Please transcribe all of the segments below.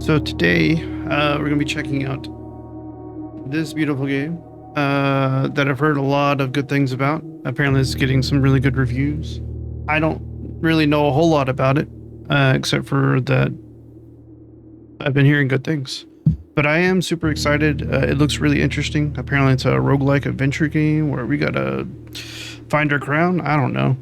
So today, we're going to be checking out this beautiful game that I've heard a lot of good things about. Apparently, it's getting some really good reviews. I don't really know a whole lot about it, except for that I've been hearing good things. But I am super excited. It looks really interesting. Apparently, it's a roguelike adventure game where we gotta find our crown. I don't know.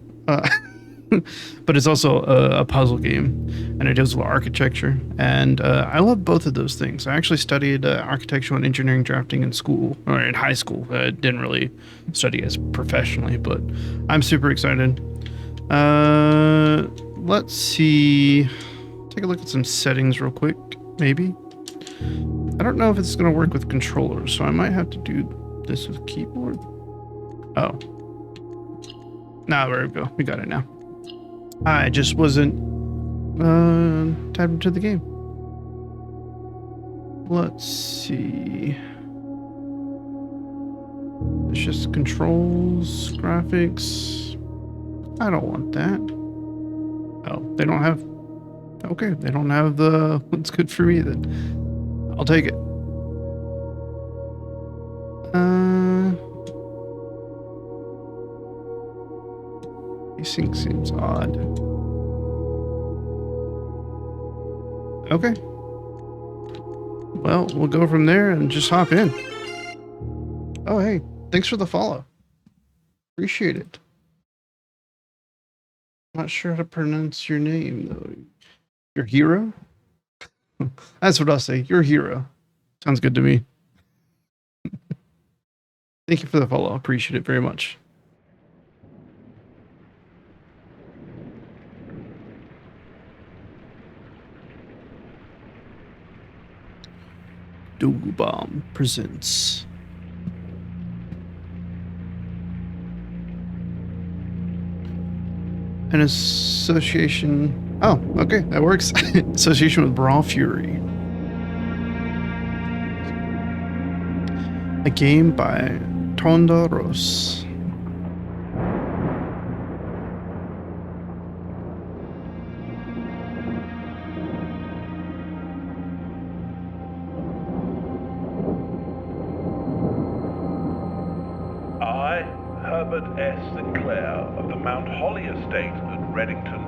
But it's also a puzzle game, and it deals with architecture. And I love both of those things. I actually studied architectural and engineering drafting in school, or in high school. I didn't really study as professionally, but I'm super excited. Let's see. Take a look at some settings real quick, maybe. I don't know if it's going to work with controllers, so I might have to do this with keyboard. Oh. Nah, there we go. We got it now. I just wasn't tapped into the game. Let's see. It's just controls, graphics. I don't want that. Oh, they don't have... Okay, they don't have the... What's good for me then? I'll take it. Pacing seems odd. Okay. Well, we'll go from there and just hop in. Oh, hey, thanks for the follow. Appreciate it. Not sure how to pronounce your name, though. Your hero? That's what I'll say. Your hero. Sounds good to me. Thank you for the follow. Appreciate it very much. Dogubomb presents. An association. Oh, okay, that works. Association with Brawl Fury. A game by Tondaros. I, Herbert S. Sinclair of the Mount Holly Estate at Reddington,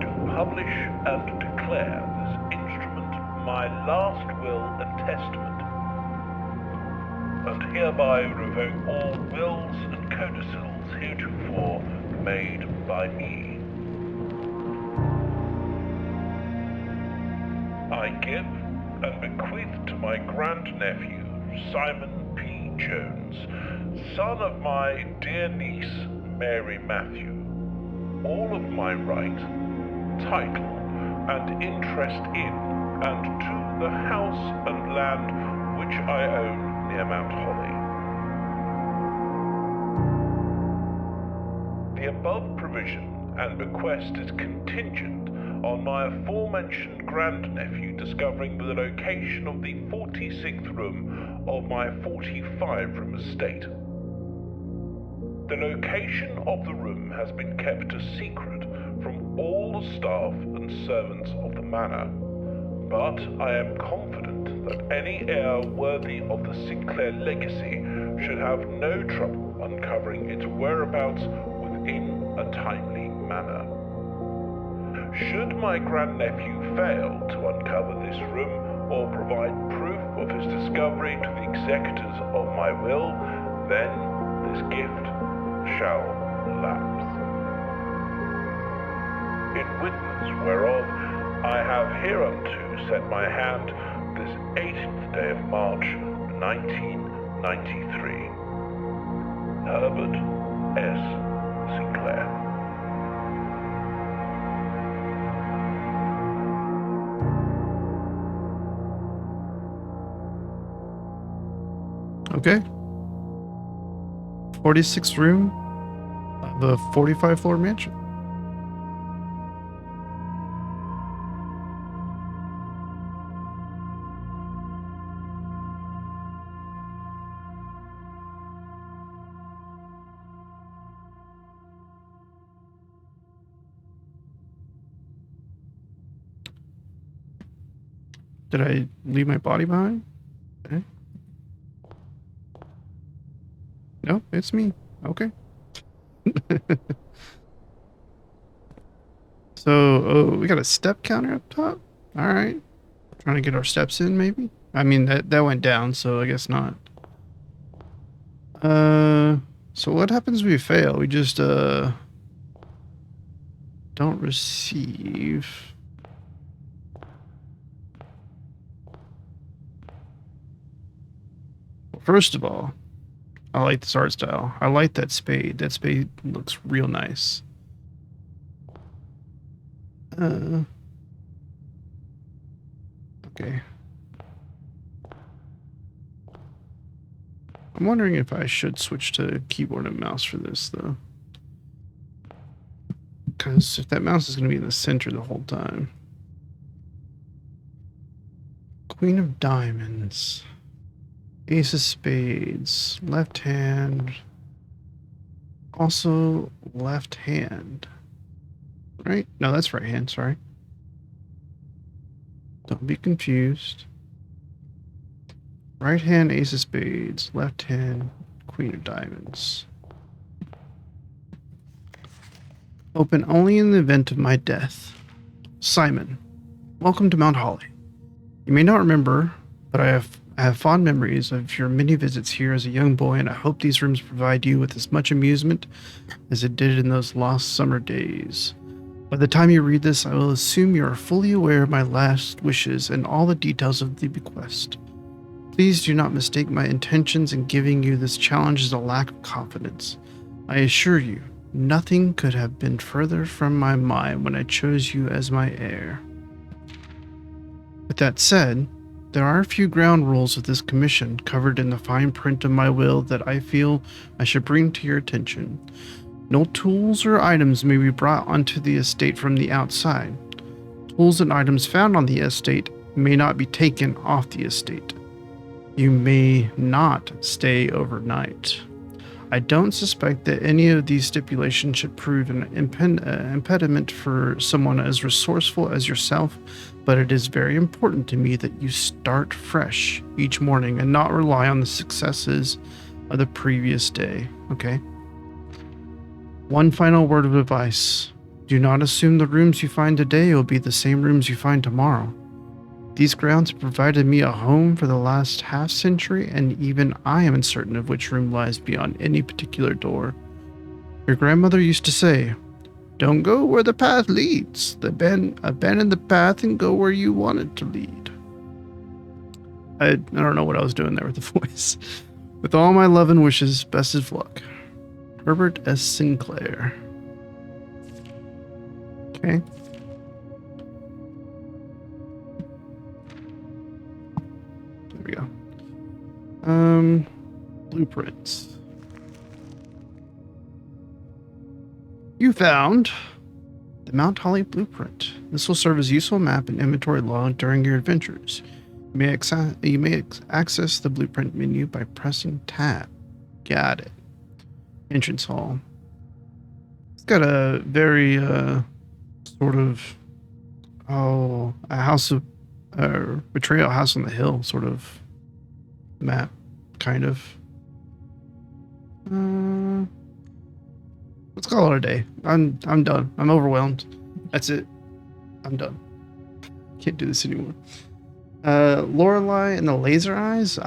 do publish and declare this instrument my last will and testament, and hereby revoke all wills and codicils heretofore made by me. I give and bequeath to my grandnephew, Simon P. Jones, son of my dear niece, Mary Matthew, all of my right, title, and interest in and to the house and land which I own near Mount Holly. The above provision and bequest is contingent on my aforementioned grandnephew discovering the location of the 46th room of my 45-room estate. The location of the room has been kept a secret from all the staff and servants of the manor, but I am confident that any heir worthy of the Sinclair legacy should have no trouble uncovering its whereabouts within a timely manner. Should my grandnephew fail to uncover this room or provide proof of his discovery to the executors of my will, then this gift shall lapse. In witness whereof I have hereunto set my hand this 18th day of March, 1993. Herbert S. Sinclair. Okay. 46th room of a 45-floor mansion. Did I leave my body behind? Okay. No, it's me. Okay. So, oh, we got a step counter up top? Alright. Trying to get our steps in, maybe? I mean, that went down, so I guess not. So what happens if we fail? We just, don't receive. Well, first of all, I like this art style. I like that spade. That spade looks real nice. Okay. I'm wondering if I should switch to keyboard and mouse for this, though. Because if that mouse is going to be in the center the whole time. Queen of diamonds. Ace of spades. Left hand. Also left hand. Right? No, that's right hand, sorry. Don't be confused. Right hand, ace of spades. Left hand, queen of diamonds. Open only in the event of my death. Simon, welcome to Mount Holly. You may not remember, but I have fond memories of your many visits here as a young boy, and I hope these rooms provide you with as much amusement as it did in those lost summer days. By the time you read this, I will assume you are fully aware of my last wishes and all the details of the bequest. Please do not mistake my intentions in giving you this challenge as a lack of confidence. I assure you, nothing could have been further from my mind when I chose you as my heir. With that said, there are a few ground rules of this commission covered in the fine print of my will that I feel I should bring to your attention. No tools or items may be brought onto the estate from the outside. Tools and items found on the estate may not be taken off the estate. You may not stay overnight. I don't suspect that any of these stipulations should prove an impediment for someone as resourceful as yourself, but it is very important to me that you start fresh each morning and not rely on the successes of the previous day, okay? One final word of advice. Do not assume the rooms you find today will be the same rooms you find tomorrow. These grounds have provided me a home for the last half century, and even I am uncertain of which room lies beyond any particular door. Your grandmother used to say, "Don't go where the path leads. Abandon the path and go where you want it to lead." I don't know what I was doing there with the voice. With all my love and wishes, best of luck. Herbert S. Sinclair. Okay. There we go. Blueprints. You found the Mount Holly blueprint. This will serve as a useful map and inventory log during your adventures. You may access the blueprint menu by pressing tab. Got it. Entrance hall. It's got a very sort of a house of betrayal, house on the hill sort of map, kind of. Let's call it a day. I'm done. I'm overwhelmed. That's it. I'm done. Can't do this anymore. Lorelei and the Laser Eyes.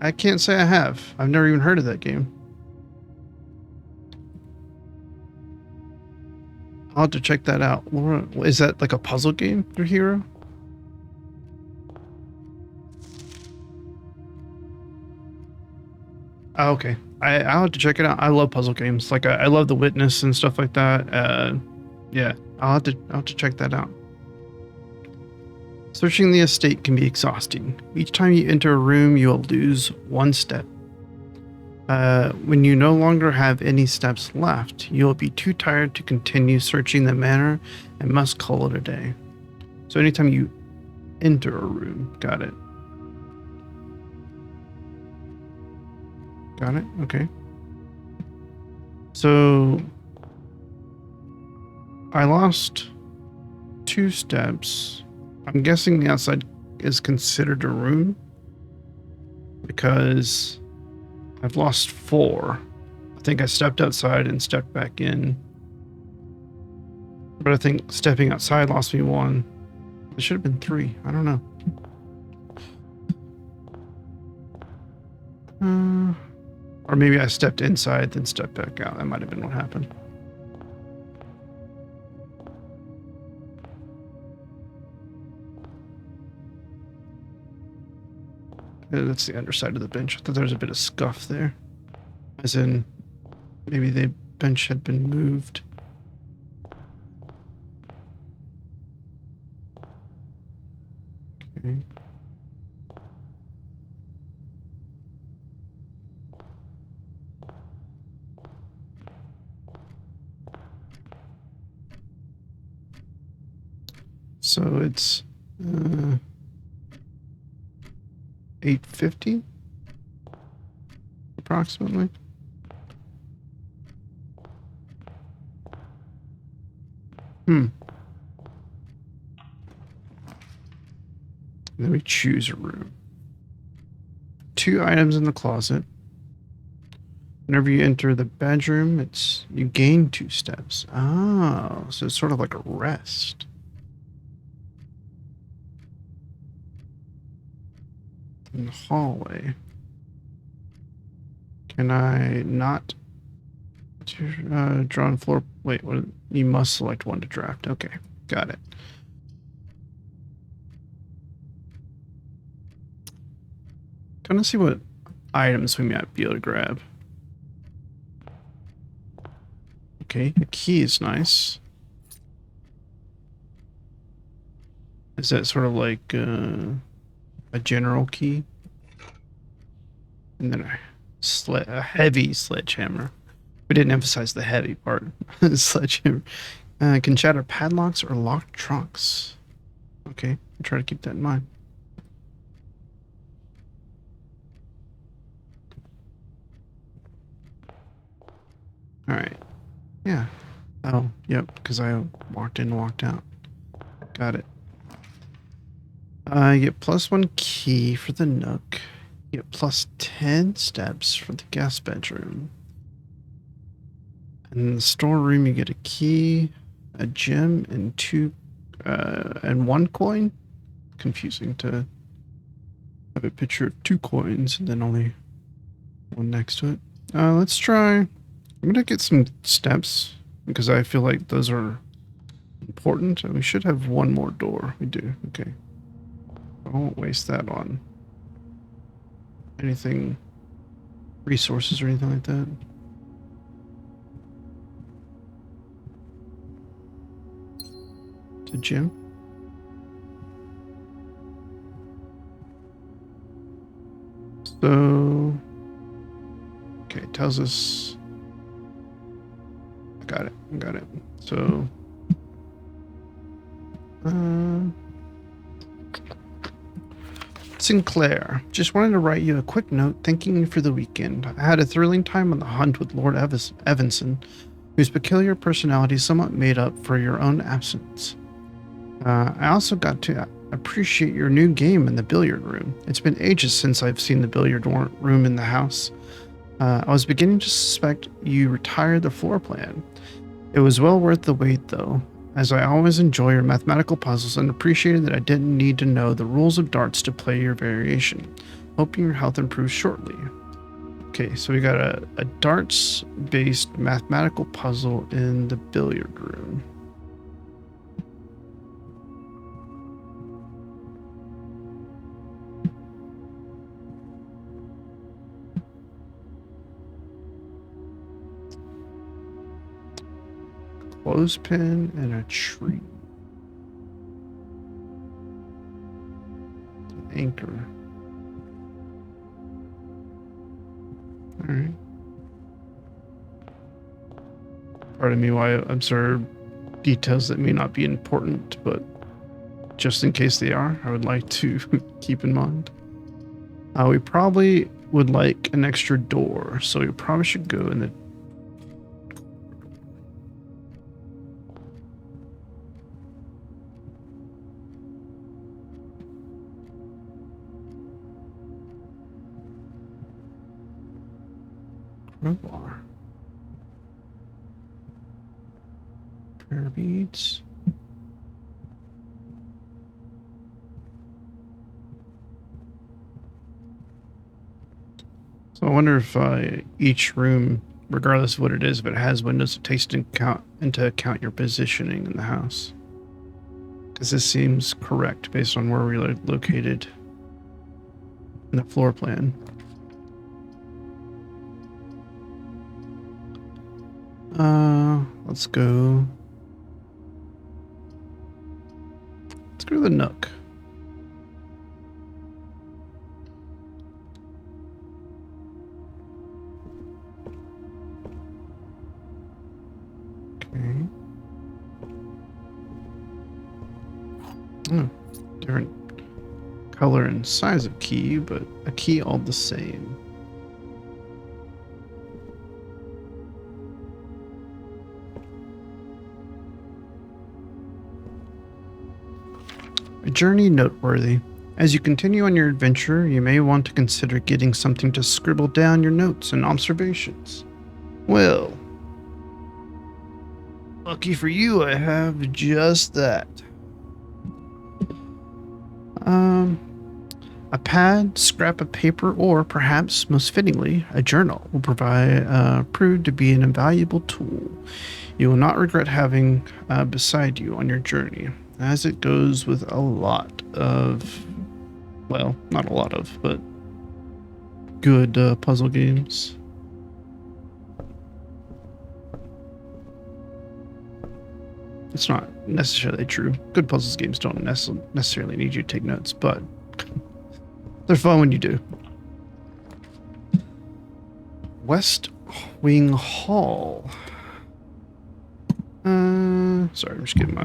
I can't say I have. I've never even heard of that game. I'll have to check that out. Laura, is that like a puzzle game, your hero? Oh, okay. I'll have to check it out. I love puzzle games. Like I love The Witness and stuff like that. Yeah, I'll have to check that out. Searching the estate can be exhausting. Each time you enter a room, you will lose one step. When you no longer have any steps left, you will be too tired to continue searching the manor and must call it a day. So anytime you enter a room, got it. Got it? Okay. So I lost 2 steps I'm guessing the outside is considered a room because I've lost 4. I think I stepped outside and stepped back in. But I think stepping outside lost me 1. It should have been 3. I don't know. Or maybe I stepped inside, then stepped back out. That might have been what happened. That's the underside of the bench. I thought there was a bit of scuff there. As in, maybe the bench had been moved. Okay. So it's 850 approximately. Then we choose a room. 2 items in the closet. Whenever you enter the bedroom, you gain 2 steps. Oh, so it's sort of like a rest. In the hallway. Can I not draw on floor? Wait, what? You must select one to draft. Okay, got it. Gonna see what items we might be able to grab. Okay, the key is nice. Is that sort of like a general key? And then a heavy sledgehammer. We didn't emphasize the heavy part. Sledgehammer. Can shatter padlocks or lock trunks. Okay, I'll try to keep that in mind. All right. Yeah. Oh, yep, because I walked in and walked out. Got it. You get +1 key for the nook. You get +10 steps for the guest bedroom. And in the storeroom, you get a key, a gem, and 1 coin. Confusing to have a picture of 2 coins and then only 1 next to it. Let's try. I'm gonna get some steps because I feel like those are important, and we should have 1 more door. We do. Okay. I won't waste that on anything, resources or anything like that. To gym. So, okay, it tells us. I got it. So, Sinclair, just wanted to write you a quick note thanking you for the weekend. I had a thrilling time on the hunt with Lord Evanson, whose peculiar personality somewhat made up for your own absence. I also got to appreciate your new game in the billiard room. It's been ages since I've seen the billiard room in the house. I was beginning to suspect you retired the floor plan. It was well worth the wait, though, as I always enjoy your mathematical puzzles and appreciated that I didn't need to know the rules of darts to play your variation. Hoping your health improves shortly. Okay, so we got a darts-based mathematical puzzle in the billiard room. Clothespin and a tree. An anchor. Alright. Pardon me why I observe details that may not be important, but just in case they are, I would like to keep in mind. We probably would like an extra door, so we probably should go in the... Crowbar. Prayer beads. So I wonder if each room, regardless of what it is, if it has windows to take into account your positioning in the house. Because this seems correct based on where we're located in the floor plan. Let's go. Let's go to the Nook. Okay. Oh, different color and size of key, but a key all the same. A journey noteworthy. As you continue on your adventure, you may want to consider getting something to scribble down your notes and observations. Well, lucky for you, I have just that. A pad, scrap of paper, or perhaps, most fittingly, a journal will prove to be an invaluable tool you will not regret having beside you on your journey, as it goes with a lot of, well, not a lot of, but good puzzle games. It's not necessarily true. Good puzzles games don't necessarily need you to take notes, but they're fun when you do. West Wing Hall. Sorry, I'm just getting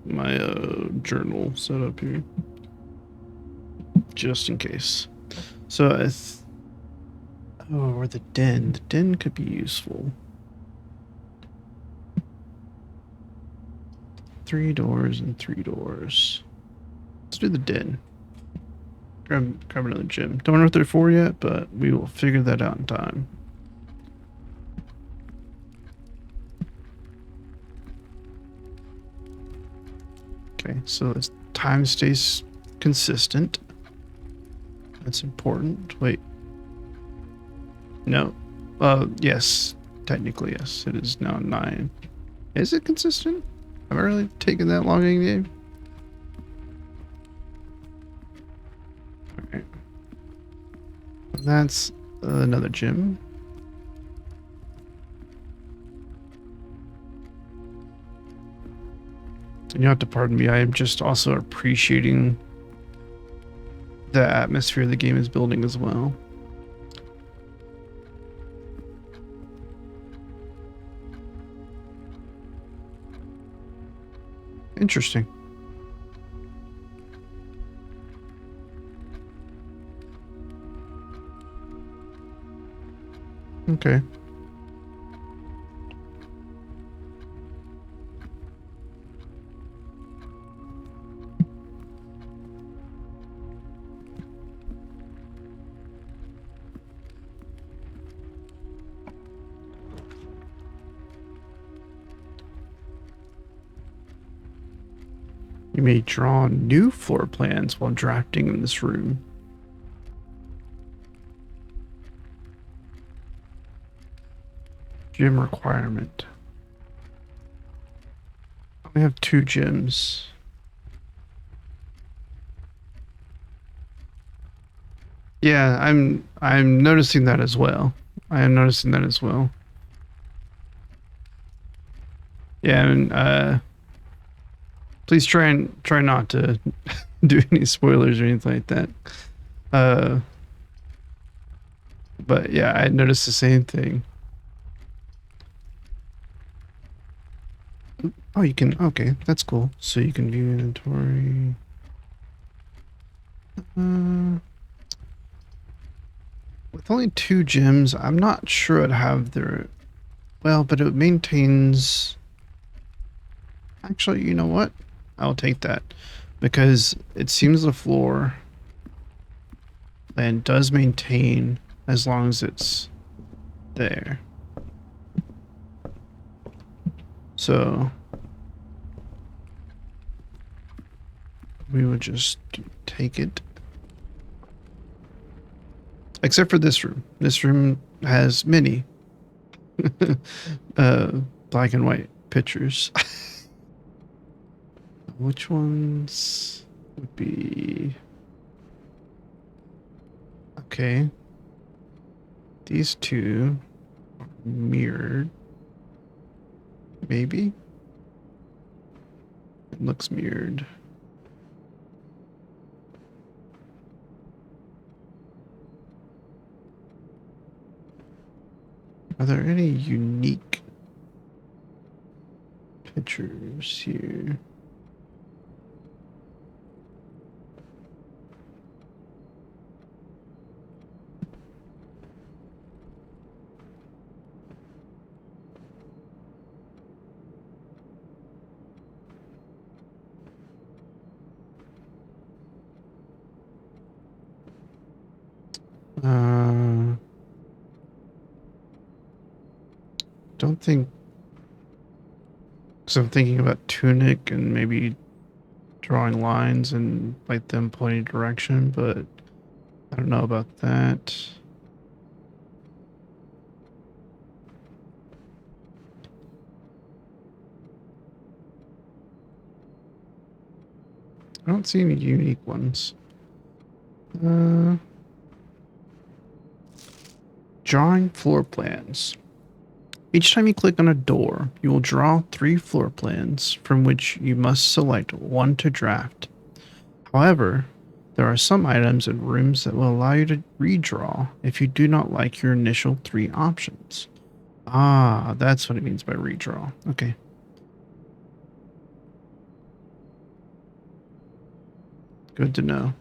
my journal set up here, just in case. So or the den. The den could be useful. 3 doors and 3 doors. Let's do the den. Grab another gem. Don't know what they're for yet, but we will figure that out in time. Okay, so this time stays consistent. That's important. Wait. No. Yes. Technically, yes. It is now 9. Is it consistent? Have I really taken that long in the game? Alright. That's another gym. You have to pardon me, I am just also appreciating the atmosphere the game is building as well. Interesting. Okay. You may draw new floor plans while drafting in this room. Gym requirement. I have 2 gyms. Yeah, I'm noticing that as well. I am noticing that as well. Yeah, and please try not to do any spoilers or anything like that. But yeah, I noticed the same thing. Oh, you can, okay, that's cool. So you can view inventory. With only 2 gyms, I'm not sure I'd have their, well, but it maintains, actually, you know what? I'll take that, because it seems the floor plan does maintain as long as it's there. So we would just take it. Except for this room. This room has many black and white pictures. Which ones would be... Okay. These two are mirrored. Maybe? It looks mirrored. Are there any unique pictures here? Don't think, because I'm thinking about tunic and maybe drawing lines and like them pointing direction, but I don't know about that. I don't see any unique ones. Drawing floor plans. Each time you click on a door, you will draw 3 floor plans from which you must select one to draft. However, there are some items and rooms that will allow you to redraw if you do not like your initial 3 options. Ah, that's what it means by redraw. Okay. Good to know.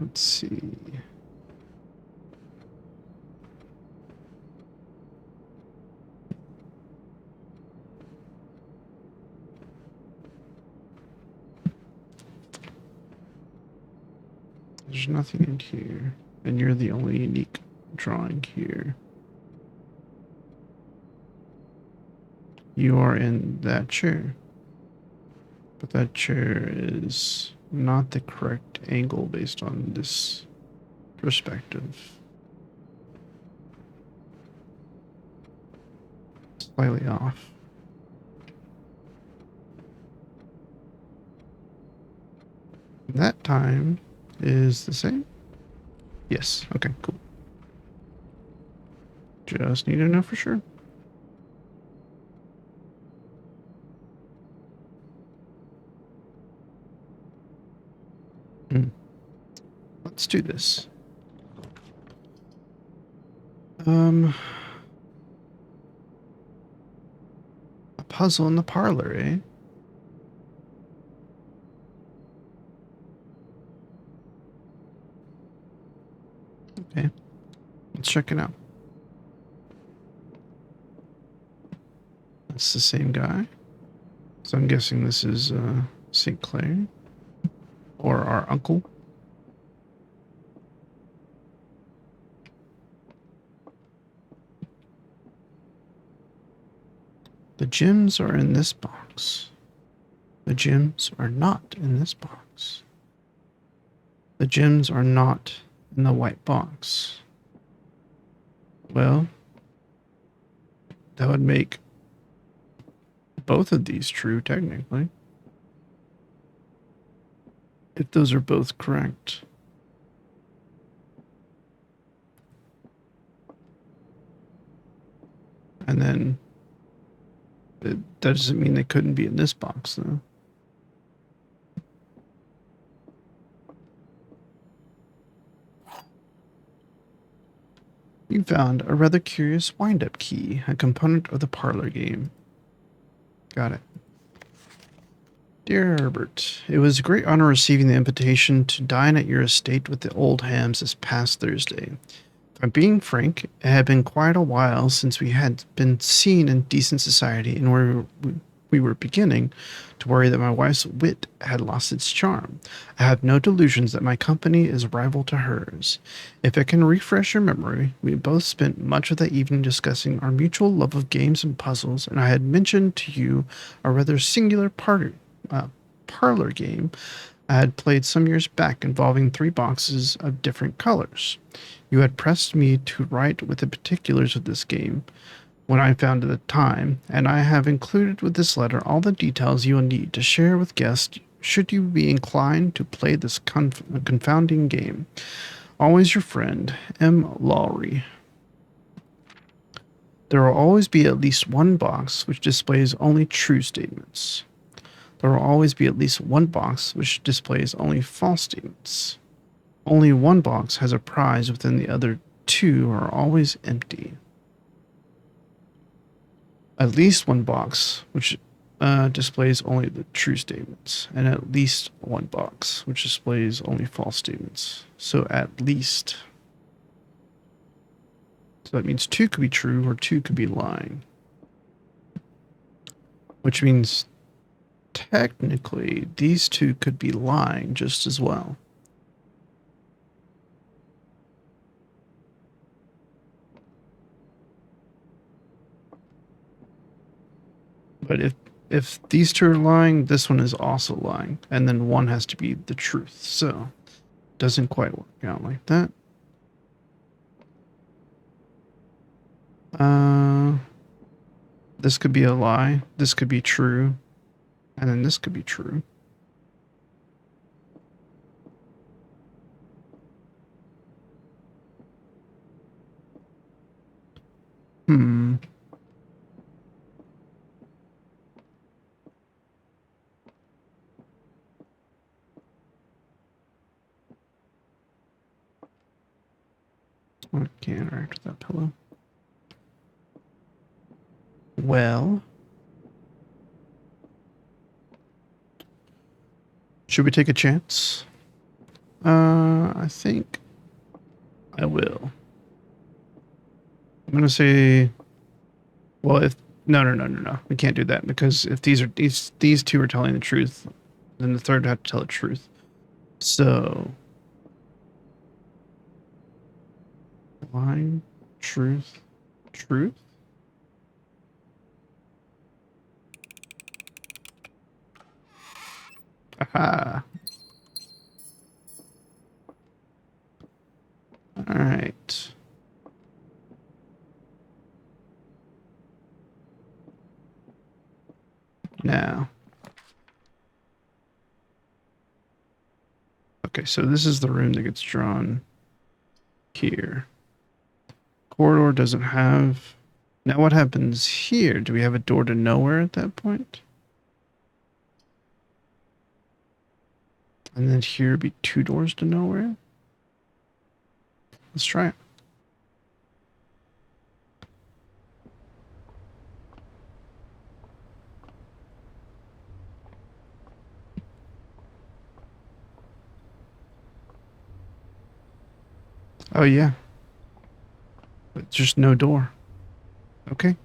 Let's see. There's nothing in here, and you're the only unique drawing here. You are in that chair, but that chair is not the correct angle based on this perspective. Slightly off. That time is the same? Yes. Okay, cool. Just need to know for sure. Let's do this. A puzzle in the parlor, eh? Okay. Let's check it out. That's the same guy. So I'm guessing this is St. Clair. Or our uncle. The gems are in this box. The gems are not in this box. The gems are not in the white box. Well, that would make both of these true, technically. If those are both correct. And then that doesn't mean they couldn't be in this box, though. You found a rather curious wind-up key, a component of the parlor game. Got it. Dear Herbert, it was a great honor receiving the invitation to dine at your estate with the old hams this past Thursday. If I'm being frank, it had been quite a while since we had been seen in decent society, and we were beginning to worry that my wife's wit had lost its charm. I have no delusions that my company is rival to hers. If it can refresh your memory, we both spent much of the evening discussing our mutual love of games and puzzles, and I had mentioned to you a rather singular parlor game I had played some years back involving 3 boxes of different colors. You had pressed me to write with the particulars of this game when I found the time, and I have included with this letter all the details you will need to share with guests should you be inclined to play this confounding game. Always your friend, M. Lowry. There will always be at least one box which displays only true statements. There will always be at least one box which displays only false statements. Only one box has a prize within the other 2 are always empty. At least one box which displays only the true statements, and at least one box which displays only false statements. So at least. So that means 2 could be true or 2 could be lying. Which means technically these 2 could be lying just as well. But if these 2 are lying, this one is also lying, and then one has to be the truth. So it doesn't quite work out like that. This could be a lie. This could be true. And then this could be true. I can't interact with that pillow. Well, should we take a chance? I think I will. I'm gonna say, well, if no, we can't do that because if these 2 are telling the truth, then the third would have to tell the truth. So, line, truth, truth. Aha. All right. Now. Okay, so this is the room that gets drawn here. Corridor doesn't have... Now what happens here? Do we have a door to nowhere at that point? And then here would be 2 doors to nowhere? Let's try it. Oh, yeah. But just no door. Okay.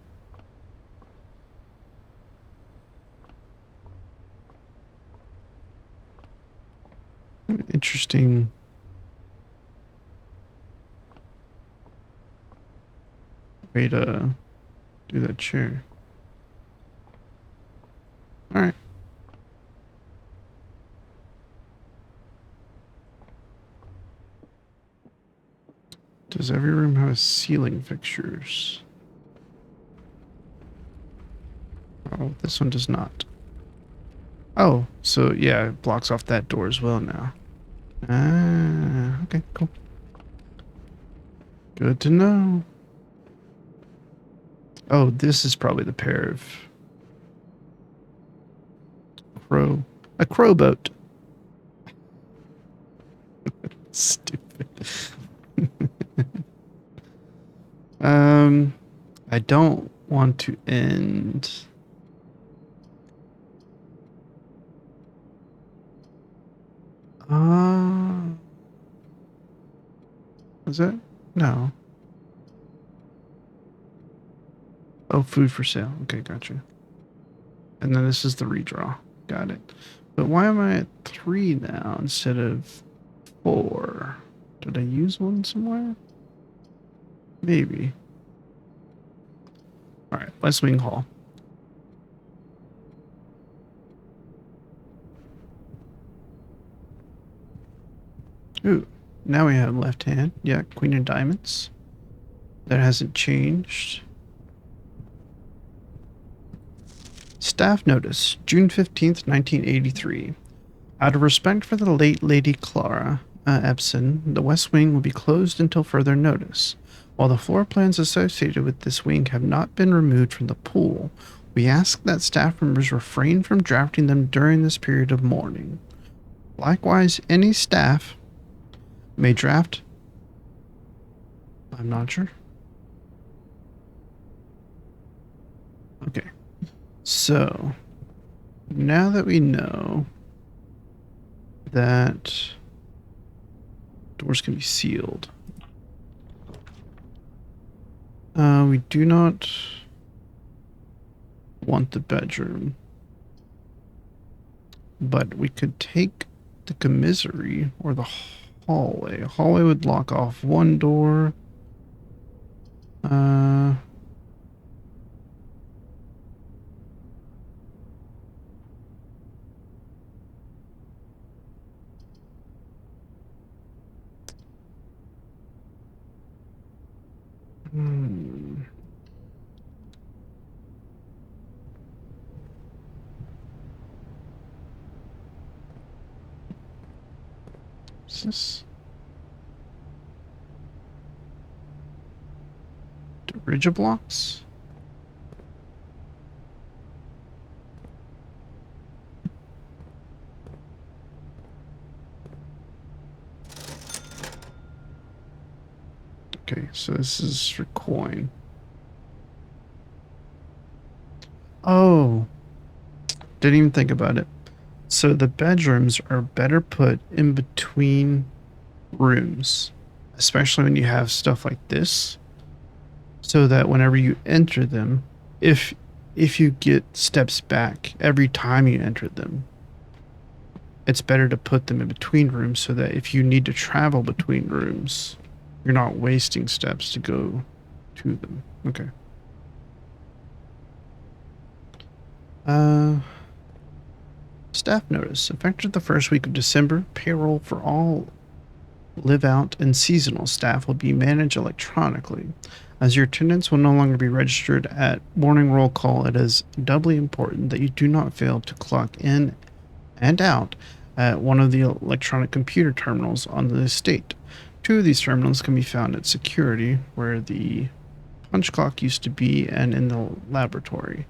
Interesting. Way to do that chair. All right. Does every room have ceiling fixtures? Oh, this one does not. Oh, so yeah, it blocks off that door as well now. Ah, okay, cool. Good to know. Oh, this is probably the pair of a crow boat. Stupid. I don't want to end. Was that? No. Oh, food for sale. Okay, gotcha. And then this is the redraw. Got it. But why am I at 3 now instead of 4? Did I use one somewhere? Maybe. All right, West Wing Hall. Ooh, now we have left hand. Yeah, Queen of Diamonds. That hasn't changed. Staff notice, June 15th, 1983. Out of respect for the late Lady Clara Epson, the West Wing will be closed until further notice. While the floor plans associated with this wing have not been removed from the pool, we ask that staff members refrain from drafting them during this period of mourning. Likewise, any staff may draft. I'm not sure. Okay. So, now that we know that doors can be sealed, we do not want the bedroom, but we could take the commissary or the hallway. A hallway would lock off one door. What's this? Dirigiblocks? Okay, so this is for coin. Oh, didn't even think about it. So the bedrooms are better put in between rooms, especially when you have stuff like this, so that whenever you enter them, if you get steps back every time you enter them, it's better to put them in between rooms so that if you need to travel between rooms, you're not wasting steps to go to them. Okay. Staff notice. Effective the first week of December, payroll for all live out and seasonal staff will be managed electronically. As your attendance will no longer be registered at morning roll call, it is doubly important that you do not fail to clock in and out at one of the electronic computer terminals on the estate. 2 of these terminals can be found at security, where the punch clock used to be, and in the laboratory.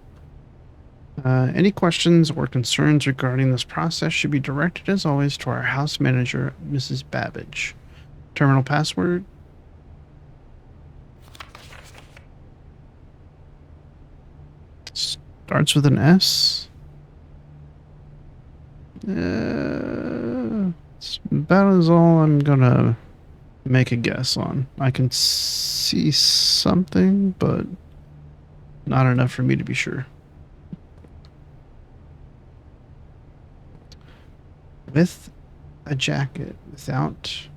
Any questions or concerns regarding this process should be directed, as always, to our house manager, Mrs. Babbage. Terminal password. Starts with an S. It's about as all I'm gonna make a guess on. I can see something, but not enough for me to be sure. With a jacket, without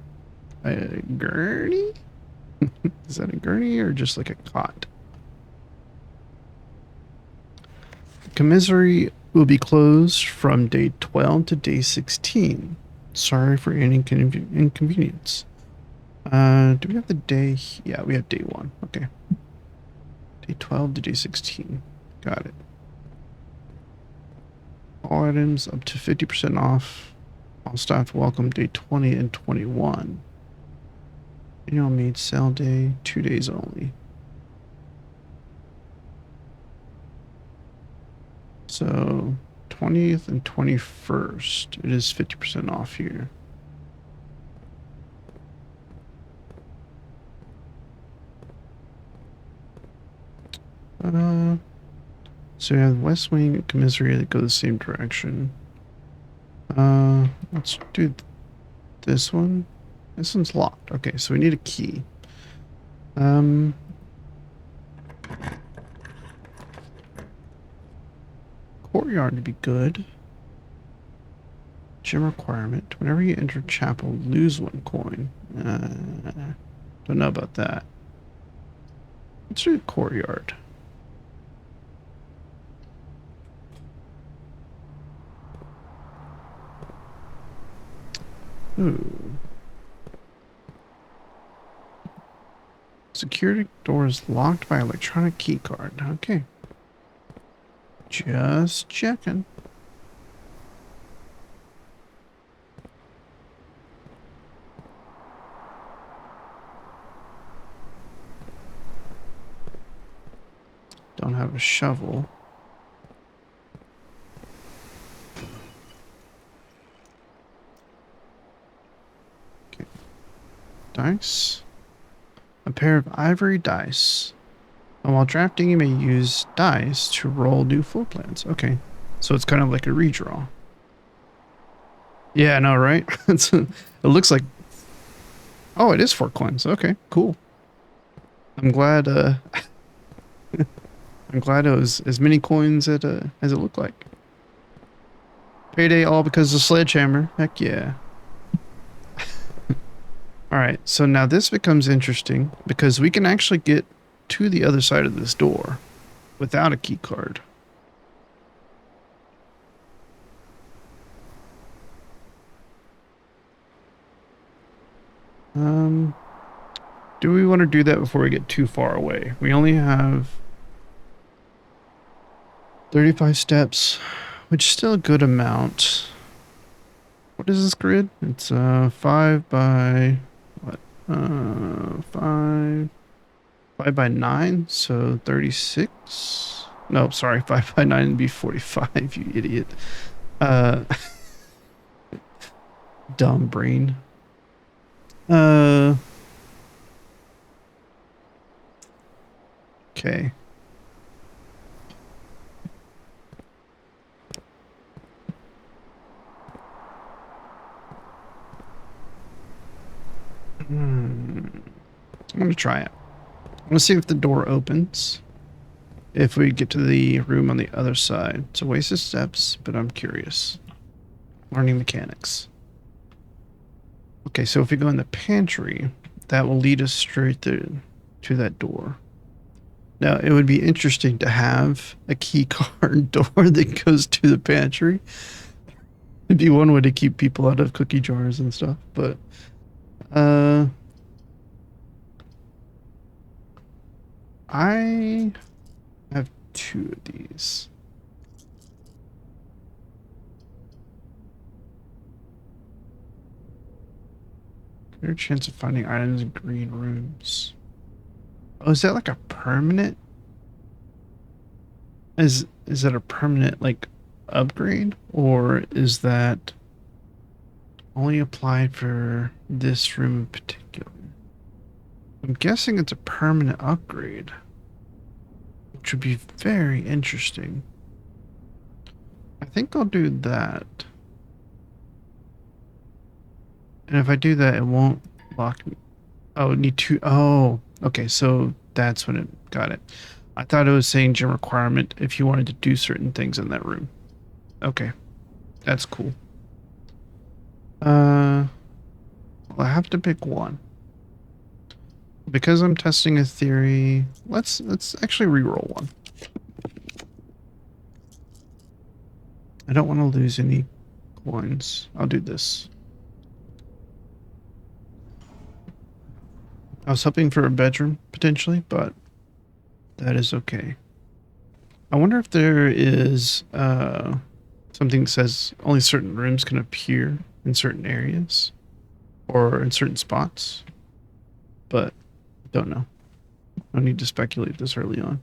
a gurney? Is that a gurney or just like a cot? The commissary will be closed from day 12 to day 16. Sorry for any inconvenience. Do we have the day? Yeah, we have day 1. Okay. Day 12 to day 16. Got it. All items up to 50% off. All staff welcome day 20 and 21. Annual maid sale day, 2 days only. So 20th and 21st, it is 50% off here. So we have West Wing and Commissary that go the same direction. Let's do this one. This one's locked. Okay, so we need a key. courtyard to be good. Gym requirement. Whenever you enter chapel, lose 1 coin. Don't know about that. Let's do the courtyard. Ooh. Security door is locked by electronic key card. Okay. Just checking. Don't have a shovel. Okay. Dice. A pair of ivory dice. And while drafting, you may use dice to roll new floor plans. Okay. So it's kind of like a redraw. Yeah, I know, right? It looks like... Oh, it is 4 coins. Okay, cool. I'm glad, I'm glad it was as many coins as it looked like. Payday all because of Sledgehammer. Heck yeah. Alright, so now this becomes interesting because we can actually get to the other side of this door without a key card. Do we want to do that before we get too far away? We only have 35 steps, which is still a good amount. What is this grid? It's 5 by what? 5 by 9, so 36. No, sorry, 5 by 9 would be 45. You idiot. Dumb brain. Okay. I'm gonna try it. I'm gonna see if the door opens. If we get to the room on the other side. It's a waste of steps, but I'm curious. Learning mechanics. Okay, so if we go in the pantry, that will lead us straight to that door. Now, it would be interesting to have a key card door that goes to the pantry. It'd be one way to keep people out of cookie jars and stuff, but I have 2 of these. Greater chance of finding items in green rooms. Oh, is that like a permanent? Is that a permanent like upgrade, or is that only applied for this room in particular? I'm guessing it's a permanent upgrade, which would be very interesting. I think I'll do that. And if I do that, it won't lock me. Oh, need 2. Oh, okay. So that's when it got it. I thought it was saying gym requirement if you wanted to do certain things in that room. Okay. That's cool. Well, I have to pick one. Because I'm testing a theory, let's actually re-roll one. I don't want to lose any coins. I'll do this. I was hoping for a bedroom, potentially, but that is okay. I wonder if there is something that says only certain rooms can appear in certain areas or in certain spots, but don't know. No need to speculate this early on.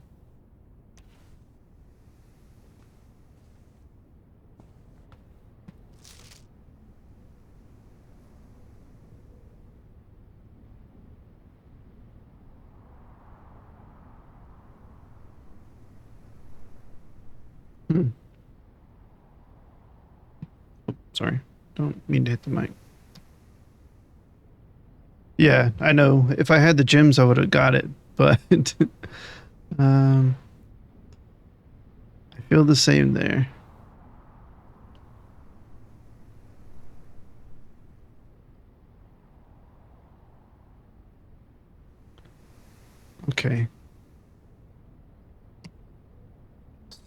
Hmm. Oh, sorry. Don't mean to hit the mic. Yeah, I know. If I had the gems, I would have got it, but I feel the same there.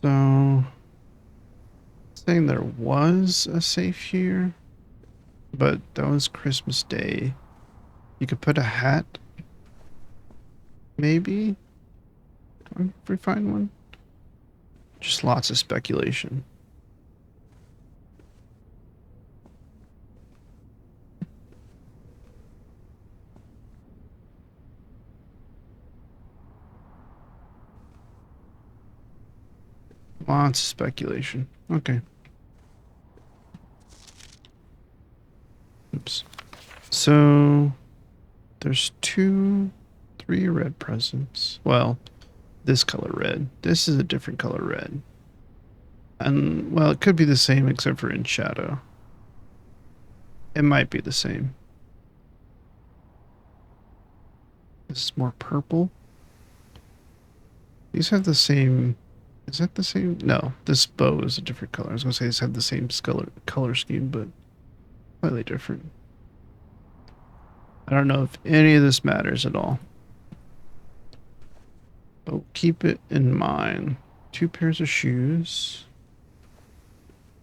So, saying there was a safe here, but that was Christmas Day. You could put a hat, maybe, if we find one. Just lots of speculation. Lots of speculation. Okay. Oops. So there's 3 red presents. Well, this color red. This is a different color red. And, well, it could be the same except for in shadow. It might be the same. This is more purple. These have the same... Is that the same? No, this bow is a different color. I was going to say these have the same color scheme, but slightly different. I don't know if any of this matters at all. But keep it in mind. 2 pairs of shoes.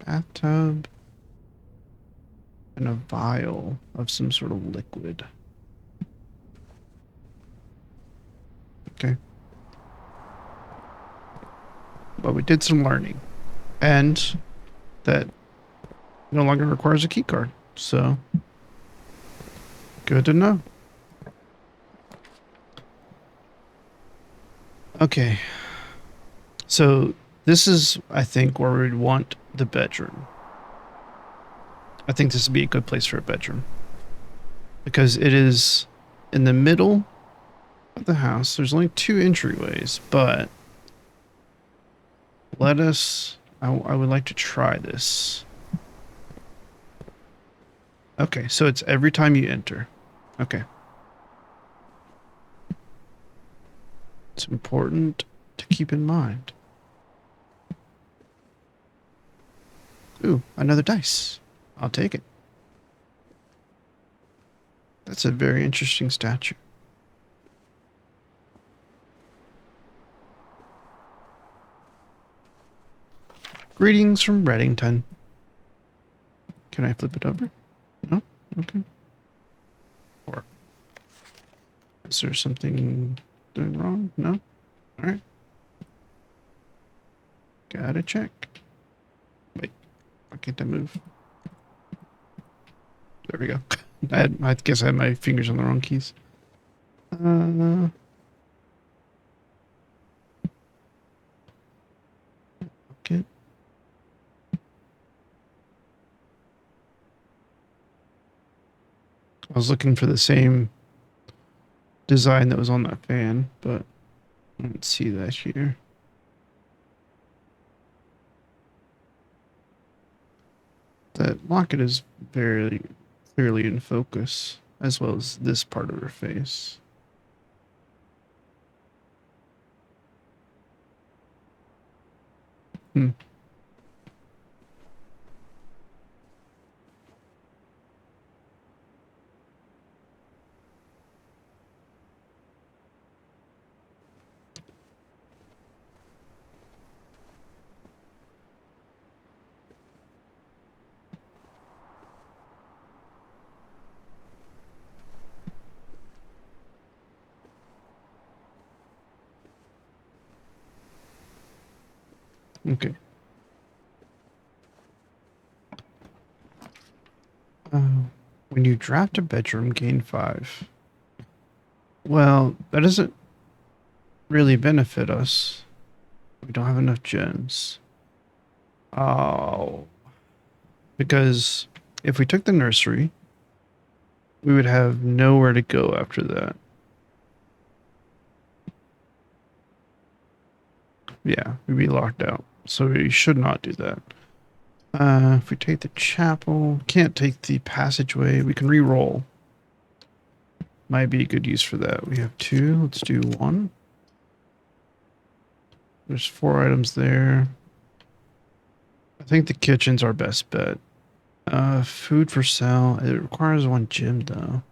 Bathtub. And a vial of some sort of liquid. Okay. But we did some learning. And that no longer requires a key card. So, good to know. Okay. So, this is, I think, where we'd want the bedroom. I think this would be a good place for a bedroom. Because it is in the middle of the house. There's only 2 entryways, but let us... I would like to try this. Okay, so it's every time you enter. Okay. It's important to keep in mind. Ooh, another dice. I'll take it. That's a very interesting statue. Greetings from Reddington. Can I flip it over? No? Okay. Or is there something doing wrong? No? Alright. Gotta check. Wait. Why can't I move? There we go. I guess I had my fingers on the wrong keys. Okay. I was looking for the same design that was on that fan, but I don't see that here. That locket is very clearly in focus, as well as this part of her face. Hmm. Okay. When you draft a bedroom, gain 5. Well, that doesn't really benefit us. We don't have enough gems. Oh. Because if we took the nursery, we would have nowhere to go after that. Yeah, we'd be locked out. So we should not do that. If we take the chapel, can't take the passageway, we can re-roll. Might be a good use for that. We have 2, let's do 1. There's 4 items there. I think the kitchen's our best bet. Food for sale. It requires 1 gem though.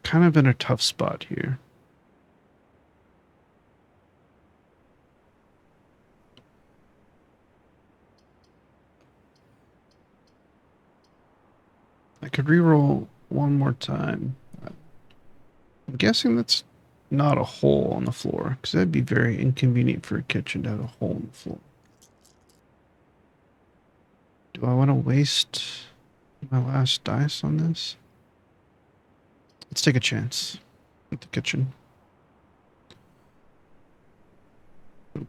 kind of in a tough spot here. I could reroll one more time. I'm guessing that's not a hole on the floor, because that'd be very inconvenient for a kitchen to have a hole in the floor. Do I want to waste my last dice on this? Let's take a chance with the kitchen. Oh,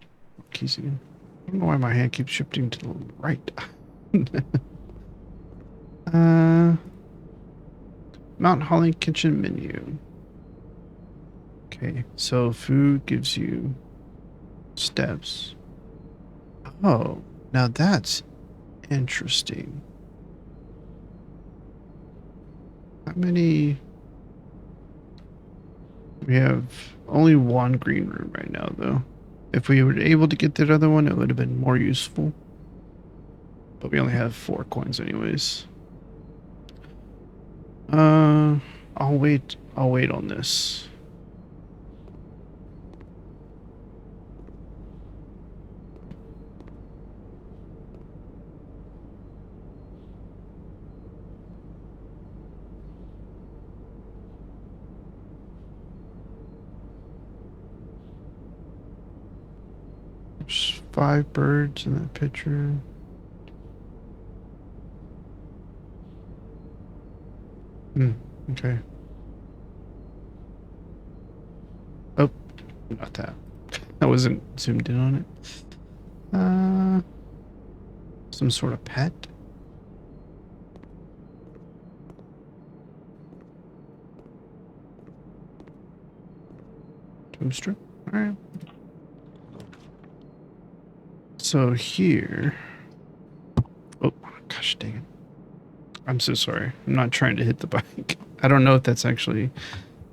keys again. I don't know why my hand keeps shifting to the right. Mount Holly kitchen menu. Okay, so food gives you steps. Oh, now that's interesting. How many? We have only one green room right now, though. If we were able to get that other one, it would have been more useful. But we only have 4 coins anyways. I'll wait on this. There's 5 birds in that picture. Okay. Oh, not that. I wasn't zoomed in on it. Some sort of pet. Toaster. All right. So here. Oh, gosh dang it. I'm so sorry. I'm not trying to hit the bike. I don't know if that's actually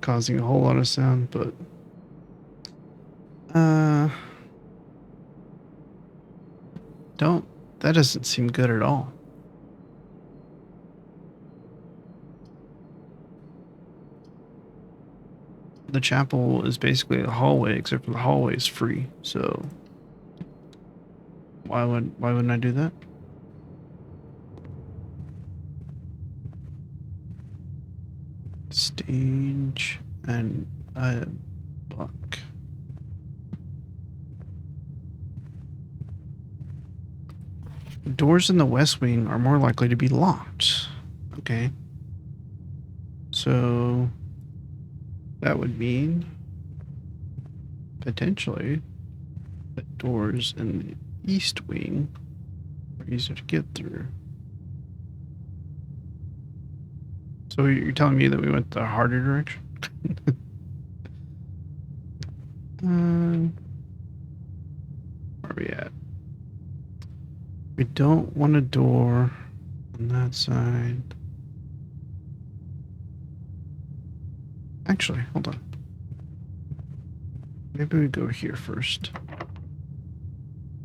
causing a whole lot of sound, but that doesn't seem good at all. The chapel is basically a hallway, except for the hallway is free, so why wouldn't I do that? Stage and a book. Doors in the west wing are more likely to be locked. Okay. So that would mean potentially that doors in the east wing are easier to get through. So you're telling me that we went the harder direction? Where are we at? We don't want a door on that side. Actually, hold on. Maybe we go here first.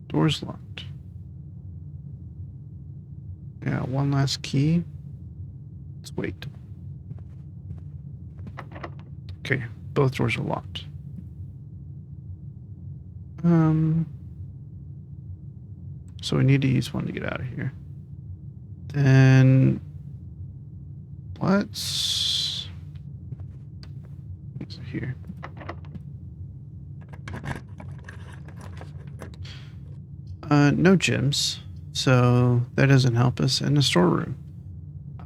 Door's locked. Yeah, one last key. Let's wait. Okay, both doors are locked. So we need to use one to get out of here. Then what's here? No gems, so that doesn't help us in the storeroom.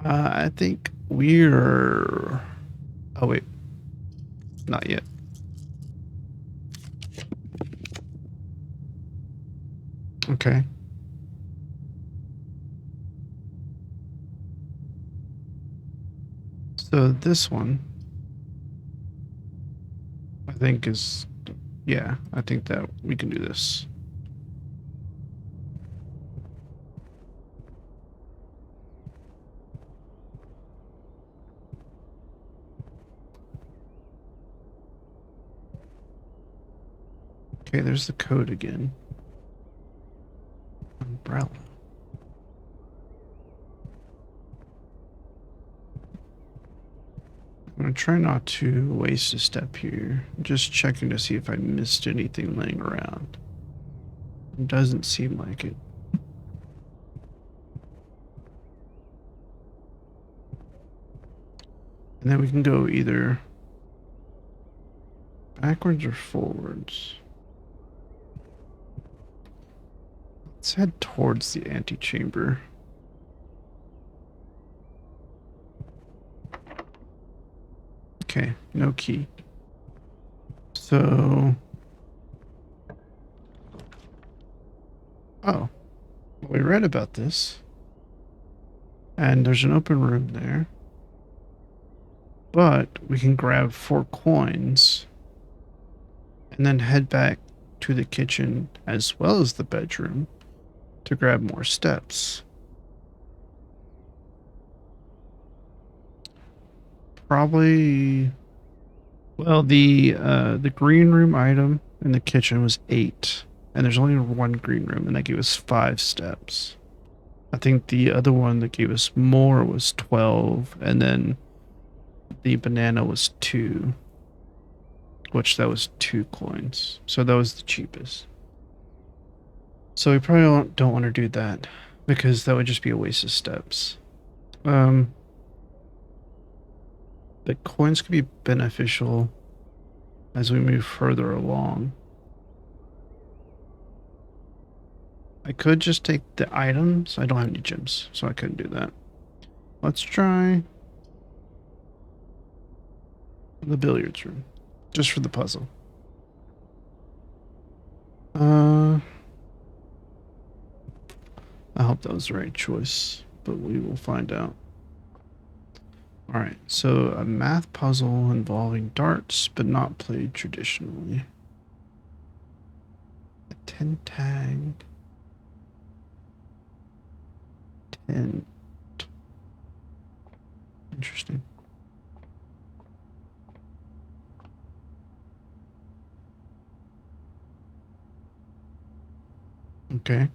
I think we're... Oh wait, not yet. Okay. So this one, I think is, yeah, I think that we can do this. Okay, there's the code again. Umbrella. I'm gonna try not to waste a step here. I'm just checking to see if I missed anything laying around. It doesn't seem like it. And then we can go either backwards or forwards. Let's head towards the antechamber. Okay, no key. So... Oh. Well, we read about this. And there's an open room there. But we can grab 4 coins and then head back to the kitchen as well as the bedroom to grab more steps. Probably, well, the green room item in the kitchen was 8, and there's only one green room, and that gave us 5 steps. I think the other one that gave us more was 12, and then the banana was 2, which that was 2 coins. So that was the cheapest. So we probably don't want to do that because that would just be a waste of steps. The coins could be beneficial as we move further along. I could just take the items. I don't have any gems, so I couldn't do that. Let's try the billiards room, just for the puzzle. I hope that was the right choice, but we will find out. Alright, so a math puzzle involving darts, but not played traditionally. A 10 tag. 10. Interesting. Okay.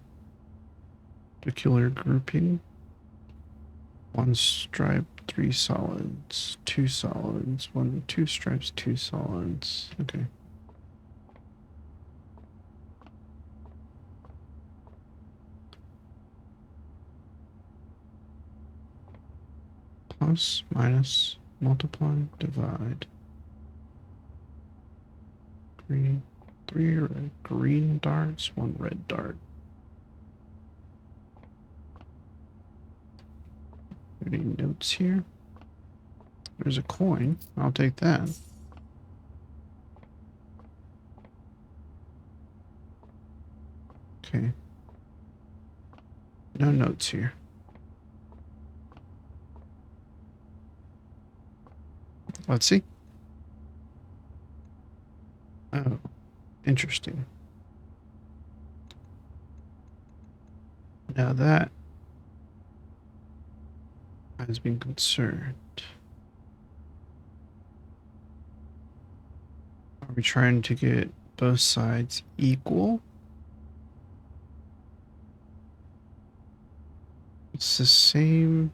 Peculiar grouping. 1 stripe, 3 solids, 2 solids, 2 stripes, 2 solids. Okay. Plus, minus, multiply, divide. Green, 3 red, green darts, 1 red dart. Any notes here? There's a coin. I'll take that. Okay. No notes here. Let's see. Oh, interesting. Now that has been concerned. Are we trying to get both sides equal? It's the same.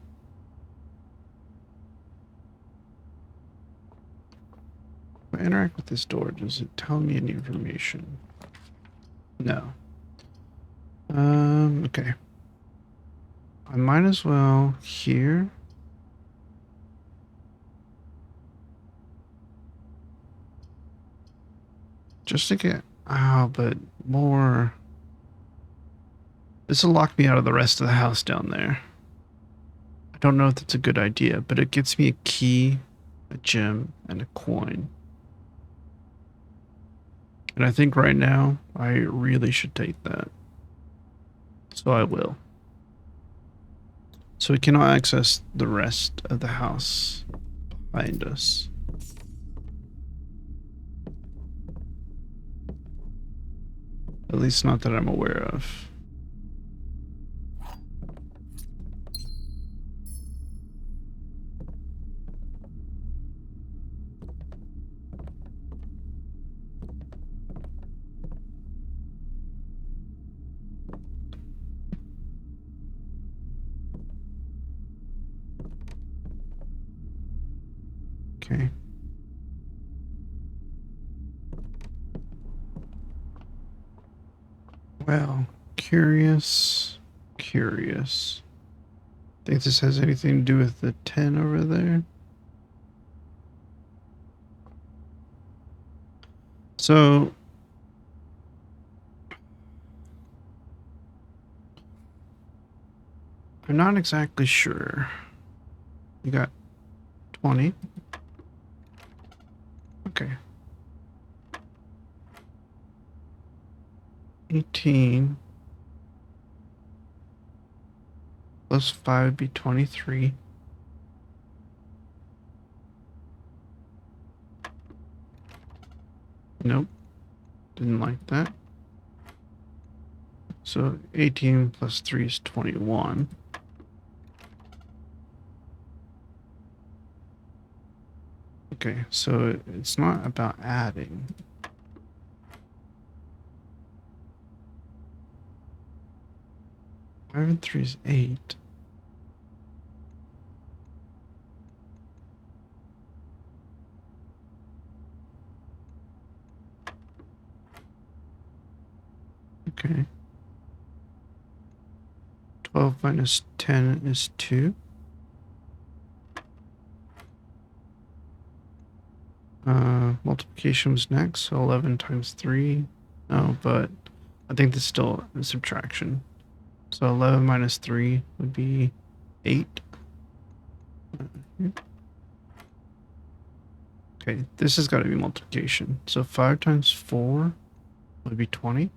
If I interact with this door, does it tell me any information? No. Okay. I might as well here. Just to get out, but more. This will lock me out of the rest of the house down there. I don't know if that's a good idea, but it gets me a key, a gem, and a coin. And I think right now, I really should take that. So I will. So we cannot access the rest of the house behind us. At least not that I'm aware of. Okay. curious. Curious. Think this has anything to do with the 10 over there? So I'm not exactly sure. You got 20. Okay. 18 plus 5 would be 23. Nope. Didn't like that. So 18 plus 3 is 21. Okay, so it's not about adding. 5 and 3 is 8. Okay. 12 minus 10 is 2. Multiplication was next, so 11 times 3. No, but I think that's still a subtraction. So 11 minus 3 would be 8. Okay, this has got to be multiplication. So 5 times 4 would be 20.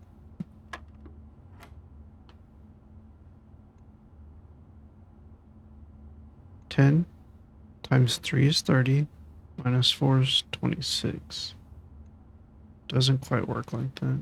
Ten times 3 is 30. Minus 4 is 26. Doesn't quite work like that.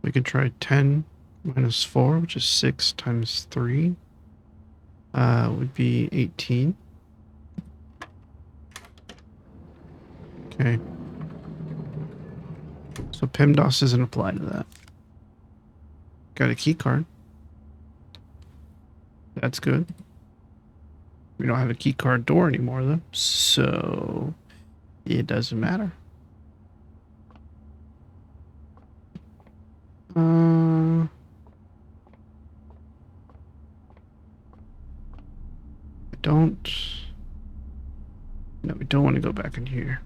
We could try 10 minus 4, which is 6 times 3, would be 18. Okay. So PEMDAS doesn't apply to that. Got a key card. That's good. We don't have a key card door anymore, though, so it doesn't matter. No, we don't want to go back in here.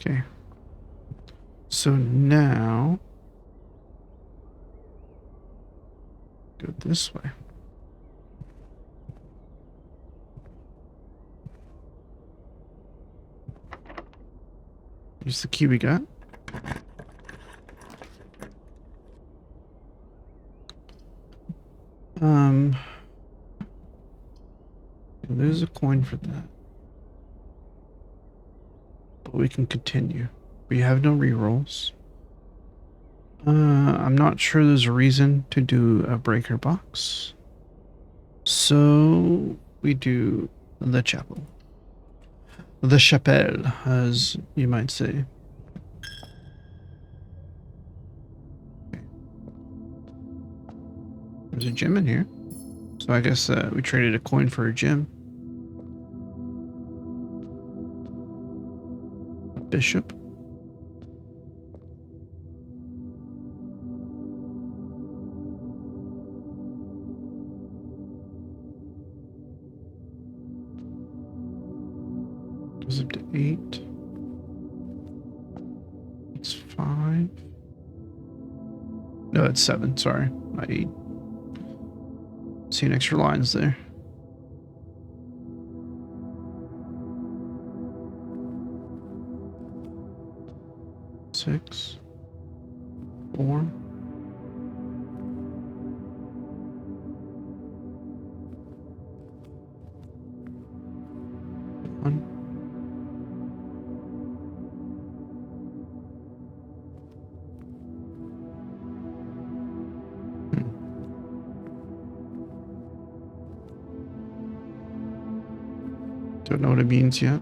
Okay. So now go this way. Use the key we got. Lose a coin for that. But we can continue. We have no rerolls. I'm not sure there's a reason to do a breaker box. So we do the chapel. The chapelle, as you might say. There's a gem in here. So I guess we traded a coin for a gem. A bishop. Goes up to 8. It's 5. No, it's 7. Sorry, not 8. See an extra lines there. Six, 4. One. Don't know what it means yet.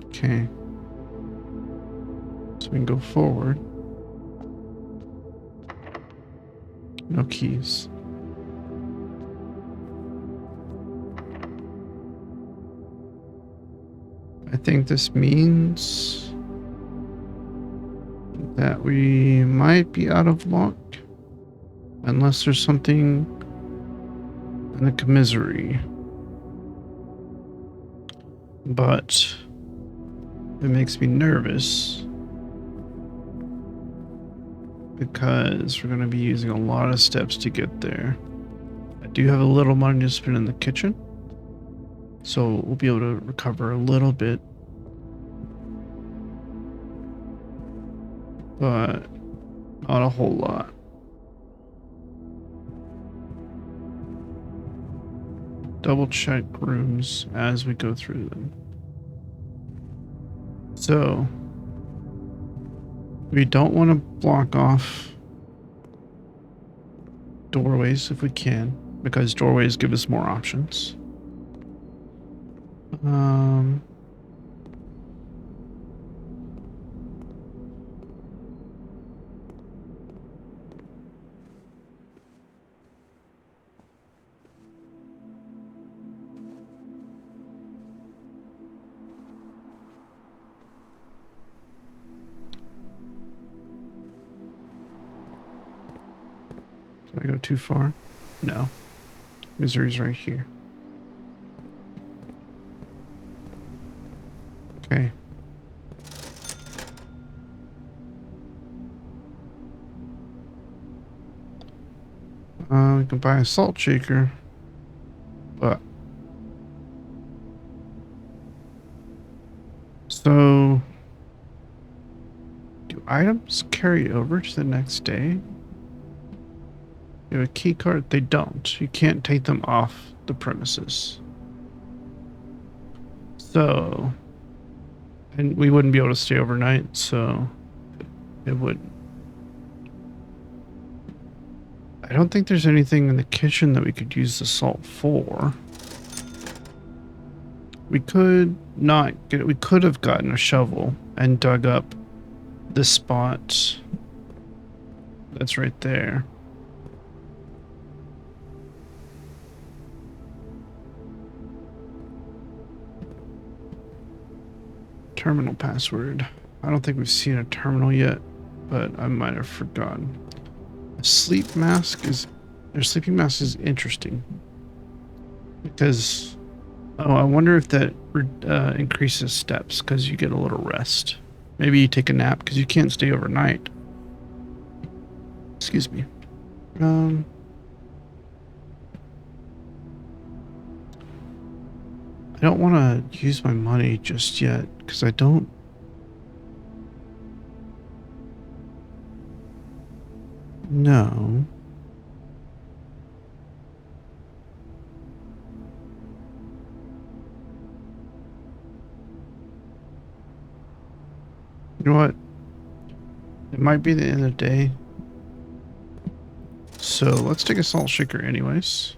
Okay. So we can go forward. No keys. I think this means that we might be out of luck. Unless there's something in the commissary. But it makes me nervous because we're going to be using a lot of steps to get there. I do have a little money to spend in the kitchen, so we'll be able to recover a little bit, but not a whole lot. Double check rooms as we go through them. So we don't want to block off doorways if we can, because doorways give us more options. Did I go too far? No. Missouri's right here. Okay. We can buy a salt shaker, but so do items carry over to the next day? You have a key card? They don't. You can't take them off the premises. So, and we wouldn't be able to stay overnight, so it wouldn't. I don't think there's anything in the kitchen that we could use the salt for. We could not get it. We could have gotten a shovel and dug up the spot that's right there. Terminal password. I don't think we've seen a terminal yet, but I might have forgotten. A sleep mask is... Their sleeping mask is interesting. Because... Oh, I wonder if that increases steps because you get a little rest. Maybe you take a nap because you can't stay overnight. Excuse me. I don't want to use my money just yet because I don't... know. You know what? It might be the end of the day. So let's take a salt shaker anyways.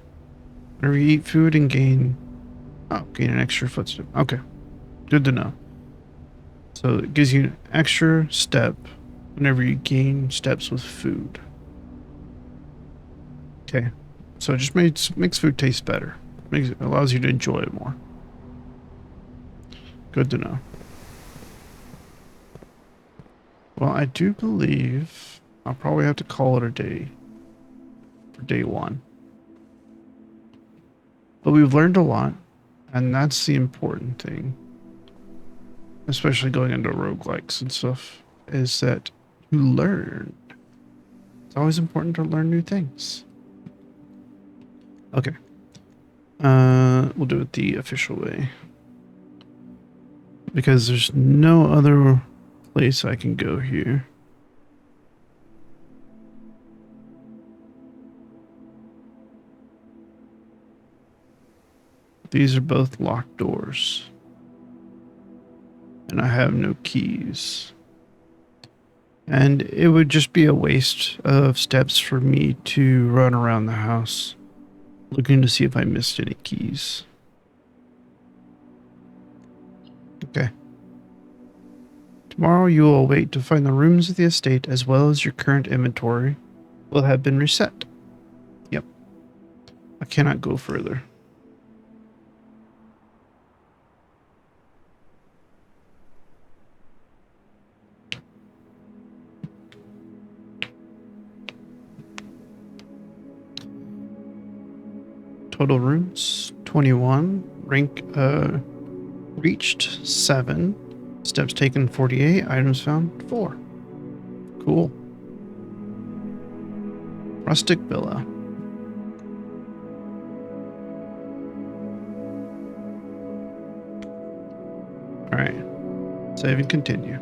Whenever you eat food and gain... Oh, gain an extra footstep. Okay. Good to know. So it gives you an extra step whenever you gain steps with food. Okay. So it just makes food taste better. Allows you to enjoy it more. Good to know. Well, I do believe I'll probably have to call it a day for day one. But we've learned a lot, and that's the important thing. Especially going into roguelikes and stuff, is that you learn. It's always important to learn new things. Okay. We'll do it the official way. Because there's no other place I can go here. These are both locked doors. And I have no keys. And it would just be a waste of steps for me to run around the house looking to see if I missed any keys. Okay. Tomorrow you will wait to find the rooms of the estate as well as your current inventory will have been reset. Yep. I cannot go further. Total rooms 21. Rank reached 7. Steps taken 48. Items found 4. Cool. Rustic villa. Alright. Save and continue.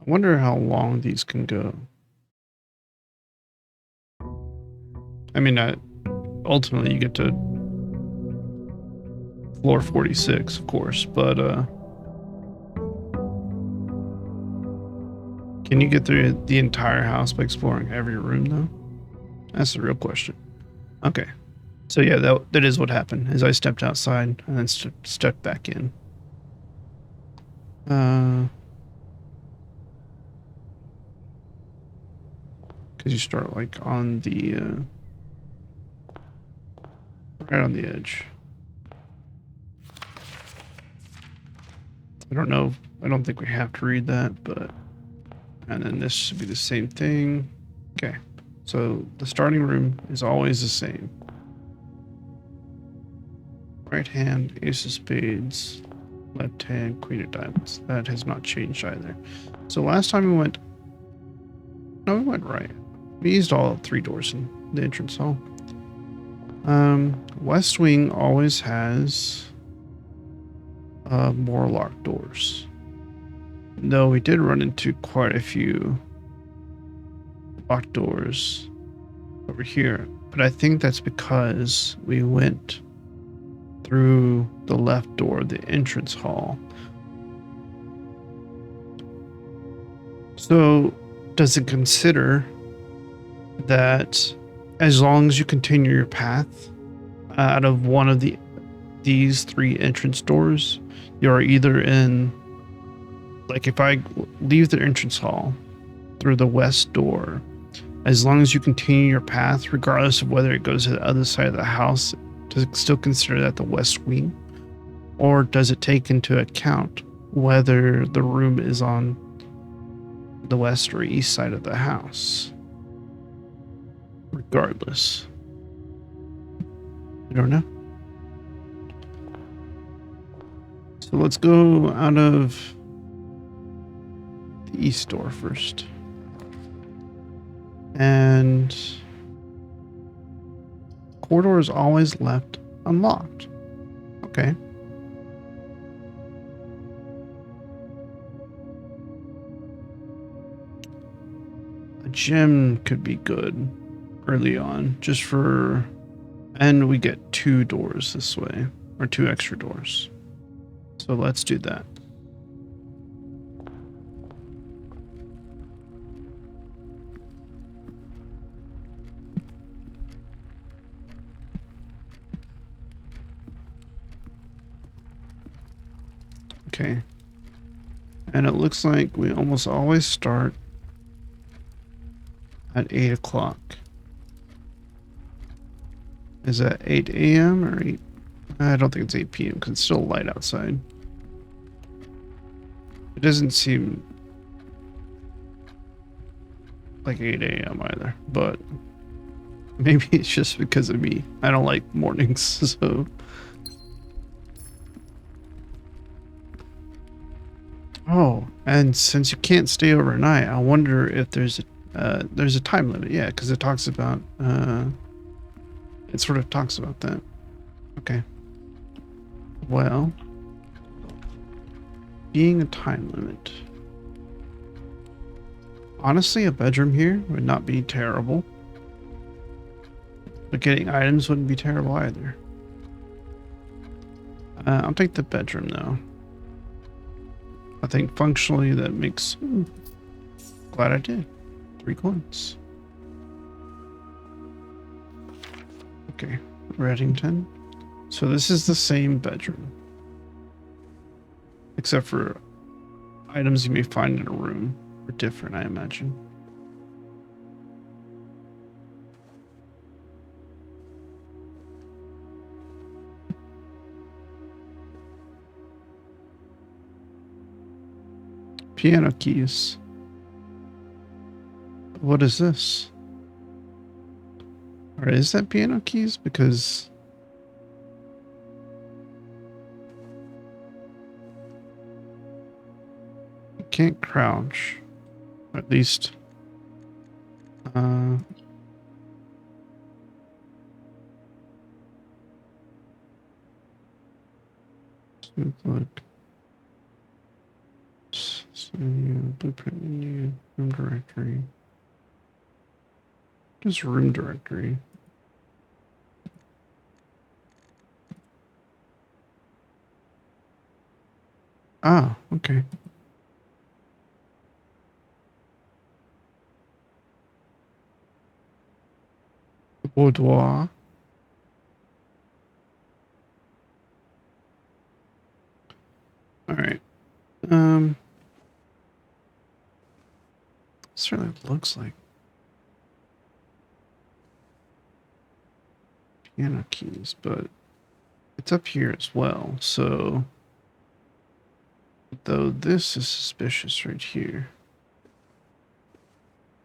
I wonder how long these can go. I mean, ultimately you get to floor 46, of course, but can you get through the entire house by exploring every room though? That's the real question. Okay. So yeah, that is what happened, is I stepped outside and then stepped back in. Because you start like on the right on the edge. I don't know. I don't think we have to read that, but and then this should be the same thing. Okay. So the starting room is always the same. Right hand, ace of spades. Left hand, queen of diamonds. That has not changed either. So last time we went... No, we went right. We used all 3 doors in the entrance hall. West wing always has more locked doors. Though we did run into quite a few locked doors over here. But I think that's because we went through the left door, the entrance hall. So does it consider that as long as you continue your path out of one of these 3 entrance doors, you're either in, like if I leave the entrance hall through the west door, as long as you continue your path, regardless of whether it goes to the other side of the house, does it still consider that the west wing? Or does it take into account whether the room is on the west or east side of the house? Regardless. I don't know. So let's go out of the east door first. And corridor is always left unlocked. Okay. A gym could be good early on, just for, and we get 2 doors this way, or 2 extra doors. So let's do that. Okay. And it looks like we almost always start at 8 o'clock. Is that 8 a.m. or 8? I don't think it's 8 p.m. because it's still light outside. It doesn't seem like 8 a.m. either, but maybe it's just because of me. I don't like mornings, so. Oh, and since you can't stay overnight, I wonder if there's a time limit. Yeah, because it talks about it sort of talks about that. Okay. Well, being a time limit. Honestly, a bedroom here would not be terrible. But getting items wouldn't be terrible either. I'll take the bedroom though. I think functionally that makes... glad I did. 3 coins. Okay, Reddington. So this is the same bedroom. Except for items you may find in a room are different, I imagine. Piano keys. What is this? Or is that piano keys? Because you can't crouch. Or at least look. Blueprint menu, room directory. Just room directory. Ah, okay. Boudoir. All right. Certainly looks like piano keys, but it's up here as well. So, though this is suspicious right here,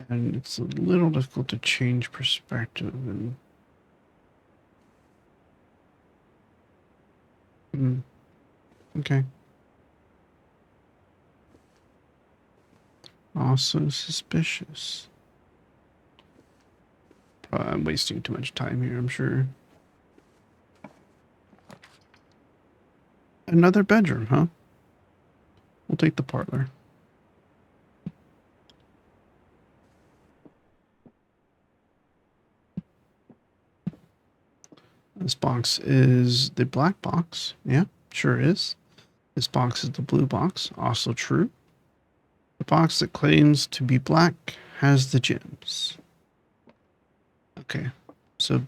and it's a little difficult to change perspective and. Okay. Also suspicious. I'm wasting too much time here, I'm sure. Another bedroom, huh? We'll take the parlor. This box is the black box. Yeah, sure is. This box is the blue box. Also true. The box that claims to be black has the gems. Okay, so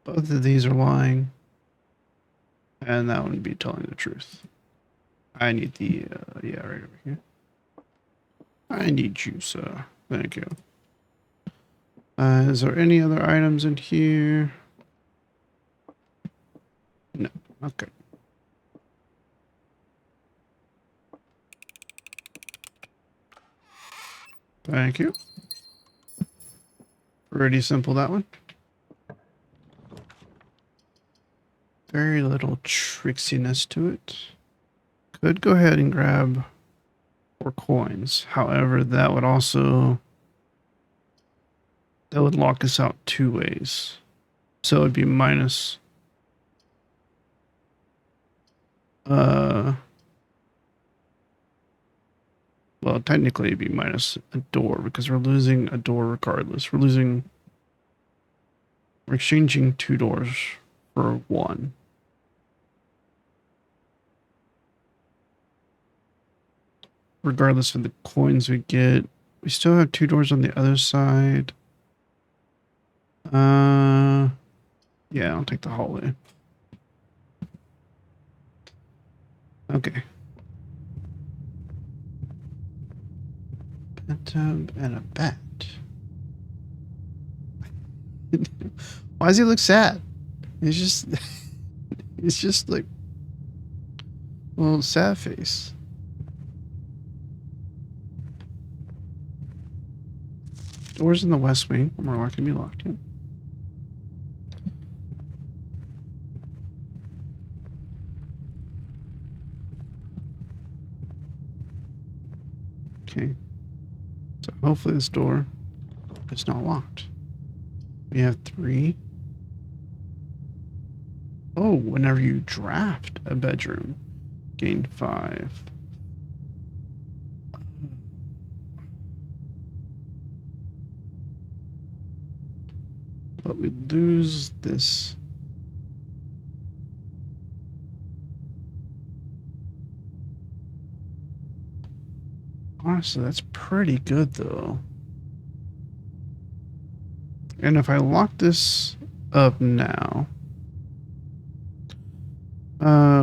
both of these are lying. And that wouldn't be telling the truth. I need the, yeah, right over here. I need you, sir. Thank you. Is there any other items in here? No. Okay. Thank you. Pretty simple, that one. Very little tricksiness to it. Could go ahead and grab 4 coins. However, that would also... that would lock us out 2 ways. So it'd be minus... well, technically it'd be minus a door because we're losing a door regardless. We're exchanging 2 doors for 1. Regardless of the coins we get. We still have 2 doors on the other side. Yeah, I'll take the hallway. Okay. Bathtub and a bat. Why does he look sad? It's just... it's just like... a little sad face. Doors in the west wing are more likely to be locked in. Okay. So hopefully this door is not locked. We have 3. Oh, whenever you draft a bedroom, gain 5. But we lose this. Honestly, that's pretty good though. And if I lock this up now,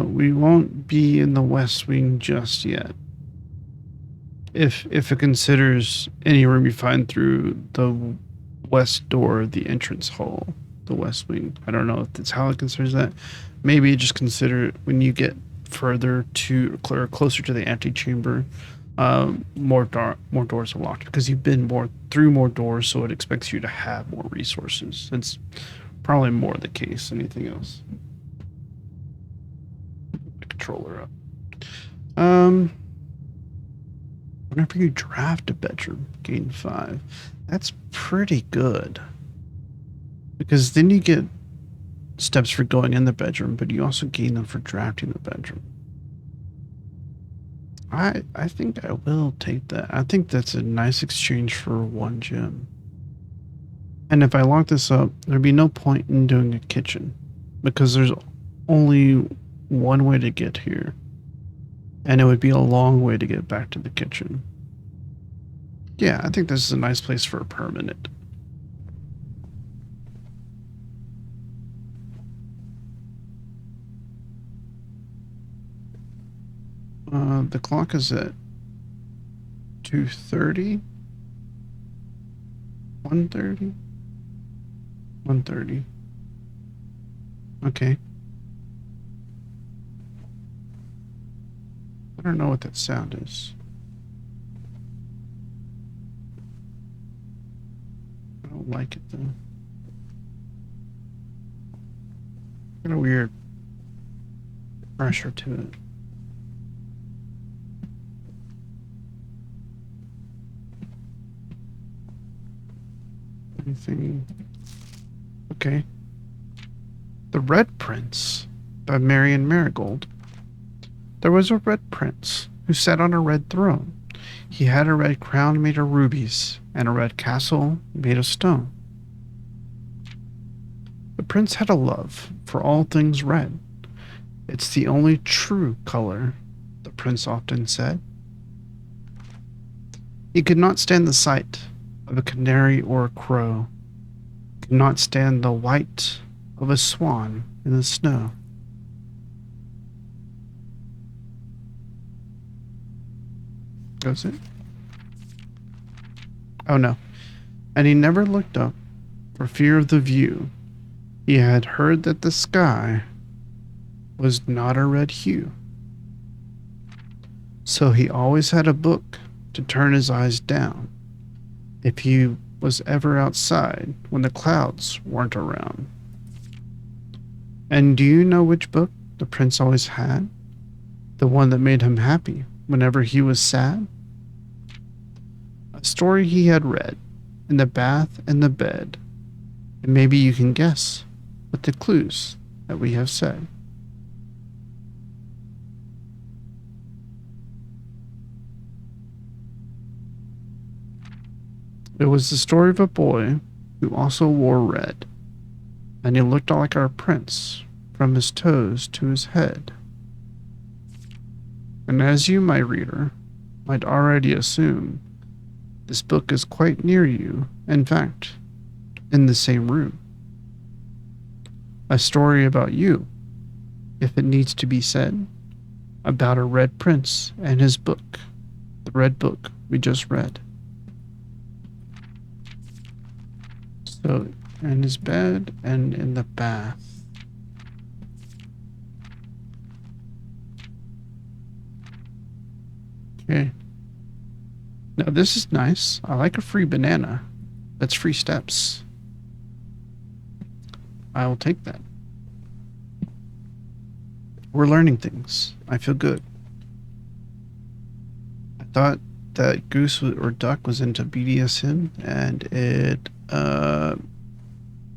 we won't be in the West Wing just yet. If it considers any room you find through the west door of the entrance hall, the West Wing. I don't know if that's how it considers that. Maybe just consider it when you get further to or closer to the antechamber. More doors are locked because you've been through more doors, so it expects you to have more resources. It's probably more the case than anything else. The controller up. Whenever you draft a bedroom, gain 5. That's pretty good. Because then you get steps for going in the bedroom, but you also gain them for drafting the bedroom. I think I will take that. I think that's a nice exchange for 1 gem. And if I lock this up, there'd be no point in doing a kitchen. Because there's only one way to get here. And it would be a long way to get back to the kitchen. Yeah, I think this is a nice place for a permanent. The clock is at 2:30. 1:30. 1:30. Okay. I don't know what that sound is. I don't like it though. Got a weird pressure to it. Anything? Okay. The Red Prince by Marion Marigold. There was a red prince who sat on a red throne. He had a red crown made of rubies and a red castle made of stone. The prince had a love for all things red. It's the only true color, the prince often said. He could not stand the sight of a canary or a crow, could not stand the white of a swan in the snow. Goes it? Oh no. And he never looked up for fear of the view. He had heard that the sky was not a red hue. So he always had a book to turn his eyes down if he was ever outside when the clouds weren't around. And do you know which book the prince always had? The one that made him happy whenever he was sad? A story he had read in the bath and the bed. And maybe you can guess with the clues that we have said. It was the story of a boy who also wore red, and he looked like our prince from his toes to his head. And as you, my reader, might already assume, this book is quite near you, in fact, in the same room. A story about you, if it needs to be said, about a red prince and his book, the red book we just read. So, in his bed and in the bath. Okay. Now this is nice. I like a free banana. That's free steps. I will take that. We're learning things. I feel good. I thought that goose or duck was into BDSM, and it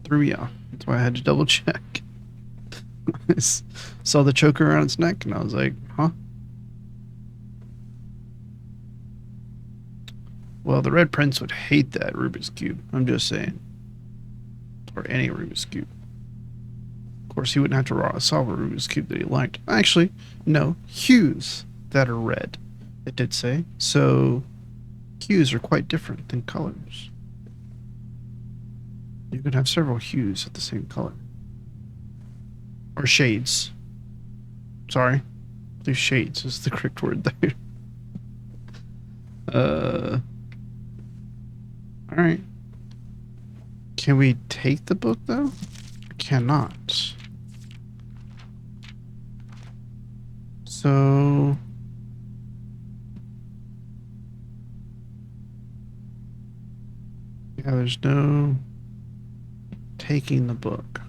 threw me off. That's why I had to double check. I saw the choker around its neck, and I was like, huh? Well, the Red Prince would hate that Rubik's Cube. I'm just saying. Or any Rubik's Cube. Of course, he wouldn't have to solve a Rubik's Cube that he liked. Actually, no. Hues that are red, it did say. So, hues are quite different than colors. You can have several hues of the same color. Or shades. Sorry. I believe shades is the correct word there. Alright. Can we take the book, though? Cannot. So... yeah, there's no taking the book.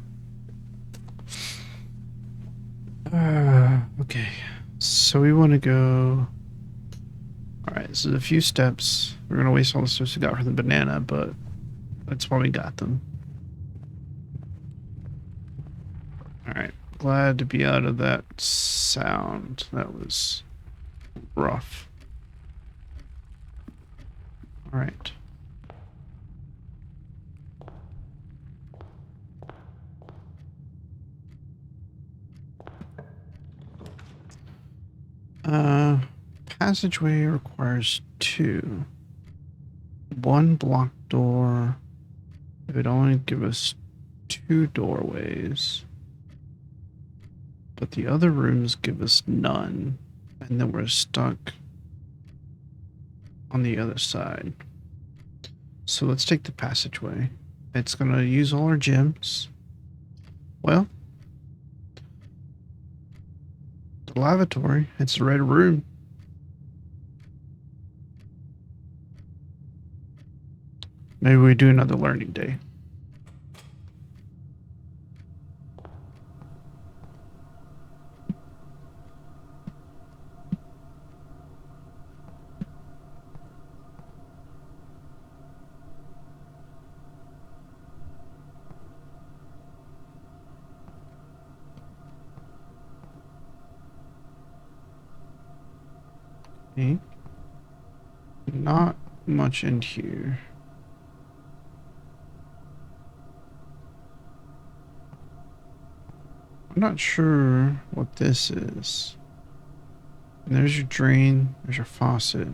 Okay. So we want to go... Alright, so a few steps. We're going to waste all the steps we got from the banana, but that's why we got them. Alright, glad to be out of that sound. That was rough. Alright. Passageway requires 2. 1 block door. It would only give us 2 doorways. But the other rooms give us none. And then we're stuck on the other side. So let's take the passageway. It's going to use all our gems. Well, the lavatory. It's a red room. Maybe we do another learning day. Okay. Not much in here. I'm not sure what this is. And there's your drain, there's your faucet.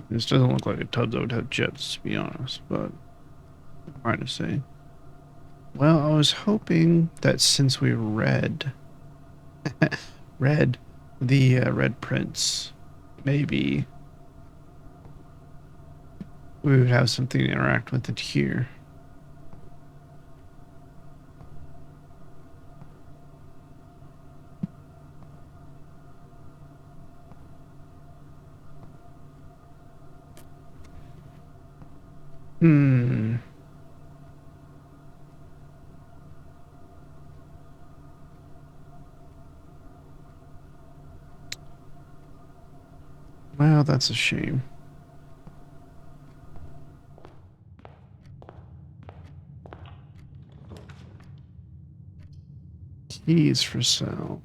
This doesn't look like a tub that would have jets, to be honest, but hard to say. Well, I was hoping that since we read the red prints, maybe we would have something to interact with it here. Well, that's a shame. Keys for sale.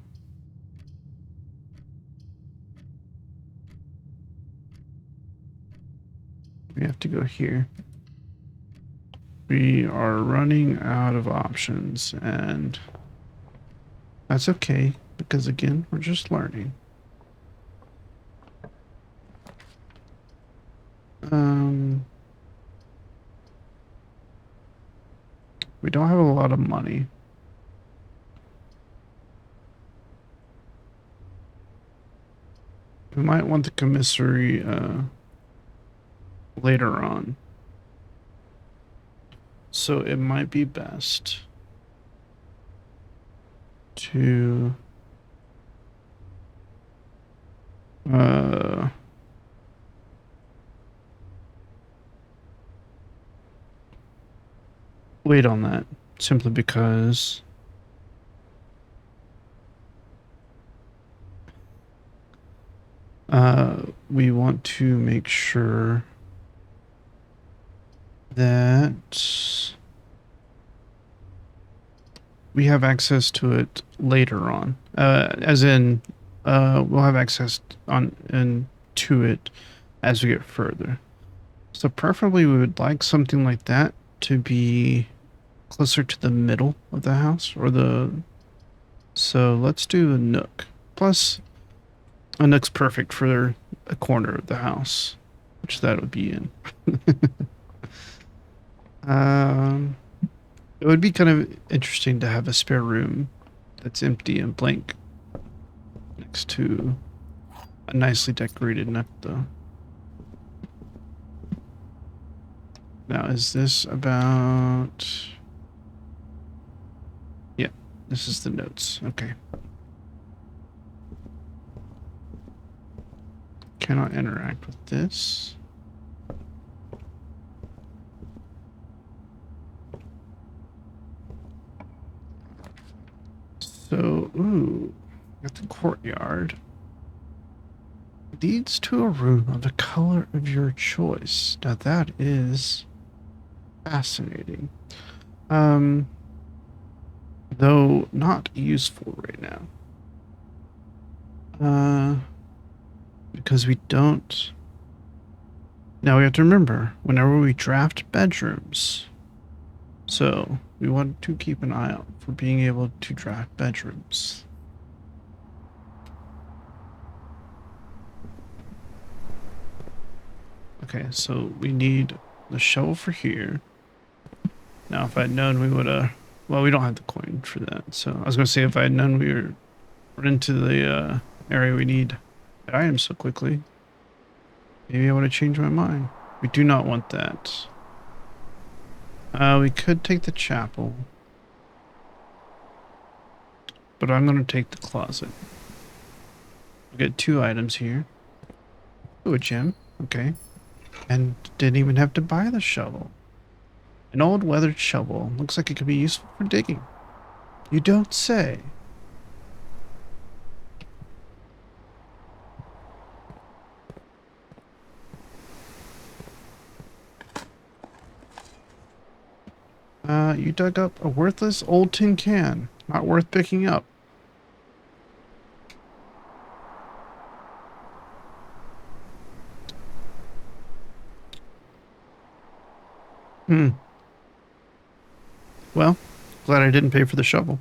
We have to go here. We are running out of options, and that's okay, because again, we're just learning. We don't have a lot of money. We might want the commissary later on. So it might be best to wait on that, simply because we want to make sure that we have access to it later on. As in, we'll have access to it as we get further. So preferably we would like something like that to be closer to the middle of the house, or the... So let's do a nook. Plus, And looks perfect for a corner of the house, which that would be in. It would be kind of interesting to have a spare room that's empty and blank next to a nicely decorated nut, though. Now, is this about... Yeah, this is the notes. Okay. Cannot interact with this. So, ooh, got the courtyard. Leads to a room of the color of your choice. Now that is fascinating. Though not useful right now. Because we don't... Now we have to remember, whenever we draft bedrooms, so we want to keep an eye out for being able to draft bedrooms. Okay, so we need the shovel for here. Now, if I'd known we would have... Well, we don't have the coin for that. So I was going to say, if I had known we were into the area we need the items so quickly, maybe I would have changed my mind. We do not want that. We could take the chapel. But I'm going to take the closet. We'll get 2 items here. Oh, a gem. Okay. And didn't even have to buy the shovel. An old weathered shovel. Looks like it could be useful for digging. You don't say. You dug up a worthless old tin can. Not worth picking up. Well, glad I didn't pay for the shovel.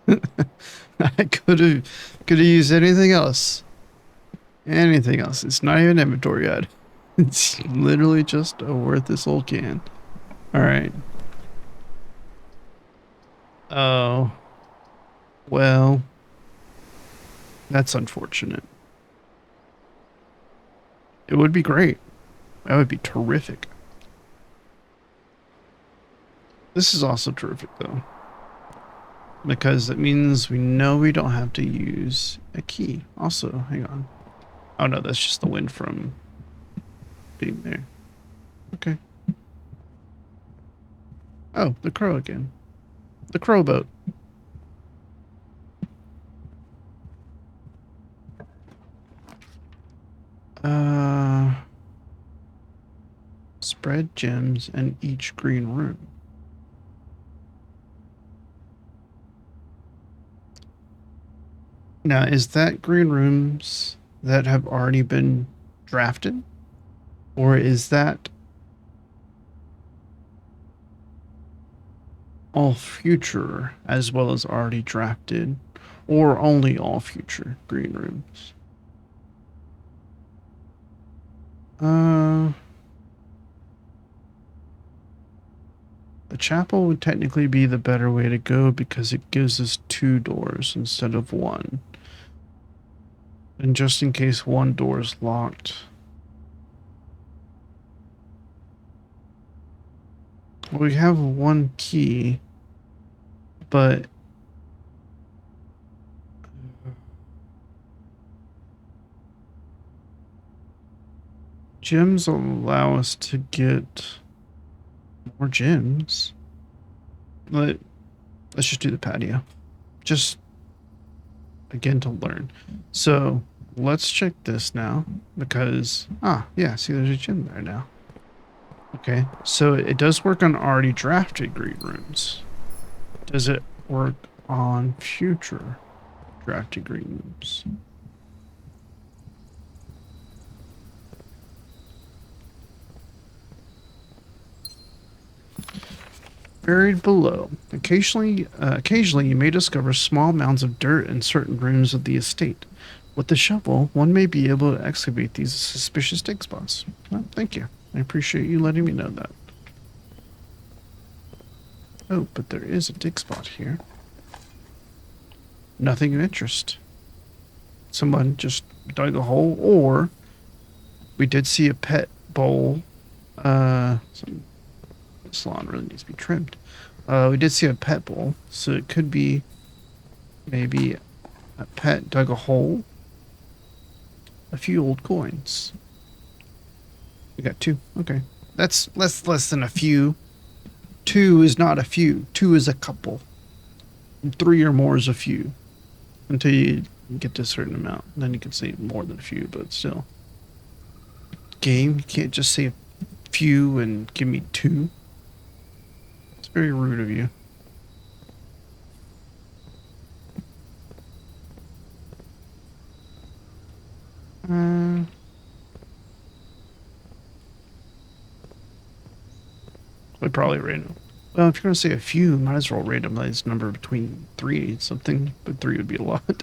I could have used anything else. Anything else. It's not even inventory yet. It's literally just a worthless old can. All right. Oh. Well. That's unfortunate. It would be great. That would be terrific. This is also terrific, though. Because it means we know we don't have to use a key. Also, hang on. Oh no, that's just the wind from being there. Okay. Oh, the crow again. The crow boat. Spread gems in each green room. Now, is that green rooms that have already been drafted? Or is that all future as well as already drafted? Or only all future green rooms? The chapel would technically be the better way to go because it gives us 2 doors instead of 1. And just in case one door is locked. We have 1 key, but gems allow us to get more gems. Let's just do the patio. Just again to learn. So let's check this now because yeah, see there's a gem there now. Okay, so it does work on already drafted green rooms. Does it work on future drafted green rooms? Buried below. Occasionally you may discover small mounds of dirt in certain rooms of the estate. With the shovel, one may be able to excavate these suspicious dig spots. Well, thank you. I appreciate you letting me know that. Oh, but there is a dig spot here. Nothing of interest. Someone just dug a hole, or we did see a pet bowl. This lawn really needs to be trimmed. We did see a pet bowl, so it could be maybe a pet dug a hole. A few old coins. We got 2. Okay. That's less than a few. 2 is not a few. 2 is a couple. 3 or more is a few. Until you get to a certain amount. Then you can say more than a few, but still. Game, you can't just say a few and give me 2. It's very rude of you. We probably rate them. Well, if you're gonna say a few, might as well rate them as number between 3 and something, but 3 would be a lot.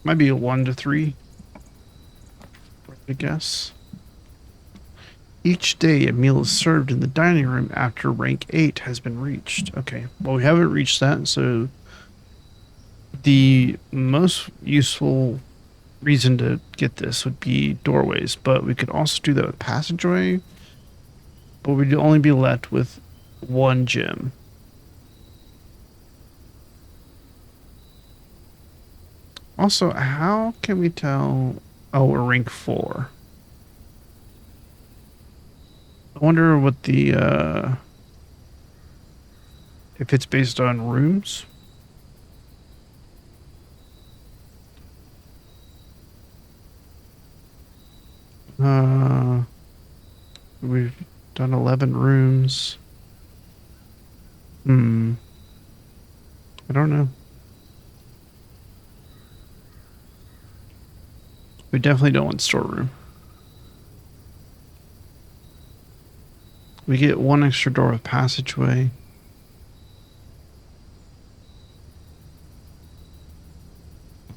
Might be a 1 to 3. I guess. Each day a meal is served in the dining room after rank 8 has been reached. Okay, well we haven't reached that, so the most useful reason to get this would be doorways, but we could also do that with passageway, but we'd only be left with 1 gem. Also, how can we tell? Oh, we're rank 4. I wonder what the if it's based on rooms. We've done 11 rooms. I don't know. We definitely don't want storeroom. We get 1 extra door with passageway.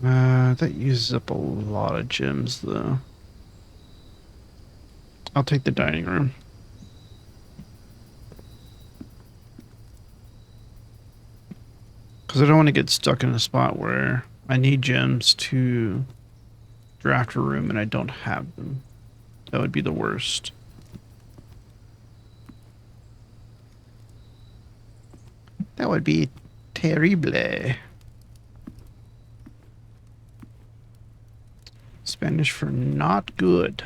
That uses up a lot of gems, though. I'll take the dining room. Because I don't want to get stuck in a spot where I need gems to draft a room and I don't have them. That would be the worst. That would be terrible. Spanish for not good.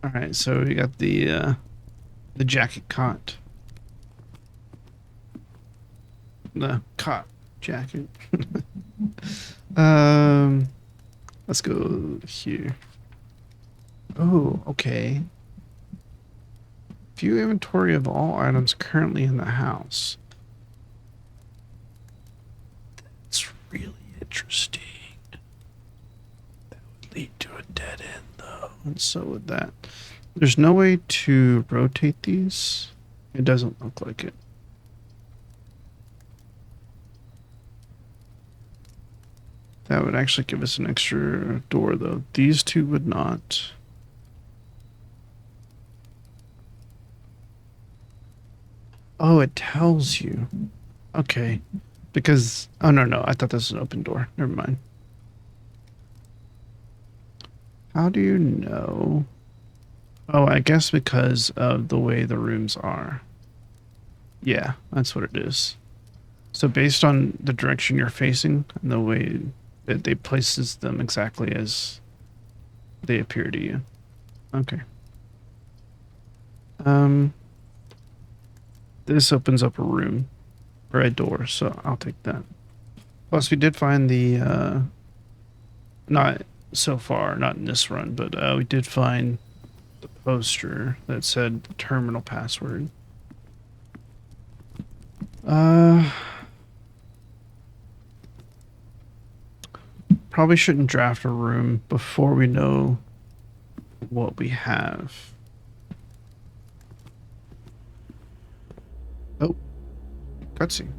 All right, so we got the jacket cot. The cot jacket. Let's go here. Oh, okay. View inventory of all items currently in the house. That's really interesting. That would lead to a dead end, though. And so would that. There's no way to rotate these. It doesn't look like it. That would actually give us an extra door, though. These 2 would not. Oh, it tells you. Okay. Because... Oh, no. I thought this was an open door. Never mind. How do you know? Oh, I guess because of the way the rooms are. Yeah, that's what it is. So based on the direction you're facing and the way that they places them exactly as they appear to you. Okay. This opens up a room or a door, so I'll take that. Plus, we did find the not so far, not in this run, but we did find the poster that said terminal password. Probably shouldn't draft a room before we know what we have. Oh, cutscene.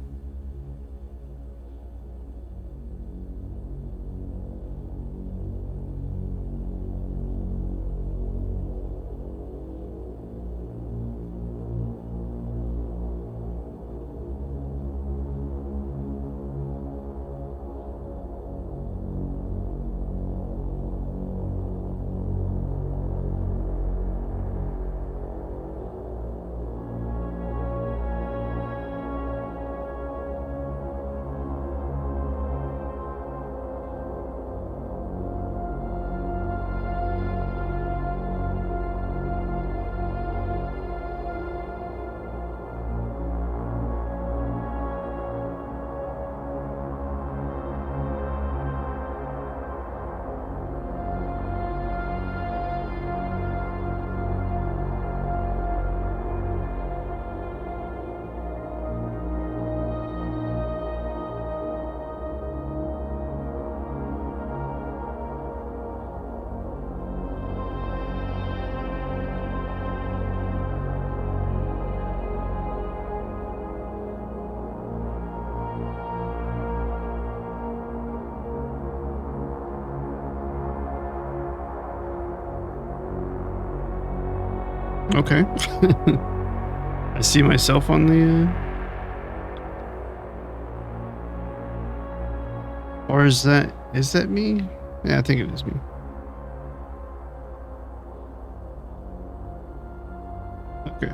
Okay. I see myself on the... Or is that me? Yeah, I think it is me. Okay.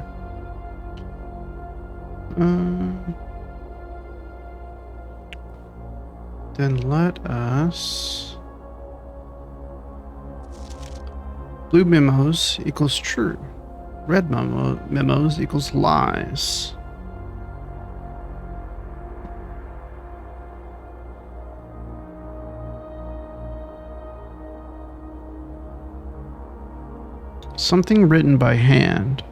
Then let us... Blue memos equals true. Red memos equals lies. Something written by hand.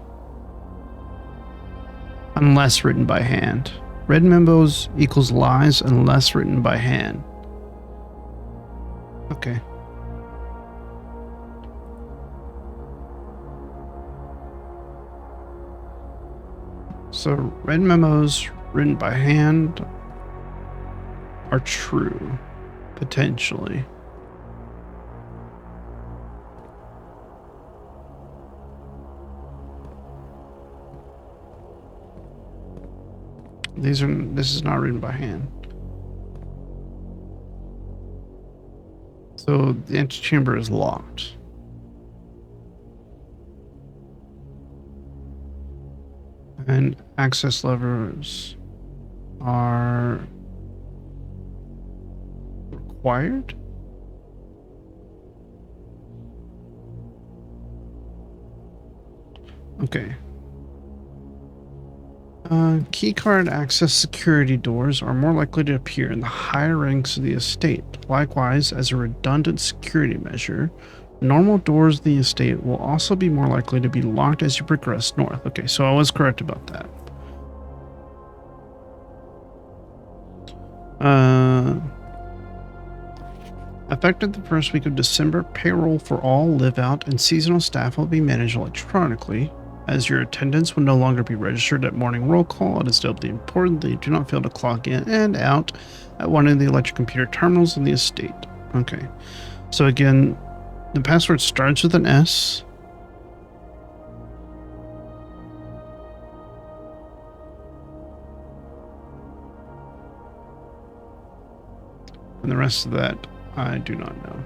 Unless written by hand. Red memos equals lies unless written by hand. Okay. So red memos written by hand are true, potentially. This is not written by hand. So the antechamber is locked. And access levers are required? Okay. Keycard access security doors are more likely to appear in the higher ranks of the estate. Likewise, as a redundant security measure, normal doors of the estate will also be more likely to be locked as you progress north. Okay, so I was correct about that. Effective the first week of December, payroll for all live-out and seasonal staff will be managed electronically. As your attendance will no longer be registered at morning roll call, it is doubly important that you do not fail to clock in and out at one of the electric computer terminals in the estate. Okay. So again, the password starts with an S. And the rest of that, I do not know.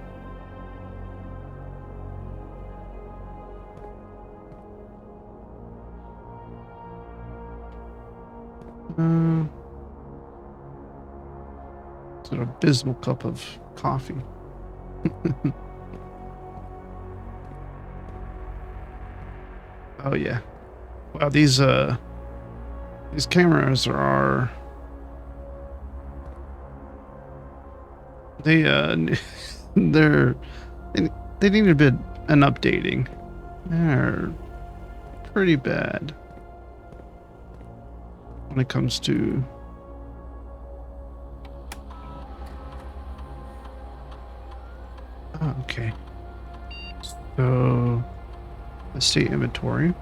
It's an abysmal cup of coffee. Oh yeah. Wow, these cameras are they they need a bit an updating. They're pretty bad when it comes to okay. So estate inventory.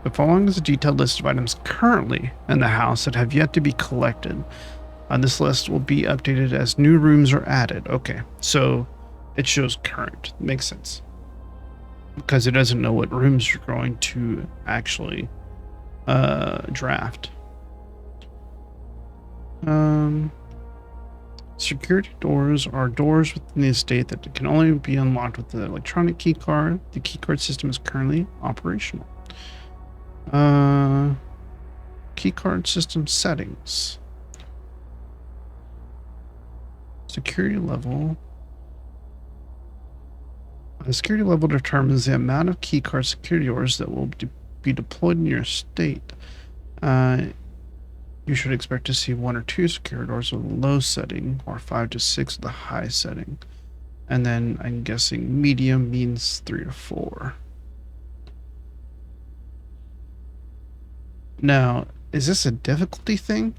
The following is a detailed list of items currently in the house that have yet to be collected. This list will be updated as new rooms are added. Okay, so it shows current. Makes sense. Because it doesn't know what rooms you're going to actually draft. Security doors are doors within the estate that can only be unlocked with the electronic key card. The key card system is currently operational. Key card system settings. Security level. The security level determines the amount of keycard security doors that will be deployed in your estate. You should expect to see 1 or 2 security doors with a low setting, or 5 to 6 with a high setting. And then I'm guessing medium means 3 to 4. Now, is this a difficulty thing,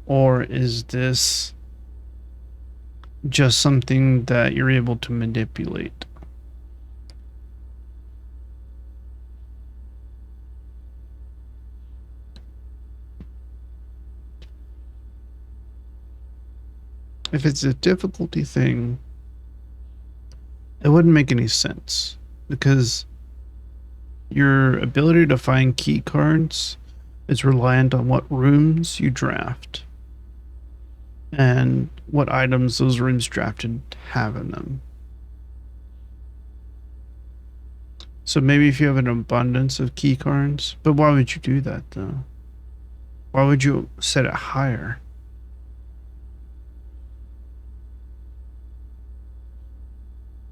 or is this just something that you're able to manipulate? If it's a difficulty thing, it wouldn't make any sense, because Your ability to find key cards is reliant on what rooms you draft and what items those rooms drafted have in them. So maybe if you have an abundance of key cards, but why would you do that though? Why would you set it higher?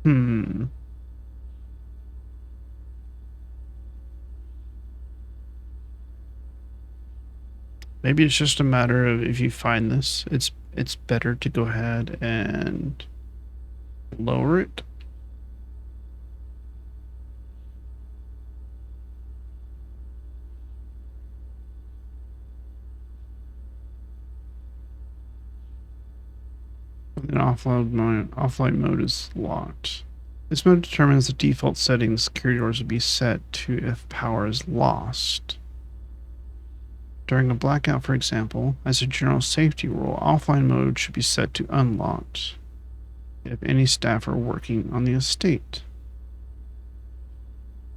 Hmm. Maybe it's just a matter of if you find this, it's better to go ahead and lower it. And offline mode is locked. This mode determines the default settings security doors will be set to if power is lost. During a blackout, for example, as a general safety rule, offline mode should be set to unlocked if any staff are working on the estate.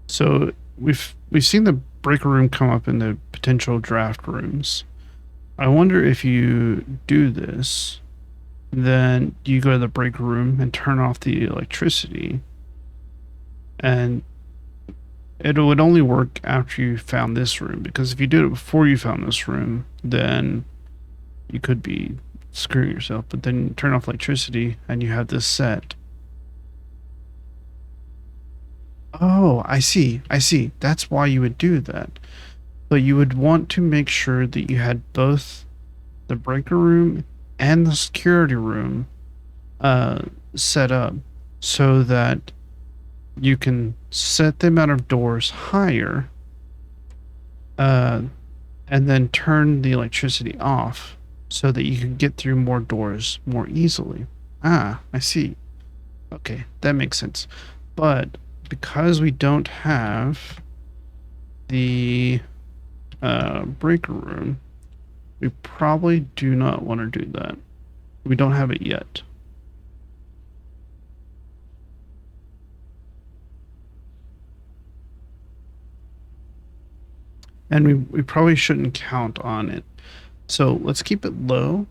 So we've seen the breaker room come up in the potential draft rooms. I wonder if you do this, then you go to the breaker room and turn off the electricity, and it would only work after you found this room, because if you did it before you found this room, then you could be screwing yourself. But then you turn off electricity and you have this set. Oh, I see. That's why you would do that. So you would want to make sure that you had both the breaker room and the security room set up so that you can set the amount of doors higher and then turn the electricity off so that you can get through more doors more easily. Ah, I see. Okay, that makes sense. But because we don't have the breaker room, we probably do not want to do that. We don't have it yet. And we probably shouldn't count on it. So let's keep it low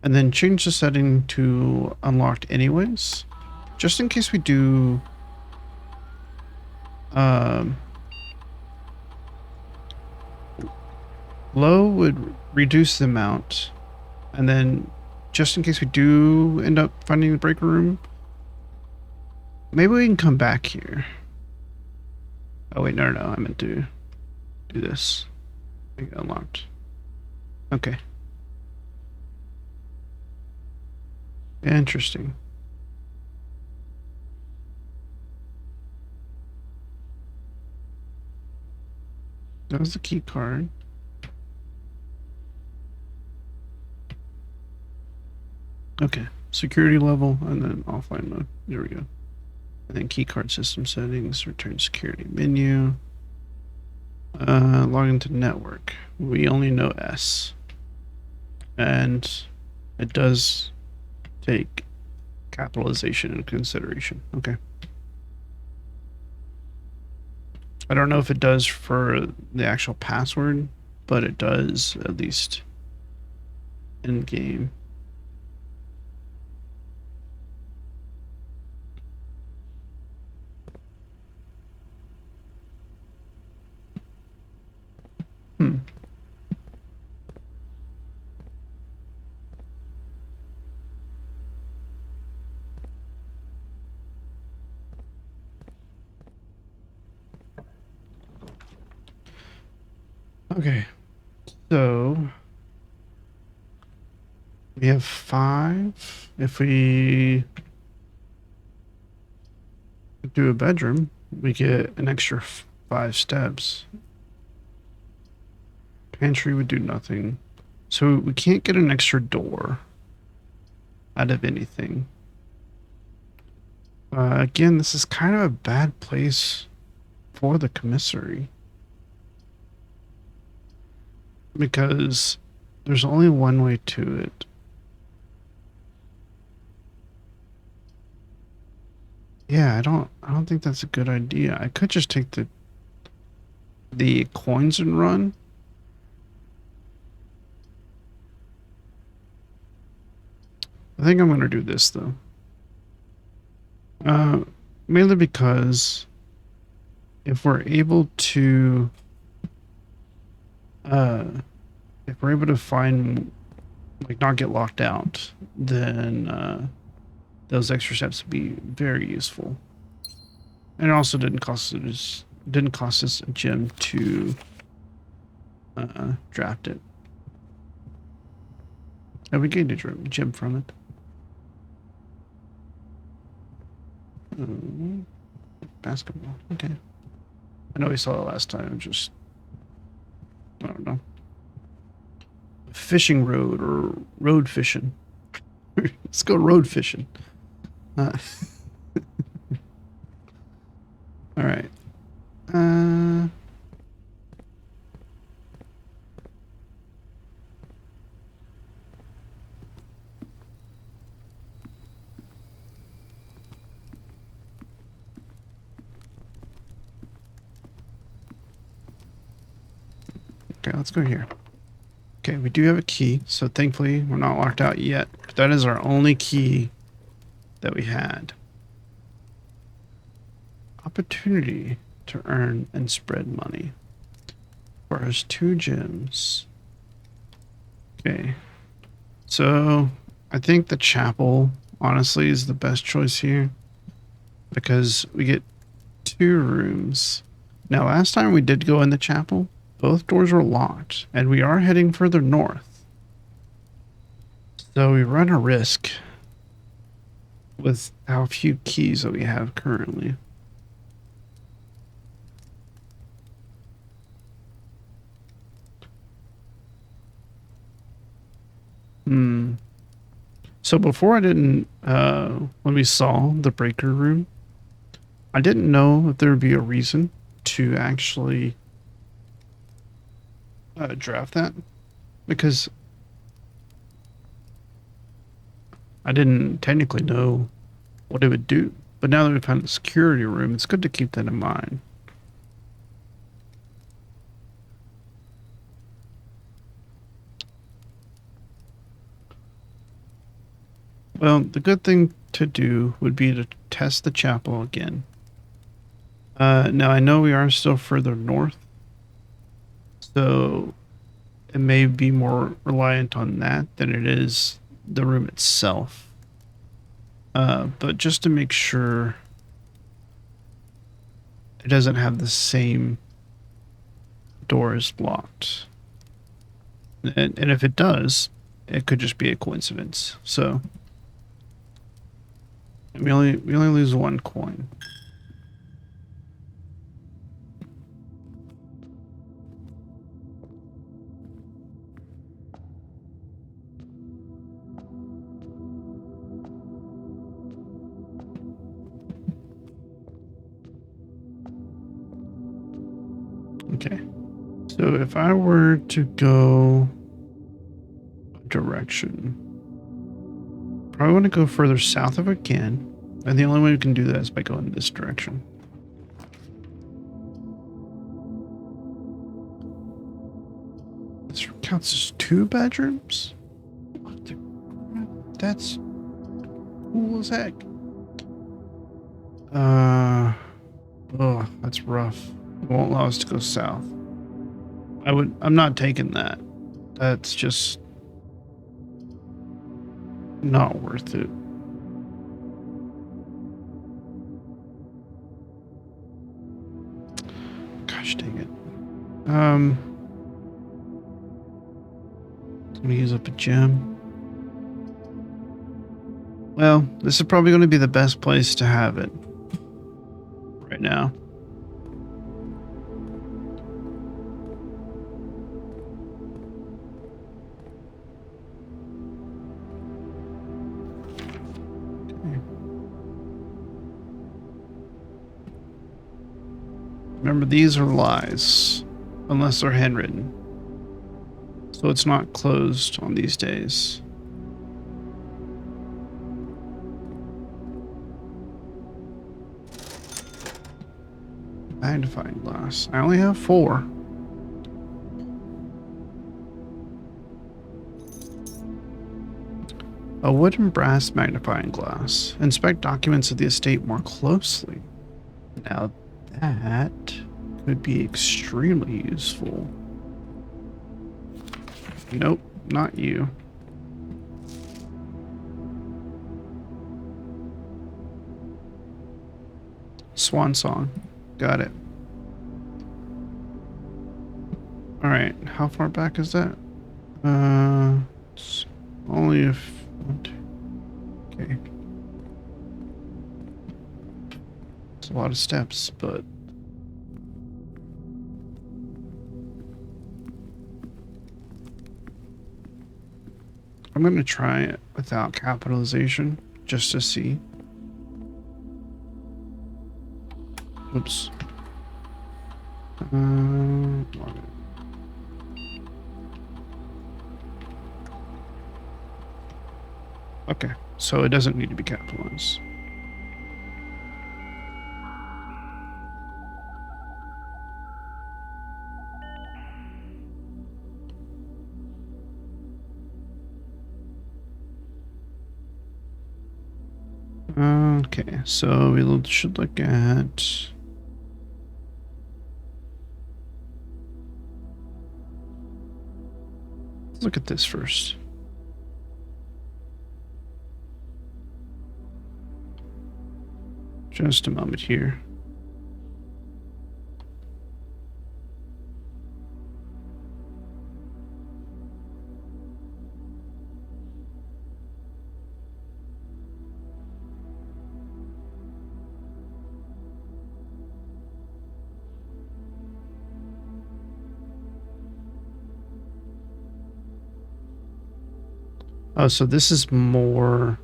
and then change the setting to unlocked anyways, just in case we do low would reduce the amount, and then just in case we do end up finding the breaker room, maybe we can come back here. Oh wait, no, I meant to do this. Make it unlocked. Okay. Interesting. That was the key card. Okay, security level and then offline mode. There we go. And then key card system settings, return security menu. Log into network. We only know S. And it does take capitalization into consideration. Okay. I don't know if it does for the actual password, but it does at least in game. Okay, so we have 5. If we do a bedroom, we get an extra 5 steps. Pantry would do nothing. So we can't get an extra door out of anything. Again, this is kind of a bad place for the commissary, because there's only one way to it. Yeah, I don't think that's a good idea. I could just take the the coins and run. I think I'm going to do this though. Mainly because if we're able to find, like, not get locked out, then those extra steps would be very useful. And it also didn't cost us a gem to draft it. And we gained a gem from it. Basketball. Okay. I know we saw it last time. Just, I don't know. Fishing road or road fishing. Let's go road fishing. All right. Okay, let's go here. Okay, we do have a key, so thankfully we're not locked out yet. But that is our only key that we had. Opportunity to earn and spread money. Requires 2 gems. Okay. So I think the chapel honestly is the best choice here, because we get 2 rooms. Now last time we did go in the chapel, both doors were locked, and we are heading further north. So we run a risk with how few keys that we have currently. So before I didn't, when we saw the breaker room, I didn't know if there would be a reason to actually draft that, because I didn't technically know what it would do. But now that we found the security room, it's good to keep that in mind. Well, the good thing to do would be to test the chapel again. Now, I know we are still further north, so it may be more reliant on that than it is the room itself. But just to make sure it doesn't have the same doors blocked. And if it does, it could just be a coincidence. So we only lose 1 coin. Okay. So if I were to go a direction, probably want to go further south if I can. And the only way we can do that is by going this direction. This counts as 2 bedrooms? What the crap? That's cool as heck. Oh, that's rough. It won't allow us to go south. I'm not taking that. That's just not worth it. Gosh dang it. I'm gonna use up a gem. Well, this is probably going to be the best place to have it right now. Remember, these are lies, unless they're handwritten. So it's not closed on these days. Magnifying glass. I only have 4. A wood and brass magnifying glass. Inspect documents of the estate more closely. Now that could be extremely useful. Nope, not you. Swan song. Got it. Alright, how far back is that? It's only if... Okay. It's a lot of steps, but... I'm gonna try it without capitalization, just to see. Oops. Okay, so it doesn't need to be capitalized. Okay, so we should look at... Look at this first. Just a moment here. Oh, so this is more...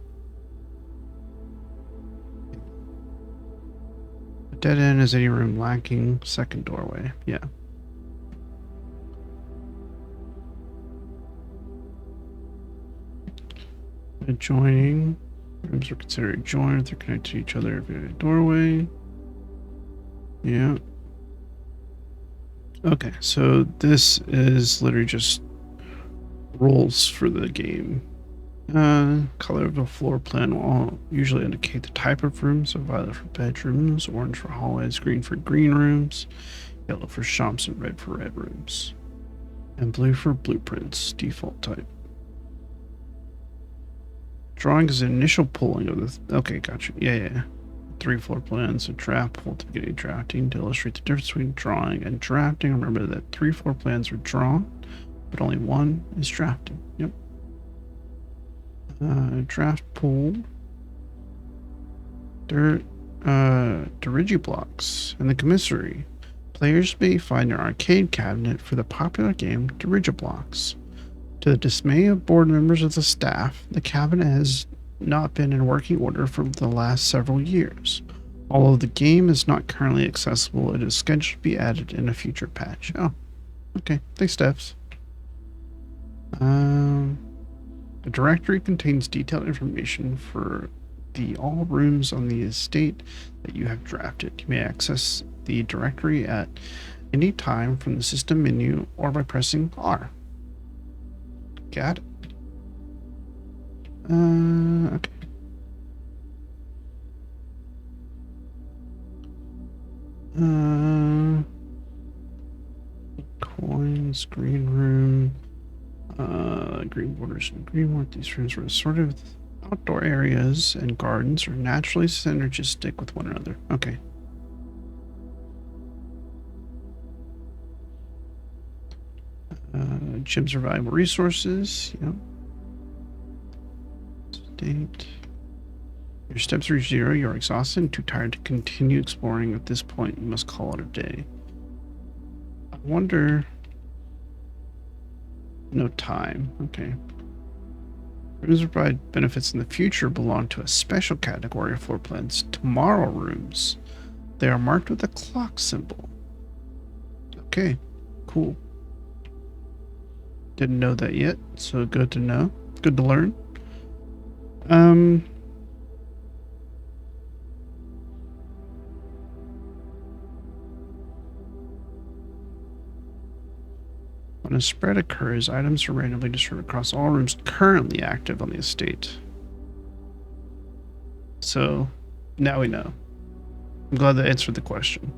A dead end is any room lacking second doorway. Yeah. Adjoining. Rooms are considered adjoined if they're connected to each other via a doorway. Yeah. Okay, so this is literally just rules for the game. Color of the floor plan will usually indicate the type of room, so violet for bedrooms, orange for hallways, green for green rooms, yellow for shops, and red for red rooms. And blue for blueprints, default type. Drawing is the initial pulling of the... Okay, gotcha. Yeah. 3 floor plans, a draft pull at the beginning of drafting to illustrate the difference between drawing and drafting. Remember that 3 floor plans are drawn, but only 1 is drafted. Yep. Draft pool. Dirigiblocks in the commissary. Players may find an arcade cabinet for the popular game Dirigiblocks. To the dismay of board members of the staff, the cabinet has not been in working order for the last several years. Although the game is not currently accessible, it is scheduled to be added in a future patch. Oh, okay. Thanks, Steps. The directory contains detailed information for all rooms on the estate that you have drafted. You may access the directory at any time from the system menu or by pressing R. Got it. Okay. Coins, green room. Green borders and green wood. These rooms were sort of outdoor areas and gardens are naturally synergistic with one another. Okay. Gyms are valuable resources. Yep. State. Your steps reach 0. You're exhausted and too tired to continue exploring. At this point, you must call it a day. I wonder... No time. Okay. Rooms that provide benefits in the future belong to a special category of floor plans. Tomorrow rooms. They are marked with a clock symbol. Okay. Cool. Didn't know that yet, so good to know. Good to learn. When a spread occurs, items are randomly distributed across all rooms currently active on the estate. So, now we know. I'm glad that answered the question.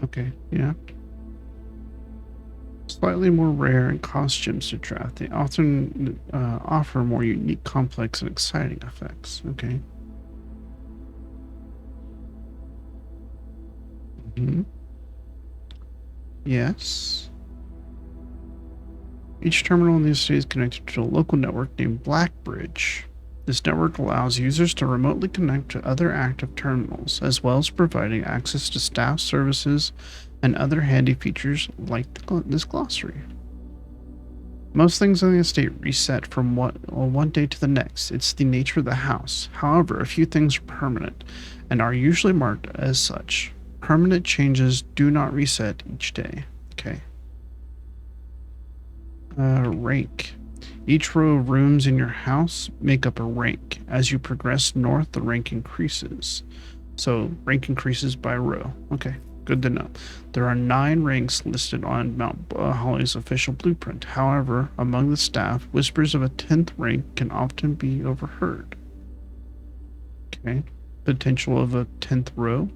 Okay, yeah. Slightly more rare and cost gems to draft. They often offer more unique, complex, and exciting effects. Okay. Yes. Each terminal in the estate is connected to a local network named Blackbridge. This network allows users to remotely connect to other active terminals, as well as providing access to staff services and other handy features like this glossary. Most things on the estate reset from one day to the next. It's the nature of the house. However, a few things are permanent and are usually marked as such. Permanent changes do not reset each day. Okay. Rank. Each row of rooms in your house make up a rank. As you progress north, the rank increases. So, rank increases by row. Okay, good to know. There are 9 ranks listed on Mount Holly's official blueprint. However, among the staff, whispers of a 10th rank can often be overheard. Okay, potential of a 10th row.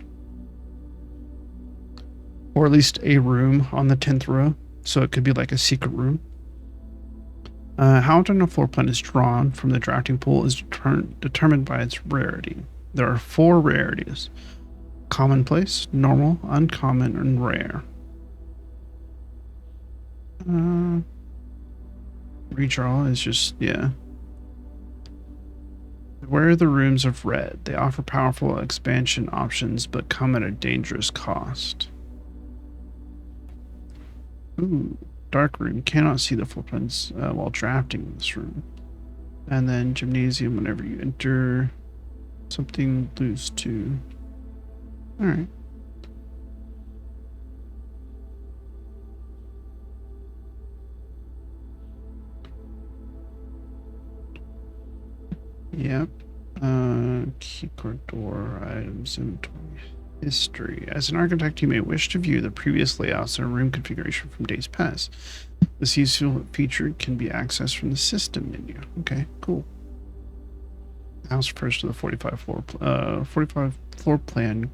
Or at least a room on the 10th row. So it could be like a secret room. How often a floor plan is drawn from the drafting pool is determined by its rarity. There are 4 rarities: commonplace, normal, uncommon, and rare. Redraw is just, yeah. Where are the rooms of red? They offer powerful expansion options, but come at a dangerous cost. Ooh. Dark room. You cannot see the floor plans while drafting in this room. And then gymnasium, whenever you enter, something lose 2. Alright. Yep. Key card door, items, inventory. History. As an architect, you may wish to view the previous layouts and room configuration from days past. This useful feature can be accessed from the system menu. Okay, cool. House refers to the 45 floor plan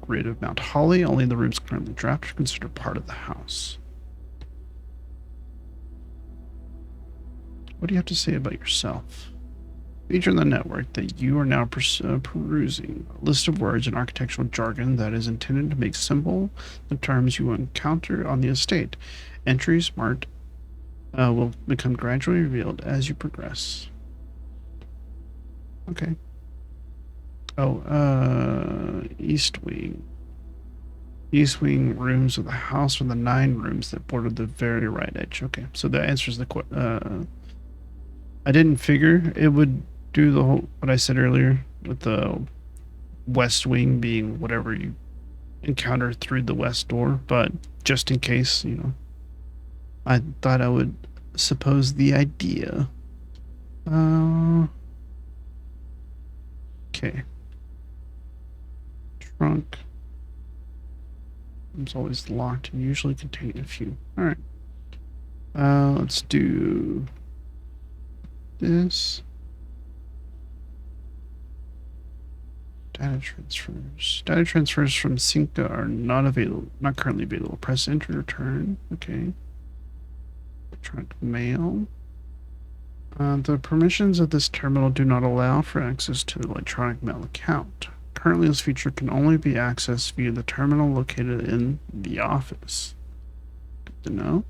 grid of Mount Holly. Only the rooms currently drafted are considered part of the house. What do you have to say about yourself? Feature in the network that you are now perusing. A list of words and architectural jargon that is intended to make simple the terms you encounter on the estate. Entries marked will become gradually revealed as you progress. Okay. Oh, East Wing. East Wing rooms of the house are the 9 rooms that border the very right edge. Okay, so that answers the question. I didn't figure it would do the whole what I said earlier with the west wing being whatever you encounter through the west door, but just in case, you know, I thought I would suppose the idea. Okay. Trunk. It's always locked and usually containing a few. Alright. Let's do this. Data transfers. Data transfers from Synca are not currently available. Press enter to return. Okay. Electronic mail. The permissions of this terminal do not allow for access to the electronic mail account. Currently, this feature can only be accessed via the terminal located in the office. Good to know.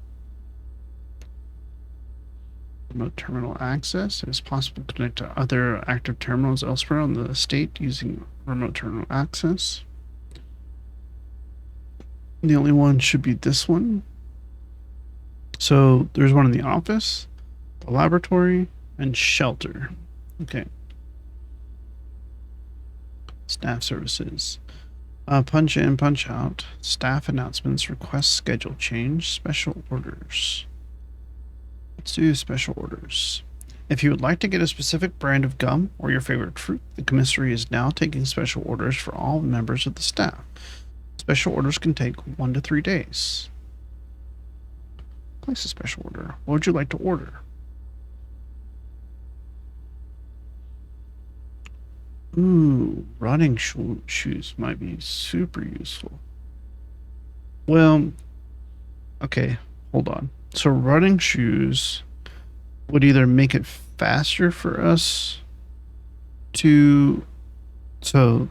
Remote terminal access. It is possible to connect to other active terminals elsewhere on the estate using remote terminal access. The only one should be this one. So there's one in the office, the laboratory, and shelter. Okay. Staff services. Punch in, punch out. Staff announcements, request schedule change, special orders. Let's do special orders. If you would like to get a specific brand of gum or your favorite fruit, the commissary is now taking special orders for all members of the staff. Special orders can take 1 to 3 days. Place a special order. What would you like to order? Ooh, running shoes might be super useful. Well, okay, hold on. So running shoes would either make it faster for us to, so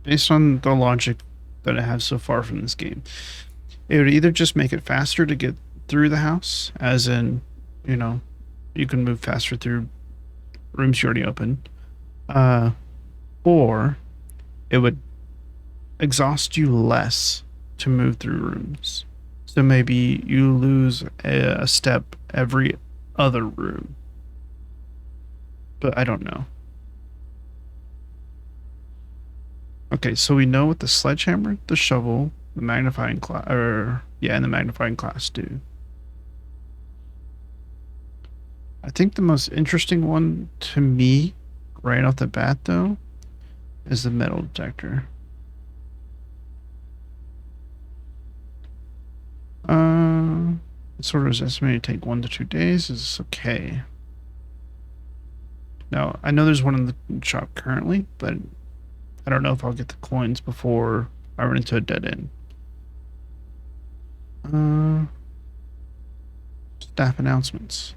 based on the logic that I have so far from this game, it would either just make it faster to get through the house, as in, you know, you can move faster through rooms you already opened, or it would exhaust you less to move through rooms. So maybe you lose a step every other room. But I don't know. Okay, so we know what the sledgehammer, the shovel, the magnifying glass, and the magnifying glass do. I think the most interesting one to me, right off the bat, though, is the metal detector. This order is estimated to take 1 to 2 days. Is this okay? Now, I know there's one in the shop currently, but I don't know if I'll get the coins before I run into a dead end. Staff announcements.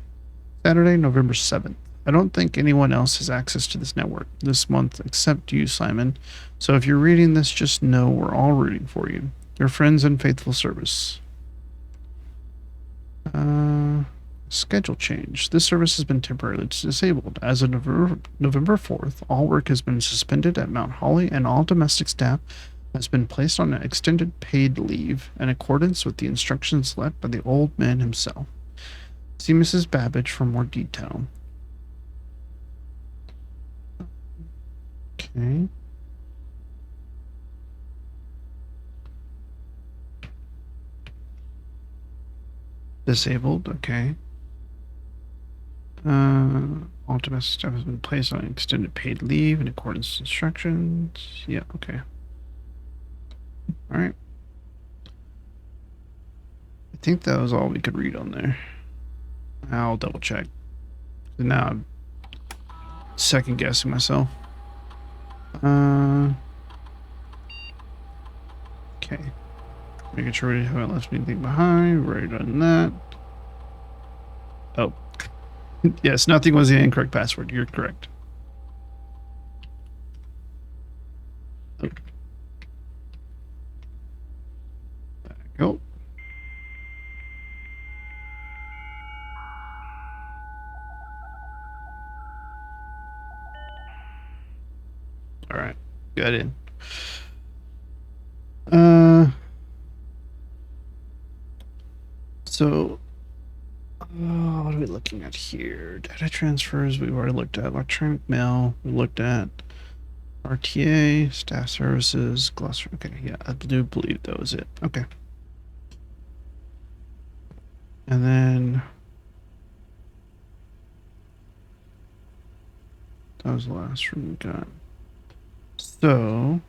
Saturday, November 7th. I don't think anyone else has access to this network this month except you, Simon. So if you're reading this, just know we're all rooting for you. Your friends and faithful service. Schedule change. This service has been temporarily disabled. As of November 4th, all work has been suspended at Mount Holly, and all domestic staff has been placed on an extended paid leave in accordance with the instructions left by the old man himself. See Mrs. Babbage for more detail. Okay. Disabled, okay. All domestic staff has been placed on extended paid leave in accordance with instructions. Yeah, okay. All right. I think that was all we could read on there. I'll double check. Now I'm second guessing myself. Okay. Making sure we haven't left anything behind. Right on that. Oh. Yes, nothing was the incorrect password. You're correct. Oh. Back go. All right. Got in. So, what are we looking at here? Data transfers, we've already looked at. Electronic mail, we looked at. RTA, staff services, glossary. Okay, yeah, I do believe that was it. Okay. And then that was the last room we got. So,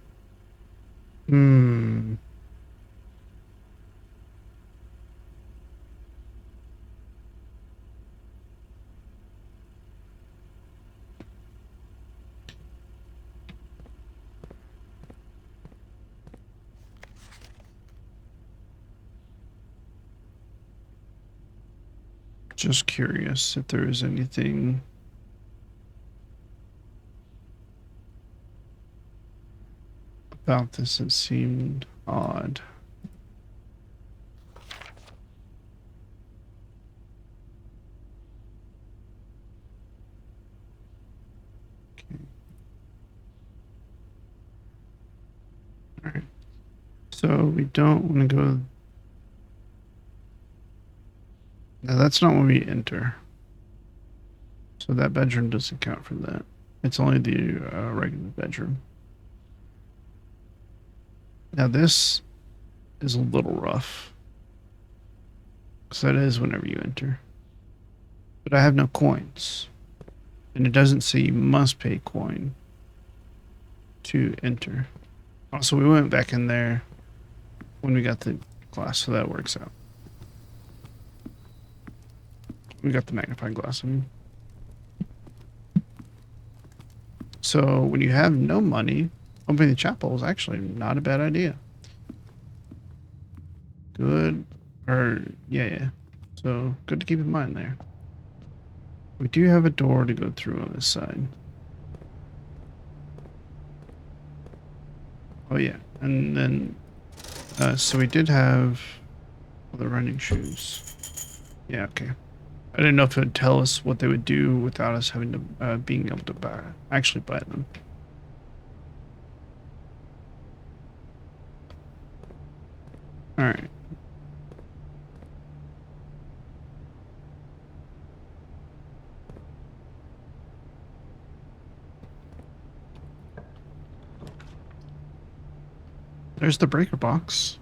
just curious if there is anything about this that seemed odd. Okay. All right. So we don't want to go. No, that's not when we enter. So that bedroom doesn't count for that. It's only the regular bedroom. Now this is a little rough. Because that is whenever you enter. but I have no coins. And it doesn't say you must pay coin to enter. Also, we went back in there when we got the glass, so that works out. We got the magnifying glass. I mean. So when you have no money, opening the chapel is actually not a bad idea. Good. Or, yeah. So good to keep in mind there. We do have a door to go through on this side. Oh, yeah. And then, so we did have the running shoes. Yeah, okay. I didn't know if it would tell us what they would do without us having to, being able to actually buy them. All right. There's the breaker box.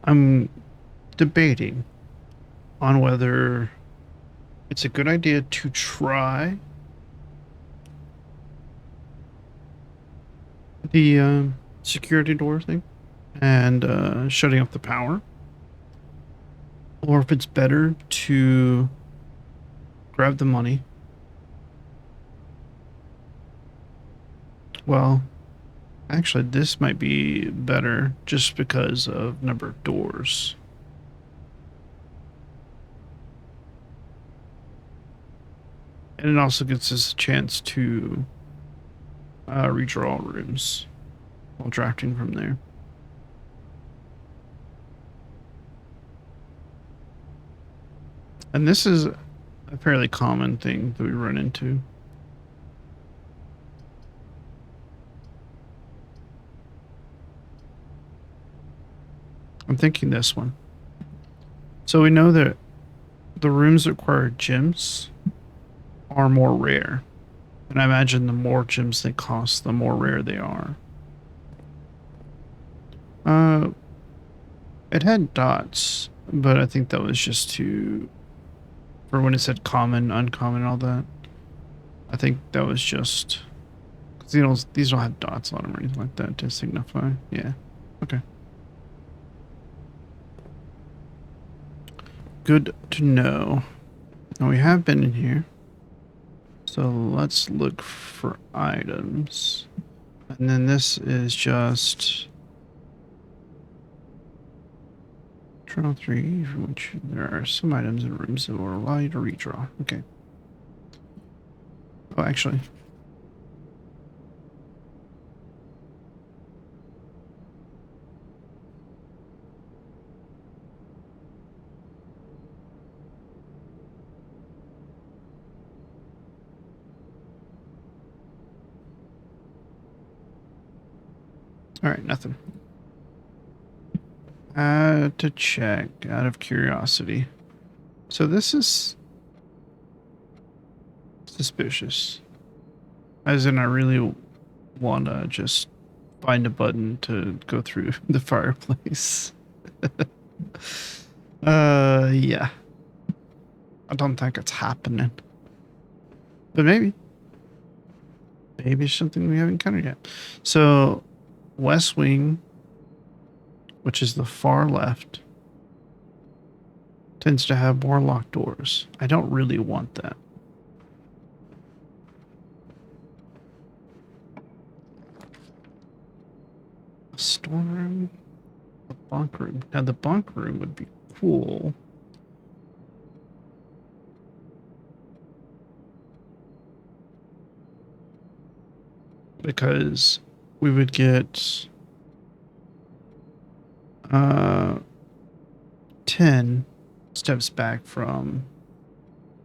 I'm debating on whether it's a good idea to try the security door thing and shutting off the power, or if it's better to grab the money. Well, actually, this might be better just because of number of doors. And it also gives us a chance to redraw rooms while drafting from there. And this is a fairly common thing that we run into. I'm thinking this one. So we know that the rooms that require gems are more rare. And I imagine the more gems they cost, the more rare they are. It had dots, but I think that was just for when it said common, uncommon, all that. I think that was just, because these don't have dots on them or anything like that to signify. Yeah. Okay. Good to know. Now we have been in here. So let's look for items. And then this is just Trial 3, for which there are some items in rooms that will allow you to redraw. Okay. Oh, actually. All right, nothing. To check out of curiosity. So this is suspicious. As in, I really want to just find a button to go through the fireplace. Yeah. I don't think it's happening. But maybe. Maybe it's something we haven't encountered yet. So, West Wing, which is the far left, tends to have more locked doors. I don't really want that. A storeroom, a bunk room. Now, the bunk room would be cool. Because we would get 10 steps back from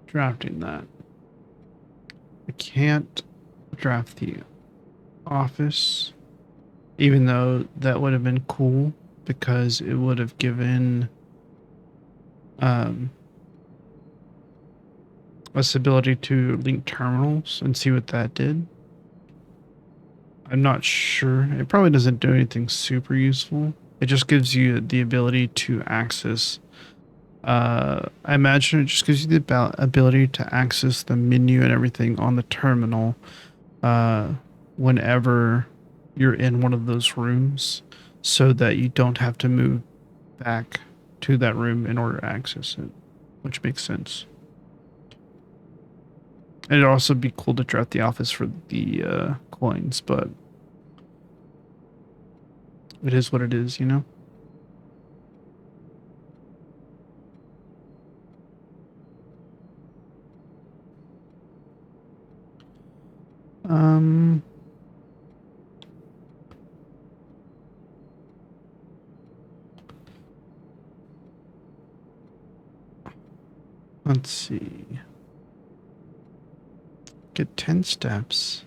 drafting that. I can't draft the office, even though that would have been cool because it would have given us the ability to link terminals and see what that did. I'm not sure. It probably doesn't do anything super useful. It just gives you the ability to access. I imagine it just gives you the ability to access the menu and everything on the terminal whenever you're in one of those rooms, so that you don't have to move back to that room in order to access it, which makes sense. And it'd also be cool to draft the office for the coins, but it is what it is, you know? Um, let's see. Get 10 steps.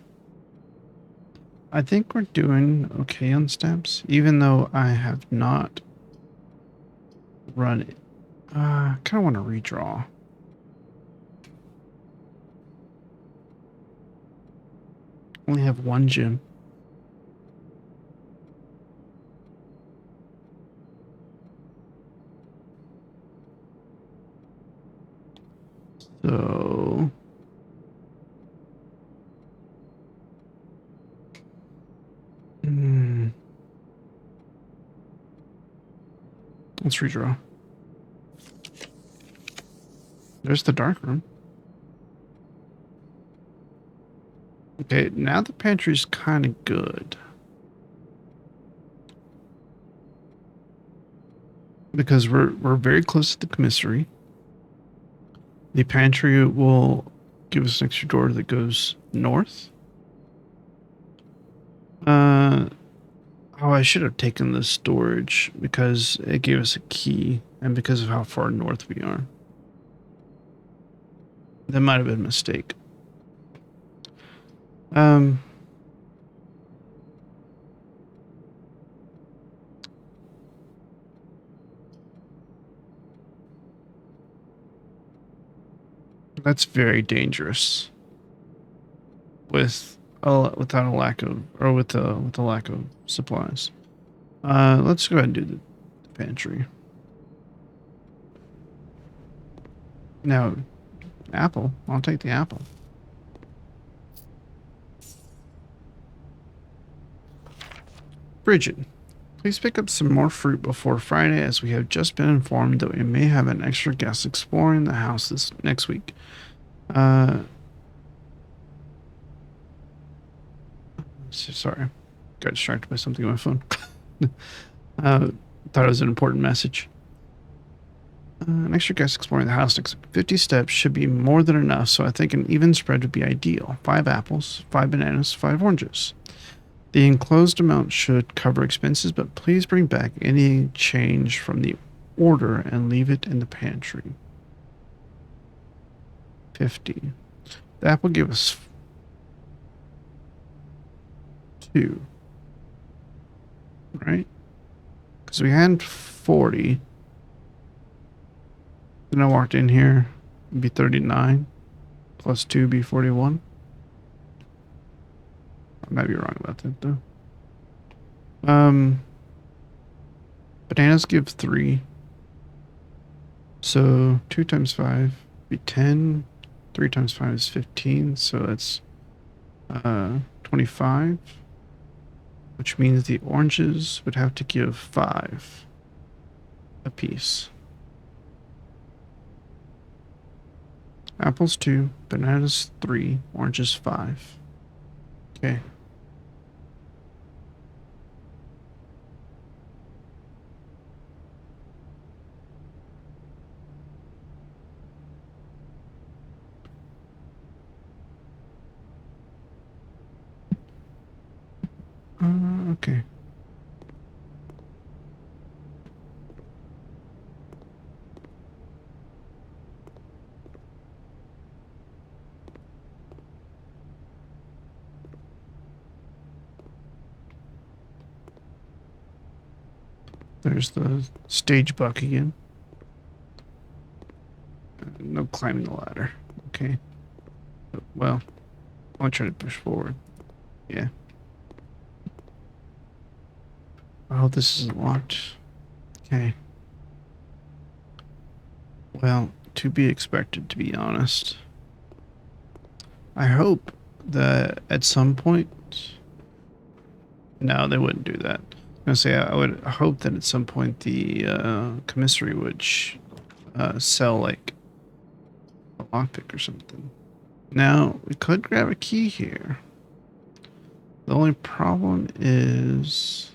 I think we're doing okay on steps, even though I have not run it. I kind of want to redraw. Only have one gym. So let's redraw. There's the dark room. Okay, now the pantry's kind of good. Because we're very close to the commissary. The pantry will give us an extra door that goes north. Oh, I should have taken the storage because it gave us a key and because of how far north we are. That might have been a mistake. That's very dangerous without a lack of, or with a lack of supplies. Let's go ahead and do the pantry. Now, apple. I'll take the apple. Bridget, please pick up some more fruit before Friday, as we have just been informed that we may have an extra guest exploring the house this next week. Sorry, got distracted by something on my phone. Thought it was an important message. An extra guest exploring the house next 50 steps should be more than enough, so I think an even spread would be ideal. 5 apples, 5 bananas, 5 oranges. The enclosed amount should cover expenses, but please bring back any change from the order and leave it in the pantry. 50. The apple gave us 2. Right? Because we had 40. Then I walked in here, it'd be 39. Plus 2 be 41. I might be wrong about that though. Bananas give 3. So 2 times 5 be 10. 3 times 5 is 15. So that's 25. Which means the oranges would have to give 5 apiece. Apples 2, bananas 3, oranges 5. Okay. Okay. There's the stage buck again. No climbing the ladder. Okay. Well, I'll try to push forward. Yeah. I hope this isn't locked. Okay. Well, to be expected, to be honest. I hope that at some point... No, they wouldn't do that. I was gonna say, I would hope that at some point the commissary would sell, like, a lockpick or something. Now, we could grab a key here. The only problem is...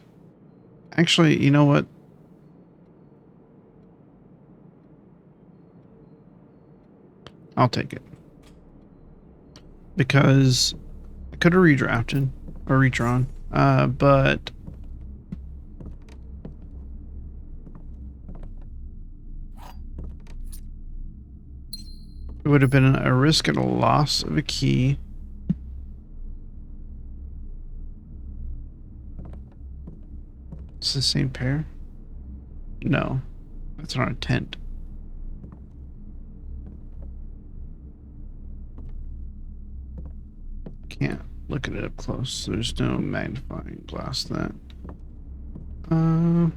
Actually, you know what? I'll take it. Because I could have redrafted or redrawn, but it would have been a risk and a loss of a key. It's the same pair? No, that's not a tent. Can't look at it up close. There's no magnifying glass that. All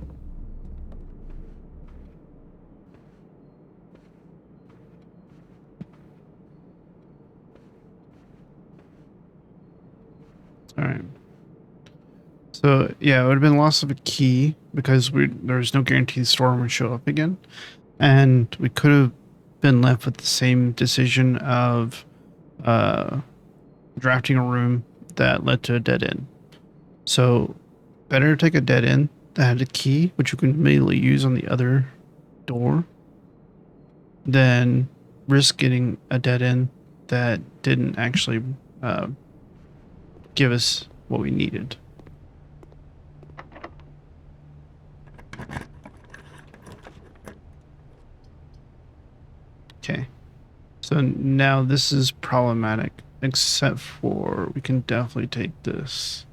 right. So yeah, it would have been loss of a key because there's no guarantee the storm would show up again, and we could have been left with the same decision of drafting a room that led to a dead end. So better take a dead end that had a key, which you can immediately use on the other door, than risk getting a dead end that didn't actually give us what we needed. Okay, so now this is problematic, except for we can definitely take this.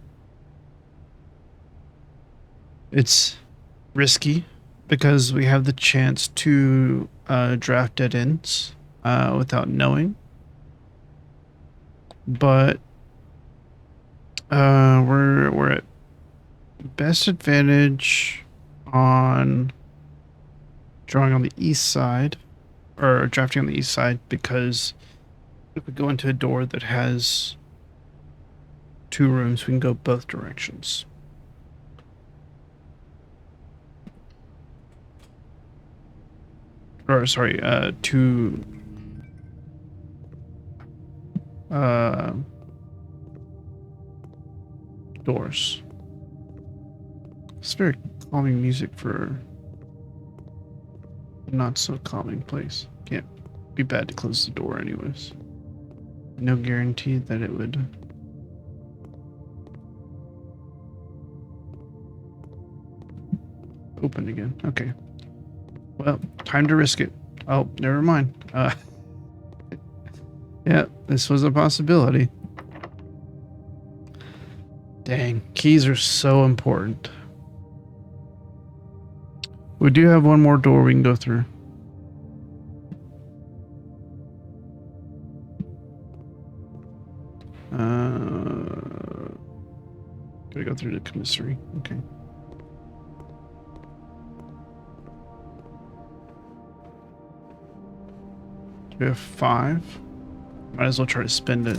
It's risky because we have the chance to draft dead ends without knowing, but we're at best advantage on drawing on the east side, or drafting on the east side, because if we go into a door that has 2 rooms, we can go both directions. Or sorry, 2 doors. It's very calming music for a not so calming place. Can't be bad to close the door anyways. No guarantee that it would. Open again. Okay. Well, time to risk it. Oh, never mind. Yeah, this was a possibility. Dang, keys are so important. We do have one more door we can go through. Gotta go through the commissary. Okay. We have 5. Might as well try to spend it.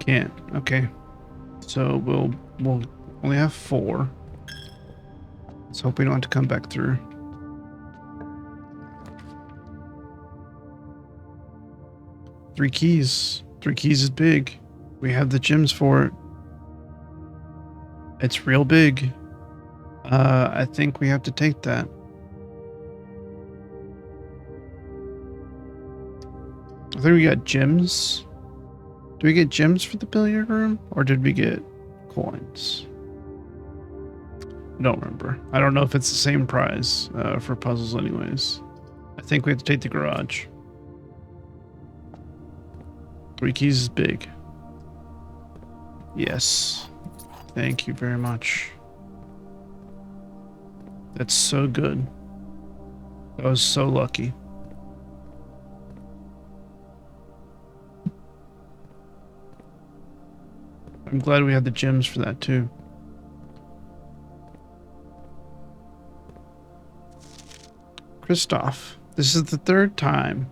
Can't. Okay. So we'll only have 4. Let's hope we don't have to come back through. Three keys. 3 keys is big. We have the gems for it. It's real big. I think we have to take that. I think we got gems. Do we get gems for the billiard room, or did we get coins? I don't remember. I don't know if it's the same prize for puzzles anyways. I think we have to take the garage. 3 keys is big. Yes. Thank you very much. That's so good. I was so lucky. I'm glad we had the gems for that too. Christoph, this is the third time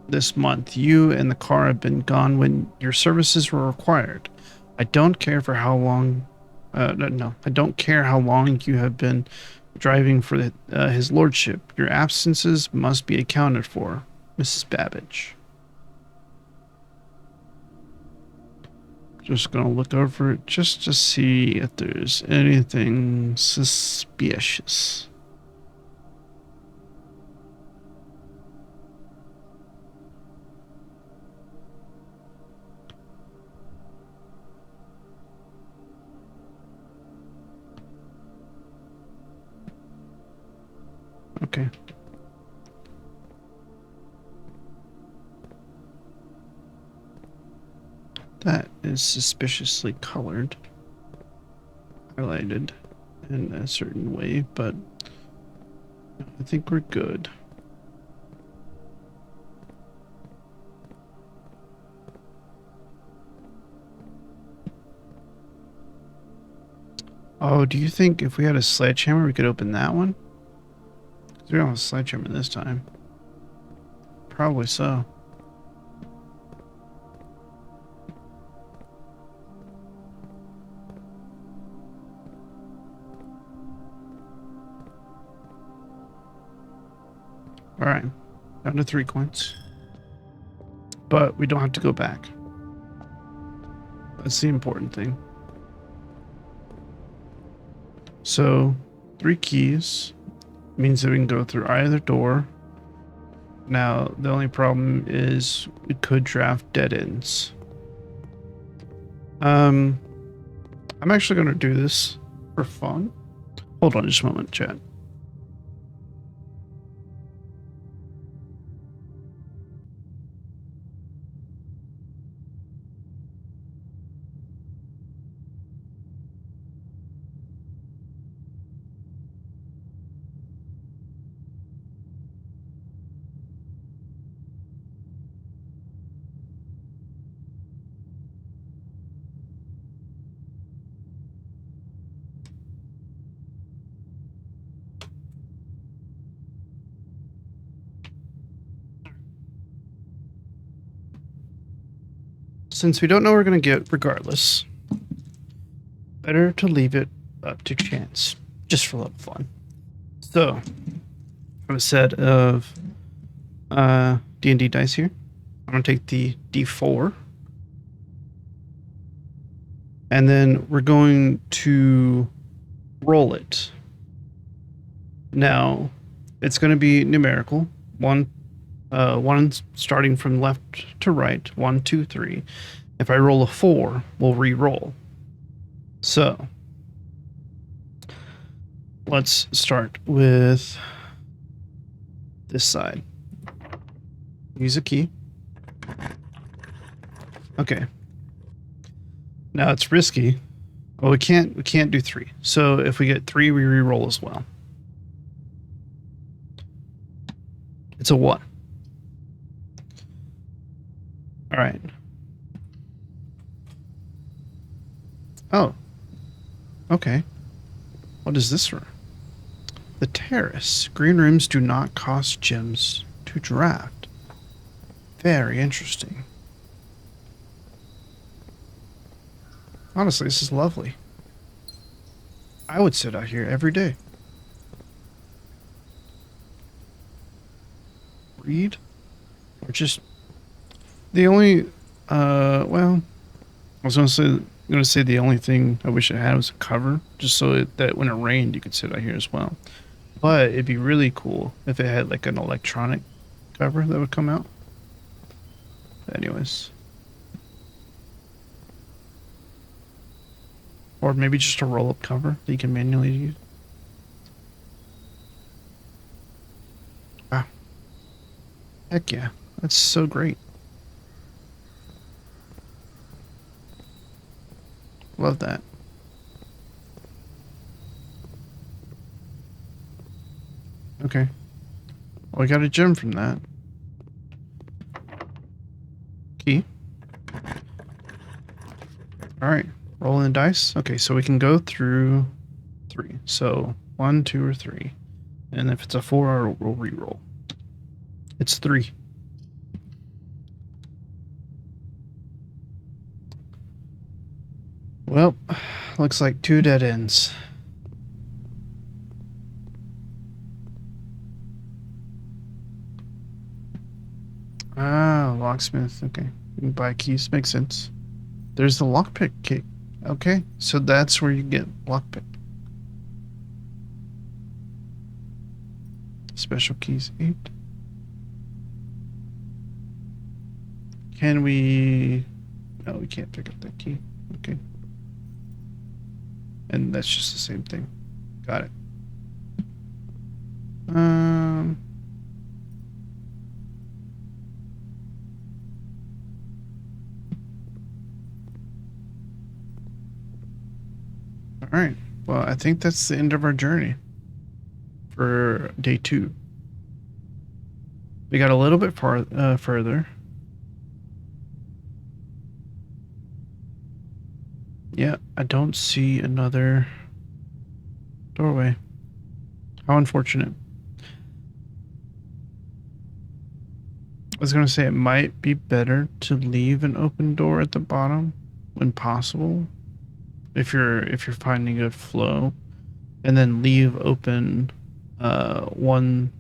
this month you and the car have been gone when your services were required. I don't care for how long. No, I don't care how long you have been driving for his lordship. Your absences must be accounted for, Mrs. Babbage. Just gonna look over it just to see if there's anything suspicious. Okay. That is suspiciously colored, highlighted in a certain way, but I think we're good. Oh, do you think if we had a sledgehammer, we could open that one? We don't have a sledgehammer this time. Probably so. All right, down to 3 coins. But we don't have to go back. That's the important thing. So, 3 keys means that we can go through either door. Now, the only problem is we could draft dead ends. I'm actually going to do this for fun. Hold on just a moment, chat. Since we don't know what we're going to get regardless, better to leave it up to chance, just for a little fun. So, I have a set of D&D dice here. I'm going to take the D4. And then we're going to roll Now, it's going to be numerical. One starting from left to right. 1, 2, 3. If I roll a 4, we'll re-roll. So, let's start with this side. Use a key. Okay. Now it's risky. Well, we can't do 3. So if we get 3, we re-roll as well. It's a 1. All right. Oh. Okay. What is this for? The terrace. Green rooms do not cost gems to draft. Very interesting. Honestly, this is lovely. I would sit out here every day. Read? Or just... The only... well... I was gonna say the only thing I wish I had was a cover, just so that when it rained, you could sit out here as well. But it'd be really cool if it had like an electronic cover that would come out. Anyways. Or maybe just a roll-up cover that you can manually use. Wow. Heck yeah. That's so great. Love that. Okay. Well, we got a gem from that. Key. Alright. Rolling the dice. Okay, so we can go through 3. So 1, 2, or 3. And if it's a 4, we'll re-roll. It's 3. Well, looks like 2 dead ends. Ah, locksmith. Okay. You can buy keys. Makes sense. There's the lockpick key. Okay, so that's where you get lockpick. Special keys 8. Can we... No, we can't pick up that key. Okay. And that's just the same thing. Got it. Alright. Well, I think that's the end of our journey for day 2. We got a little bit further. Yeah, I don't see another doorway. How unfortunate. I was going to say it might be better to leave an open door at the bottom when possible. If you're finding a flow, and then leave open one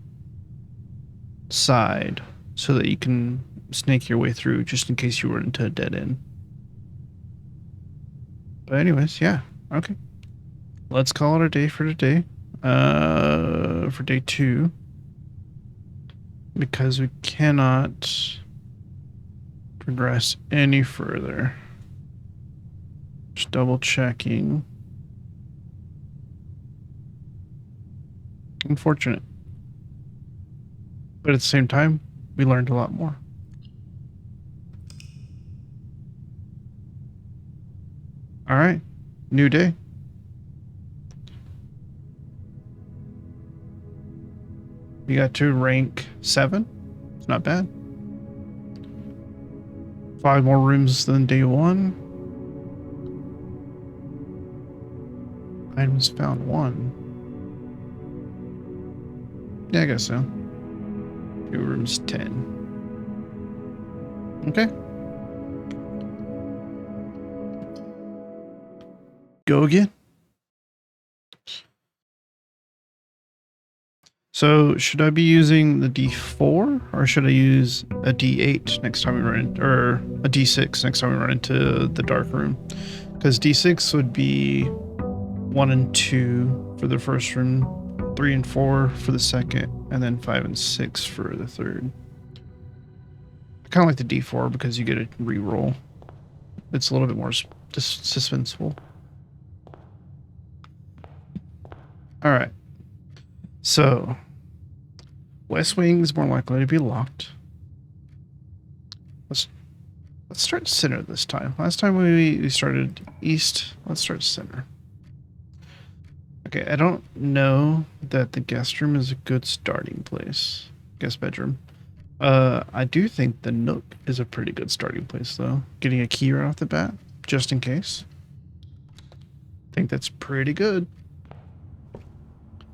side so that you can snake your way through just in case you run into a dead end. But anyways, yeah, okay. Let's call it a day for today. For day 2. Because we cannot progress any further. Just double checking. Unfortunate. But at the same time, we learned a lot more. Alright. New day. We got to rank 7. It's not bad. 5 more rooms than day 1. Items found 1. Yeah, I guess so. 2 rooms 10. Okay. Go again. So should I be using the D4 or should I use a D8 next time we run into, or a D6 next time we run into the dark room? Because D6 would be 1 and 2 for the first room, 3 and 4 for the second, and then 5 and 6 for the third. I kind of like the D4 because you get a reroll. It's a little bit more suspenseful. All right. So, West Wing is more likely to be locked. Let's start center this time. Last time we started east. Let's start center. Okay, I don't know that the guest room is a good starting place. Guest bedroom. I do think the Nook is a pretty good starting place, though. Getting a key right off the bat, just in case. I think that's pretty good.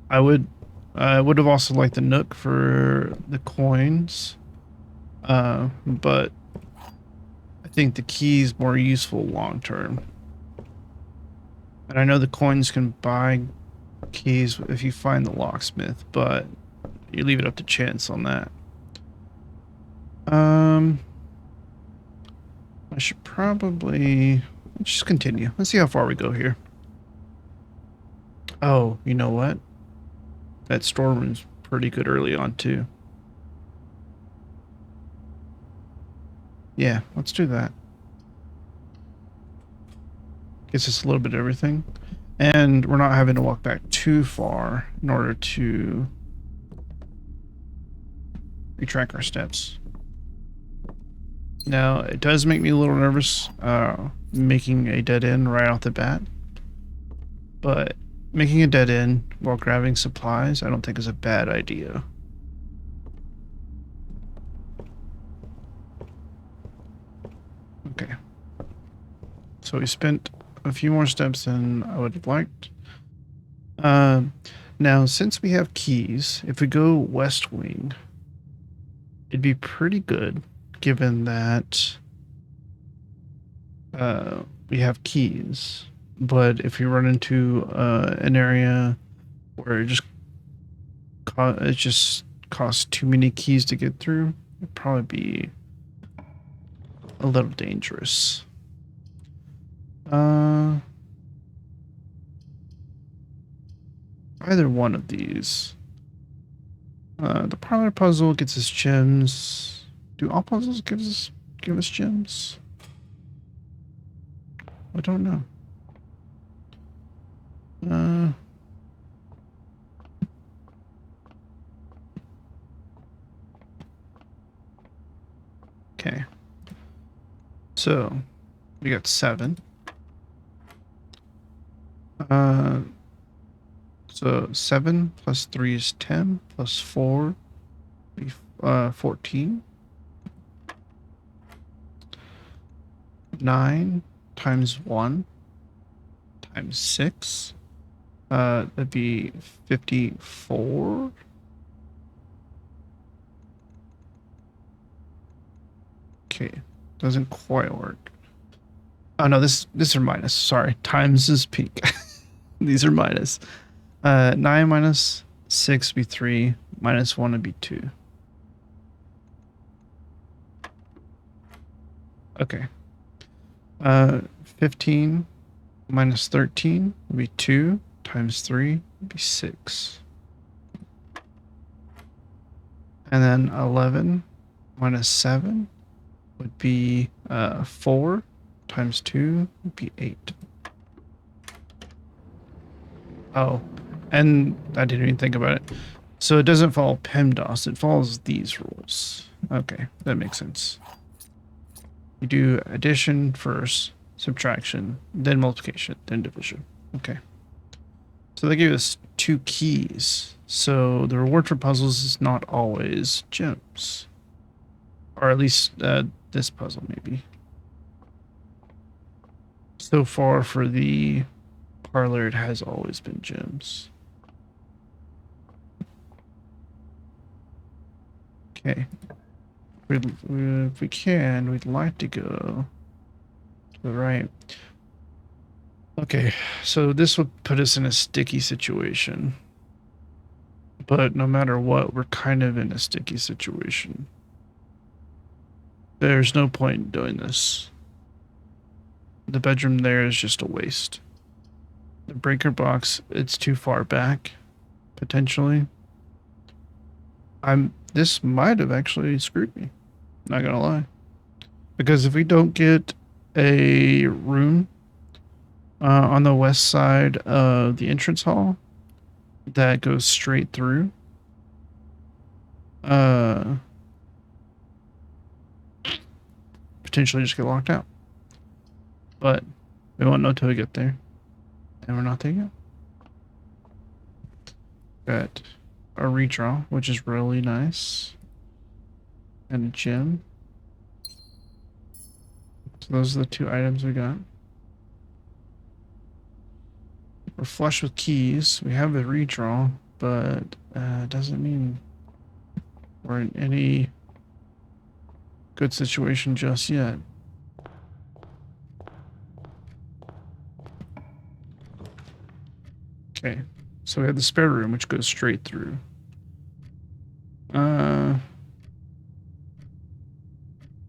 I would have also liked the Nook for the coins, but I think the key is more useful long term. And I know the coins can buy keys if you find the locksmith, but you leave it up to chance on that. I should probably just continue. Let's see how far we go here. Oh, you know what? That storeroom's pretty good early on too. Yeah, let's do that. Gets us a little bit of everything. And we're not having to walk back too far in order to retrack our steps. Now, it does make me a little nervous making a dead end right off the bat. But making a dead end while grabbing supplies, I don't think is a bad idea. Okay. So we spent a few more steps than I would have liked. Now, since we have keys, if we go west wing, it'd be pretty good, given that we have keys. But if we run into an area where it just costs too many keys to get through, it'd probably be a little dangerous. Either one of these. The parlor puzzle gets us gems. Do all puzzles give us gems? I don't know. Okay. So we got 7. So 7 plus 3 is 10 plus 4 be 14. 9 times 1 times 6. That'd be 54. Okay, doesn't quite work. Oh no, this are minus. Sorry, times is peak. These are minus. 9 minus 6 would be 3. Minus 1 would be 2. Okay. 15 minus 13 would be 2. Times 3 would be 6. And then 11 minus 7 would be 4. Times 2 would be 8. Oh, and I didn't even think about it. So it doesn't follow PEMDAS, it follows these rules. Okay, that makes sense. You do addition first, subtraction, then multiplication, then division. Okay. So they gave us 2 keys. So the reward for puzzles is not always gems. Or at least this puzzle, maybe. So far for the parlor, it has always been gems. Okay. If we can, we'd like to go to the right. Okay, so this would put us in a sticky situation. But no matter what, we're kind of in a sticky situation. There's no point in doing this. The bedroom there is just a waste. The breaker box, it's too far back, potentially. This might have actually screwed me. Not gonna lie. Because if we don't get a room on the west side of the entrance hall that goes straight through, potentially just get locked out. But we won't know till we get there. And we're not there yet. Got a redraw, which is really nice. And a gem. So those are the 2 items we got. We're flush with keys. We have a redraw, but doesn't mean we're in any good situation just yet. Okay, so we have the spare room, which goes straight through.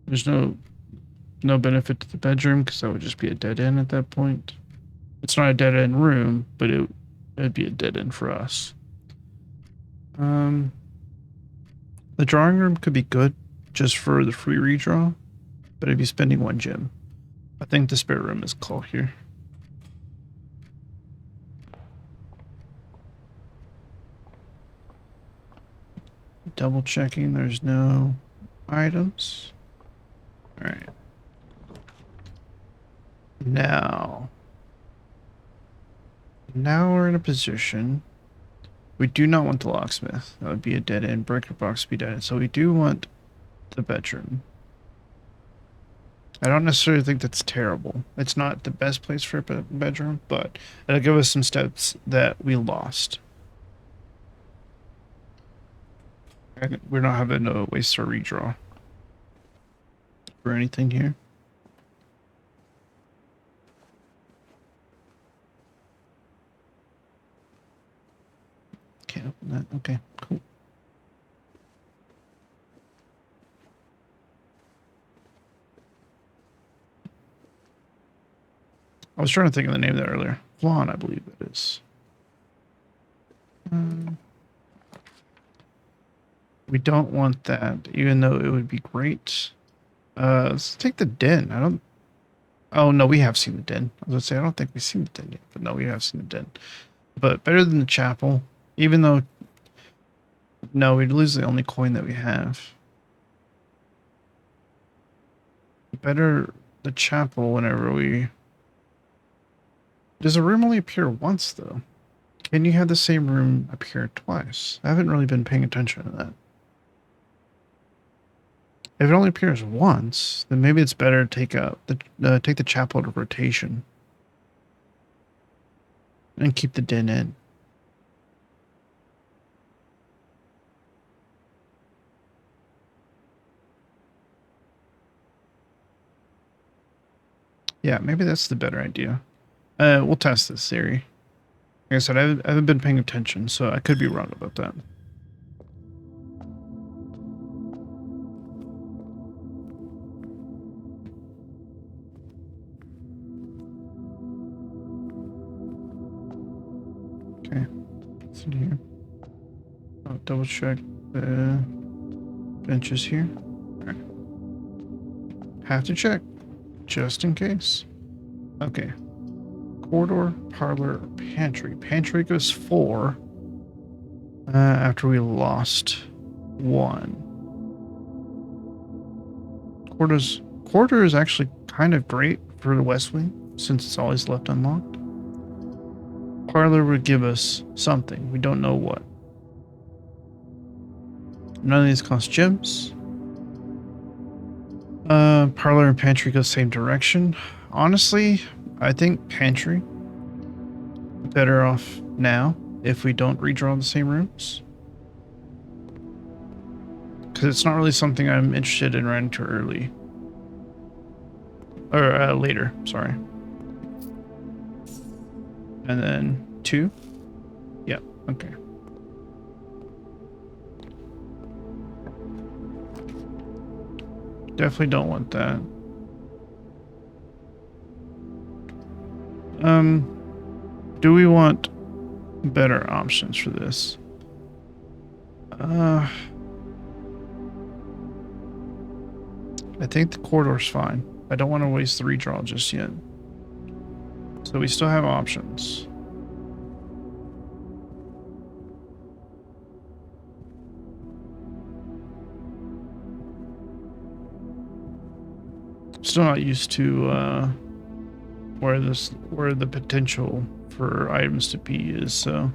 There's no benefit to the bedroom because that would just be a dead end at that point. It's not a dead end room, but it'd be a dead end for us. The drawing room could be good just for the free redraw, but I'd be spending 1 gem. I think the spare room is call here. Double checking there's no items. All right. Now we're in a position. We do not want the locksmith. That would be a dead end. Breaker box would be dead end. So we do want the bedroom. I don't necessarily think that's terrible. It's not the best place for a bedroom, but it'll give us some steps that we lost. And we're not having to waste our redraw for anything here. Can't open that. Okay, cool. I was trying to think of the name of that earlier. Flan, I believe that is. We don't want that, even though it would be great. Let's take the den. I don't. Oh no, we have seen the den. I was gonna say I don't think we've seen the den yet, but no, we have seen the den. But better than the chapel, even though. No, we'd lose the only coin that we have. Better the chapel whenever we. Does a room only appear once though? Can you have the same room appear twice? I haven't really been paying attention to that. If it only appears once, then maybe it's better to take the chapel to rotation and keep the den in. Yeah, maybe that's the better idea. We'll test this theory. Like I said, I haven't been paying attention, so I could be wrong about that. Okay, what's in here? Oh, double check the benches here. Okay. Have to check, just in case. Okay. Corridor, parlor, pantry. Pantry goes 4 after we lost 1. Corridor is actually kind of great for the West Wing since it's always left unlocked. Parlor would give us something. We don't know what. None of these cost gems. Parlor and pantry go same direction. Honestly, I think pantry better off now if we don't redraw the same rooms. Because it's not really something I'm interested in running too early. Or later, sorry. And then 2? Yep, okay. Definitely don't want that. Do we want better options for this? I think the corridor's fine. I don't want to waste the redraw just yet. So we still have options. Still not used to where the potential for items to be is, so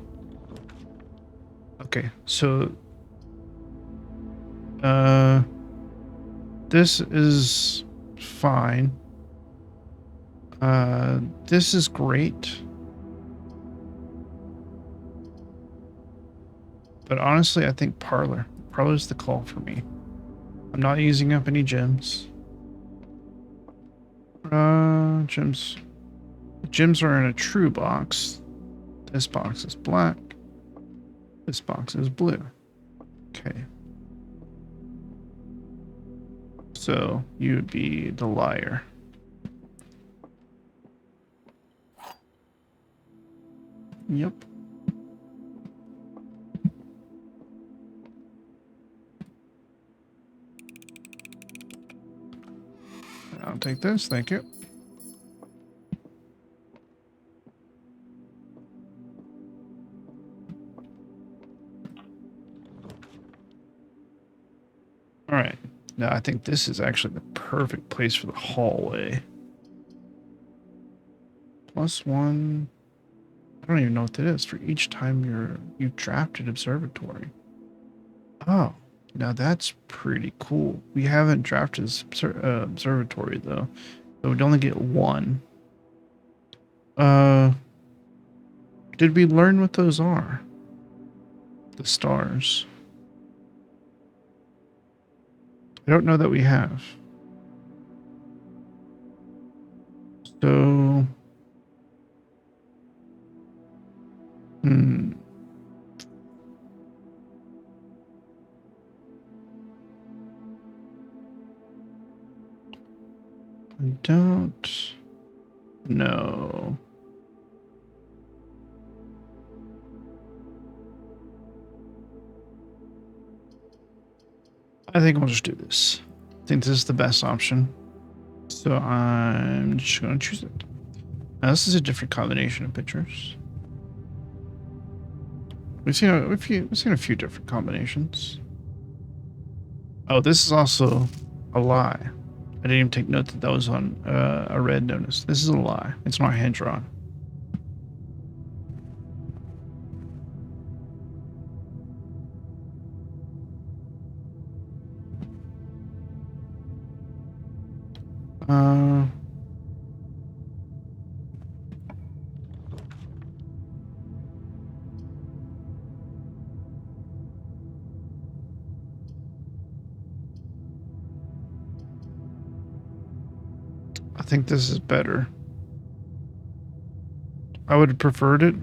okay, so this is fine. This is great. But honestly, I think Parlor's the call for me. I'm not using up any gems. Gems. Gems are in a true box. This box is black. This box is blue. Okay. So you would be the liar. Yep. I'll take this, thank you. All right. Now I think this is actually the perfect place for the hallway. +1. I don't even know what that is. For each time you've drafted observatory. Oh, now that's pretty cool. We haven't drafted observatory though, so we'd only get one. Did we learn what those are? The stars. I don't know that we have. So, I don't know. I think I'll just do this. I think this is the best option. So I'm just going to choose it. Now this is a different combination of pictures. We've seen a few different combinations. Oh, this is also a lie. I didn't even take note that that was on a red notice. This is a lie. It's not hand drawn. I think this is better. I would have preferred it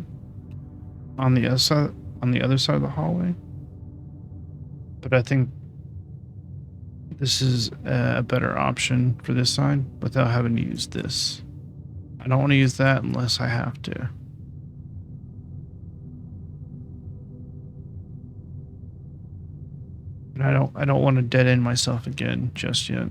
on the other side of the hallway, but I think this is a better option for this side without having to use this. I don't want to use that unless I have to. And I don't want to dead end myself again just yet.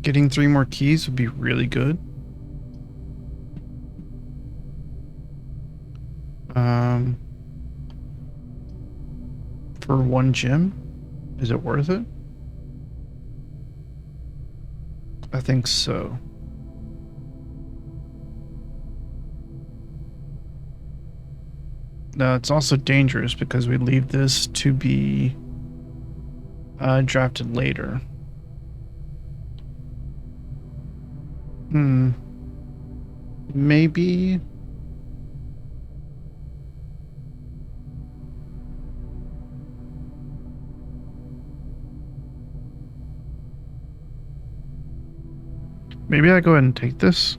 Getting 3 more keys would be really good. For 1 gem, is it worth it? I think so. Now it's also dangerous because we leave this to be drafted later. Maybe. Maybe I go ahead and take this.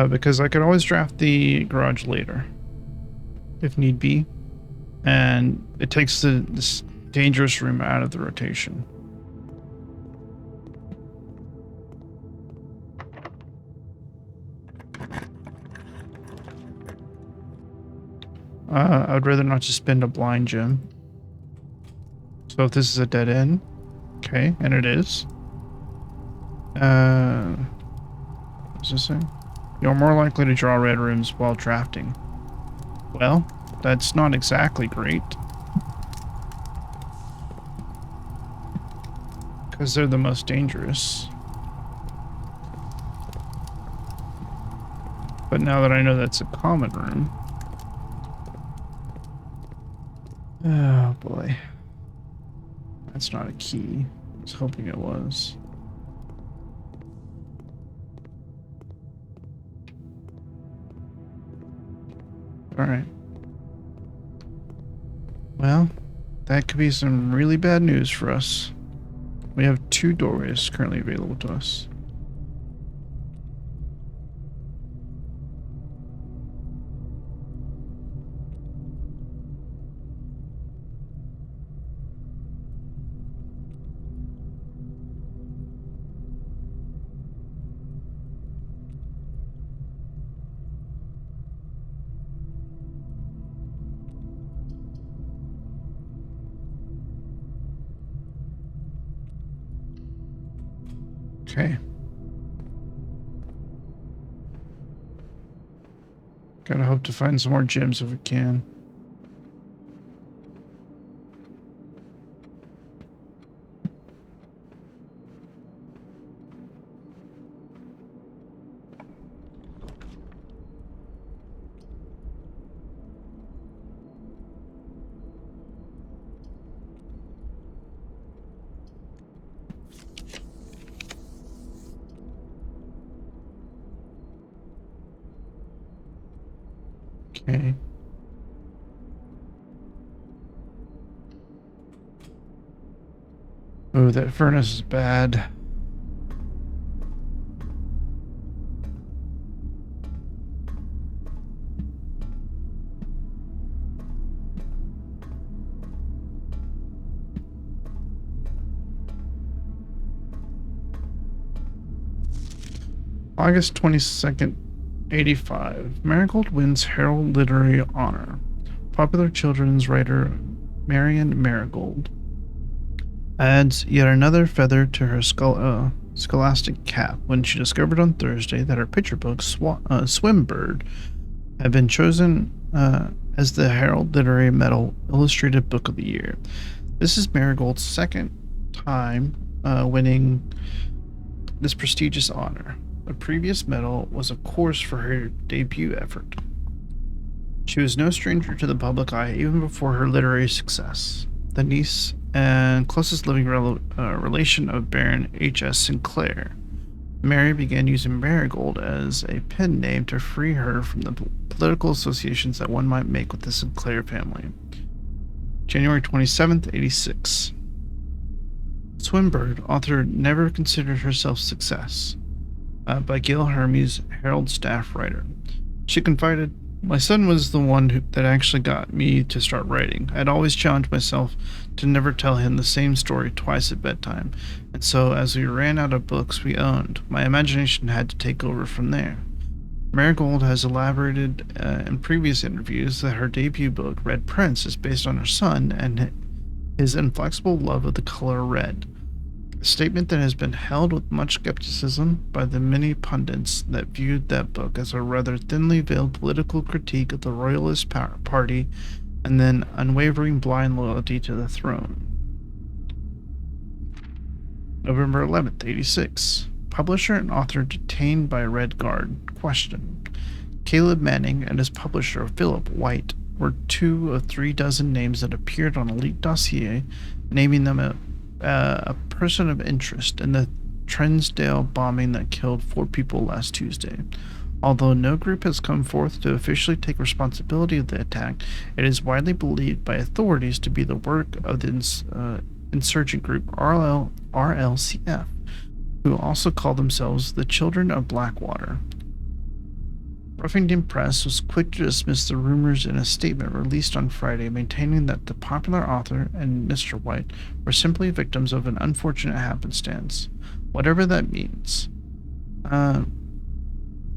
Because I could always draft the garage later, if need be. And it takes this dangerous room out of the rotation. I would rather not just spend a blind gem. So if this is a dead end, okay, and it is. What's this saying? You're more likely to draw red rooms while drafting. Well, that's not exactly great. Because they're the most dangerous. But now that I know that's a common room. Oh boy. That's not a key. I was hoping it was. Alright. Well, that could be some really bad news for us. We have 2 doorways currently available to us. Okay. Gotta hope to find some more gems if we can. Okay. Oh, that furnace is bad. August 22nd, 85. Marigold wins Herald Literary Honor. Popular children's writer Marian Marigold adds yet another feather to her scholastic cap when she discovered on Thursday that her picture book, Swimbird, had been chosen as the Herald Literary Medal Illustrated Book of the Year. This is Marigold's second time winning this prestigious honor. A previous medal was, of course, for her debut effort. She was no stranger to the public eye even before her literary success. The niece and closest living relation of Baron H.S. Sinclair, Mary began using Marigold as a pen name to free her from the political associations that one might make with the Sinclair family. January 27th, 86. Swimbird, author, never considered herself success. By Gail Hermes, Herald staff writer. She confided, "My son was the one that actually got me to start writing. I'd always challenged myself to never tell him the same story twice at bedtime, and so as we ran out of books we owned, my imagination had to take over from there." Marigold has elaborated in previous interviews that her debut book, Red Prince, is based on her son and his inflexible love of the color red. A statement that has been held with much skepticism by the many pundits that viewed that book as a rather thinly veiled political critique of the Royalist Party and then unwavering blind loyalty to the throne. November 11th, 86. Publisher and author detained by Red Guard. Question. Caleb Manning and his publisher, Philip White, were 2 of 3 dozen names that appeared on a leaked dossier, naming them a person of interest in the Trensdale bombing that killed 4 people last Tuesday. Although no group has come forth to officially take responsibility of the attack, it is widely believed by authorities to be the work of the insurgent group RLCF, who also call themselves the Children of Blackwater. Ruffington Press was quick to dismiss the rumors in a statement released on Friday, maintaining that the popular author and Mr. White were simply victims of an unfortunate happenstance, whatever that means.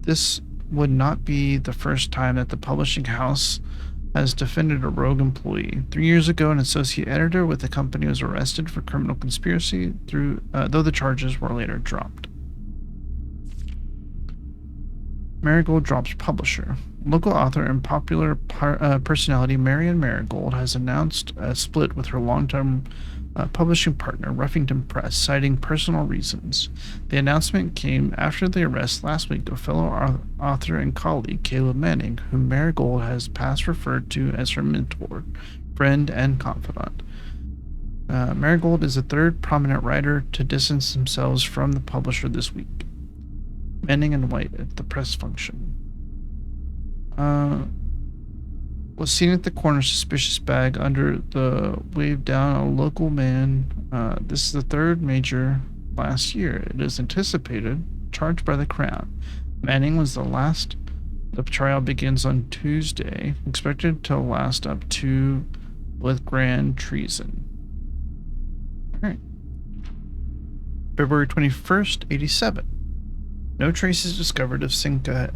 This would not be the first time that the publishing house has defended a rogue employee. 3 years ago, an associate editor with the company was arrested for criminal conspiracy, though the charges were later dropped. Marigold drops publisher. Local author and popular personality Marian Marigold has announced a split with her long-term publishing partner, Ruffington Press, citing personal reasons. The announcement came after the arrest last week of fellow author and colleague Caleb Manning, whom Marigold has past referred to as her mentor, friend, and confidant. Marigold is the third prominent writer to distance themselves from the publisher this week. Manning and White at the press function. Was seen at the corner suspicious bag under the wave down a local man. This is the third major last year. It is anticipated, charged by the Crown. Manning was the last. The trial begins on Tuesday, expected to last up to with grand treason. All right. February 21st, 87. No traces discovered of Cinca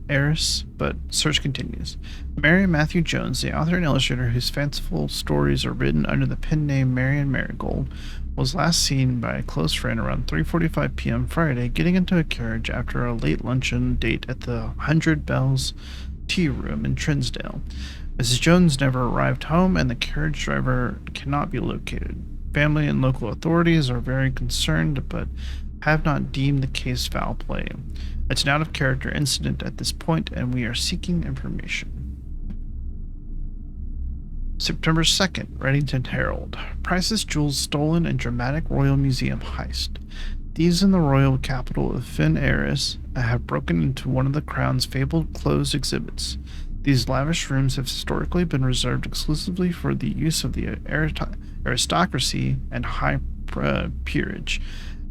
Harris, but search continues. Mary Matthew Jones, the author and illustrator whose fanciful stories are written under the pen name Marion Marigold, was last seen by a close friend around 3:45 p.m. Friday, getting into a carriage after a late luncheon date at the 100 Bells Tea Room in Trinsdale. Mrs. Jones never arrived home, and the carriage driver cannot be located. Family and local authorities are very concerned, but have not deemed the case foul play. It's an out of character incident at this point, and we are seeking information. September 2nd, Reddington Herald. Priceless jewels stolen in dramatic Royal Museum heist. Thieves in the royal capital of Finn Aris have broken into one of the Crown's fabled closed exhibits. These lavish rooms have historically been reserved exclusively for the use of the aristocracy and high peerage,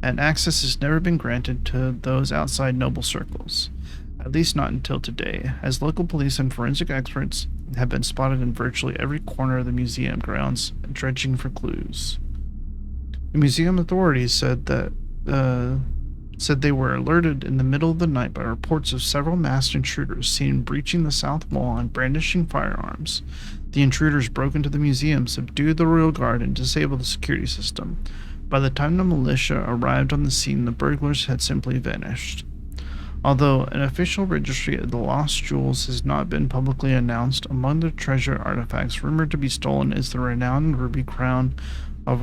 and access has never been granted to those outside noble circles, at least not until today, as local police and forensic experts have been spotted in virtually every corner of the museum grounds, dredging for clues. The museum authorities said they were alerted in the middle of the night by reports of several masked intruders seen breaching the south wall and brandishing firearms. The intruders broke into the museum, subdued the royal guard, and disabled the security system. By the time the militia arrived on the scene, the burglars had simply vanished. Although an official registry of the lost jewels has not been publicly announced, among the treasure artifacts rumored to be stolen is the renowned ruby crown of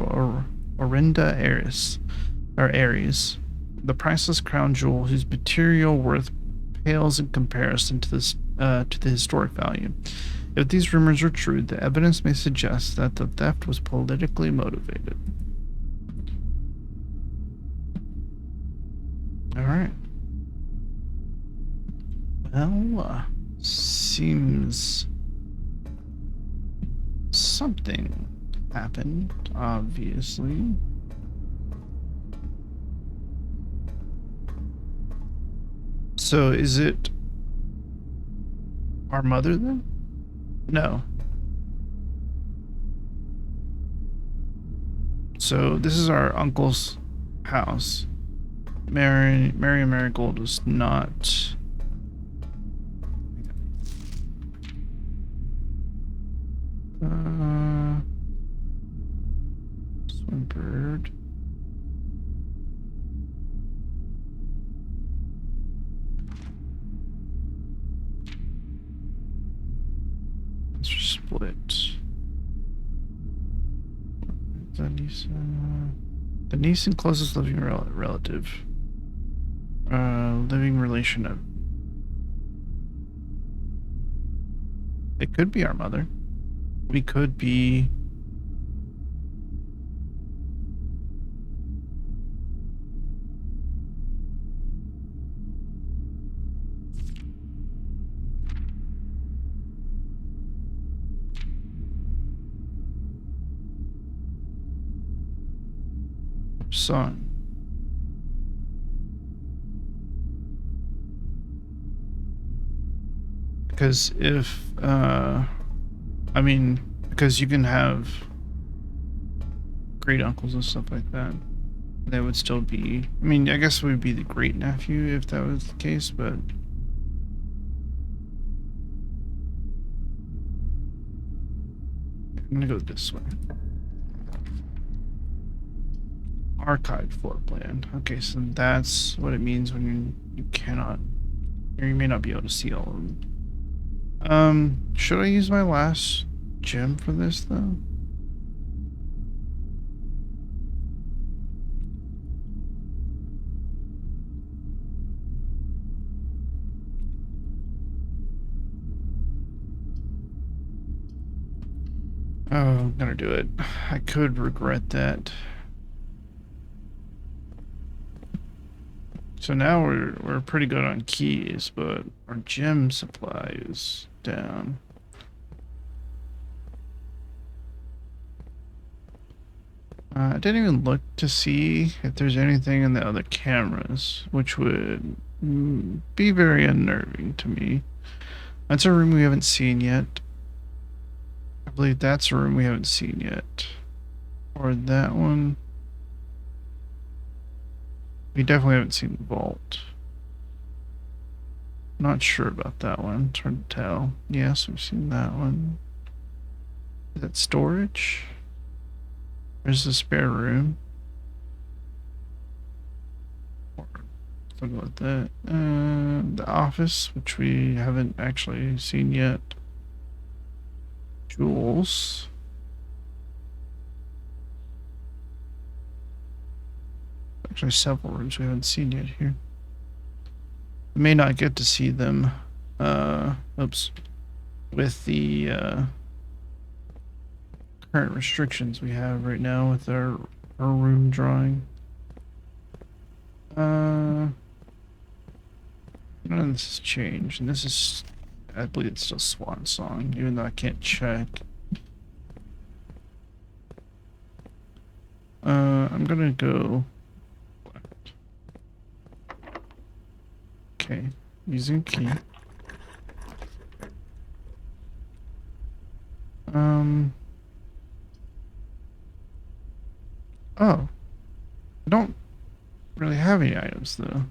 Orinda Aries, the priceless crown jewel whose material worth pales in comparison to the historic value. If these rumors are true, the evidence may suggest that the theft was politically motivated. All right. Well, seems something happened, obviously. So is it our mother then? No. So this is our uncle's house. Mary Marigold was not. Swimbird. Let's split. The niece and closest living relative. Living relation of. It could be our mother. We could be. Son. Because if, because you can have great uncles and stuff like that. They would still be, I guess it would be the great nephew if that was the case, but. I'm gonna go this way. Archived floor plan. Okay, so that's what it means when you cannot, or you may not be able to see all of them. Should I use my last gem for this though? Oh, I'm gonna do it. I could regret that. So now we're pretty good on keys, but our gem supply is down. I didn't even look to see if there's anything in the other cameras, which would be very unnerving to me. That's a room we haven't seen yet. I believe that's a room we haven't seen yet. Or that one. We definitely haven't seen the vault. Not sure about that one. It's hard to tell. Yes, we've seen that one. Is that storage? There's the spare room. Or something like that. The office, which we haven't actually seen yet. Jewels. Actually, several rooms we haven't seen yet here. We may not get to see them. Oops. With the current restrictions we have right now with our room drawing. None of this has changed, and this is, I believe it's still Swan Song, even though I can't check. I'm gonna go left. Okay, using key. Oh, I don't really have any items though.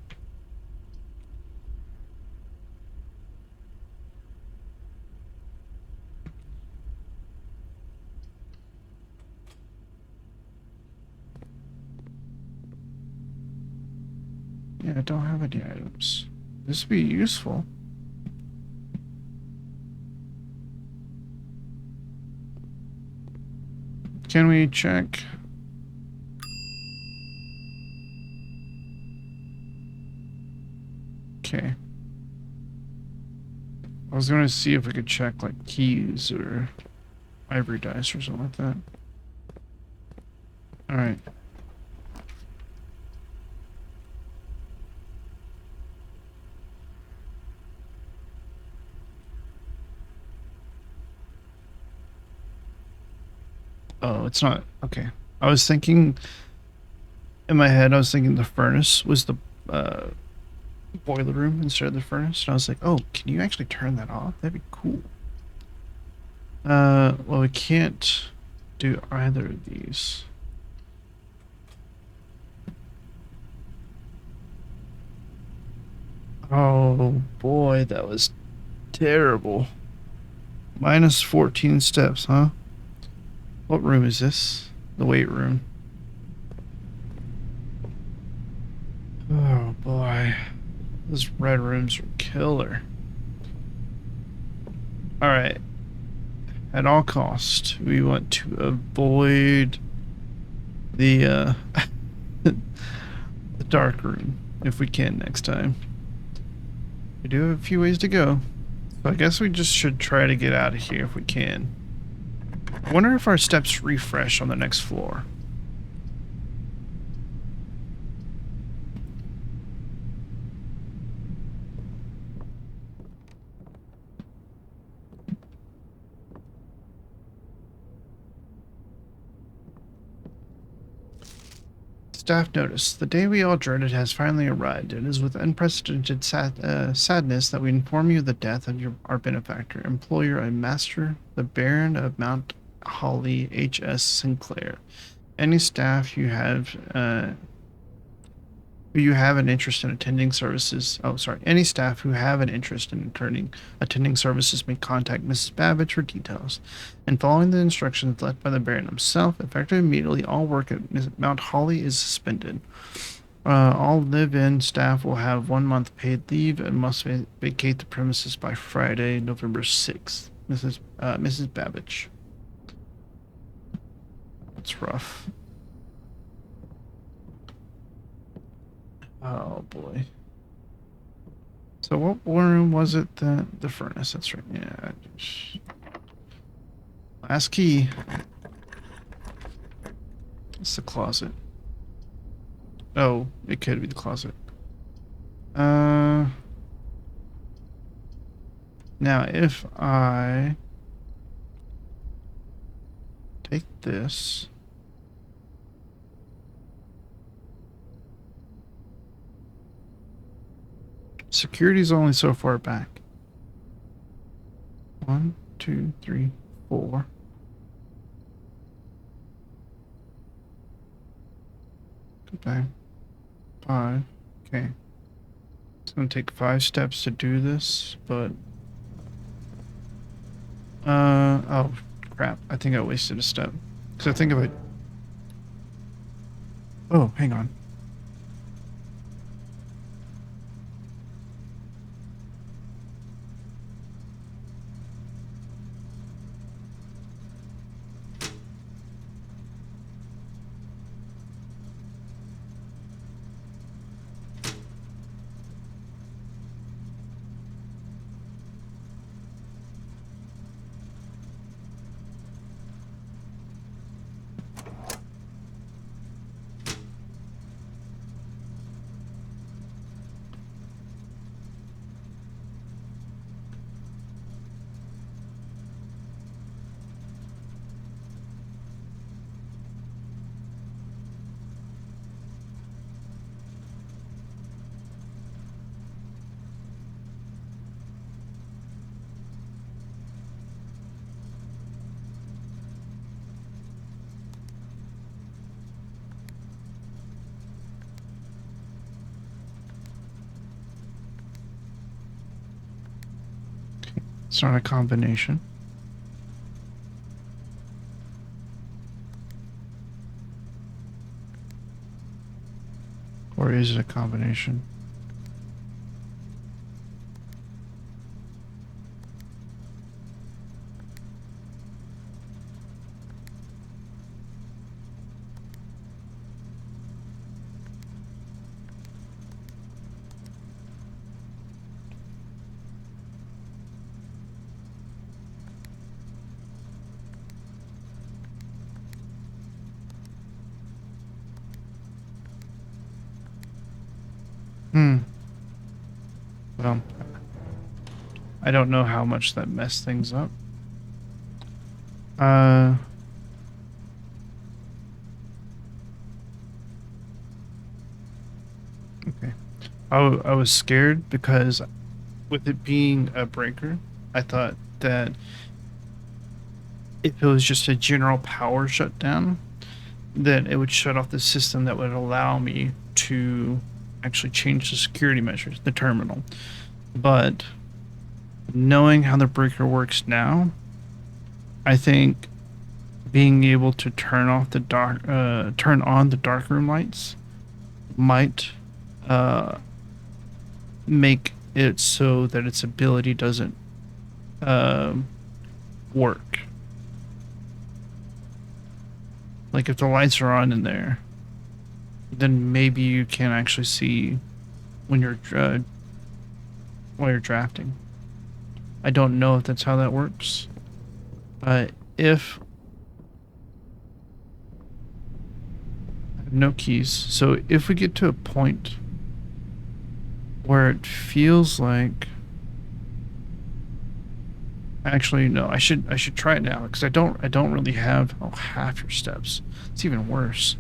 Yeah, I don't have any items. This would be useful. Can we check? Okay. I was going to see if we could check like keys or ivory dice or something like that. All right. Oh, it's not. Okay. I was thinking in my head, I was thinking the furnace was the boiler room instead of the furnace. And I was like, oh, can you actually turn that off? That'd be cool. Well, we can't do either of these. Oh boy, that was terrible. Minus 14 steps, huh? What room is this? The weight room. Oh boy. Those red rooms are killer. Alright. At all costs, we want to avoid the the dark room if we can next time. We do have a few ways to go. So I guess we just should try to get out of here if we can. I wonder if our steps refresh on the next floor. Staff notice. The day we all dreaded has finally arrived. It is with unprecedented sadness that we inform you of the death of our benefactor, employer, and master, the Baron of Mount Holly, H.S. Sinclair. Any staff you have an interest in attending services. Oh, sorry. Any staff who have an interest in attending services may contact Mrs. Babbage for details. And following the instructions left by the Baron himself, effective immediately, all work at Mount Holly is suspended. All live-in staff will have 1 month paid leave and must vacate the premises by Friday, November 6th. Mrs. Babbage. That's rough. Oh boy. So what room was it? The furnace. That's right. Yeah. Last key. It's the closet. Oh, it could be the closet. Now if I take this. Security's only so far back. 1, 2, 3, 4. Go back. 5. Okay. It's gonna take 5 steps to do this, but oh crap! I think I wasted a step. Cause I think of it. Oh, hang on. It's not a combination. Or is it a combination? Well, I don't know how much that messed things up. Okay. I was scared because with it being a breaker, I thought that if it was just a general power shutdown, then it would shut off the system that would allow me to actually change the security measures, the terminal. But knowing how the breaker works now, I think being able to turn on the darkroom lights might make it so that its ability doesn't work. Like if the lights are on in there, then maybe you can actually see when you're while you're drafting. I don't know if that's how that works. If I have no keys, so if we get to a point where it feels like, actually no, I should try it now because I don't really have half your steps. It's even worse.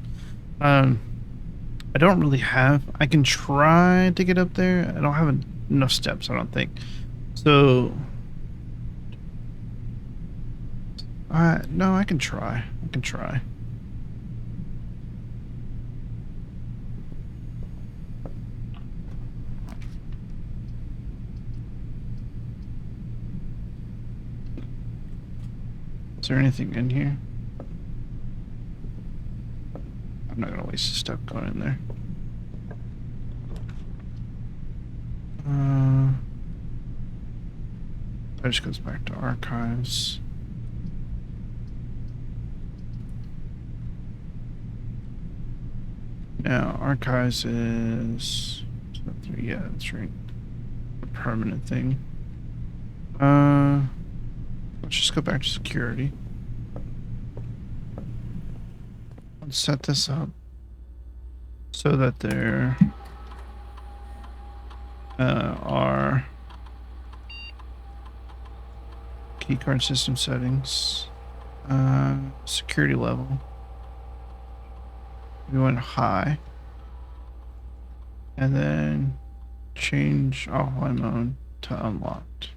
I don't really have. I can try to get up there. I don't have enough steps. I don't think. So, no, I can try. I can try. Is there anything in here? I'm not gonna waste a step going in there. That just goes back to archives. Now, archives is... Yeah, that's right. A permanent thing. Let's just go back to security. Let's set this up so that there are keycard system settings, security level. We went high, and then change offline mode to unlocked.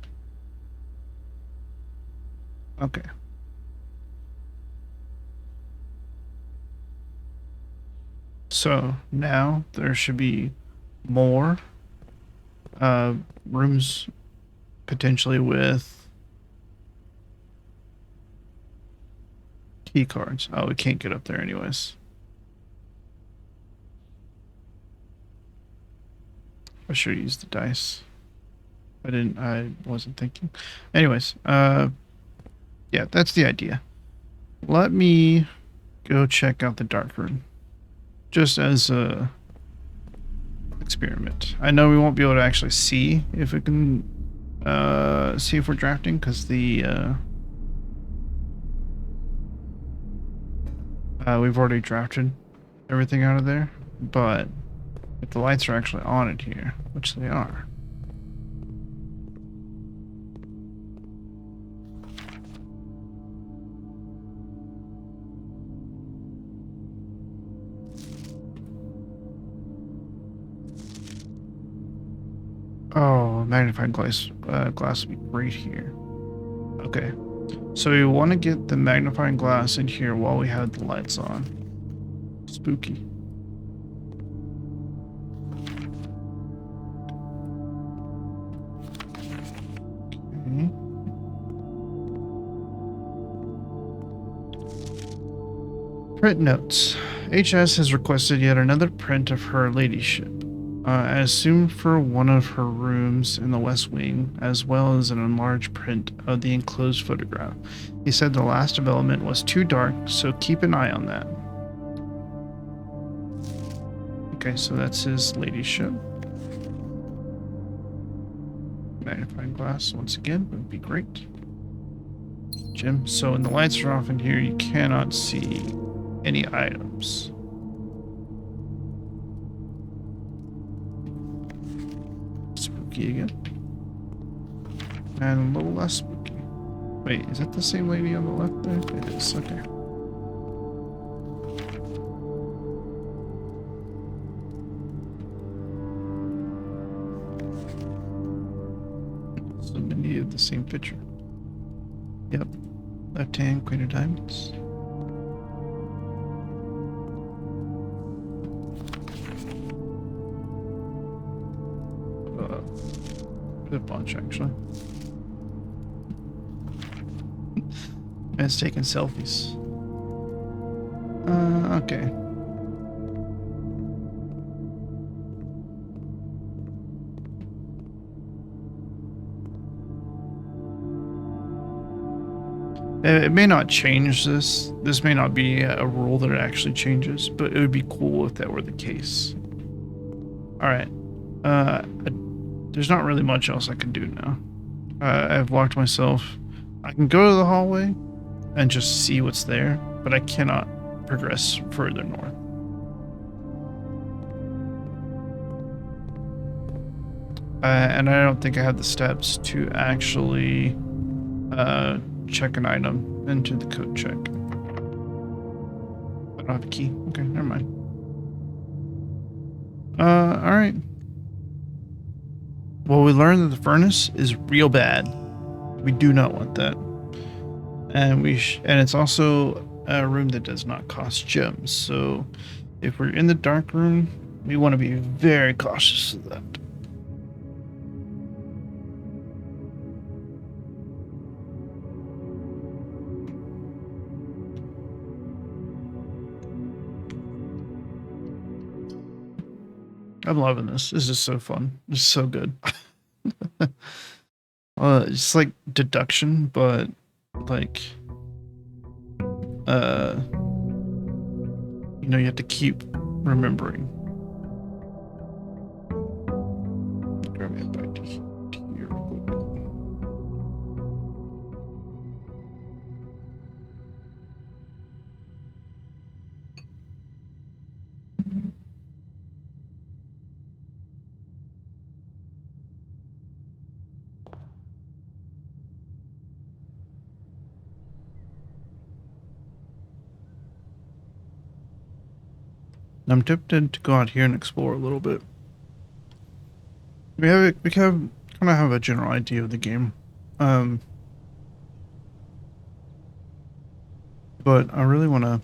Okay. So now there should be more rooms potentially with key cards. Oh, we can't get up there anyways. I should use the dice. I wasn't thinking. Anyways, yeah, that's the idea. Let me go check out the dark room. Just as a experiment. I know we won't be able to actually see if we can see if we're drafting because the we've already drafted everything out of there, but if the lights are actually on it here, which they are. Oh, magnifying glass would be great here. Okay, so we want to get the magnifying glass in here while we have the lights on. Spooky. Okay. Print notes. HS has requested yet another print of her ladyship. I assume for one of her rooms in the West Wing, as well as an enlarged print of the enclosed photograph. He said the last development was too dark, so keep an eye on that. Okay, so that's his ladyship. Magnifying glass, once again, would be great. Jim, so when the lights are off in here, you cannot see any items. Spooky again. And a little less spooky. Wait, is that the same lady on the left there? It is, okay. So many of the same picture. Yep. Left hand, Queen of Diamonds. A bunch, actually. And it's taking selfies. Okay. It may not change this. This may not be a rule that it actually changes, but it would be cool if that were the case. Alright. There's not really much else I can do now. I've locked myself. I can go to the hallway and just see what's there, but I cannot progress further north. And I don't think I have the steps to actually check an item into the code check. I don't have a key. Okay, never mind. Alright. Well, we learned that the furnace is real bad. We do not want that. And and it's also a room that does not cost gems. So if we're in the dark room, we want to be very cautious of that. I'm loving this. This is so fun. It's so good. It's like deduction, but like, you know, you have to keep remembering. Grab me a bite to here real quick. I'm tempted to go out here and explore a little bit. We kind of have a general idea of the game, but I really want to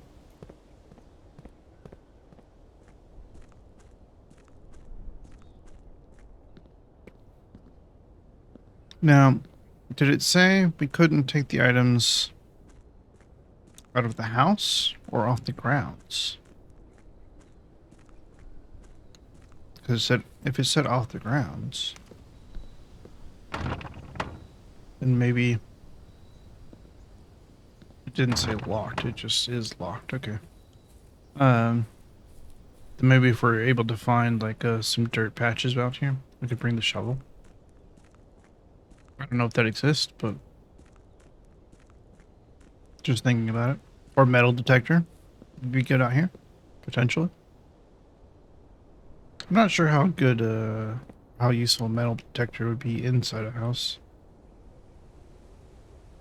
Now, did it say we couldn't take the items out of the house or off the grounds? Because if it said off the grounds, then maybe it didn't say locked. It just is locked. Okay. Then maybe if we're able to find like some dirt patches out here, we could bring the shovel. I don't know if that exists, but just thinking about it. Or metal detector would be good out here, potentially. I'm not sure how good, how useful a metal detector would be inside a house.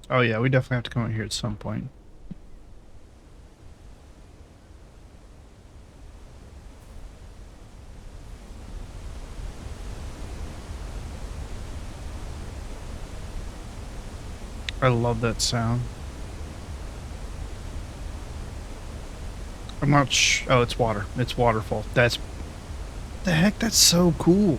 Oh yeah, we definitely have to come out here at some point. I love that sound. I'm not oh, it's water. It's waterfall. That's... the heck? That's so cool.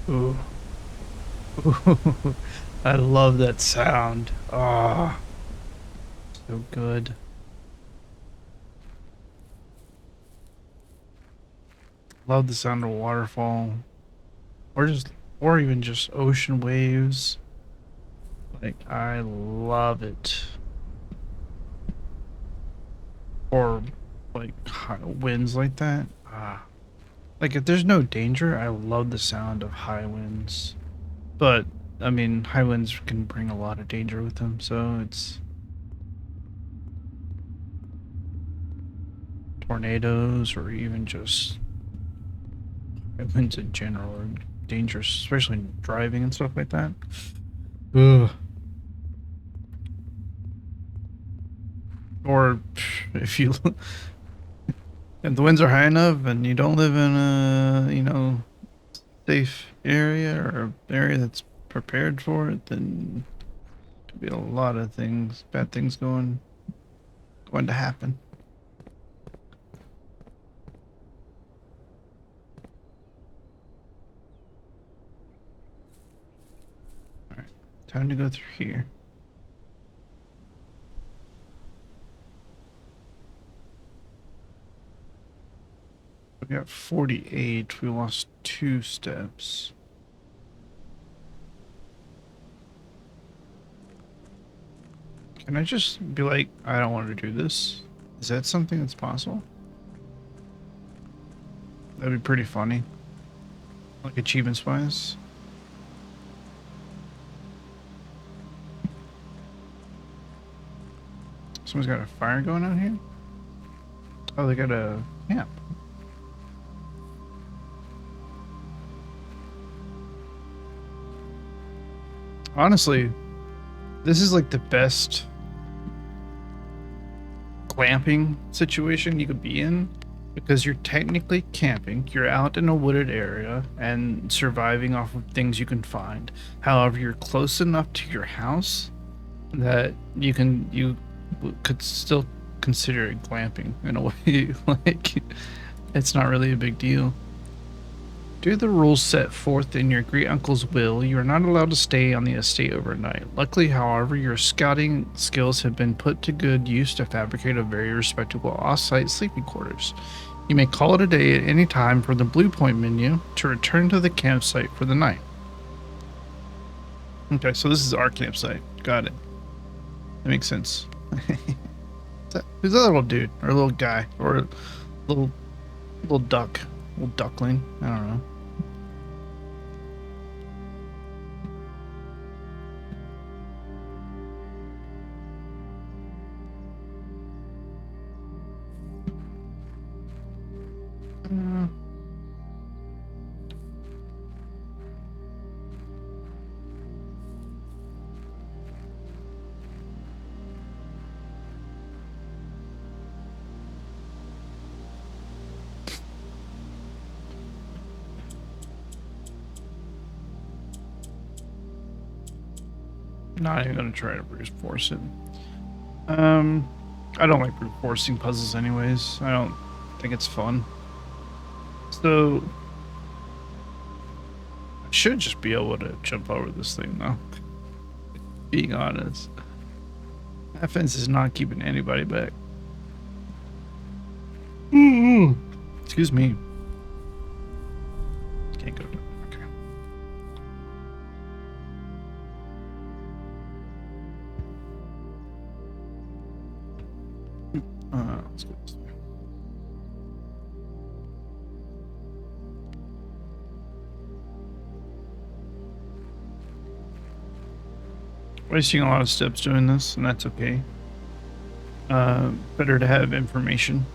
Ooh. Ooh. I love that sound. Ah, so good. Love the sound of waterfall. Or even just ocean waves. Like, I love it. Or, like, high winds like that. Ah. Like, if there's no danger, I love the sound of high winds. But, I mean, high winds can bring a lot of danger with them, so it's... tornadoes, or even just high winds in general are dangerous, especially in driving and stuff like that. Ugh. Or, if you... if the winds are high enough and you don't live in a, you know, safe area or area that's prepared for it, then could be a lot of things, bad things going to happen. All right, time to go through here. We got 48. We lost 2 steps. Can I just be like, I don't want to do this? Is that something that's possible? That'd be pretty funny. Like achievements wise. Someone's got a fire going on here? Oh, they got a camp. Honestly, this is like the best glamping situation you could be in, because you're technically camping. You're out in a wooded area and surviving off of things you can find. However, you're close enough to your house that you could still consider it glamping in a way. Like, it's not really a big deal. Due to the rules set forth in your great uncle's will, you are not allowed to stay on the estate overnight. Luckily, however, your scouting skills have been put to good use to fabricate a very respectable off-site sleeping quarters. You may call it a day at any time from the Blue Point menu to return to the campsite for the night. Okay, so this is our campsite. Got it. That makes sense. Who's that little dude or little guy or little duck, little duckling? I don't know. Not even gonna try to brute force it. I don't like brute forcing puzzles anyways. I don't think it's fun. So I should just be able to jump over this thing though. Being honest. That fence is not keeping anybody back. Excuse me. Can't go down. Okay. Let's go this way. Wasting a lot of steps doing this, and that's okay. Better to have information.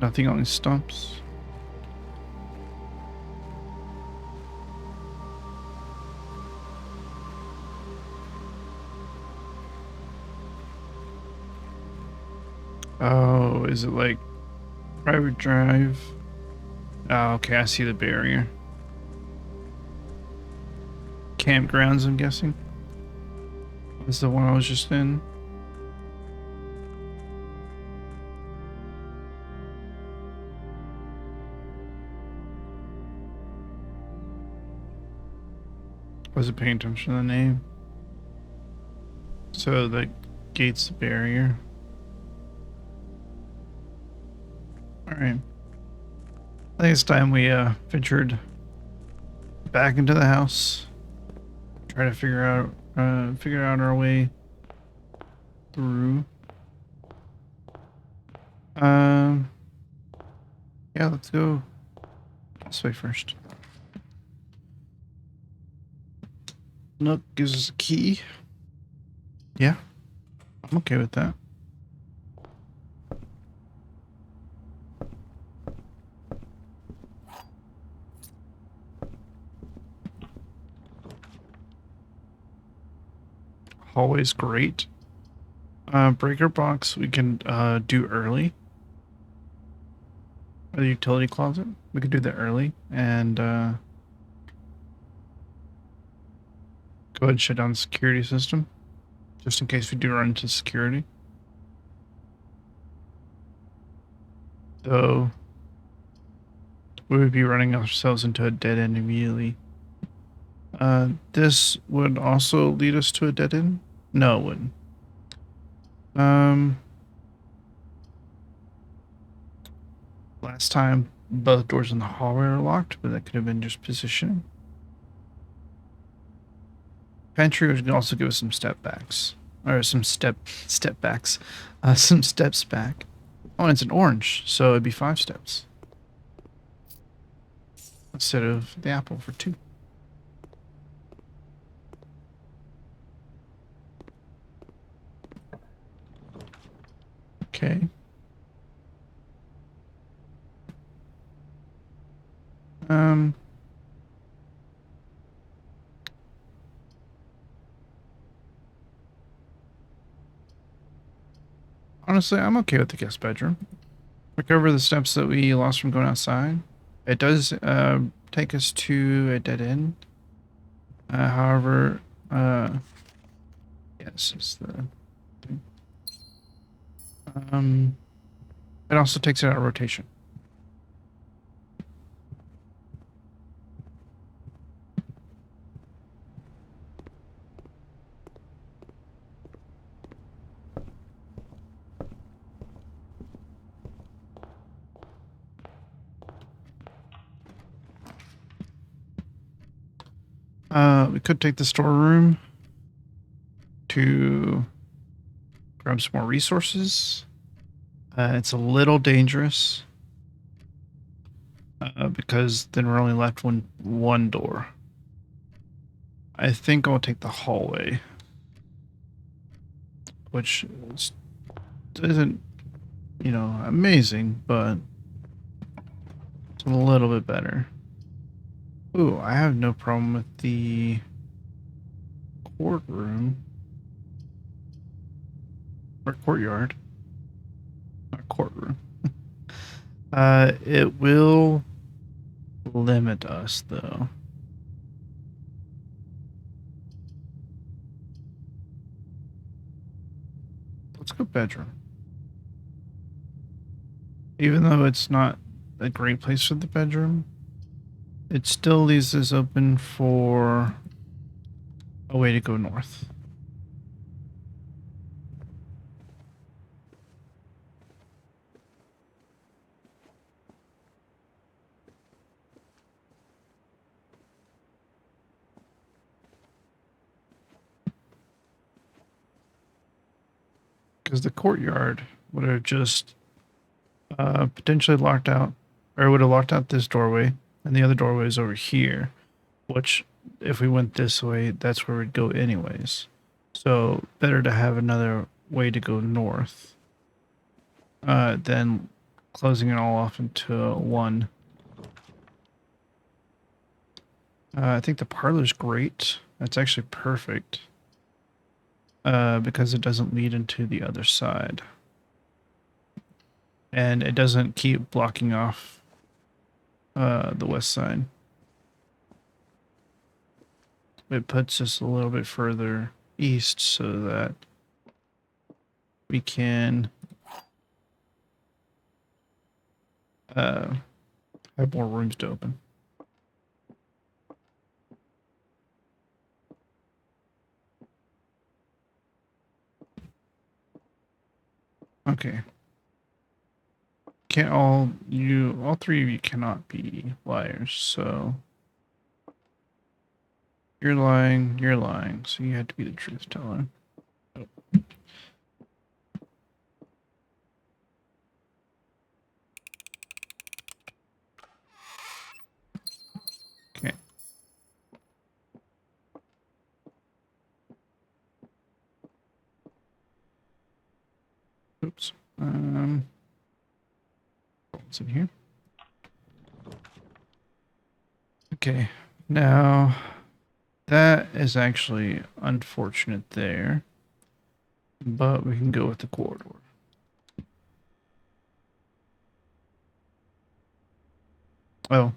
Nothing on these stumps. Oh, is it like private drive? Oh, okay, I see the barrier. Campgrounds, I'm guessing. This is the one I was just in. Wasn't paying attention to the name. So the gate's the barrier. Alright. I think it's time we ventured back into the house. Try to figure out our way through. Yeah, let's go this way first. Nook gives us a key. Yeah, I'm okay with that. Hallway's great. Breaker box we can do early. The utility closet, we could do that early and go ahead and shut down the security system just in case we do run into security. So we would be running ourselves into a dead end immediately. This would also lead us to a dead end? No, it wouldn't. Last time both doors in the hallway were locked, but that could have been just positioning. Pantry would also give us some step backs. Or some step backs. Some steps back. Oh, and it's an orange, so it'd be 5 steps. Instead of the apple for 2. Okay. Honestly, I'm okay with the guest bedroom. Recover the steps that we lost from going outside. It does take us to a dead end. However, yes, it's the thing. It also takes it out of rotation. We could take the storeroom to grab some more resources. It's a little dangerous because then we're only left one door. I think I'll take the hallway, which isn't, you know, amazing, but it's a little bit better. Ooh, I have no problem with the courtroom. Or courtyard. Not courtroom. It will limit us, though. go bedroom. Even though it's not a great place for the bedroom, it still leaves this open for a way to go north. Because the courtyard would have just potentially locked out, or would have locked out this doorway, and the other doorway is over here, which if we went this way, that's where we'd go anyways. So better to have another way to go north than closing it all off into one. I think the parlor's great. That's actually perfect because it doesn't lead into the other side. And it doesn't keep blocking off the west side. It puts us a little bit further east so that we can have more rooms to open. Okay. Can't all three of you cannot be liars, so you're lying, so you have to be the truth teller. Oh. Okay. Oops. What's in here? Okay. Now, that is actually unfortunate there, but we can go with the corridor. Oh,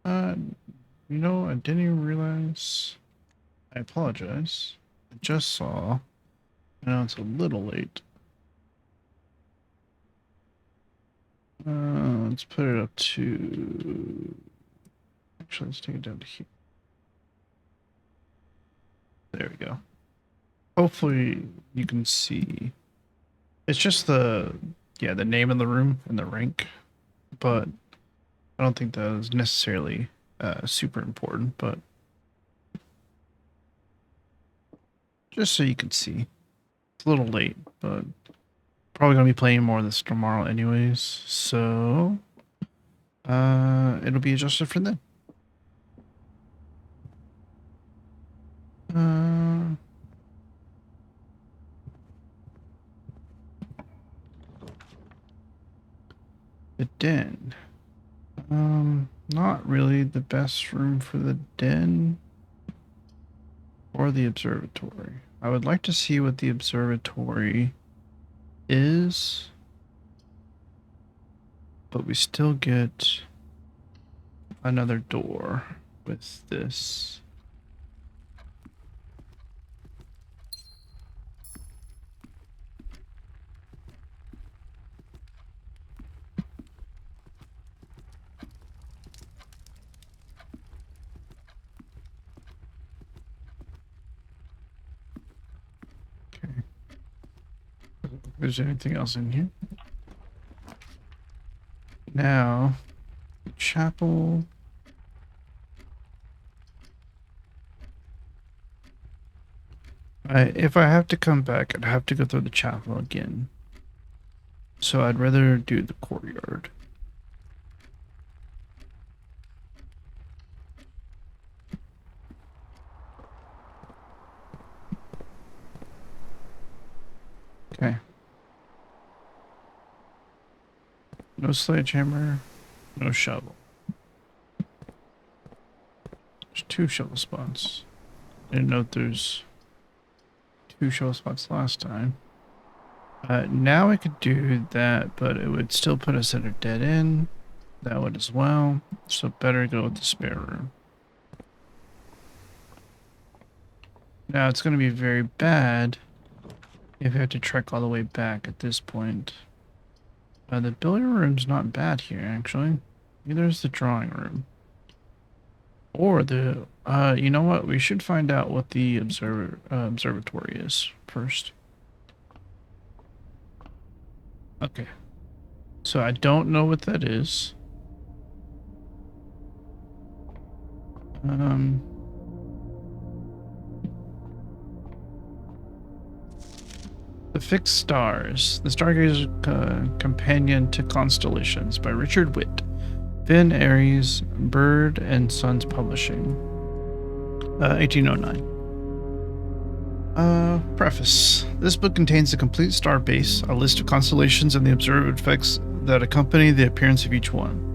you know, I didn't even realize. I apologize. I just saw. I know it's a little late. Let's put it up to. Actually, let's take it down to here. There we go. Hopefully, you can see. It's just the name of the room and the rank, but I don't think that is necessarily super important, but just so you can see. It's a little late, but probably going to be playing more of this tomorrow anyways, so it'll be adjusted for then. The den. Not really the best room for the den or the observatory. I would like to see what the observatory is, but we still get another door with this. Okay. Is there anything else in here? Now, the chapel. If I have to come back, I'd have to go through the chapel again. So I'd rather do the courtyard. Okay. No sledgehammer, no shovel. There's 2 shovel spots. Didn't note there's 2 shovel spots last time. Now I could do that, but it would still put us at a dead end. That would as well. So better go with the spare room. Now it's going to be very bad If you have to trek all the way back at this point. The billiard room's not bad here, actually. Neither is the drawing room. Or the, you know what? We should find out what the observatory is first. Okay. So I don't know what that is. The Fixed Stars, The Stargazer's Companion to Constellations by Richard Witt. Finn Aries, Bird and Sons Publishing. 1809. Preface. This book contains a complete star base, a list of constellations, and the observed effects that accompany the appearance of each one.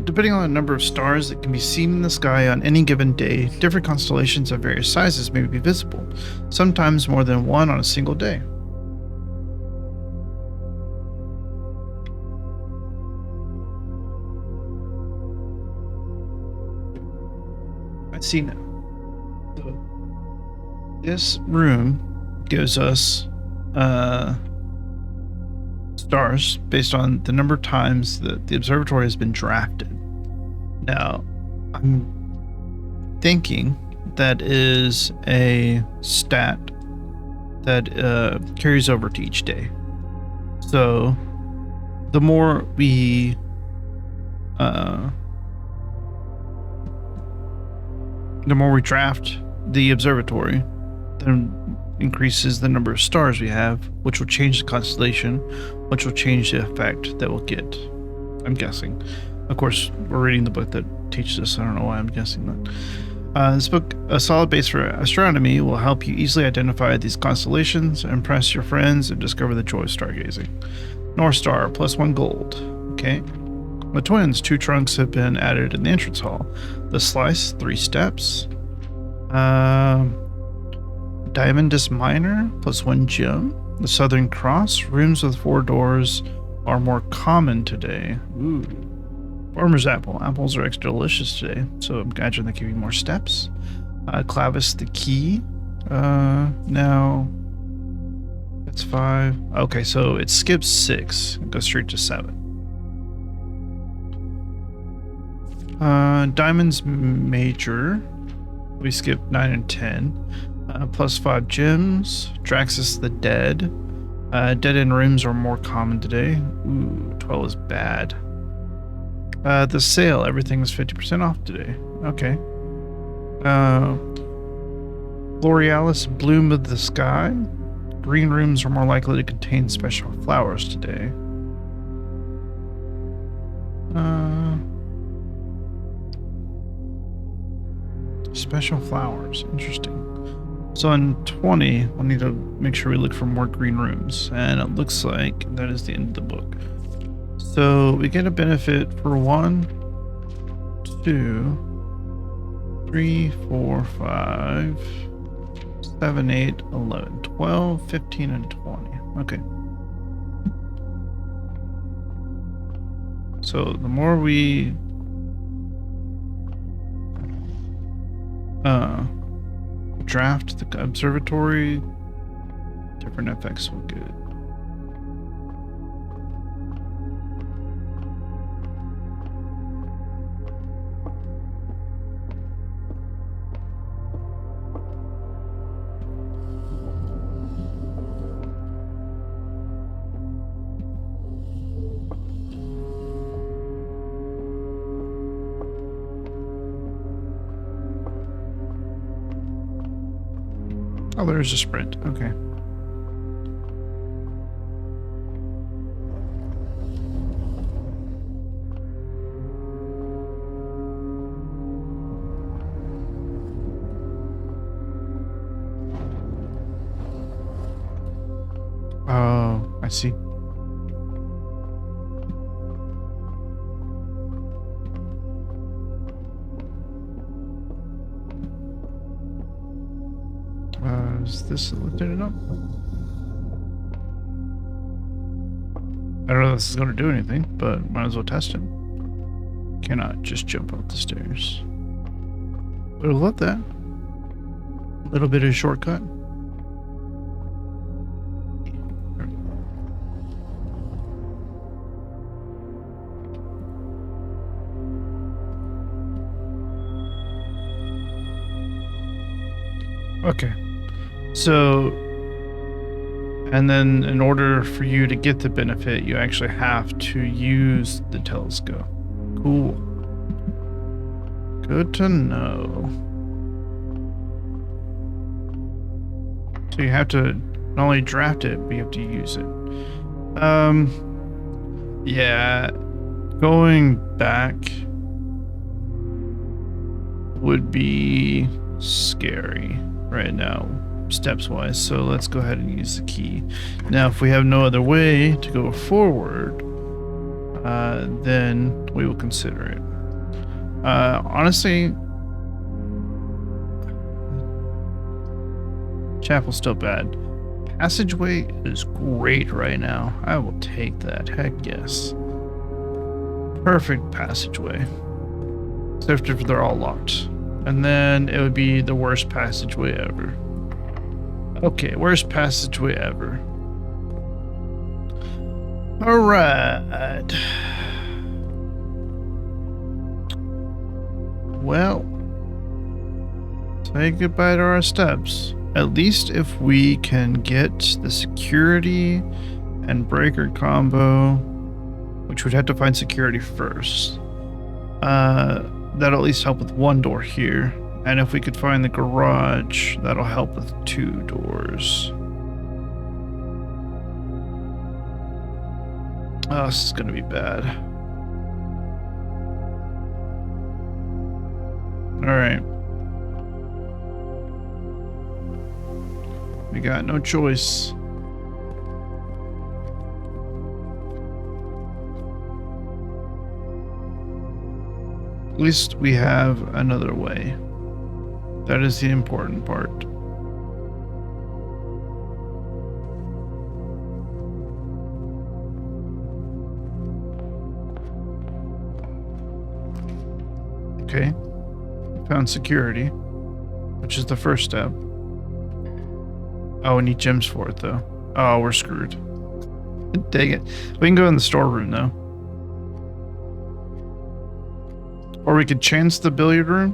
Depending on the number of stars that can be seen in the sky on any given day, different constellations of various sizes may be visible, sometimes more than one on a single day. I see now. So this room gives us stars based on the number of times that the observatory has been drafted. Now, I'm thinking that is a stat that carries over to each day. So the more we draft the observatory, then increases the number of stars we have, which will change the constellation, which will change the effect that we'll get. I'm guessing. Of course, we're reading the book that teaches us. I don't know why I'm guessing that. This book, A Solid Base for Astronomy, will help you easily identify these constellations, impress your friends, and discover the joy of stargazing. North Star, +1 gold. Okay. The twins, 2 trunks have been added in the entrance hall. The slice, 3 steps. Diamondus Minor, +1 gem. The Southern Cross, rooms with 4 doors are more common today. Ooh. Farmer's Apple, apples are extra delicious today, so imagine they give you more steps. Clavis the Key, now that's 5. Okay, so it skips 6 and goes straight to 7. Diamonds Major, we skip 9 and 10. +5 gems. Draxus the Dead. Dead end rooms are more common today. Ooh, 12 is bad. The sale, everything is 50% off today. Okay. Borealis Bloom of the Sky. Green rooms are more likely to contain special flowers today. Special flowers, interesting. So in 20, we'll need to make sure we look for more green rooms, and it looks like that is the end of the book. So we get a benefit for 1, 2, 3, 4, 5, 7, 8, 11, 12, 15, and 20. Okay. So the more we draft the observatory, different effects will get. Oh, there's a sprint. Okay. Oh, I see. Is this lifted it up? I don't know if this is going to do anything, but might as well test it. Cannot just jump up the stairs. But I'll let that. A little bit of shortcut. Okay. So, and then in order for you to get the benefit, you actually have to use the telescope. Cool. Good to know. So you have to not only draft it, but you have to use it. Yeah, going back would be scary right now, steps-wise. So let's go ahead and use the key. Now, if we have no other way to go forward, then we will consider it. Honestly, chapel's still bad. Passageway is great right now. I will take that. Heck yes. Perfect passageway. Except if they're all locked. And then it would be the worst passageway ever. Okay, worst passageway ever. Alright. Well, say goodbye to our steps. At least if we can get the security and breaker combo, which would have to find security first. That'll at least help with one door here. And if we could find the garage, that'll help with 2 doors. Oh, this is gonna be bad. Alright. We got no choice. At least we have another way. That is the important part. Okay. Found security, which is the first step. Oh, we need gems for it, though. Oh, we're screwed. Dang it. We can go in the storeroom, though. Or we could chance the billiard room.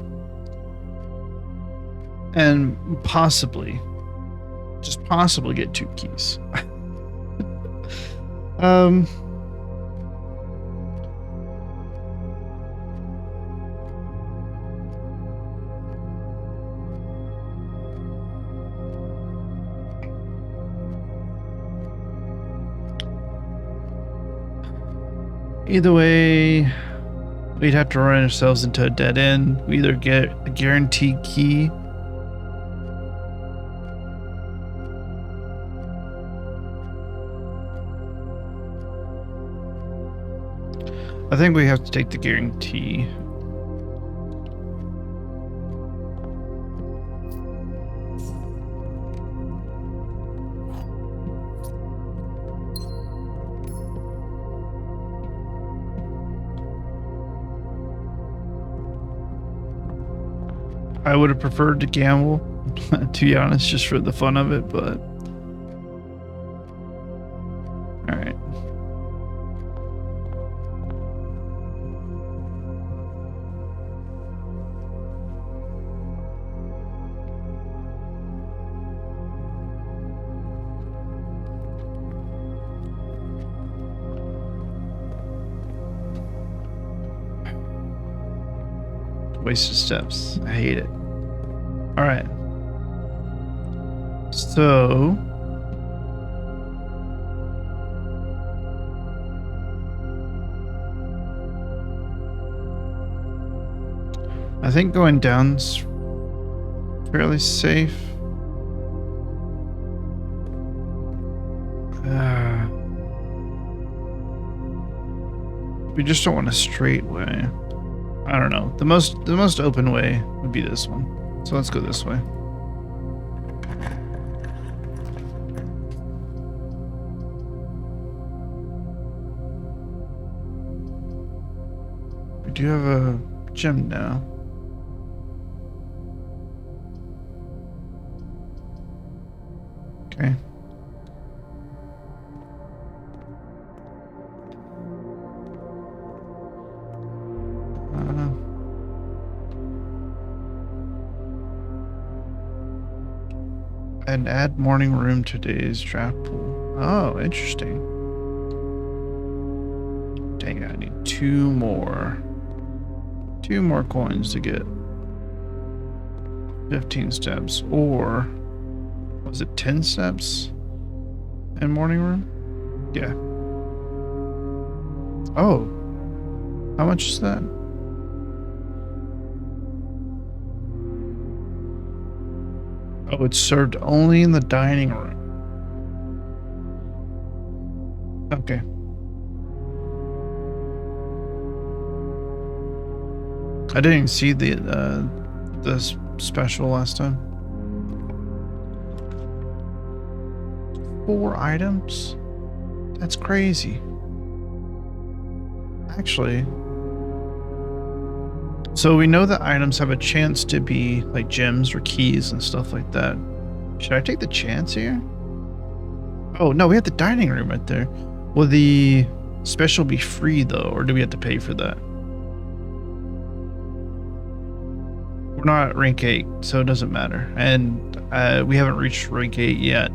And possibly, just possibly get 2 keys. Either way, we'd have to run ourselves into a dead end. We either get a guaranteed key I think we have to take the guarantee. I would have preferred to gamble, to be honest, just for the fun of it, but all right. Wasted steps. I hate it. All right. So I think going down's fairly safe. We just don't want a straight way. I don't know. The most open way would be this one. So let's go this way. We do have a gem now. And add morning room to today's draft pool. Oh, interesting. Dang it, I need 2 more. 2 more coins to get 15 steps, or was it 10 steps in morning room? Yeah. Oh, how much is that? Oh, it's served only in the dining room. Okay. I didn't even see the special last time. 4 items? That's crazy. Actually, so we know that items have a chance to be like gems or keys and stuff like that. Should I take the chance here? Oh, no, we have the dining room right there. Will the special be free though, or do we have to pay for that? We're not at rank 8, so it doesn't matter. And we haven't reached rank 8 yet.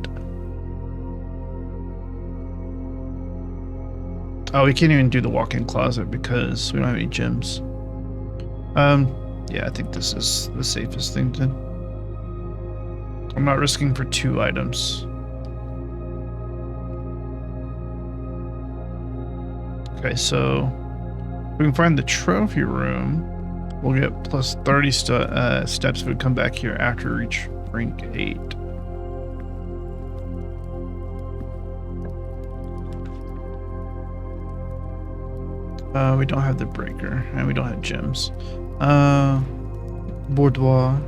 Oh, we can't even do the walk-in closet because we don't have any gems. Yeah, I think this is the safest thing to. I'm not risking for 2 items. Okay, so we can find the trophy room. We'll get plus 30 steps if we come back here after we reach rank 8. We don't have the breaker, and we don't have gems. Boudoir.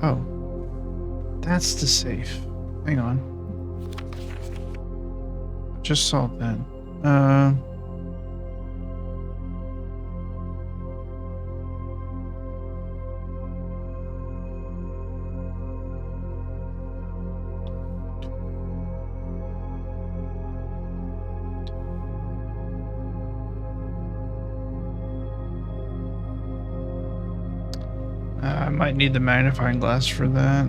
Oh, that's the safe. Hang on. Just saw that. I might need the magnifying glass for that.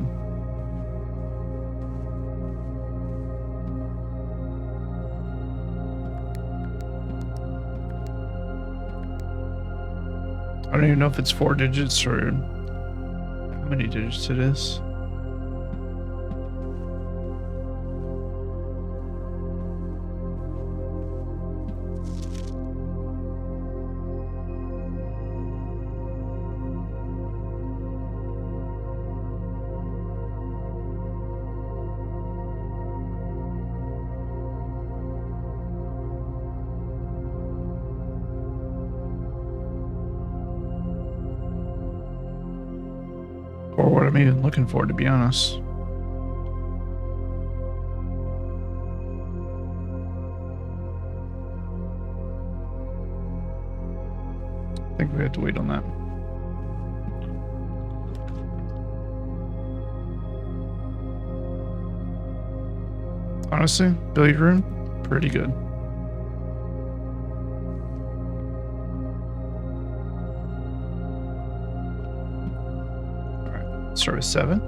I don't even know if it's 4 digits or how many digits it is. Or what I'm even looking for, to be honest. I think we have to wait on that. Honestly, billiard room, pretty good. Start with 7.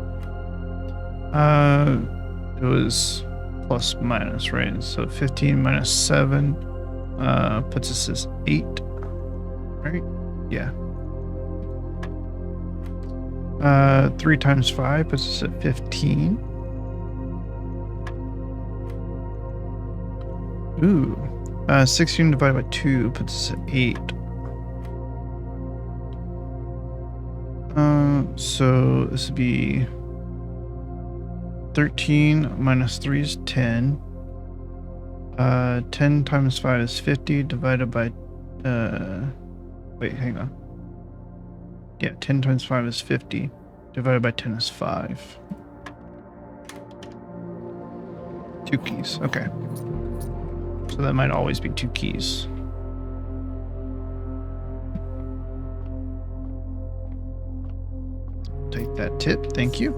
It was plus minus, right? So 15 minus 7 puts us as 8, right? Yeah. 3 times 5 puts us at 15. Ooh. 16 divided by 2 puts us at 8. So this would be 13 minus 3 is 10. 10 times 5 is 50 divided by, wait, hang on. Yeah, 10 times 5 is 50 divided by 10 is 5. 2 keys, okay. So that might always be 2 keys. take that tip. Thank you.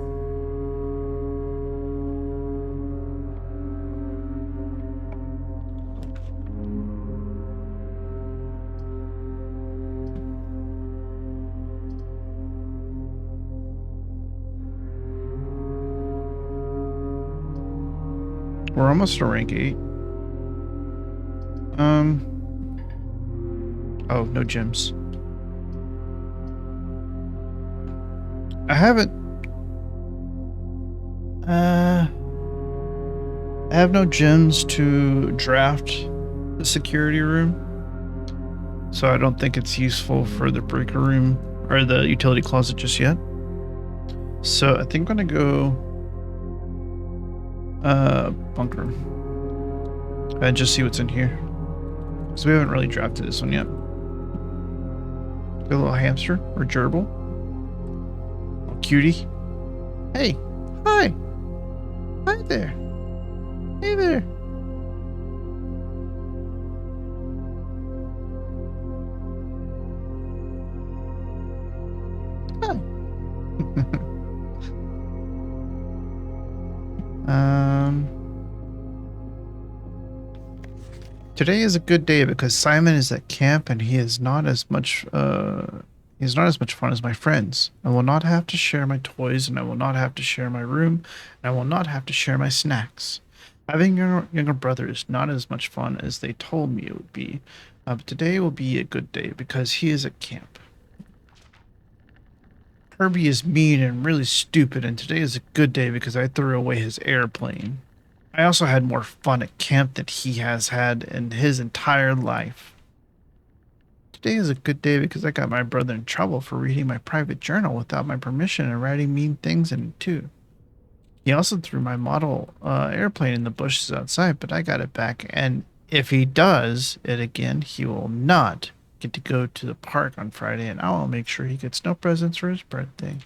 We're almost to rank 8. Oh, no gems. I haven't. I have no gems to draft the security room, so I don't think it's useful for the breaker room or the utility closet just yet. So I think I'm gonna go bunker and just see what's in here, because we haven't really drafted this one yet. Got a little hamster or gerbil. Oh, cutie. Hey, hi. Hi there. Hey there. Hi. Today is a good day because Simon is at camp and he is not as much fun as my friends. I will not have to share my toys, and I will not have to share my room, and I will not have to share my snacks. Having your younger brother is not as much fun as they told me it would be, but today will be a good day because he is at camp. Herbie is mean and really stupid, and today is a good day because I threw away his airplane. I also had more fun at camp than he has had in his entire life. Today is a good day because I got my brother in trouble for reading my private journal without my permission and writing mean things in it too. He also threw my model airplane in the bushes outside, but I got it back, and if he does it again, he will not get to go to the park on Friday, and I will make sure he gets no presents for his birthday.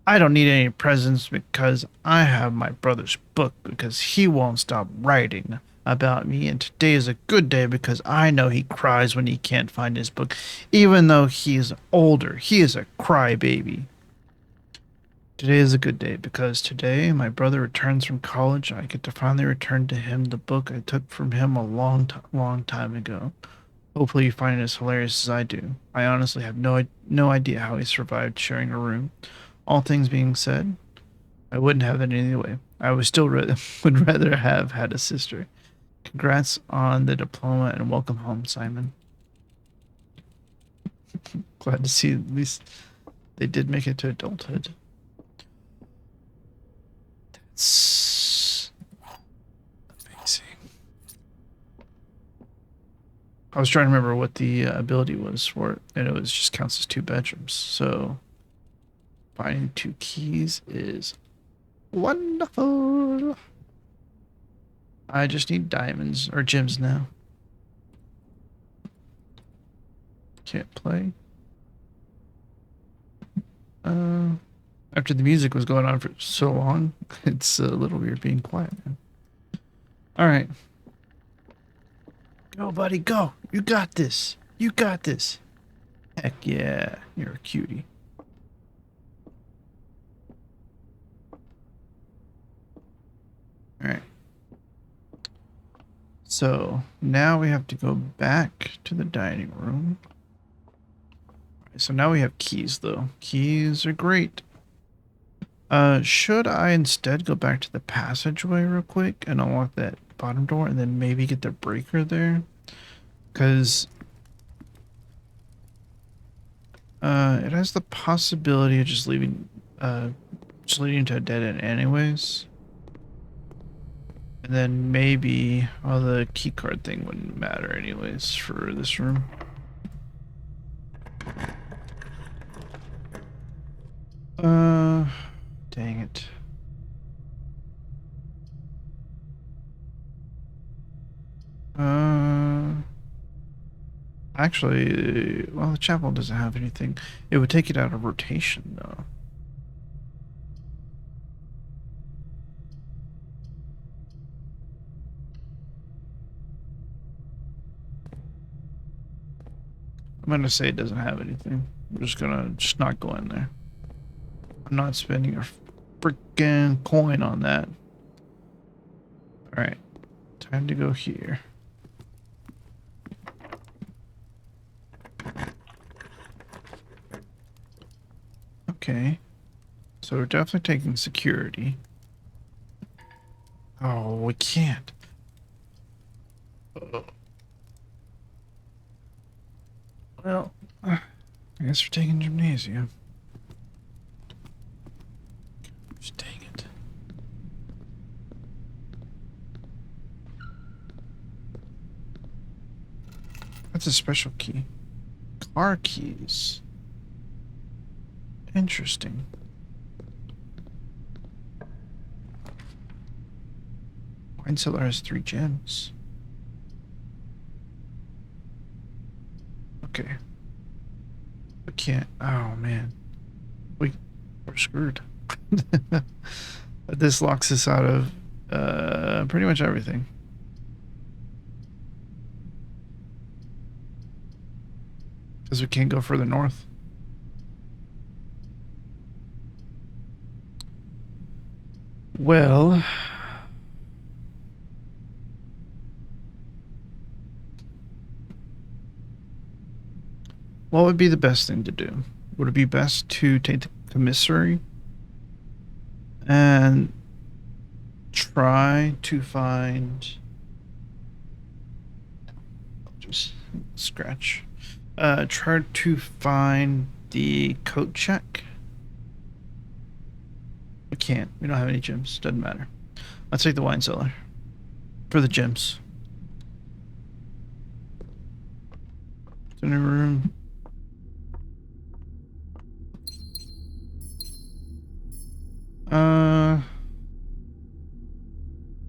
I don't need any presents because I have my brother's book because he won't stop writing about me, and today is a good day because I know he cries when he can't find his book. Even though he is older, he is a crybaby. Today is a good day because today my brother returns from college. I get to finally return to him the book I took from him a long time ago. Hopefully you find it as hilarious as I do. I honestly have no idea how he survived sharing a room. All things being said, I wouldn't have it any way. I would still would rather have had a sister. Congrats on the diploma and welcome home, Simon. Glad to see at least they did make it to adulthood. That's amazing. I was trying to remember what the ability was for it, and it was just counts as 2 bedrooms. So finding 2 keys is wonderful. I just need diamonds or gems now. Can't play. After the music was going on for so long, it's a little weird being quiet now. All right. Go, buddy, go. You got this. You got this. Heck yeah, you're a cutie. All right. So now we have to go back to the dining room. So now we have keys, though. Keys are great. Should I instead go back to the passageway real quick and unlock that bottom door and then maybe get the breaker there? Because it has the possibility of just leading to a dead end anyways. And then maybe, well, the key card thing wouldn't matter anyways for this room. Dang it. Actually, well, the chapel doesn't have anything. It would take it out of rotation, though. I'm gonna say it doesn't have anything. I'm just gonna not go in there. I'm not spending a freaking coin on that. Alright. Time to go here. Okay. So we're definitely taking security. Oh, we can't. Well, I guess we're taking gymnasium. Just dang it. That's a special key. Car keys. Interesting. Wine cellar has 3 gems. Okay. We can't. Oh man. We're screwed. This locks us out of pretty much everything. Because we can't go further north. Well, what would be the best thing to do? Would it be best to take the commissary and try to find... Just scratch. Try to find the coat check. We can't. We don't have any gems. Doesn't matter. Let's take the wine cellar for the gems. Dinner room.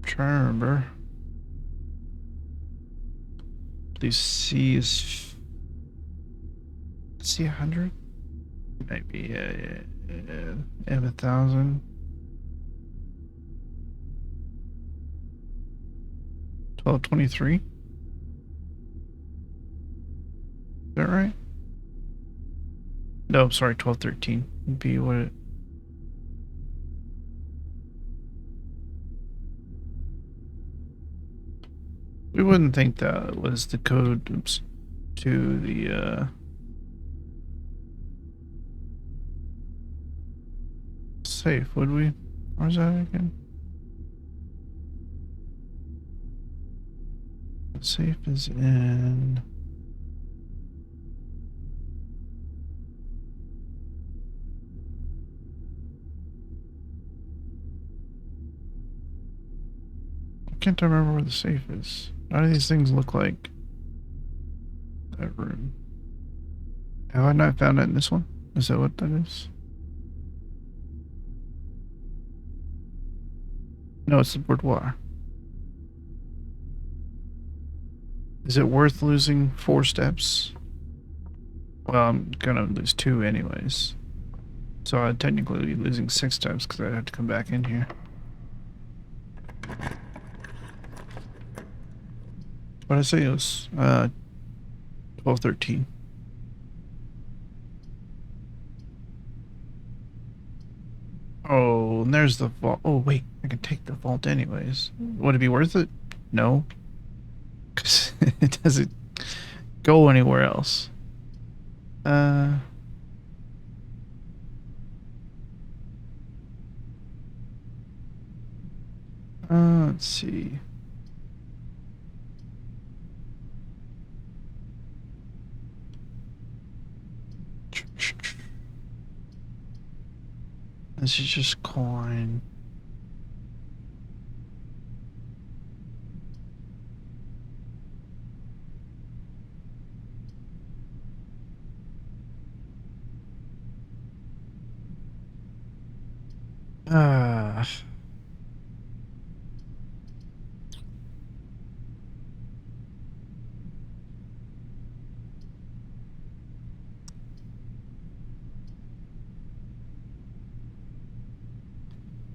Trying to remember. Please C is C 100. Maybe have 1,000. 1223. Is that right? No, sorry, 1213 would be what it. We wouldn't think that was the code, oops, to the safe, would we? Where's that again? The safe is in... I can't remember where the safe is. None of these things look like that room. Have I not found it in this one? Is that what that is? No, it's the boudoir. Is it worth losing 4 steps? Well, I'm gonna lose 2 anyways. So I'd technically be losing 6 steps because I'd have to come back in here. What did I say? It was 1213. Oh, and there's the vault. Oh, wait, I can take the vault anyways. Would it be worth it? No. Because it doesn't go anywhere else. Let's see. This is just coin.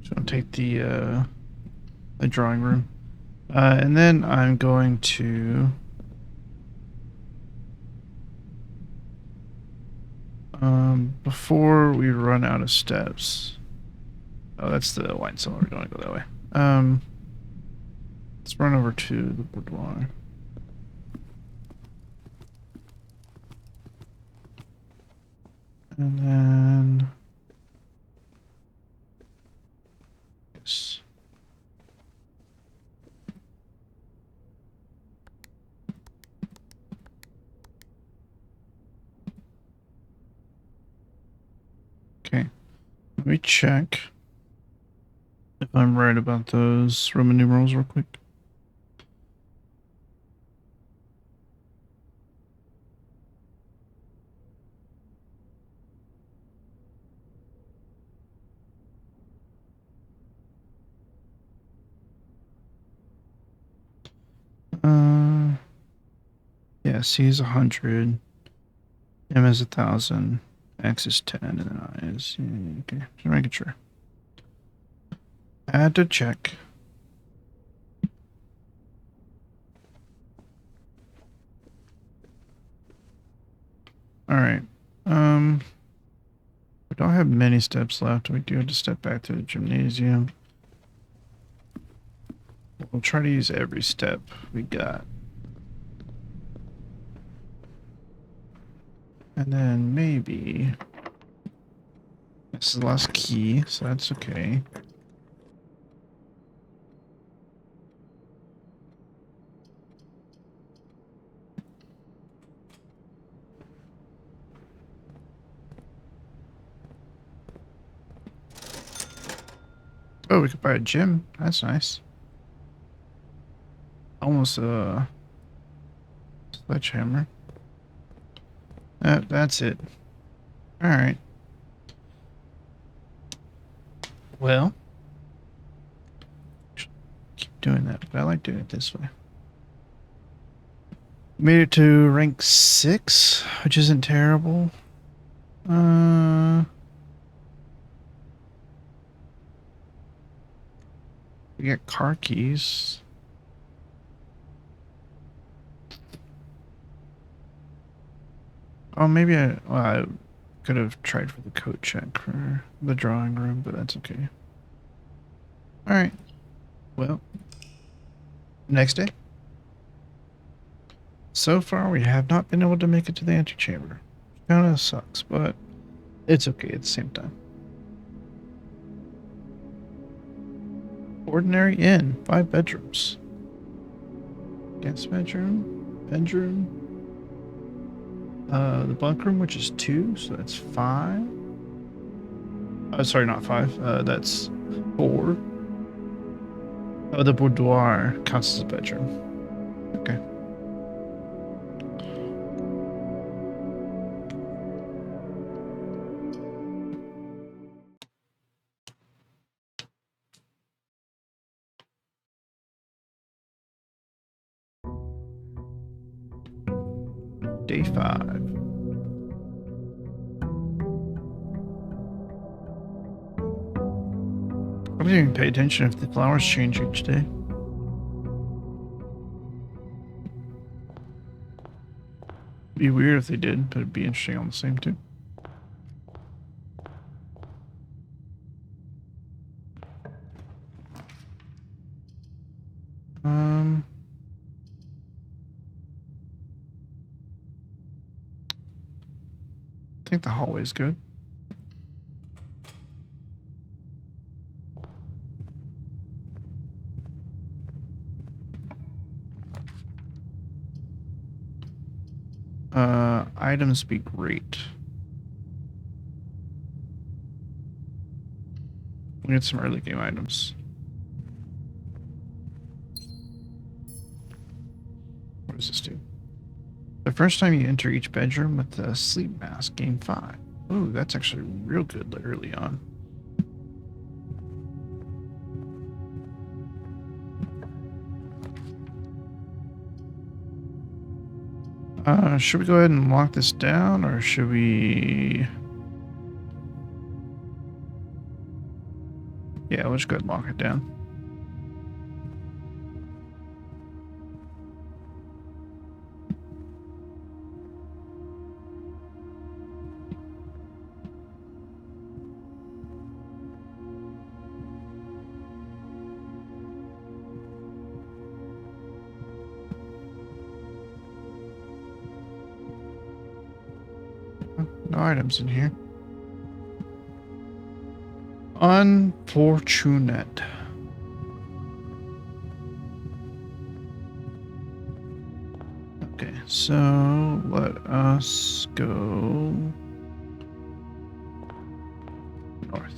So I'll take the drawing room. And then I'm going to Before we run out of steps. Oh, that's the wine cellar. We don't want to go that way. Let's run over to the boudoir. And then... Yes. Okay. Let me check if I'm right about those Roman numerals real quick. Yeah, C is 100, M is 1,000, X is 10, and then I is... Yeah, okay, just making sure. I had to check. Alright. We don't have many steps left. We do have to step back to the gymnasium. We'll try to use every step we got. And then maybe... This is the last key, so that's okay. Oh, we could buy a gym. That's nice. Almost a sledgehammer. That's it. Alright. Well, keep doing that, but I like doing it this way. Made it to rank 6, which isn't terrible. We get car keys. Oh, maybe I could have tried for the coat check for the drawing room, but that's okay. Alright. Well, next day. So far, we have not been able to make it to the antechamber. Kind of sucks, but it's okay at the same time. Ordinary inn, 5 bedrooms. Guest bedroom. The bunk room, which is 2, so that's 5. Sorry, not 5. That's 4. Oh, the boudoir counts as a bedroom. Okay. Day 5. I don't even pay attention if the flowers change each day. Be weird if they did, but it'd be interesting all the same too. I think the hallway's good. Items be great. We get some early game items. What does this do? The first time you enter each bedroom with the sleep mask, gain 5. Ooh, that's actually real good early on. Should we go ahead and lock this down, or should we... Yeah, we'll just go ahead and lock it down. No items in here. Unfortunate. Okay, so let us go north.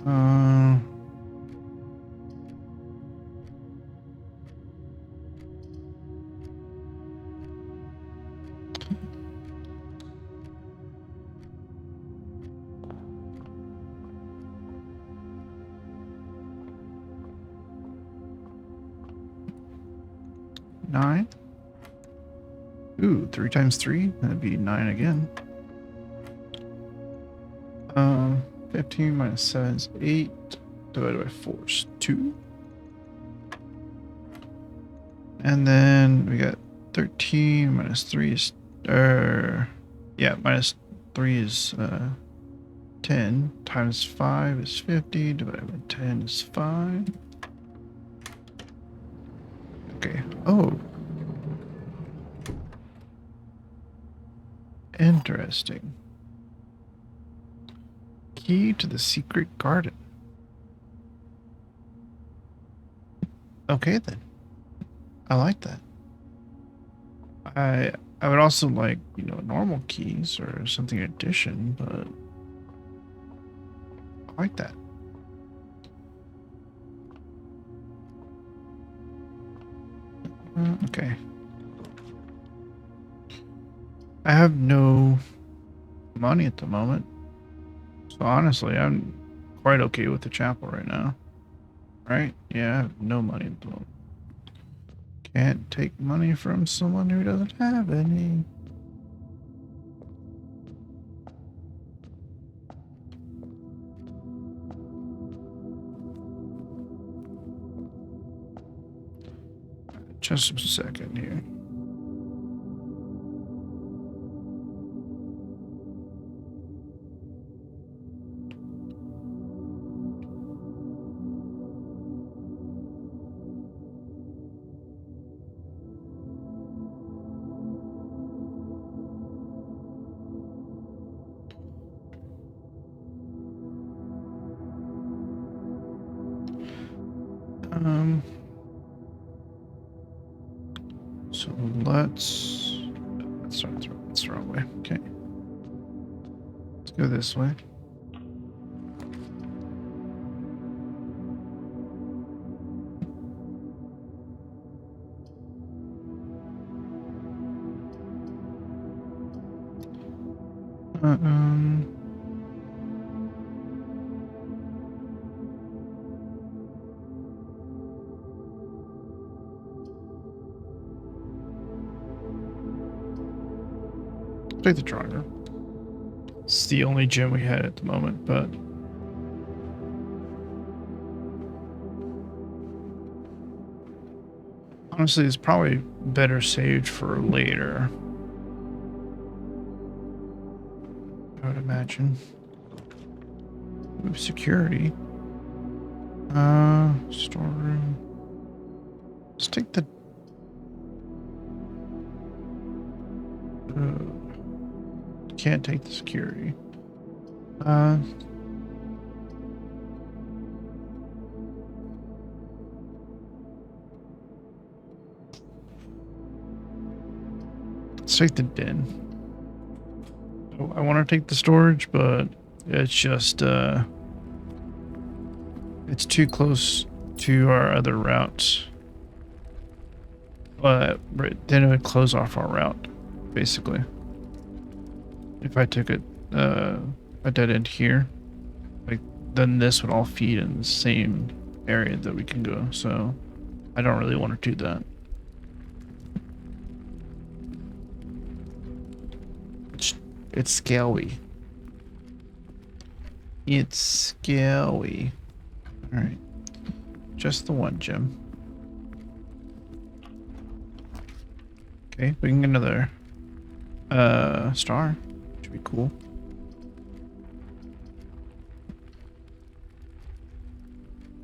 Uh, nine. Ooh, 3 times 3? That'd be 9 again. 15 minus 7 is 8. Divided by 4 is 2. And then we got 13 minus 3 is... yeah, minus 3 is 10. Times 5 is 50. Divided by 10 is 5. Okay. Oh. Interesting. Key to the secret garden. Okay then. I like that. I would also like, you know, normal keys or something in addition, but I like that. Okay. I have no money at the moment. So honestly, I'm quite okay with the chapel right now. Right? Yeah, I have no money at the moment. Can't take money from someone who doesn't have any. Just a second here. So that's the wrong way. Okay. Let's go this way. Take the driver. It's the only gym we had at the moment, but honestly, it's probably better saved for later. I would imagine. Move security. Storeroom. Let's take the... can't take the security. Let's take the den. I want to take the storage, but it's just it's too close to our other routes. But then it would close off our route, basically. If I took it a dead end here, like then this would all feed in the same area that we can go. So I don't really want to do that. It's scary. It's scary. All right, just the one gem. Okay, we can get another star. Should be cool.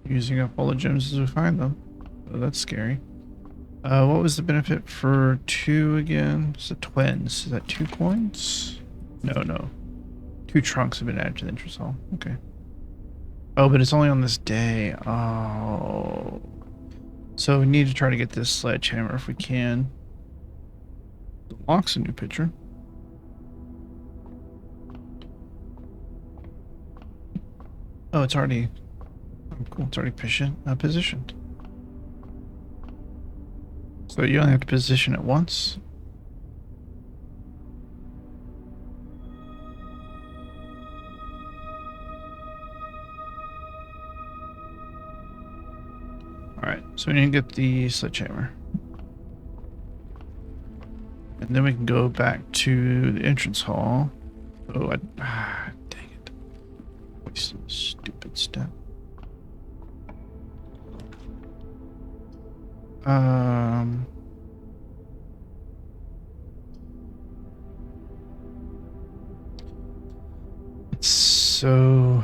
Using up all the gems as we find them. Oh, that's scary. What was the benefit for 2 again? It's the twins. Is that 2 points? No, no. 2 trunks have been added to the entrance hall. Okay. Oh, but it's only on this day. Oh. So we need to try to get this sledgehammer if we can. The lock's a new picture. Oh, it's already... Oh, cool. It's already positioned. So you only have to position it once. Alright, so we need to get the sledgehammer. And then we can go back to the entrance hall. Oh, dang it. Wasted a stupid step. It's so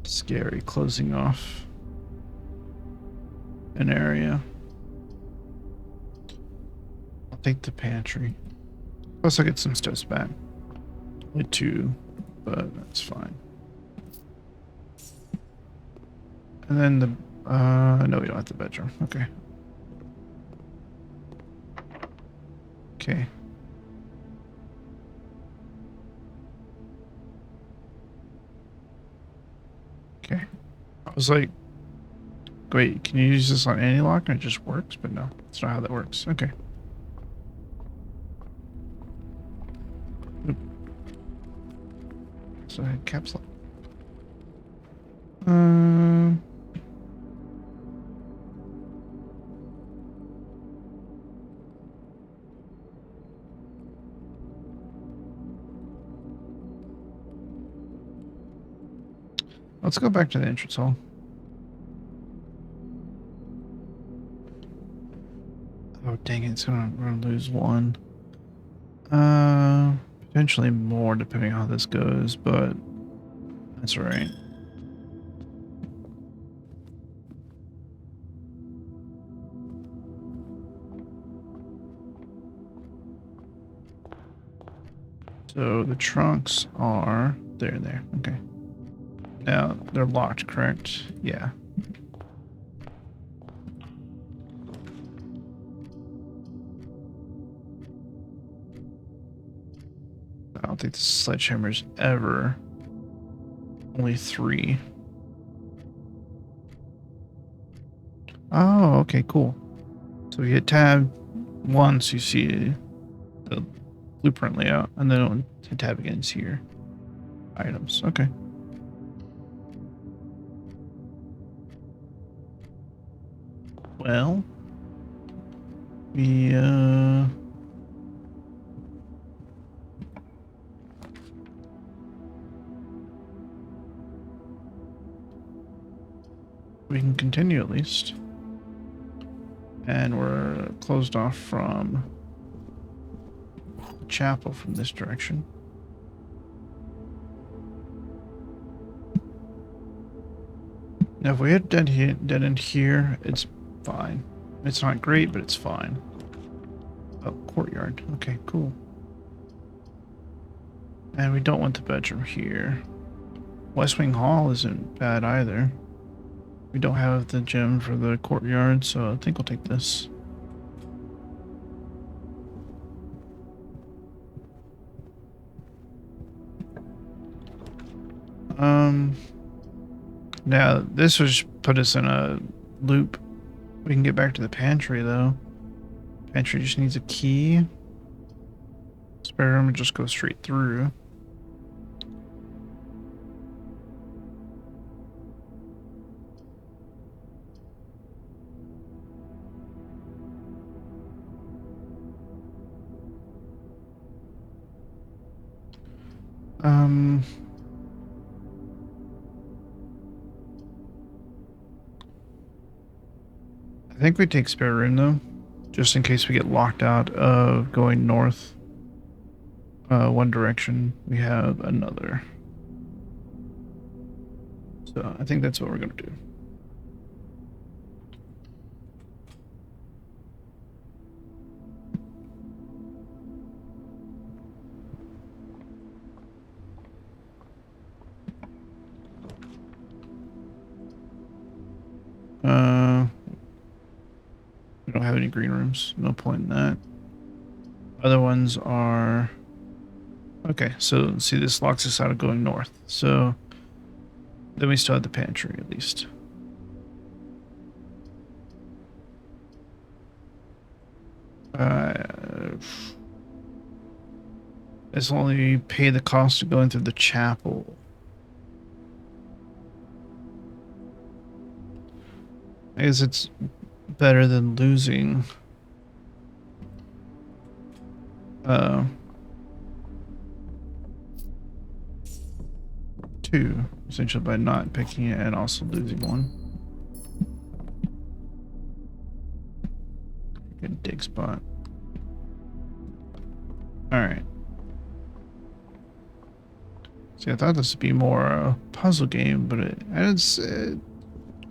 scary closing off an area. I'll take the pantry. Plus I'll get some steps back. Only 2, but that's fine. And then the, no, we don't have the bedroom. Okay. Okay. Okay. I was like, wait, can you use this on any lock and it just works? But no, that's not how that works. Okay. Oop. So I had caps lock. Let's go back to the entrance hall. Oh, dang it. We're gonna lose 1. Potentially more depending on how this goes, but that's all right. So the trunks are there and there. Okay. Now they're locked, correct? Yeah. I don't think the sledgehammer's ever only 3. Oh, okay, cool. So you hit tab once, you see the blueprint layout, and then hit tab again, see your items. Okay. Well, we can continue at least. And we're closed off from the chapel from this direction. Now, if we hit dead end here, it's fine. It's not great, but it's fine. Oh, courtyard. Okay, cool. And we don't want the bedroom here. West Wing Hall isn't bad either. We don't have the gym for the courtyard, so I think we'll take this. Now this was put us in a loop. We can get back to the pantry though. Pantry just needs a key. Spare room just go straight through. I think we take spare room though, just in case we get locked out of going north. One direction, we have another. So I think that's what we're gonna do. have any green rooms. No point in that. Other ones are... Okay, so see, this locks us out of going north. So then we still have the pantry at least. It's only pay the cost of going through the chapel. I guess it's better than losing. 2, essentially, by not picking it and also losing 1. Good dig spot. Alright. See, I thought this would be more a puzzle game, but it's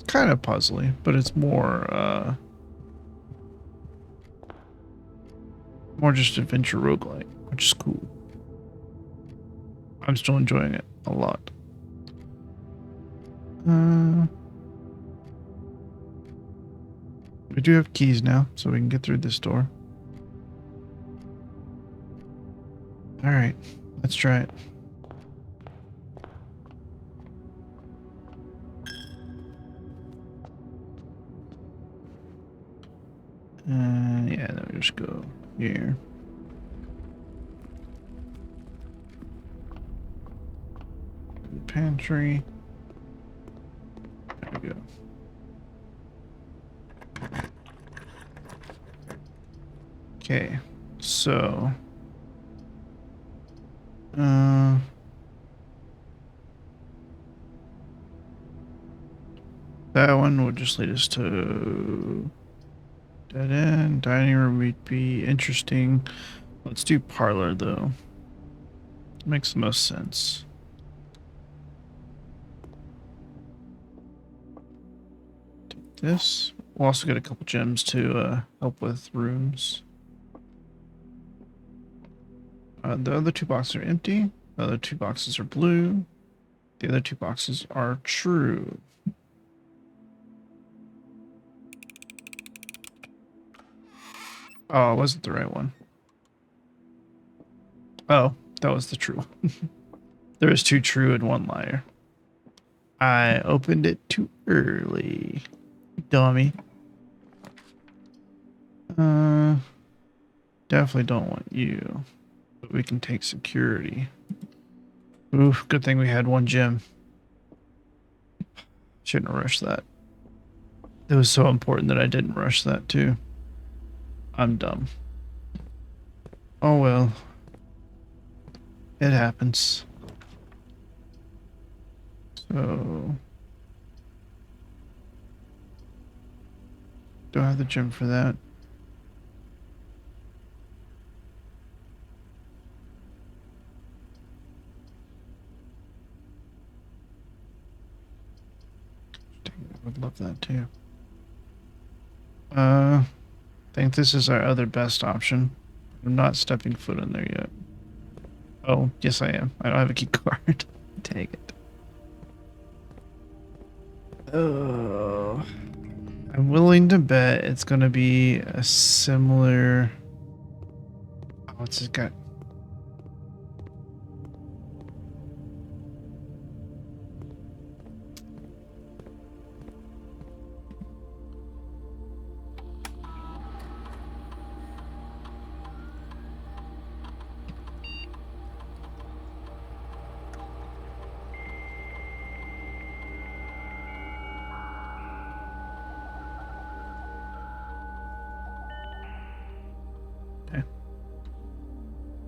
kind of puzzly, but it's more just adventure roguelike, which is cool. I'm still enjoying it a lot. We do have keys now, so we can get through this door. Alright, let's try it. Yeah, then we just go here. Pantry. There we go. Okay, so that one would just lead us to dead end. Dining room would be interesting. Let's do parlor though. Makes the most sense. Take this. We'll also get a couple gems to help with rooms. The other 2 boxes are empty. The other 2 boxes are blue. The other 2 boxes are true. Oh, it wasn't the right one. Oh, that was the true one. There was 2 true and 1 liar. I opened it too early. Dummy. Definitely don't want you. But we can take security. Oof, good thing we had 1 gem. Shouldn't have rushed that. It was so important that I didn't rush that too. I'm dumb. Oh well. It happens. So... do I have the gem for that? Dang, I would love that too. I think this is our other best option. I'm not stepping foot in there yet. Oh, yes I am. I don't have a key card. Dang it. Oh. I'm willing to bet it's going to be a similar... Oh, what's it got?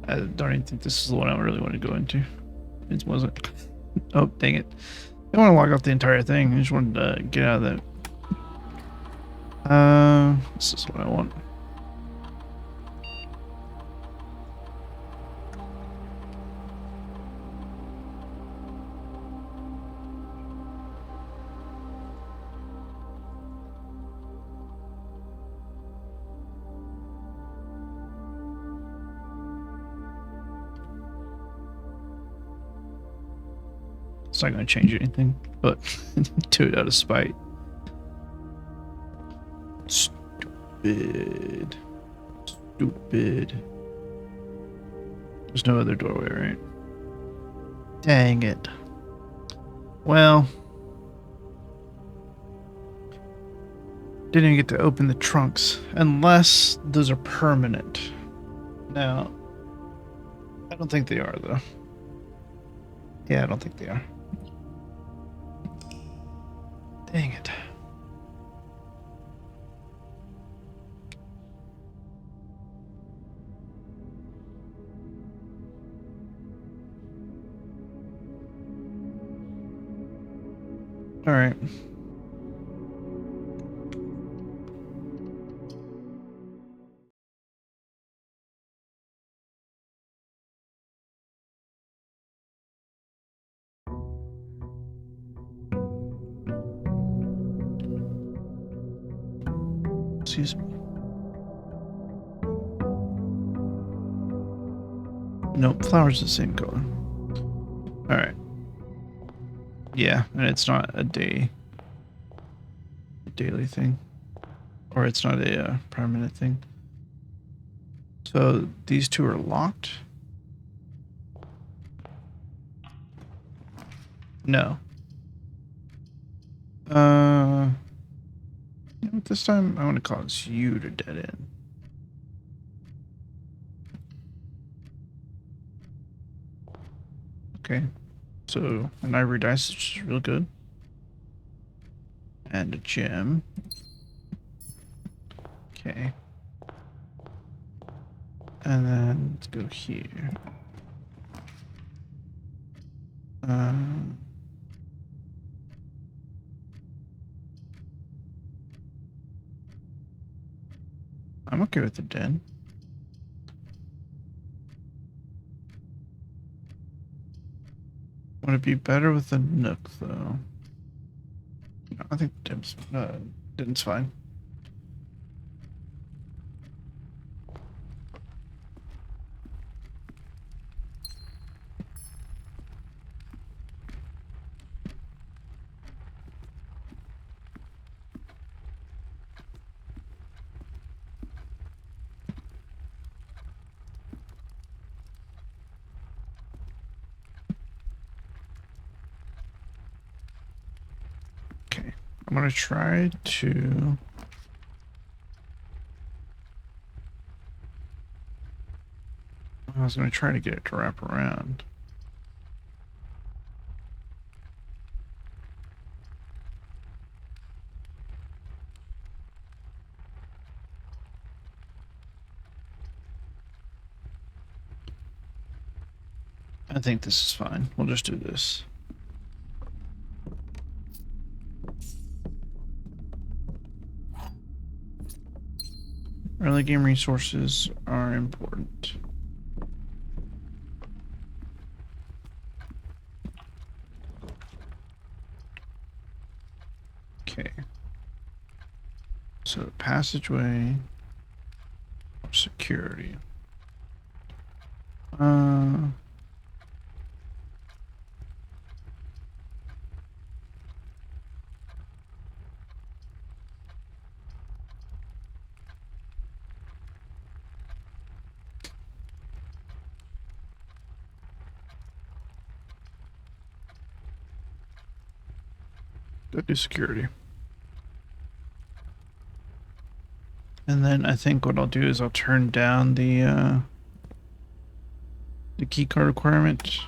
I don't even think this is the one I really want to go into. It wasn't. Oh, dang it. I don't want to log off the entire thing. I just wanted to get out of that. This is what I want. It's not going to change anything, but do it out of spite. Stupid. Stupid. There's no other doorway, right? Dang it. Well, didn't even get to open the trunks. Unless those are permanent. Now, I don't think they are, though. Yeah, I don't think they are. Dang it. All right. Excuse me. Nope, flower's the same color. All right. Yeah, and it's not a daily thing, or it's not a permanent thing. So these two are locked. No. You know what, this time I want to cause you to dead end. Okay. So an ivory dice, which is real good. And a gem. Okay. And then let's go here. Um, I'm okay with the den. Would it be better with the nook, though? No, I think the den's fine. Okay, I'm gonna try to... I was gonna try to get it to wrap around. I think this is fine. We'll just do this. Early game resources are important. Okay. So passageway or security. Go do security. And then I think what I'll do is I'll turn down the key card requirement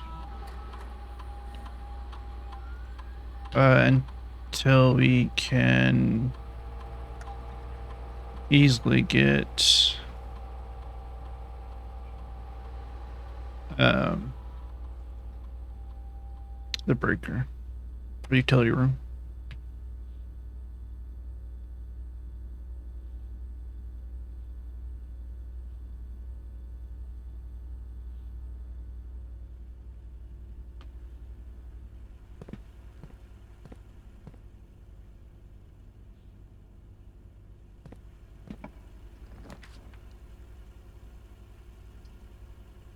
until we can easily get the breaker for the utility room.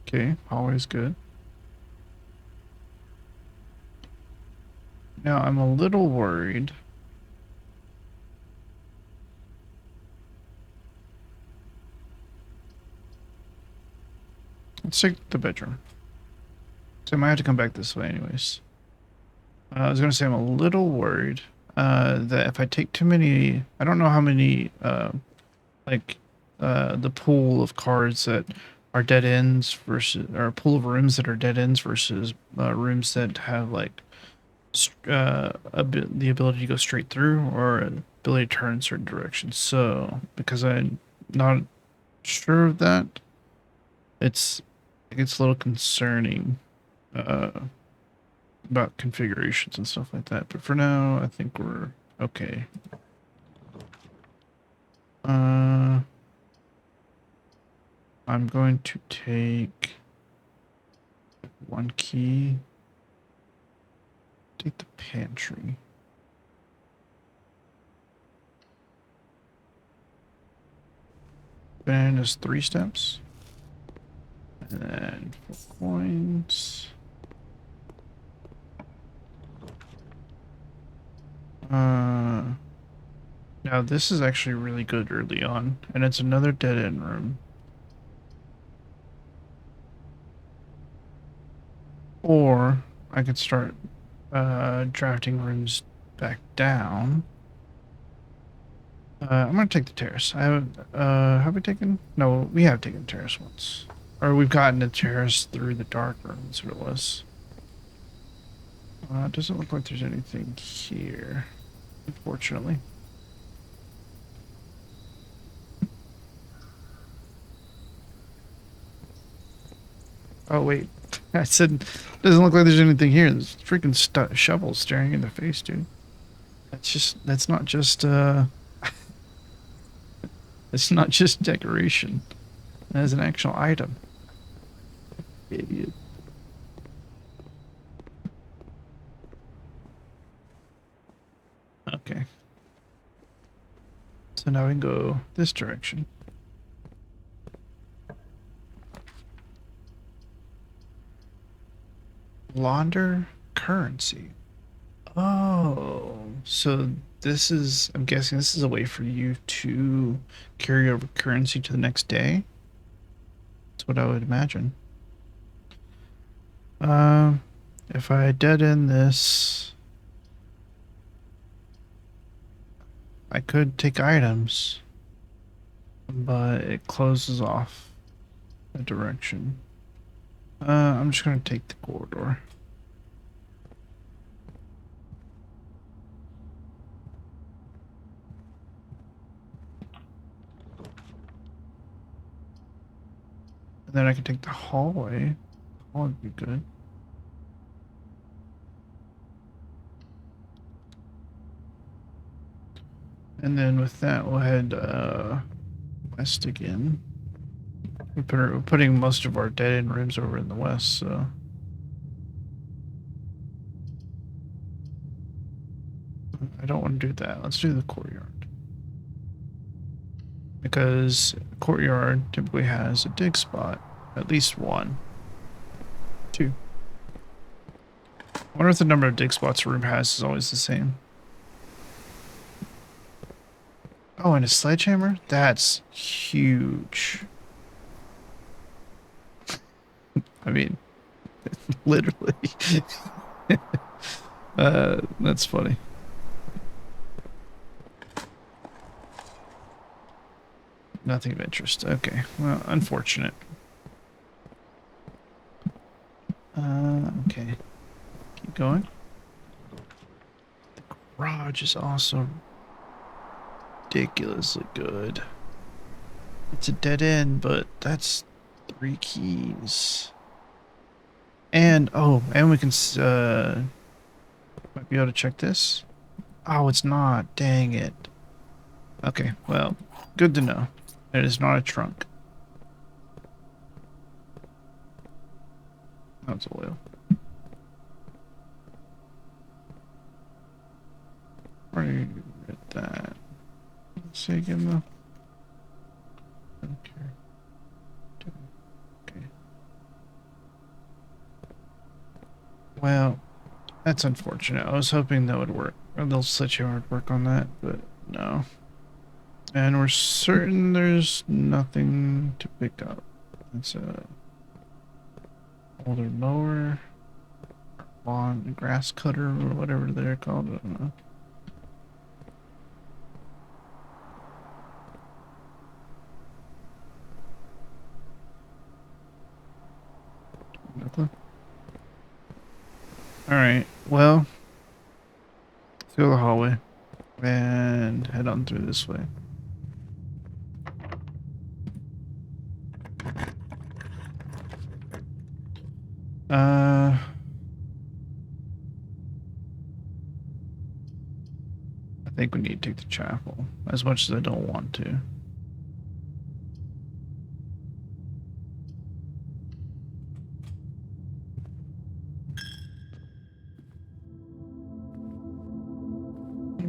Okay, always good. Now I'm a little worried. Let's take the bedroom. So I might have to come back this way anyways. I was gonna say I'm a little worried that if I take too many, I don't know how many the pool of cards that are dead ends versus, or a pool of rooms that are dead ends versus rooms that have like the ability to go straight through or ability to turn in certain directions. So because I'm not sure of that, it's a little concerning about configurations and stuff like that. But for now, I think we're okay. I'm going to take one key. Take the pantry. Ben is 3 steps. And then 4 coins. Now this is actually really good early on, and it's another dead end room. Or I could start drafting rooms back down. I'm gonna take the terrace. I haven't. Have we taken? No, we have taken terrace once, or we've gotten the terrace through the dark room. That's what it was. It doesn't look like there's anything here, unfortunately. Oh wait, I said doesn't look like there's anything here. There's freaking shovel staring in the face, dude. That's not just it's not just decoration. That is an actual item. Idiot. Okay. So now we can go this direction. Launder currency. Oh, so this is, I'm guessing this is a way for you to carry over currency to the next day. That's what I would imagine. If I dead end this, I could take items, but it closes off the direction. I'm just gonna take the corridor. And then I can take the hallway. That would be good. And then with that, we'll head west again. We're putting most of our dead-end rooms over in the west, so... I don't want to do that. Let's do the courtyard. Because courtyard typically has a dig spot. At least 1. 2. I wonder if the number of dig spots a room has is always the same. Oh, and a sledgehammer? That's huge. I mean, literally. That's funny. Nothing of interest. Okay, well, unfortunate. Okay. Keep going. The garage is also ridiculously good. It's a dead end, but that's 3 keys. And, oh, and we can, might be able to check this. Oh, it's not. Dang it. Okay, well, good to know. It is not a trunk. That's oil. Where are you at that? Let's see again though. Okay. Well, that's unfortunate. I was hoping that would work. Or they'll let you hard work on that, but no. And we're certain there's nothing to pick up. That's Older mower. Lawn, grass cutter, or whatever they're called. I don't know. No clue. Alright, well, let's go to the hallway and head on through this way. I think we need to take the chapel, as much as I don't want to.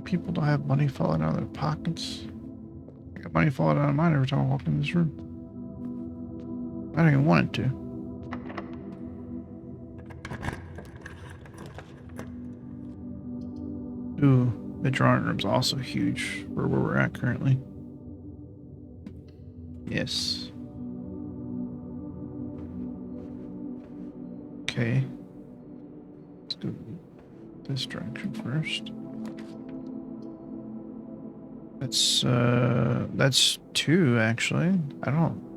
People don't have money falling out of their pockets. I got money falling out of mine every time I walk in this room. I don't even want it to. Ooh, the drawing room's also huge for where we're at currently. Yes. Okay. Let's go this direction first. That's 2 actually.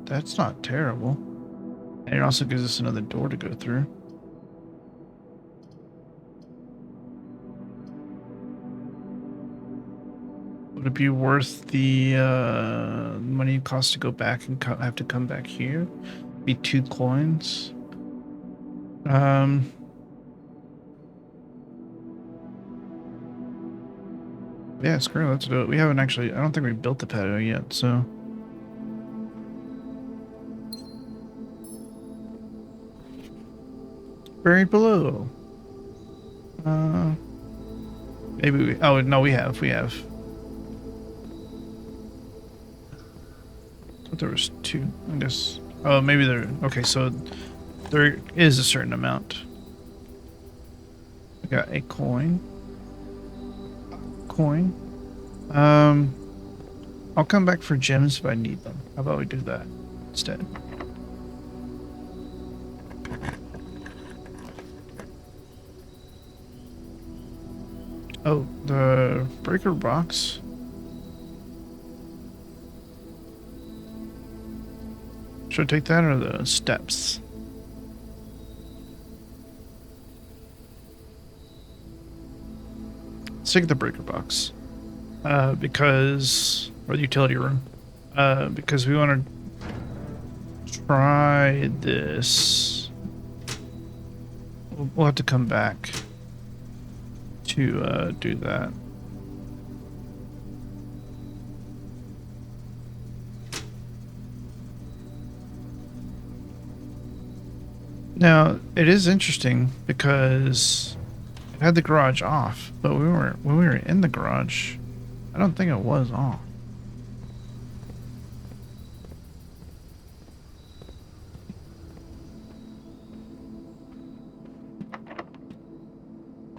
That's not terrible. And it also gives us another door to go through. Would it be worth the money it costs to go back and have to come back here? Be 2 coins. Yeah, screw it, let's do it. We haven't actually, I don't think we built the patio yet, so. Buried below. Maybe we, oh no, we have. I thought there was 2, I guess. Oh, maybe there, okay, so there is a certain amount. We got a coin. I'll come back for gems if I need them. How about we do that instead? Oh, the breaker box. Should I take that or the steps? Let's take the breaker box. Because, or the utility room. Because we want to try this. We'll have to come back to do that. Now, it is interesting because it had the garage off, but when we were in the garage, I don't think it was off.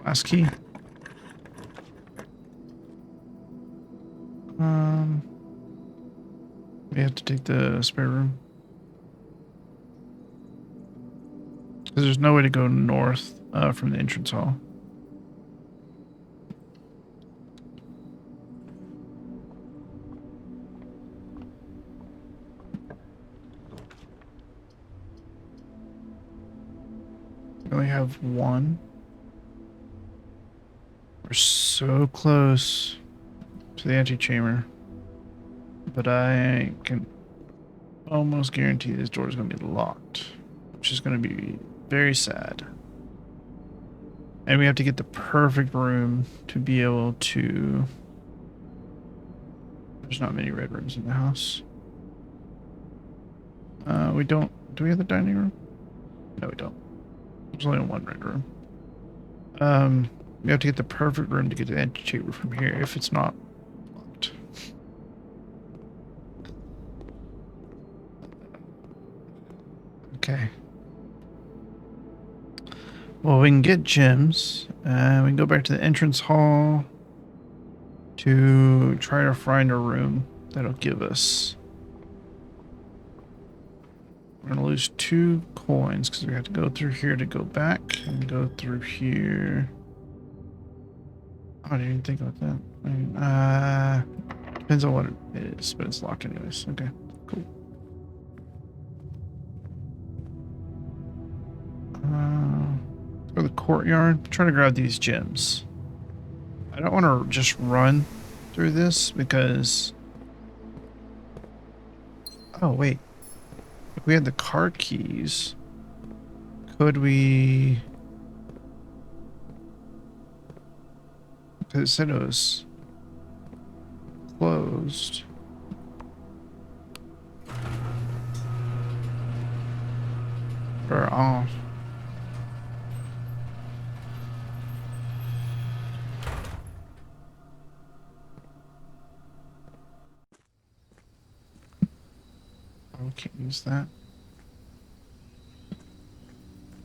Last key. We have to take the spare room. Because there's no way to go north from the entrance hall. We only have 1. We're so close to the antechamber. But I can almost guarantee this door is going to be locked, which is going to be very sad. And we have to get the perfect room to be able to... There's not many red rooms in the house. We don't... Do we have the dining room? No, we don't. There's only 1 red room. We have to get the perfect room to get to the antechamber from here if it's not locked. Okay. Well, we can get gems. We can go back to the entrance hall to try to find a room that'll give us We're gonna lose 2 coins because we have to go through here to go back and go through here. Oh, I didn't even think about that. I mean, depends on what it is, but it's locked anyways. Okay, cool. Go to the courtyard. Try to grab these gems. I don't want to just run through this because... Oh, wait. If we had the car keys, could we... Because it said it was closed. Or off. We can't use that.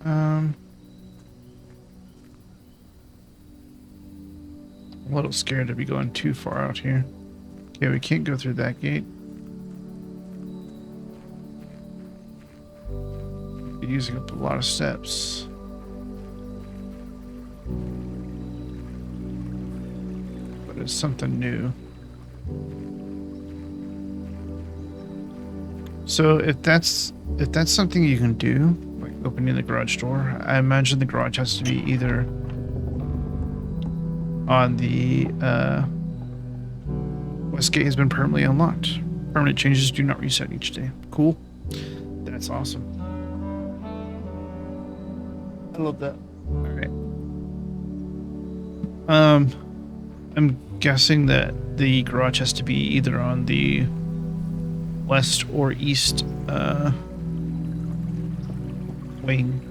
I'm a little scared to be going too far out here. Okay, we can't go through that gate. We're using up a lot of steps. But it's something new. So if that's something you can do, like opening the garage door, I imagine the garage has to be either on the west gate has been permanently unlocked. Permanent changes do not reset each day. Cool. That's awesome. I love that. All right. I'm guessing that the garage has to be either on the west or east wing.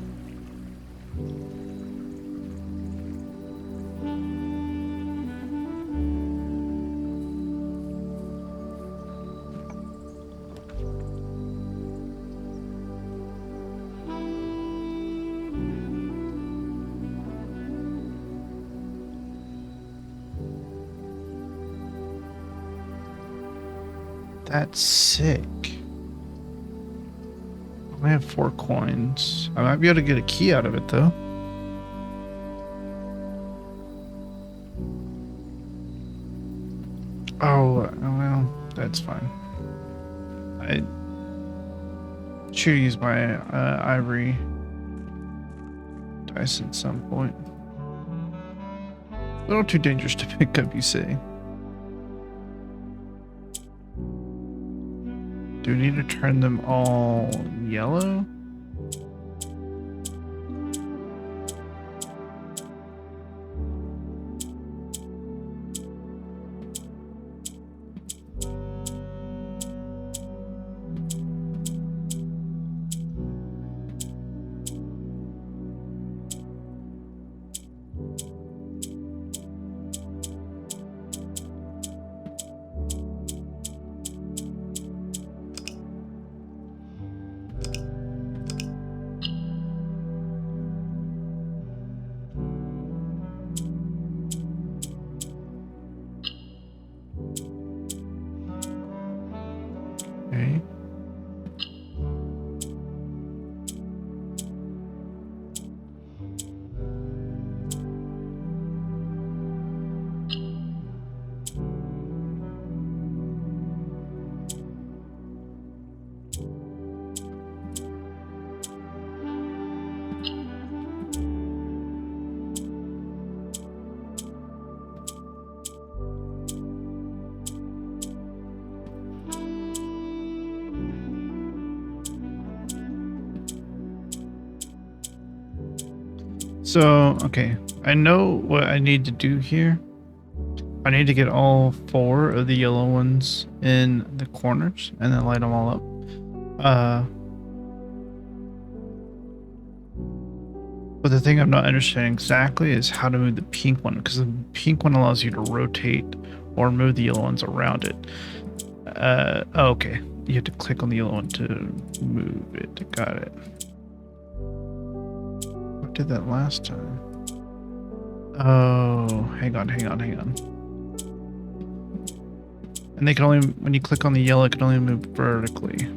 That's sick. I have 4 coins. I might be able to get a key out of it though. Oh, well, that's fine. I should use my ivory dice at some point. A little too dangerous to pick up, you say? Do we need to turn them all yellow? Okay. So, okay, I know what I need to do here. I need to get all 4 of the yellow ones in the corners and then light them all up. But the thing I'm not understanding exactly is how to move the pink one, because the pink one allows you to rotate or move the yellow ones around it. Oh, okay. You have to click on the yellow one to move it. Got it. I did that last time. Oh, hang on. And they can only, when you click on the yellow, it can only move vertically.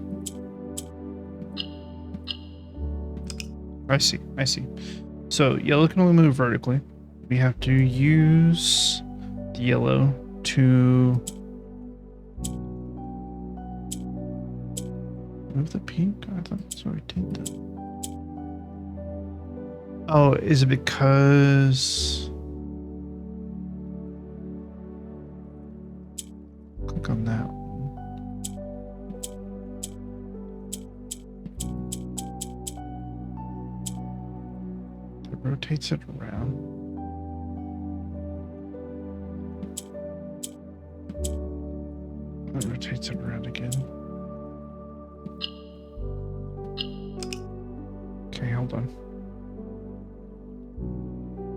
I see. I see. So yellow can only move vertically. We have to use the yellow to move the pink. I thought that's what we did though. Oh, is it because? Click on that one. It rotates it around. It rotates it around again. Okay, hold on.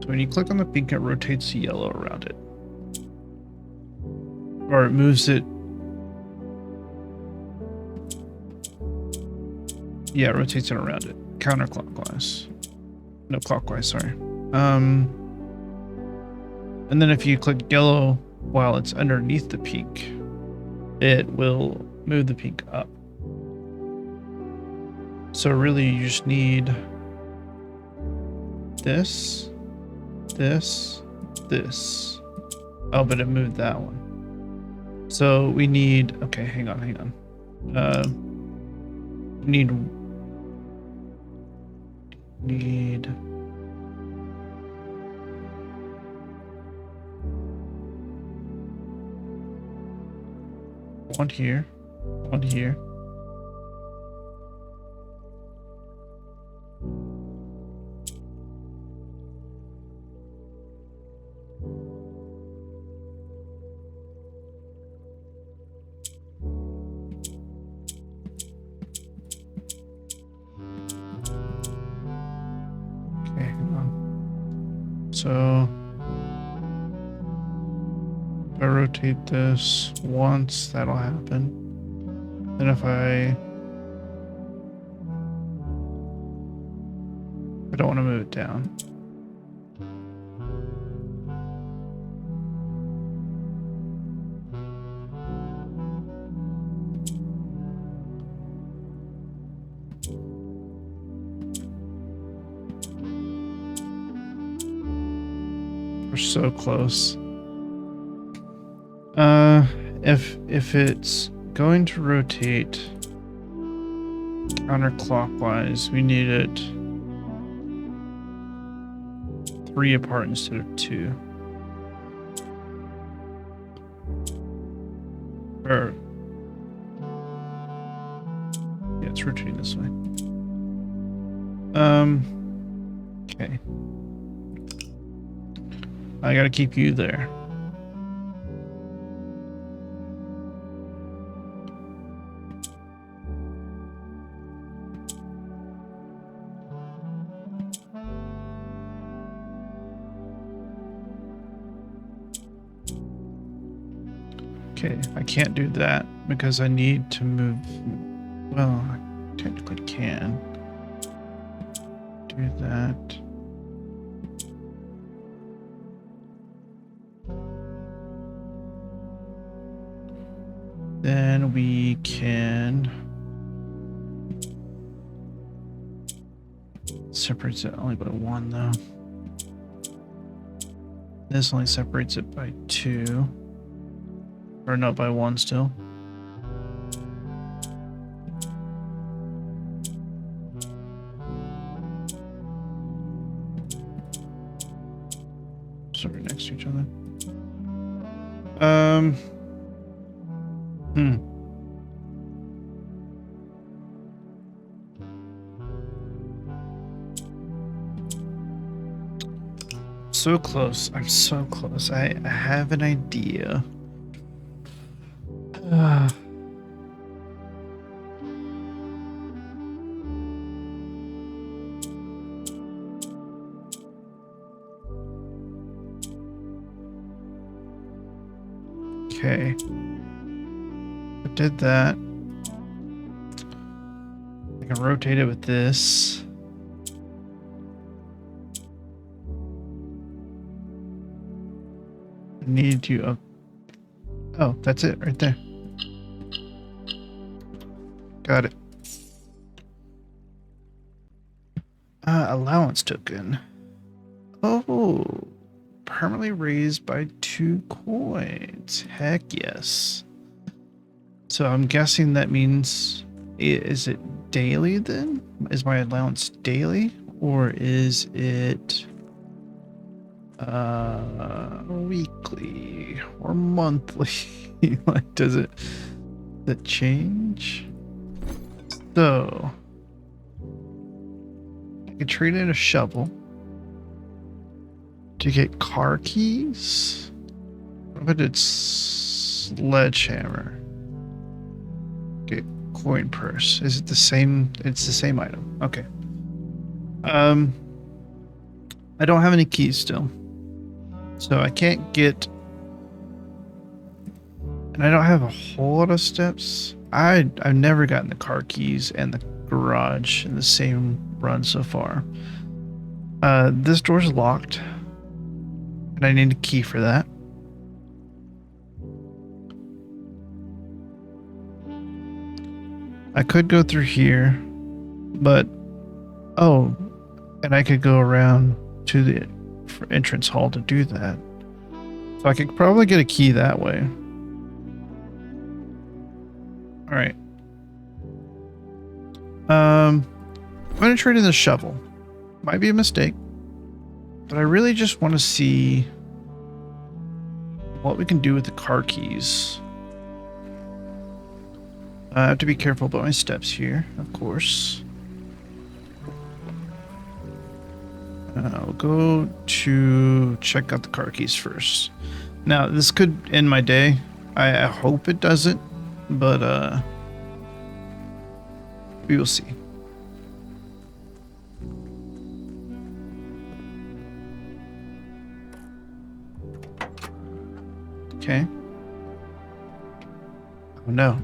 So when you click on the pink, it rotates the yellow around it. Or it moves it. Yeah, it rotates it around it. Counterclockwise. No, clockwise, sorry. And then if you click yellow while it's underneath the peak, it will move the peak up. So really you just need this, this, this. Oh, but it moved that one. So we need, okay, hang on. Need one here, one here. Okay, hang on. So if I rotate this once, that'll happen. Then if I don't want to move it down. We're so close. If it's going to rotate counterclockwise, we need it 3 apart instead of 2. Or yeah, it's rotating this way. Okay. I gotta keep you there. Okay, I can't do that because I need to move. Well, I technically can do that. Then we can separates it only by 1 though. This only separates it by 2. Or not by 1 still. So we're next to each other. So close. I'm so close. I have an idea. Okay. I did that. I can rotate it with this. I need you up. Oh, that's it right there. Got it. Allowance token. Oh, permanently raised by 2 coins. Heck yes. So I'm guessing that means, is it daily then? Is my allowance daily? Or is it weekly or monthly? Like, does it change? So I can trade in a shovel to get car keys. What if I did sledgehammer? Get coin purse. Is it the same? It's the same item. Okay. I don't have any keys still, so I can't get, and I don't have a whole lot of steps. I've never gotten the car keys and the garage in the same run so far. This door's locked, and I need a key for that. I could go through here, but oh, and I could go around to the entrance hall to do that. So I could probably get a key that way. All right. I'm gonna trade in the shovel. Might be a mistake, but I really just want to see what we can do with the car keys. I have to be careful about my steps here, of course. I'll go to check out the car keys first. Now, this could end my day. I hope it doesn't, but we will see. Okay. Oh no.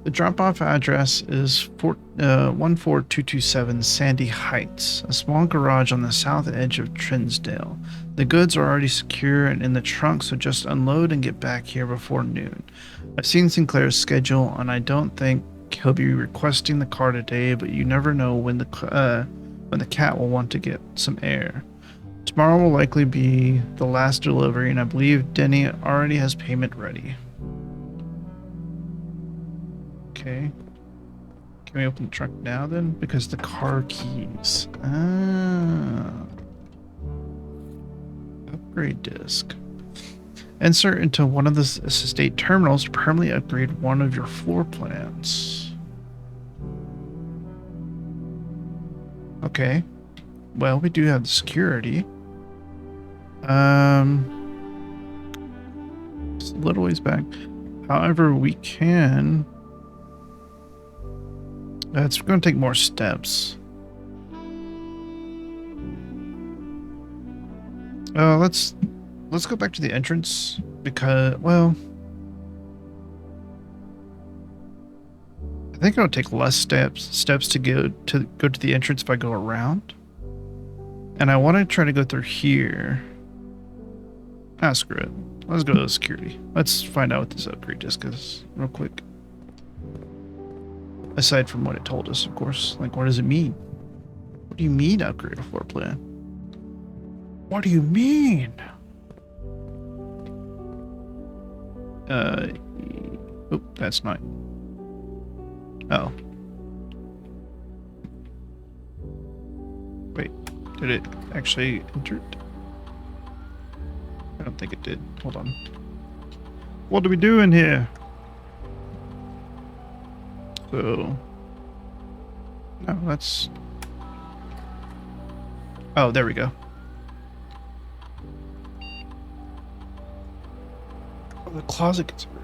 The drop-off address is 14227 Sandy Heights, a small garage on the south edge of Trinsdale. The goods are already secure and in the trunk, so just unload and get back here before noon. I've seen Sinclair's schedule, and I don't think he'll be requesting the car today, but you never know when the cat will want to get some air. Tomorrow will likely be the last delivery, and I believe Denny already has payment ready. Okay. Can we open the trunk now then? Because the car keys. Upgrade disc. Insert into one of the estate terminals to permanently upgrade one of your floor plans. Okay. Well, we do have the security. It's a little ways back. However, we can... it's going to take more steps. Let's go back to the entrance because, well, I think it'll take less steps to go to the entrance if I go around. And I want to try to go through here. Ah, screw it. Let's go to security. Let's find out what this upgrade disc is real quick. Aside from what it told us, of course. Like, what does it mean? What do you mean upgrade a floor plan? What do you mean? Oh, that's not. Oh. Wait, did it actually enter it? I don't think it did. Hold on. What do we do in here? So, no, that's... Oh, there we go. Oh, the closet gets rid.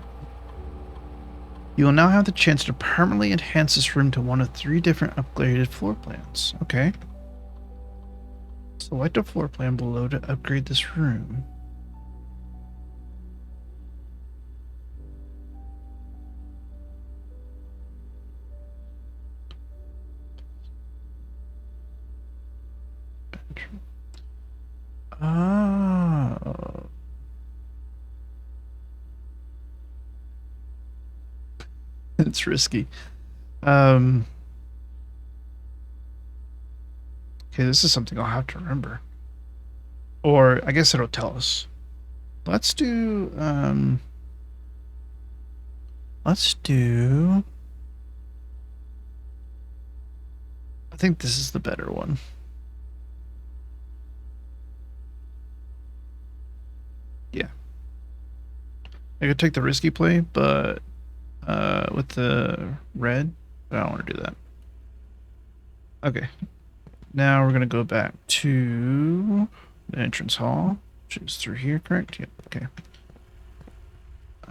You will now have the chance to permanently enhance this room to one of 3 different upgraded floor plans. Okay. Select a floor plan below to upgrade this room. Oh. It's risky. Okay, this is something I'll have to remember. Or I guess it'll tell us. Let's do I think this is the better one. Yeah. I could take the risky play, but with the red, but I don't want to do that. Okay. Now we're gonna go back to the entrance hall, which is through here, correct? Yep, okay.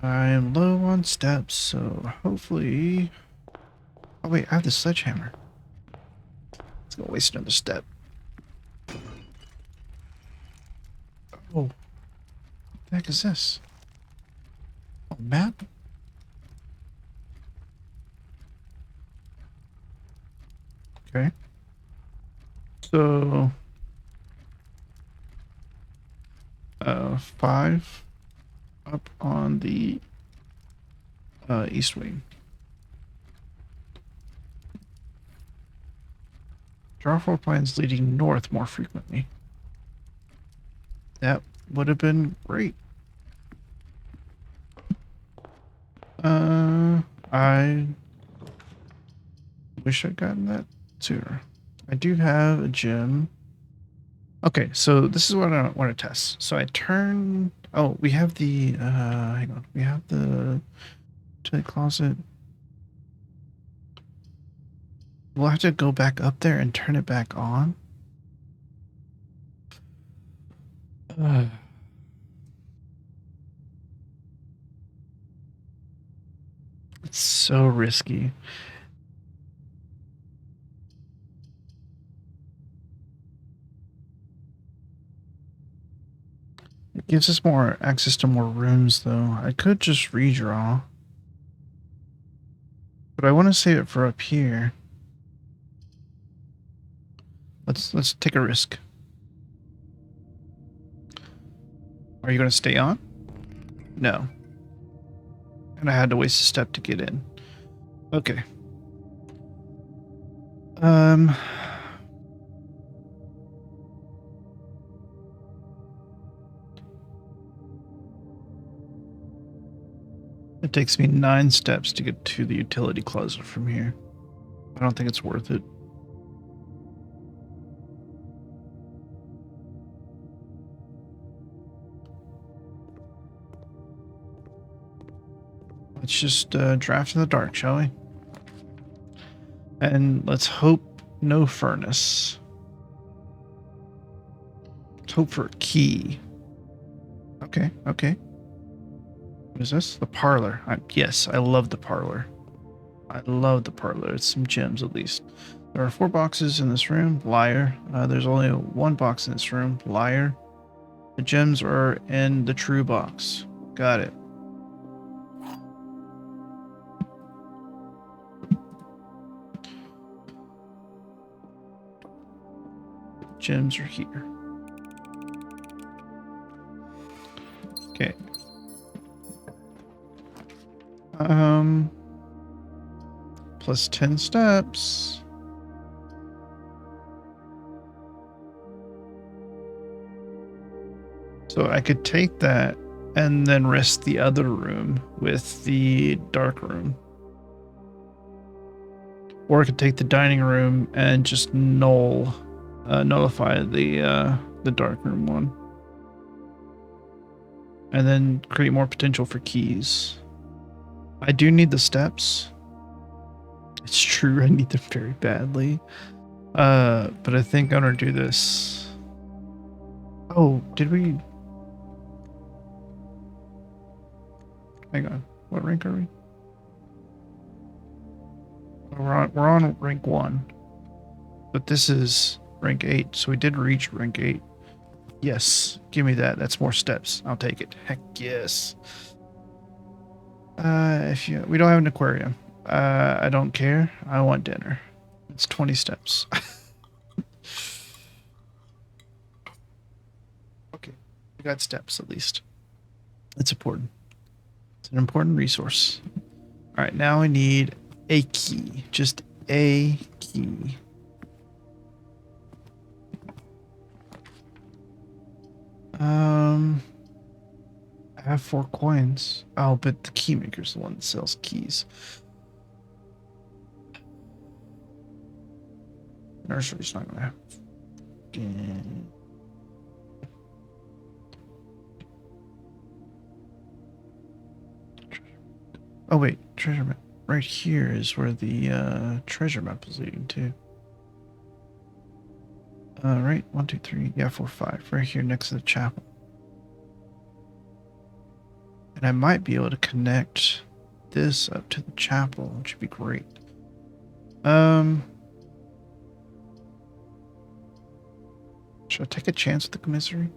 I am low on steps, so hopefully... Oh wait, I have the sledgehammer. Let's go waste another step. Oh, what the heck is this? Oh, map? Okay. So... 5 up on the east wing. Draw 4 plans leading north more frequently. That would have been great. I wish I'd gotten that sooner. I do have a gem. Okay, so this is what I want to test. So I turn... Oh, we have the... hang on. We have the... toilet closet. We'll have to go back up there and turn it back on. It's so risky. It gives us more access to more rooms, though. I could just redraw. But I want to save it for up here. Let's take a risk. Are you going to stay on? No. And I had to waste a step to get in. Okay. It takes me 9 steps to get to the utility closet from here. I don't think it's worth it. Let's just draft in the dark, shall we? And let's hope no furnace. Let's hope for a key. Okay, okay. What is this? The parlor. Yes, I love the parlor. I love the parlor. It's some gems, at least. There are 4 boxes in this room. Liar. There's only 1 box in this room. Liar. The gems are in the true box. Got it. Gems are here. Okay. Plus 10 steps. So I could take that and then rest the other room with the dark room. Or I could take the dining room and just nullify the dark room one. And then create more potential for keys. I do need the steps. It's true, I need them very badly. But I think I'm gonna do this. Oh, did we? Hang on. What rank are we? We're on rank 1. But this is rank 8, so we did reach rank 8. Yes, give me that. That's more steps. I'll take it. Heck yes. We don't have an aquarium. I don't care. I want dinner. It's 20 steps. Okay, we got steps at least. It's important. It's an important resource. All right, now I need a key. Just a key. I have 4 coins. Oh, but the key maker's the one that sells keys. Nursery's not gonna have. Oh wait, treasure map. Right here is where the treasure map is leading to. Right, 1, 2, 3, yeah, 4, 5. Right here next to the chapel. And I might be able to connect this up to the chapel, which would be great. Should I take a chance with the commissary?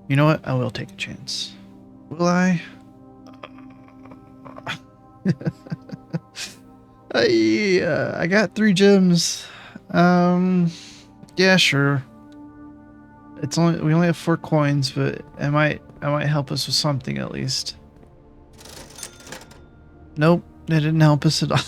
You know what? I will take a chance. Will I? I got 3 gems. Yeah, sure. We only have 4 coins, but it might help us with something at least. Nope, it didn't help us at all.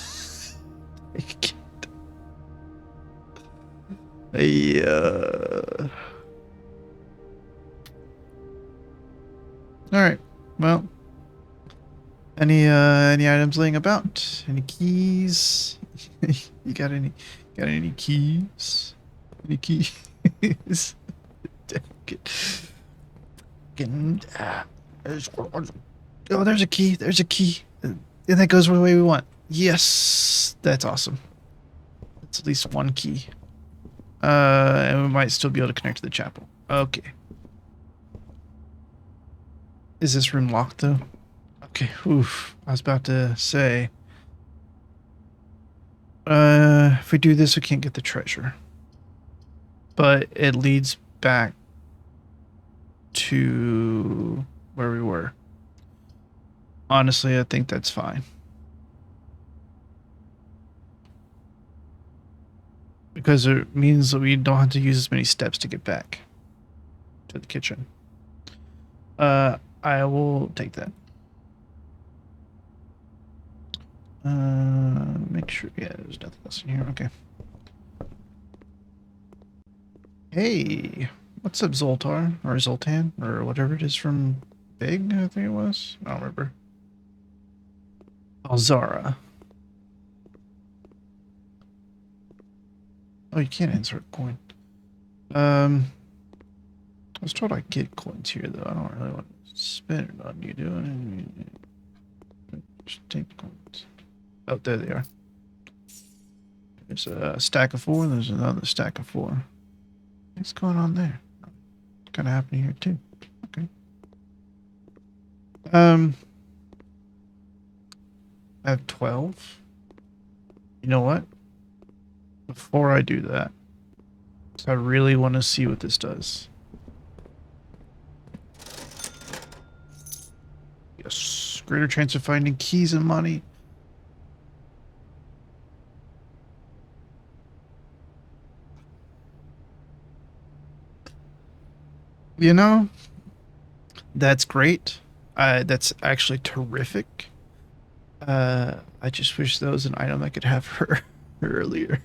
All right. Well, any items laying about? Any keys? You got any keys? Any keys? Oh, there's a key. There's a key. And that goes the way we want. Yes, that's awesome. That's at least 1 key. And we might still be able to connect to the chapel. Okay. Is this room locked though? Okay, oof. I was about to say. If we do this, we can't get the treasure. But it leads back to where we were. Honestly, I think that's fine. Because it means that we don't have to use as many steps to get back to the kitchen. I will take that. Make sure, yeah, there's nothing else in here. Okay. Hey, what's up, Zoltar? Or Zoltan? Or whatever it is from Big, I think it was. I don't remember. Alzara. Oh, you can't insert a coin. I was told I get coins here, though. I don't really want to spend it on you, do I? Just take the coins. Oh, there they are. There's a stack of 4. There's another stack of 4. What's going on there? Kind of happening here, too. Okay. I have 12. You know what? Before I do that, I really want to see what this does. Yes, greater chance of finding keys and money. You know, that's great. That's actually terrific. I just wish that was an item I could have her earlier.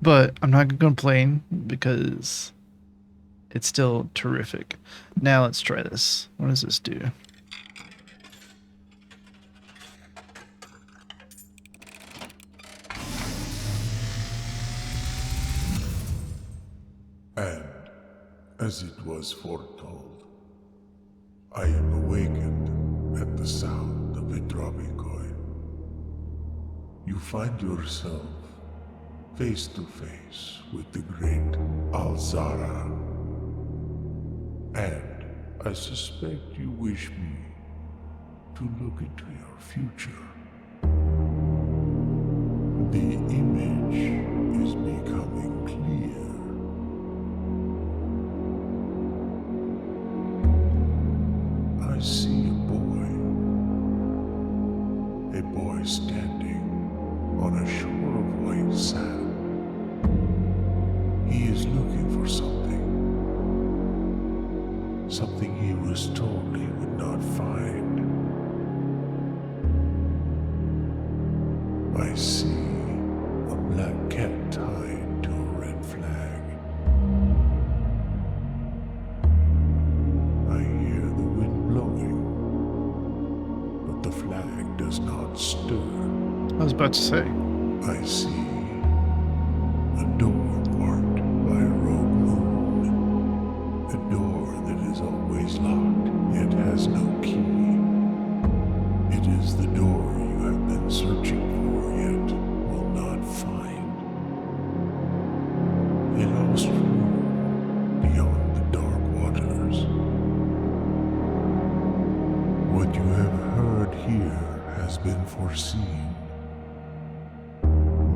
But I'm not gonna complain because it's still terrific. Now let's try this. What does this do? And, as it was foretold, I am awakened at the sound of a dropping coin. You find yourself face to face with the great Alzara. And I suspect you wish me to look into your future. The image is becoming clear. I see a boy standing on a shore of white sand. He is looking for something he was told he would not find. I see a black cat tied to a red flag. I hear the wind blowing, but the flag does not stir. I was about to say. I see a door marked by a rogue moon. A door that is always locked, yet has no key. It is the door you have been searching for, yet will not find. A lost room beyond the dark waters. What you have heard here has been foreseen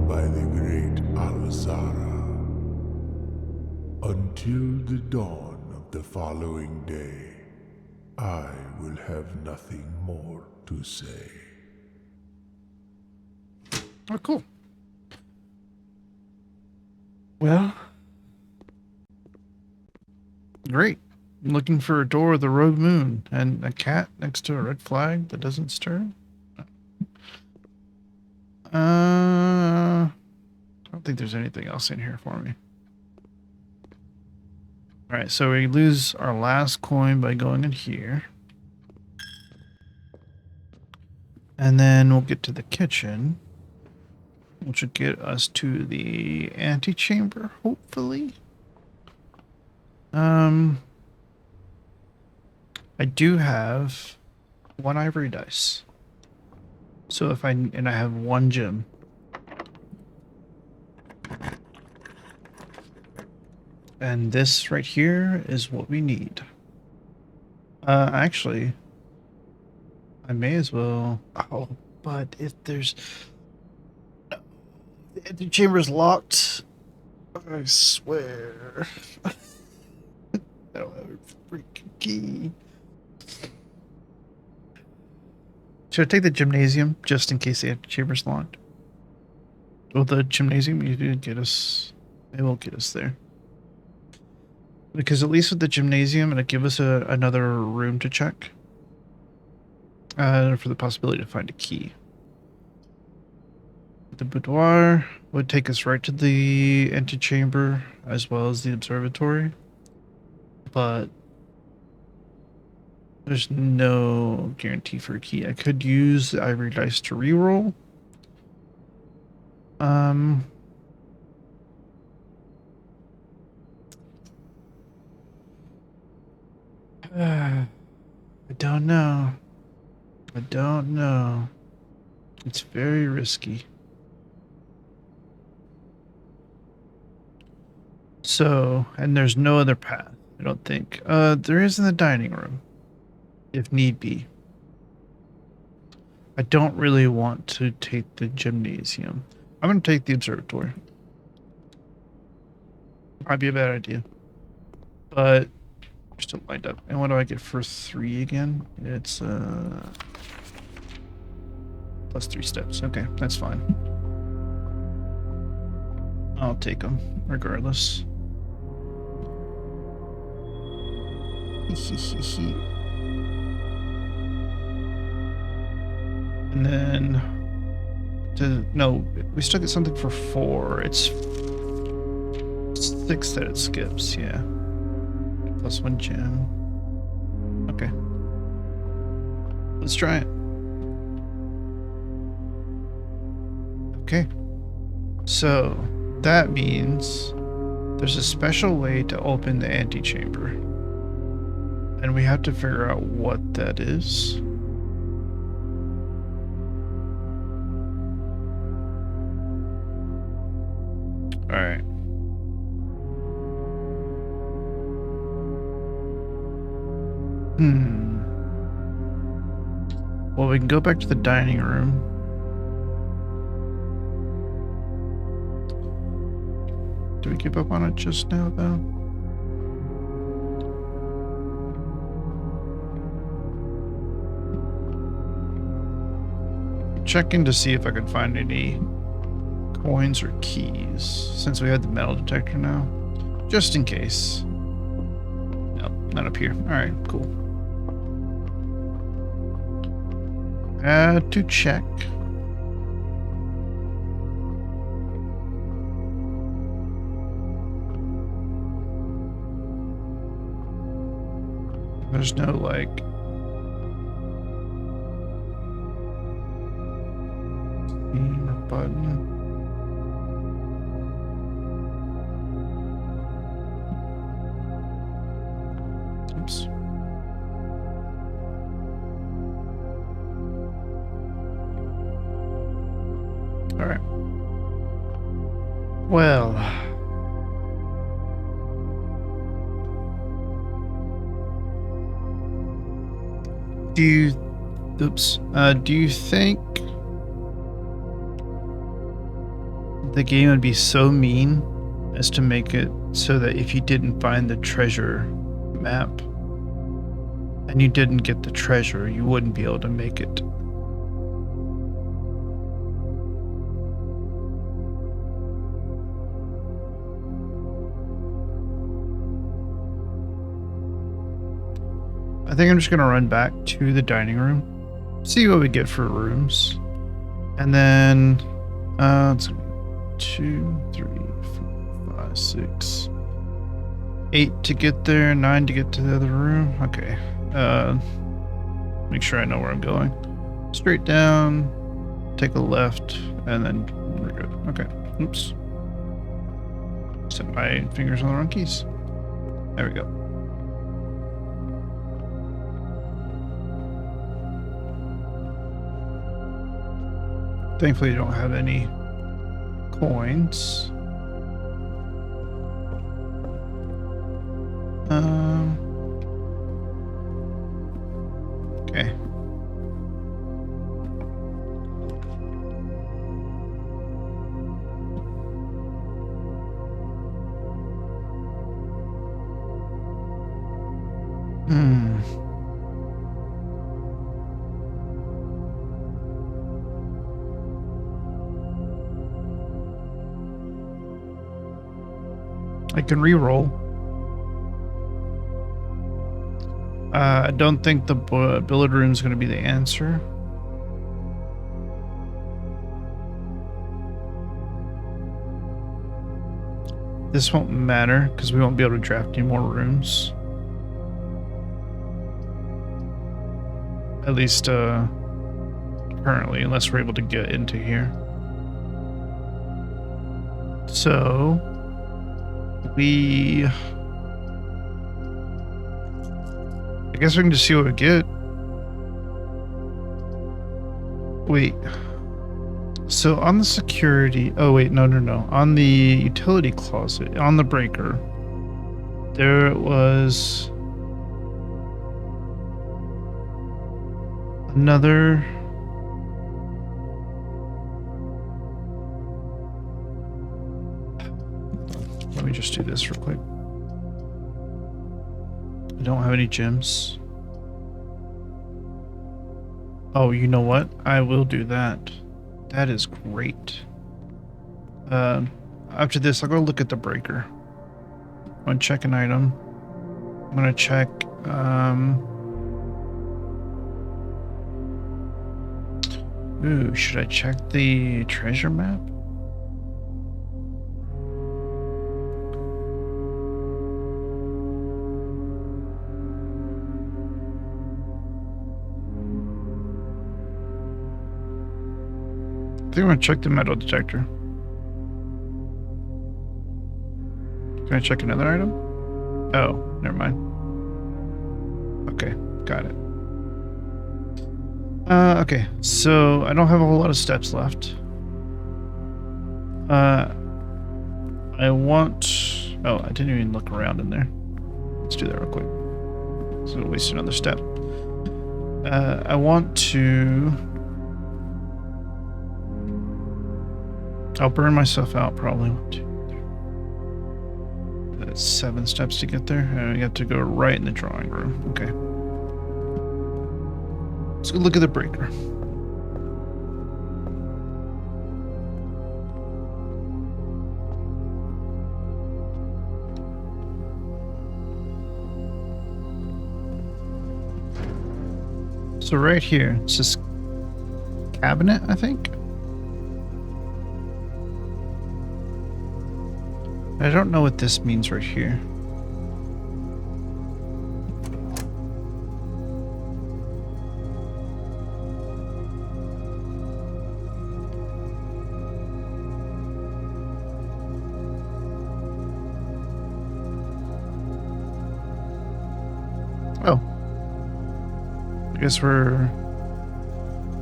by the great Al-Zara. Until the dawn of the following day, I will have nothing more to say. Oh, cool. Well, great. I'm looking for a door with a rogue moon and a cat next to a red flag that doesn't stir. I don't think there's anything else in here for me. All right, so we lose our last coin by going in here. And then we'll get to the kitchen, which will get us to the antechamber, hopefully. I do have 1 ivory dice. So if I have 1 gem. And this right here is what we need. Actually, I may as well. Oh, but if there's the chamber's locked, I swear. I don't have a freaking key. Should I take the gymnasium just in case the chamber's locked? Well, the gymnasium you did get us. It won't get us there. Because at least with the gymnasium, it'll give us another room to check. For the possibility to find a key. The boudoir would take us right to the antechamber as well as the observatory. But there's no guarantee for a key. I could use the ivory dice to reroll. I don't know. I don't know. It's very risky. So, and there's no other path, I don't think. There is in the dining room, if need be. I don't really want to take the gymnasium. I'm going to take the observatory. Might be a bad idea. But we're still lined up. And what do I get for 3 again? It's plus 3 steps. Okay, that's fine. I'll take them regardless. And then no, we still get something for 4. It's 6 that it skips, yeah. Plus 1 gem. Okay. Let's try it. Okay. So that means there's a special way to open the antechamber. And we have to figure out what that is. Alright. Well, we can go back to the dining room. Do we give up on it just now, though? Checking to see if I can find any coins or keys, since we had the metal detector now. Just in case. Nope, not up here. Alright, cool. Add to check. There's no like theme or button. Oops. All right. Well, do you think the game would be so mean as to make it so that if you didn't find the treasure map and you didn't get the treasure, you wouldn't be able to make it? I think I'm just going to run back to the dining room, see what we get for rooms, and then it's 2, 3, 4, 5, 6, 8 to get there, 9 to get to the other room. Okay. Make sure I know where I'm going. Straight down, take a left, and then we're good. Okay. Oops. Set my fingers on the wrong keys. There we go. Thankfully, you don't have any coins. Okay. I can re-roll. I don't think the billet room is going to be the answer. This won't matter because we won't be able to draft any more rooms. At least currently, unless we're able to get into here. So I guess we can just see what we get. Wait. So on the security... Oh, wait. No. On the utility closet, on the breaker, there was another... Let me just do this real quick. I don't have any gems. Oh, you know what? I will do that. That is great. After this, I'll go look at the breaker. I'm gonna check an item. I'm gonna check, ooh, should I check the treasure map? I think I'm gonna check the metal detector. Can I check another item? Oh, never mind. Okay, got it. Okay, so I don't have a whole lot of steps left. I want... Oh, I didn't even look around in there. Let's do that real quick. So we'll waste another step. I want to... I'll burn myself out probably. 1, 2, 3. That's 7 steps to get there. And we have to go right in the drawing room. Okay. Let's go look at the breaker. So right here, it's this cabinet, I think. I don't know what this means right here. guess we're...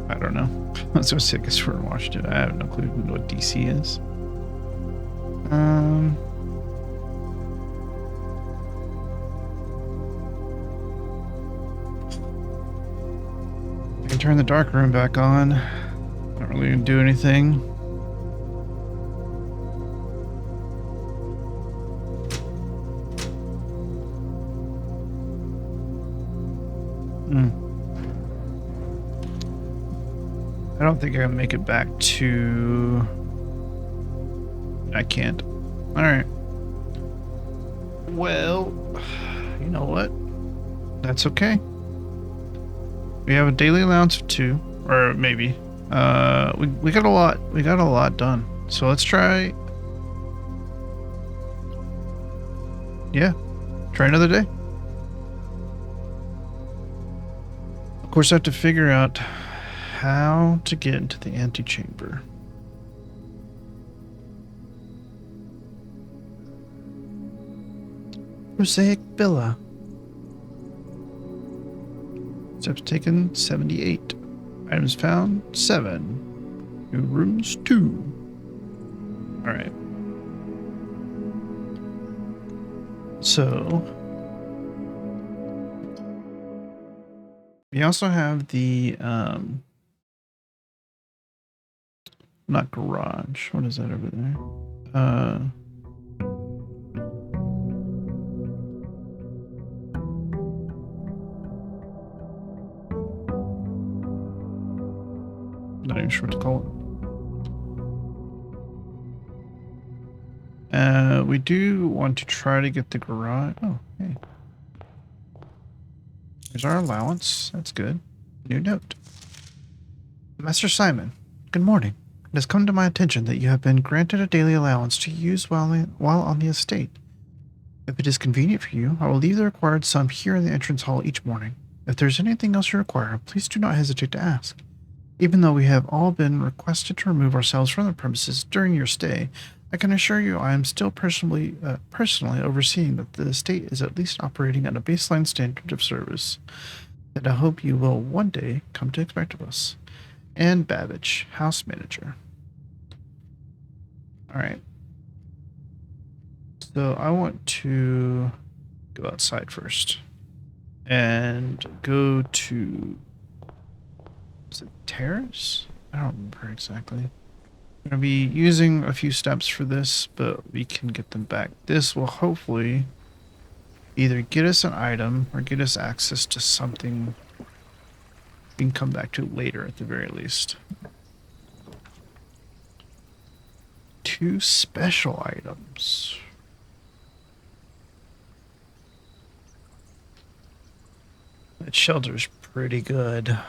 I don't know. I was gonna say, I guess we're in Washington. I have no clue what DC is. I can turn the dark room back on. Not really gonna do anything. I don't think I can make it back to... I can't. Alright. Well, you know what? That's okay. We have a daily allowance of 2, or maybe. We got a lot done. So let's try... Yeah. Try another day. Of course, I have to figure out how to get into the antechamber. Mosaic Villa. Steps taken 78. Items found 7. New rooms 2. Alright. So we also have the not garage. What is that over there? Not even sure what to call it. We do want to try to get the garage. Oh, hey. Here's our allowance. That's good. New note. Master Simon, good morning. It has come to my attention that you have been granted a daily allowance to use while on the estate. If it is convenient for you, I will leave the required sum here in the entrance hall each morning. If there is anything else you require, please do not hesitate to ask. Even though we have all been requested to remove ourselves from the premises during your stay, I can assure you I am still personally overseeing that the estate is at least operating at a baseline standard of service that I hope you will one day come to expect of us. And Babbage, house manager. Alright. So I want to go outside first. And go to... Is it terrace? I don't remember exactly. I'm going to be using a few steps for this, but we can get them back. This will hopefully either get us an item or get us access to something we can come back to later at the very least. 2 special items. That shelter's pretty good.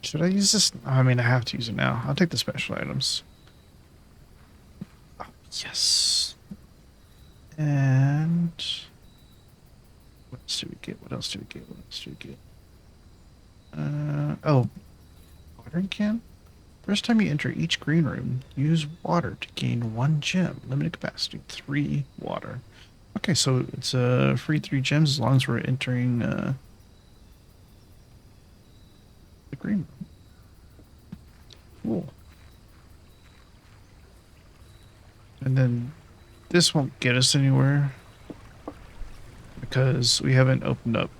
Should I use this? I mean, I have to use it now. I'll take the special items. Oh, yes. And... what else do we get? What else do we get? What else do we get? Oh. Watering can? First time you enter each green room, use water to gain 1 gem. Limited capacity, 3 water. Okay, so it's free 3 gems as long as we're entering the green room. Cool. And then this won't get us anywhere because we haven't opened up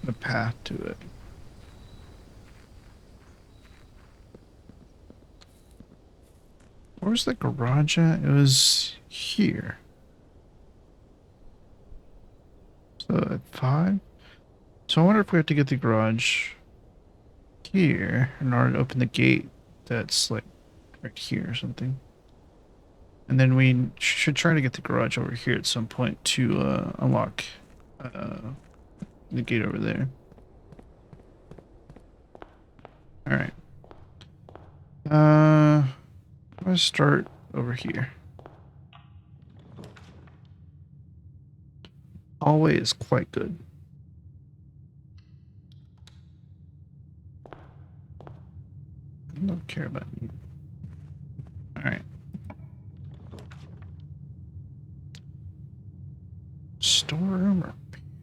the path to it. Where's the garage at? It was here. So at 5. So I wonder if we have to get the garage here in order to open the gate that's like right here or something. And then we should try to get the garage over here at some point to unlock the gate over there. Alright. Let's start over here. Hallway is quite good. I don't care about you. Alright. storeroom or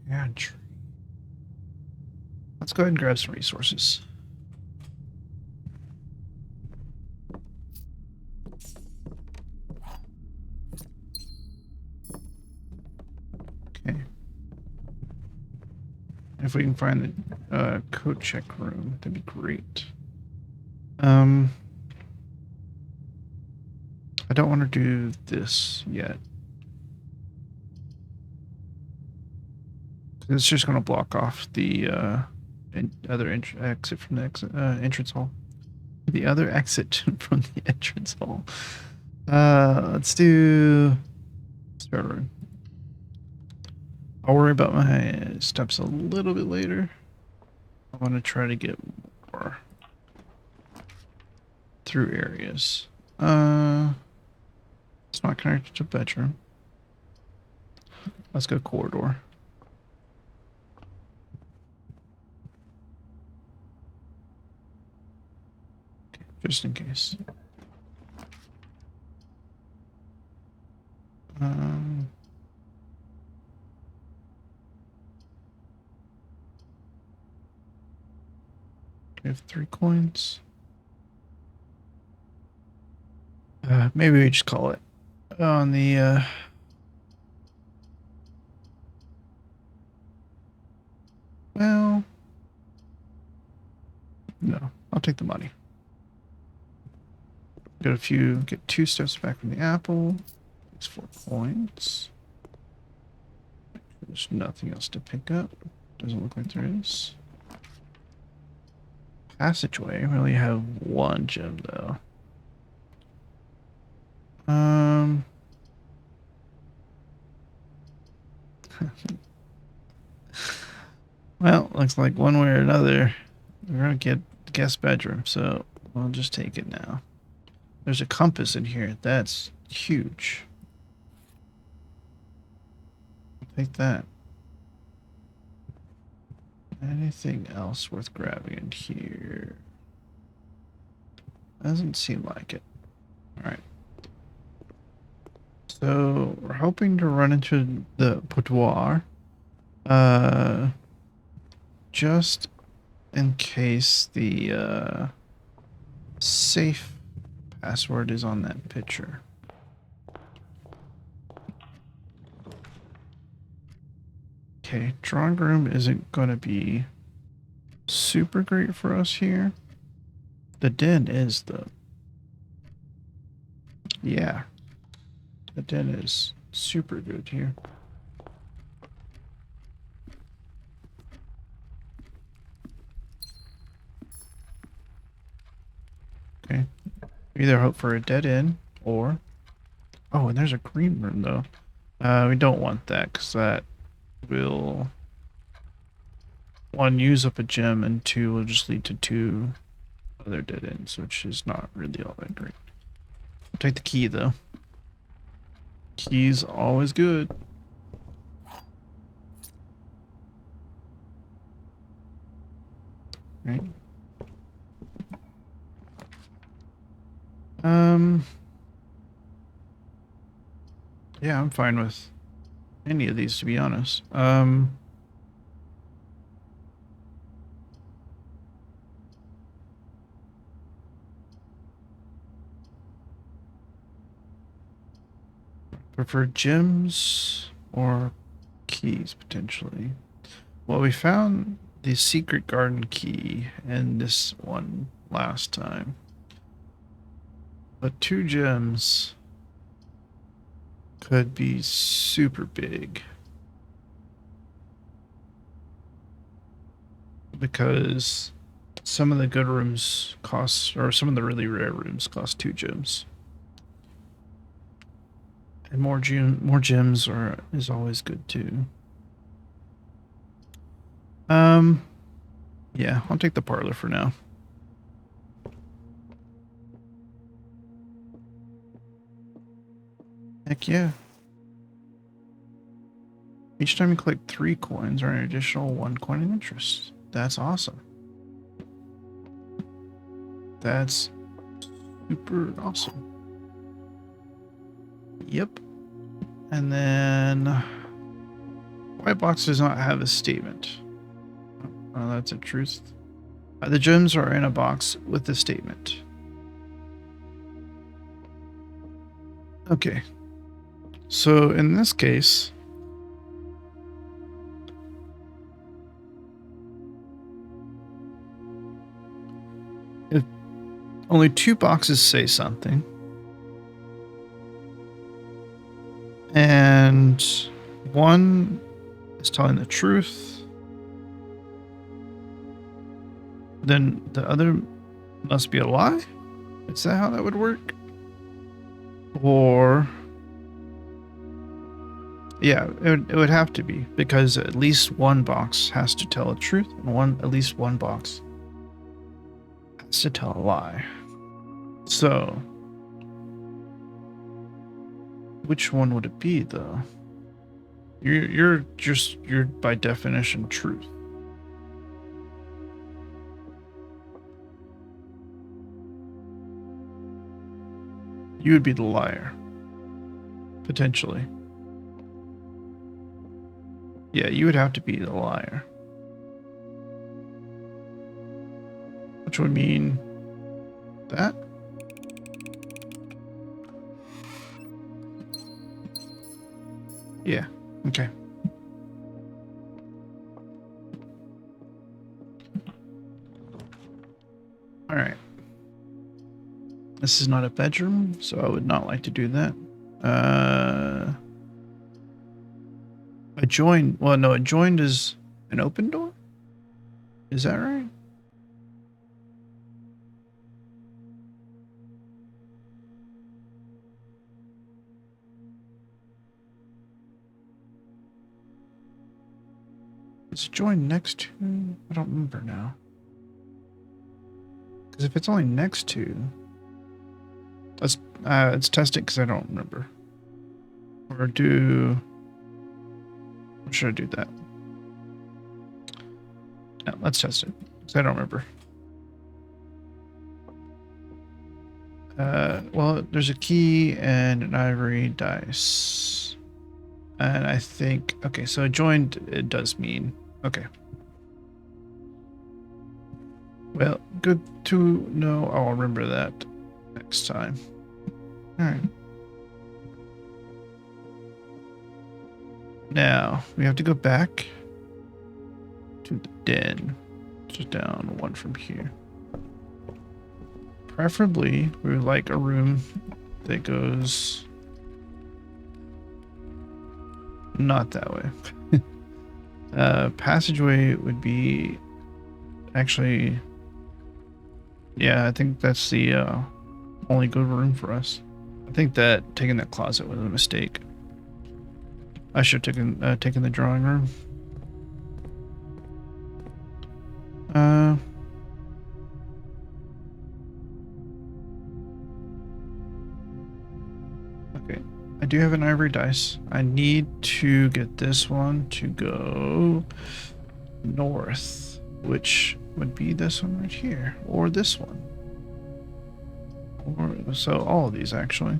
pantry? Let's go ahead and grab some resources. Okay. If we can find the code check room, that'd be great. I don't want to do this yet. It's just going to block off the other exit from the entrance hall. The other exit from the entrance hall. Let's do spare room. I'll worry about my steps a little bit later. I want to try to get more through areas. It's not connected to bedroom. Let's go corridor. Okay, just in case. We have 3 coins. Maybe we just call it on the well, no, I'll take the money. Get 2 steps back from the apple. It's 4 coins. There's nothing else to pick up. Doesn't look like there is. Passageway. We only have 1 gem though. Well, looks like one way or another we're gonna get the guest bedroom, so we'll just take it now. There's a compass in here. That's huge. I'll take that. Anything else worth grabbing in here? Doesn't seem like it. Alright. So we're hoping to run into the boudoir. Just in case the safe password is on that picture. Okay, drawing room isn't going to be super great for us here. The den is though. Yeah. The den is super good here. Okay. Either hope for a dead end or... Oh, and there's a green room though. We don't want that because that will... 1, use up a gem, and 2, will just lead to 2 other dead ends, which is not really all that great. I'll take the key though. Key's always good. Right. Yeah, I'm fine with any of these, to be honest. Prefer gems or keys, potentially. Well, we found the secret garden key in this one last time. But 2 gems could be super big. Because some of the good rooms cost, or some of the really rare rooms cost 2 gems. And more gems is always good too. Yeah, I'll take the parlor for now. Heck yeah. Each time you collect 3 coins, earn an additional 1 coin in interest. That's awesome. That's super awesome. Yep. And then white box does not have a statement. Oh, that's a truth. The gems are in a box with a statement. Okay. So in this case, if only 2 boxes say something, and one is telling the truth, then the other must be a lie? Is that how that would work? Or... yeah, it would have to be, because at least one box has to tell the truth, and at least one box has to tell a lie. So, which one would it be, though? You're by definition truth. You would be the liar, potentially. Yeah, you would have to be the liar. Which would mean that? Yeah, okay. Alright. This is not a bedroom, so I would not like to do that. Adjoined. Well, no, adjoined is an open door? Is that right? It's joined next to... I don't remember now. Because if it's only next to... let's test it because I don't remember. Or do... Or should I do that? No, let's test it because I don't remember. Well, there's a key and an ivory dice. And I think... okay, so adjoined, it does mean... okay. Well, good to know. I'll remember that next time. Alright. Now, we have to go back to the den. Just down one from here. Preferably, we would like a room that goes... not that way. Passageway would be... actually... yeah, I think that's the only good room for us. I think that taking that closet was a mistake. I should have taken the drawing room. Okay, I do have an ivory dice. I need to get this one to go north, which would be this one right here, or this one. Or, so all of these actually.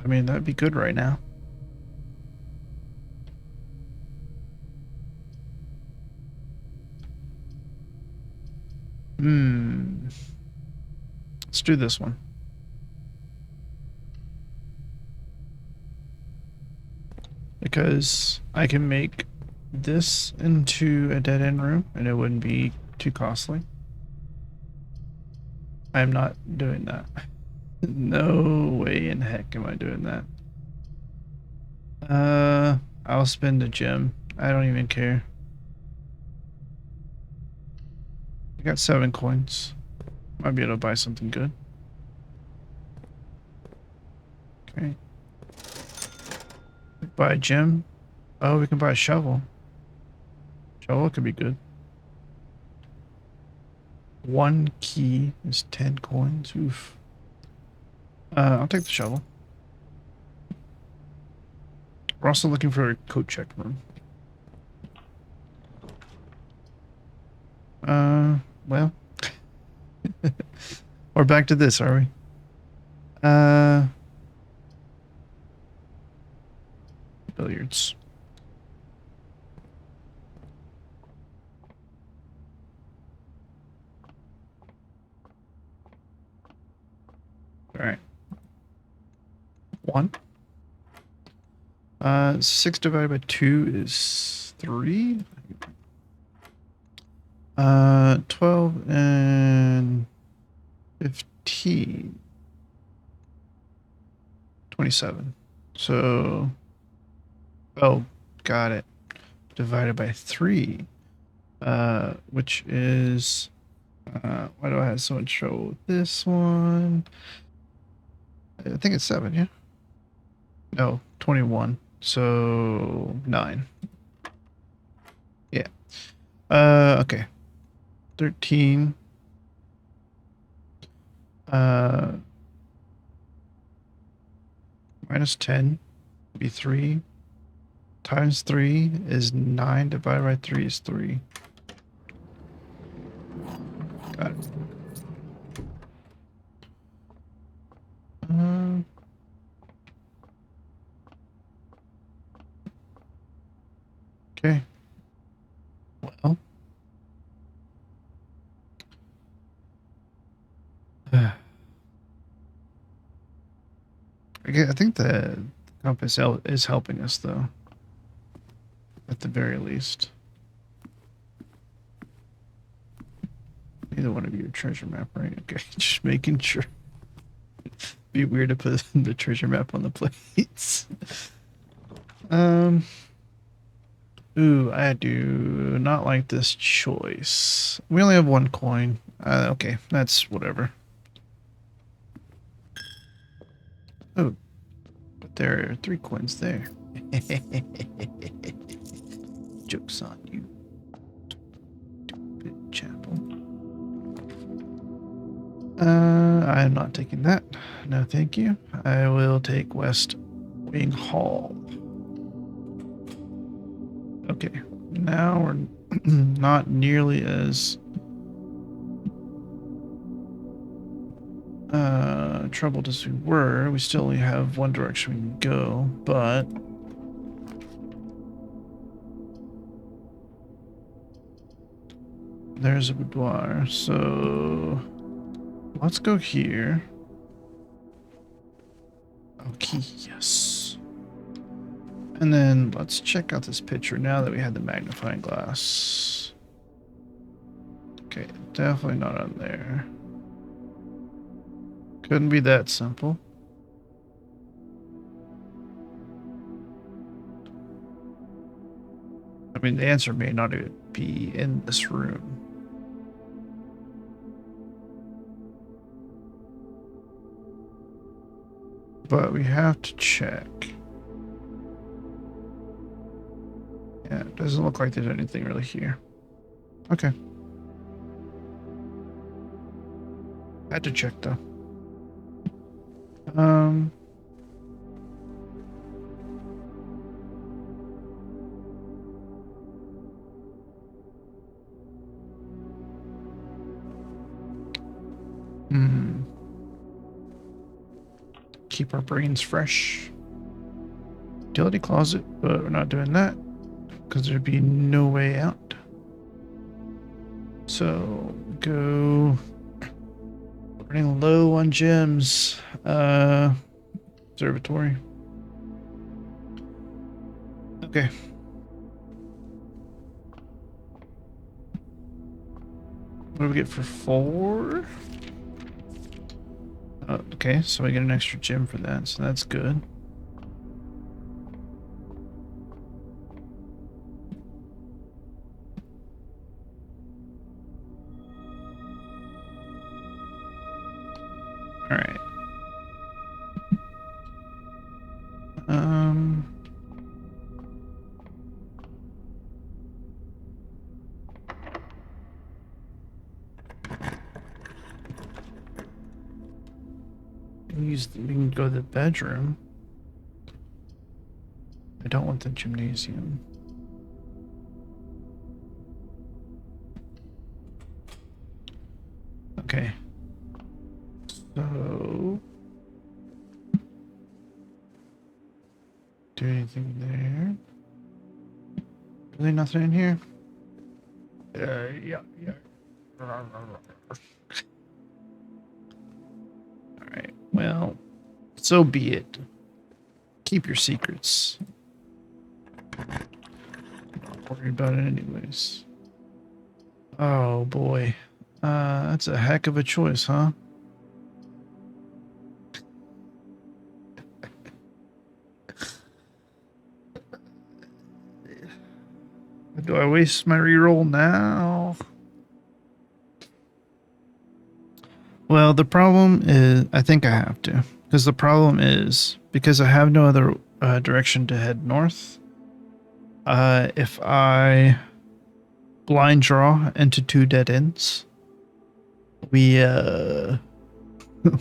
I mean, that'd be good right now. Let's do this one. Because I can make this into a dead-end room and it wouldn't be too costly. I'm not doing that. No way in heck am I doing that. I'll spend a gem. I don't even care. I got 7 coins. Might be able to buy something good. Okay. Buy a gem. Oh, we can buy a shovel. Shovel could be good. 1 key is 10 coins. Oof. I'll take the shovel. We're also looking for a coat check room. Well. We're back to this, are we? Billiards. All right. 1. 6 divided by 2 is 3. 12 and 15. 27. So, oh, got it. Divided by 3, which is, why do I have so much trouble with this one? I think it's 7, yeah? No, 21. So, 9. Yeah. Okay. 13. Minus 10 would be 3. Times 3 is 9. Divided by 3 is 3. Got it. Okay. Well. I think the compass is helping us, though. At the very least. Neither one of you are treasure map, right? Okay, just making sure. Be weird to put the treasure map on the plates. Ooh, I do not like this choice. We only have 1 coin. Okay, that's whatever. Oh, but there are 3 coins there. Joke's on you. Stupid chapel. I am not taking that. No, thank you. I will take West Wing Hall. Okay, now we're not nearly as troubled as we were. We still only have 1 direction we can go, but there's a boudoir, so let's go here. Okay, yes. And then let's check out this picture now that we had the magnifying glass. Okay, definitely not on there. Couldn't be that simple. I mean, the answer may not even be in this room. But we have to check. Yeah, it doesn't look like there's anything really here. Okay. Had to check though. Keep our brains fresh. Utility closet, but we're not doing that because there'd be no way out. So go running low on gems. Observatory. Okay. What do we get for 4? Okay, so we get an extra gem for that, so that's good. All right. We can go to the bedroom. I don't want the gymnasium. Okay. So do anything there. Really nothing in here? Yeah. Alright, well, so be it. Keep your secrets. Don't worry about it anyways. Oh boy. That's a heck of a choice, huh? Do I waste my reroll now? Well, the problem is, I think I have to. Because the problem is, because I have no other direction to head north, if I blind draw into 2 dead ends, we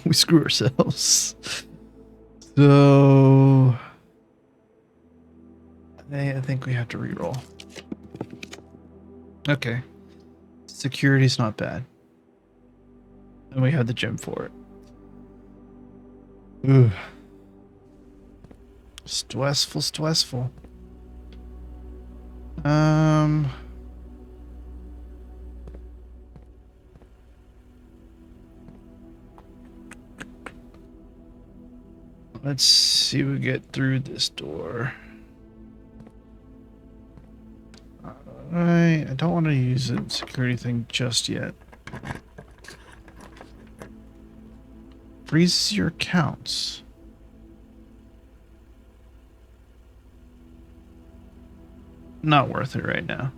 we screw ourselves. So I think we have to reroll. Okay. Security's not bad. And we have the gem for it. Ooh. Stressful. Let's see if we get through this door. Alright, I don't want to use the security thing just yet. Freezes your accounts. Not worth it right now.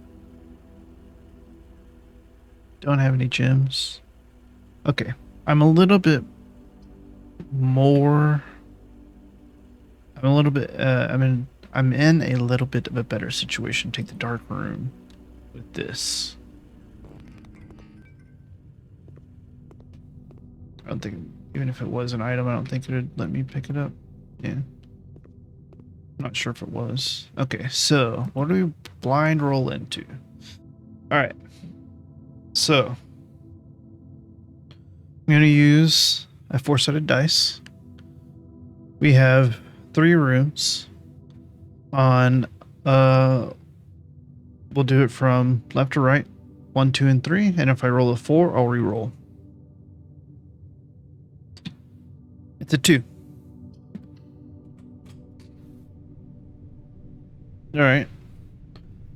Don't have any gems. Okay, I'm a little bit more. I'm a little bit. I'm in a little bit of a better situation. Take the dark room with this. I don't think, even if it was an item, I don't think it would let me pick it up. Yeah. Not sure if it was. Okay, so what do we blind roll into? Alright. So I'm gonna use a 4-sided dice. We have 3 rooms on we'll do it from left to right. 1, 2, and 3, and if I roll a 4, I'll re-roll. It's a 2. Alright.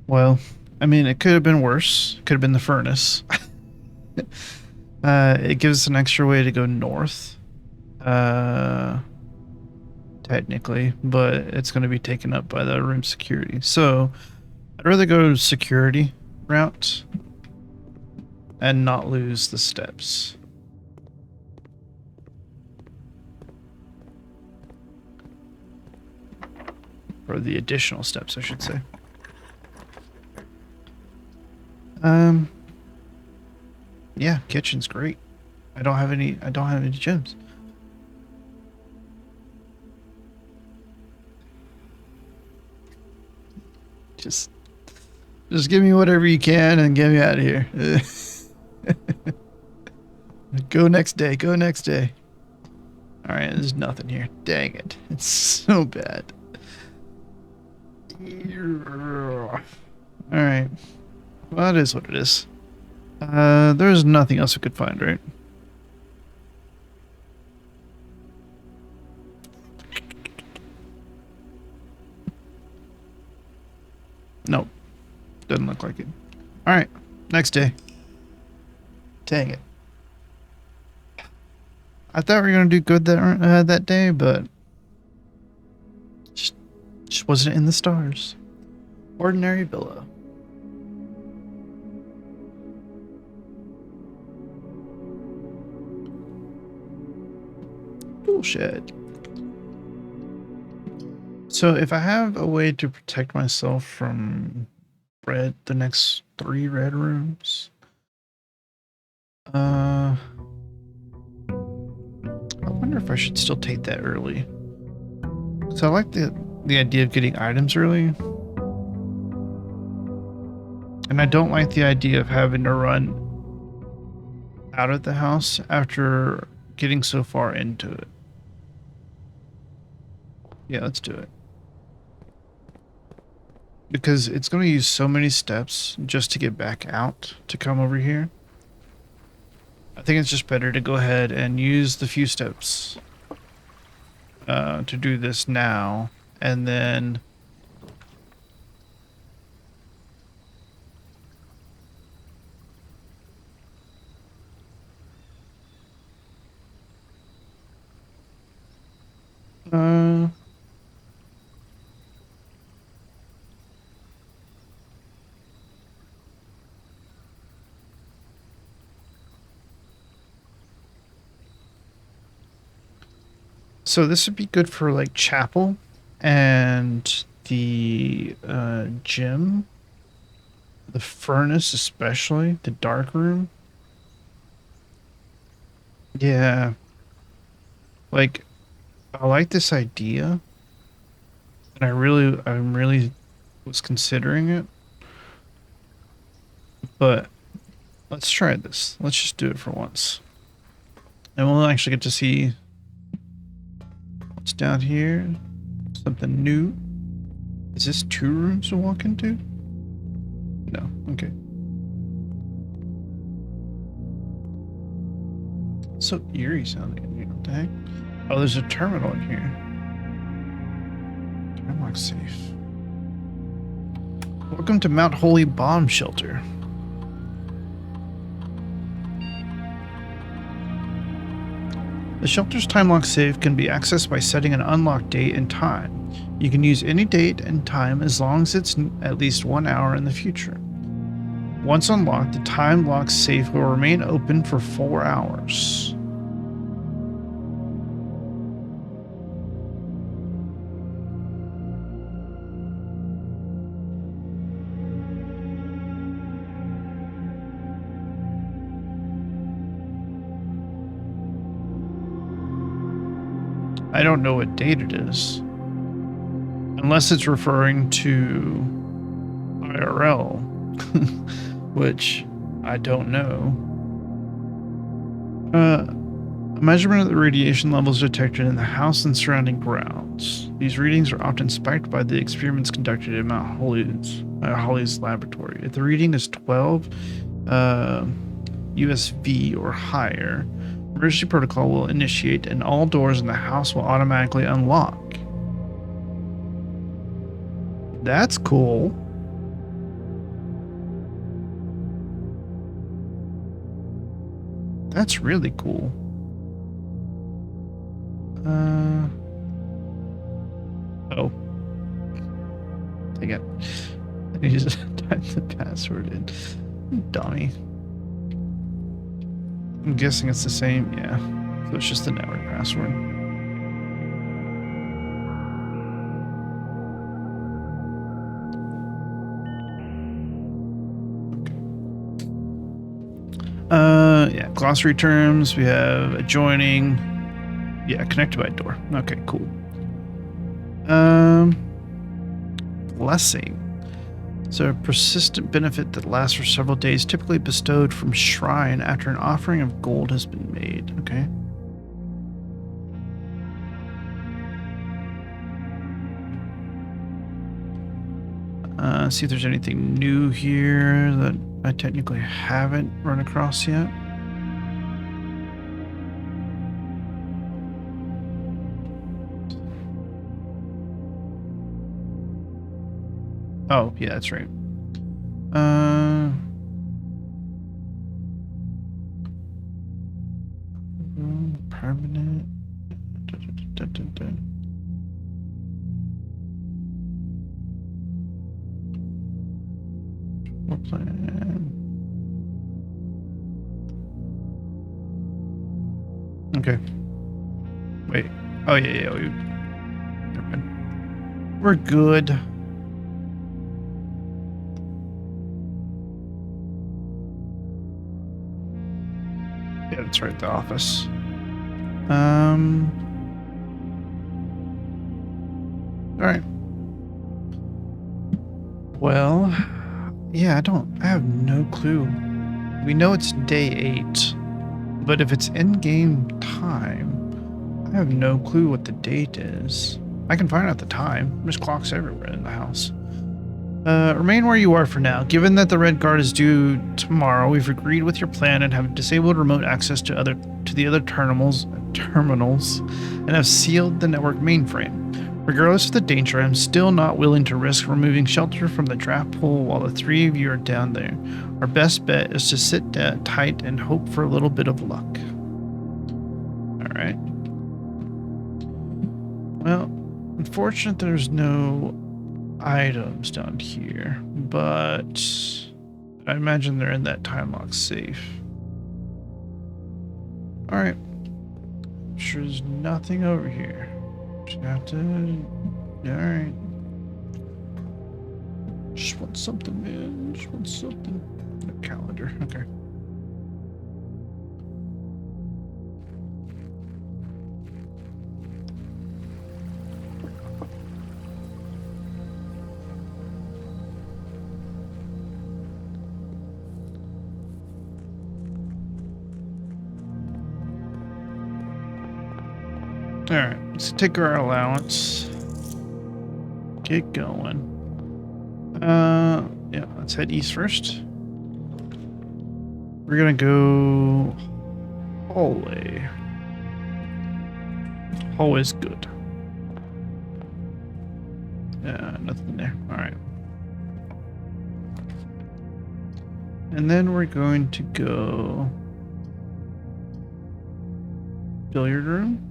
Well, I mean, it could have been worse. Could have been the furnace. It gives us an extra way to go north. Technically, but it's going to be taken up by the room security. So, I'd rather go security route and not lose the steps. Or the additional steps, I should say. Yeah, kitchen's great. I don't have any gems. Just give me whatever you can and get me out of here. Go next day. All right, there's nothing here. Dang it. It's so bad. All right. Well, that is what it is. There's nothing else we could find, right? Nope. Doesn't look like it. All right. Next day. Dang it. I thought we were going to do good that day, but just wasn't in the stars. Ordinary villa. Bullshit. So if I have a way to protect myself from the next 3 red rooms, I wonder if I should still take that early. So I like the idea of getting items early. And I don't like the idea of having to run out of the house after getting so far into it. Yeah, let's do it. because it's going to use so many steps just to get back out to come over here. I think it's just better to go ahead and use the few steps to do this now, and then so this would be good for like chapel and the gym, the furnace especially, the dark room. Yeah, like I like this idea, and I'm really was considering it, but let's try this. Let's just do it for once, and we'll actually get to see what's down here. Something new. Is this 2 rooms to walk into? No. Okay. It's so eerie sounding in here. What the heck? Oh, there's a terminal in here. Time lock safe. Welcome to Mount Holy Bomb Shelter. The shelter's time lock safe can be accessed by setting an unlocked date and time. You can use any date and time as long as it's at least 1 hour in the future. Once unlocked, the time lock safe will remain open for 4 hours. I don't know what date it is. Unless it's referring to IRL, which I don't know. A measurement of the radiation levels detected in the house and surrounding grounds. These readings are often spiked by the experiments conducted in Mount Holly's laboratory. If the reading is 12 USV or higher, emergency protocol will initiate and all doors in the house will automatically unlock. That's cool. That's really cool. Oh. Dang it. I just typed the password in. Dummy. I'm guessing it's the same. Yeah. So it's just the network password. Yeah, glossary terms. We have adjoining. Yeah, connected by door. Okay, cool. Blessing. So a persistent benefit that lasts for several days, typically bestowed from shrine after an offering of gold has been made. Okay. See if there's anything new here that I technically haven't run across yet. Oh, yeah, that's right. Permanent. What plan? Okay. Wait. Oh, yeah. Never mind. We're good. Yeah, that's right, the office. Alright. Well, yeah, I have no clue. We know it's day 8, but if it's in-game time, I have no clue what the date is. I can find out the time. There's clocks everywhere in the house. Remain where you are for now. Given that the Red Guard is due tomorrow, we've agreed with your plan and have disabled remote access to the other terminals, and have sealed the network mainframe. Regardless of the danger, I'm still not willing to risk removing shelter from the draft pool while the three of you are down there. Our best bet is to sit tight and hope for a little bit of luck. Alright. Well, unfortunate there's no items down here, but I imagine they're in that time lock safe. Alright. Sure there's nothing over here. Just have to... Alright. Just want something, man. Just want something. A calendar. Okay. Alright, let's take our allowance. Get going. Yeah, let's head east first. We're gonna go hallway. Hallway's good. Yeah, nothing there. Alright. And then we're going to go billiard room.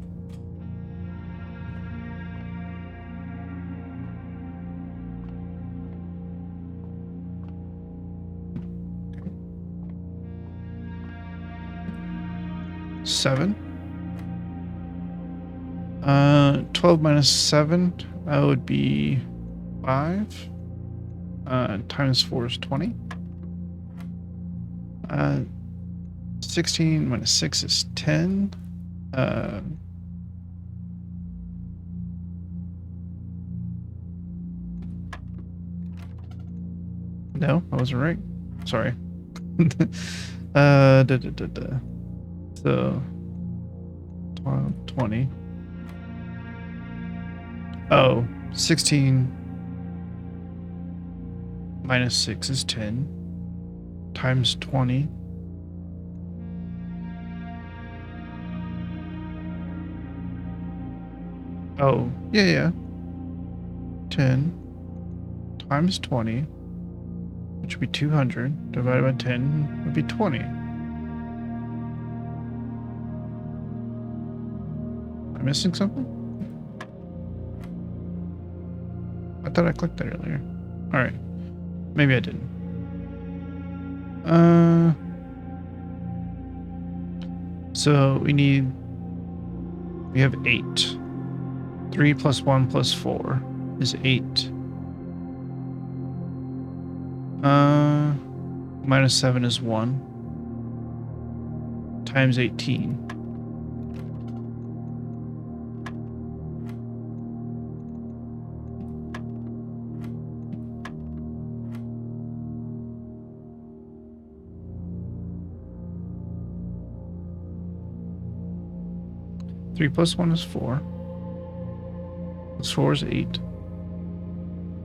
Seven. 12 minus 7 would be 5. Times 4 is 20. 16 minus 6 is 10. No, I wasn't right. Sorry. So 12, 20. Oh, 16 minus 6 is 10 times 20. Oh, yeah. 10 times 20, which would be 200, divided by 10 would be 20. Am I missing something? I thought I clicked that earlier. Alright. Maybe I didn't. So we have 8. 3 plus 1 plus 4 is 8. Minus 7 is 1. Times 18. Three plus 1 is 4. Plus 4 is 8.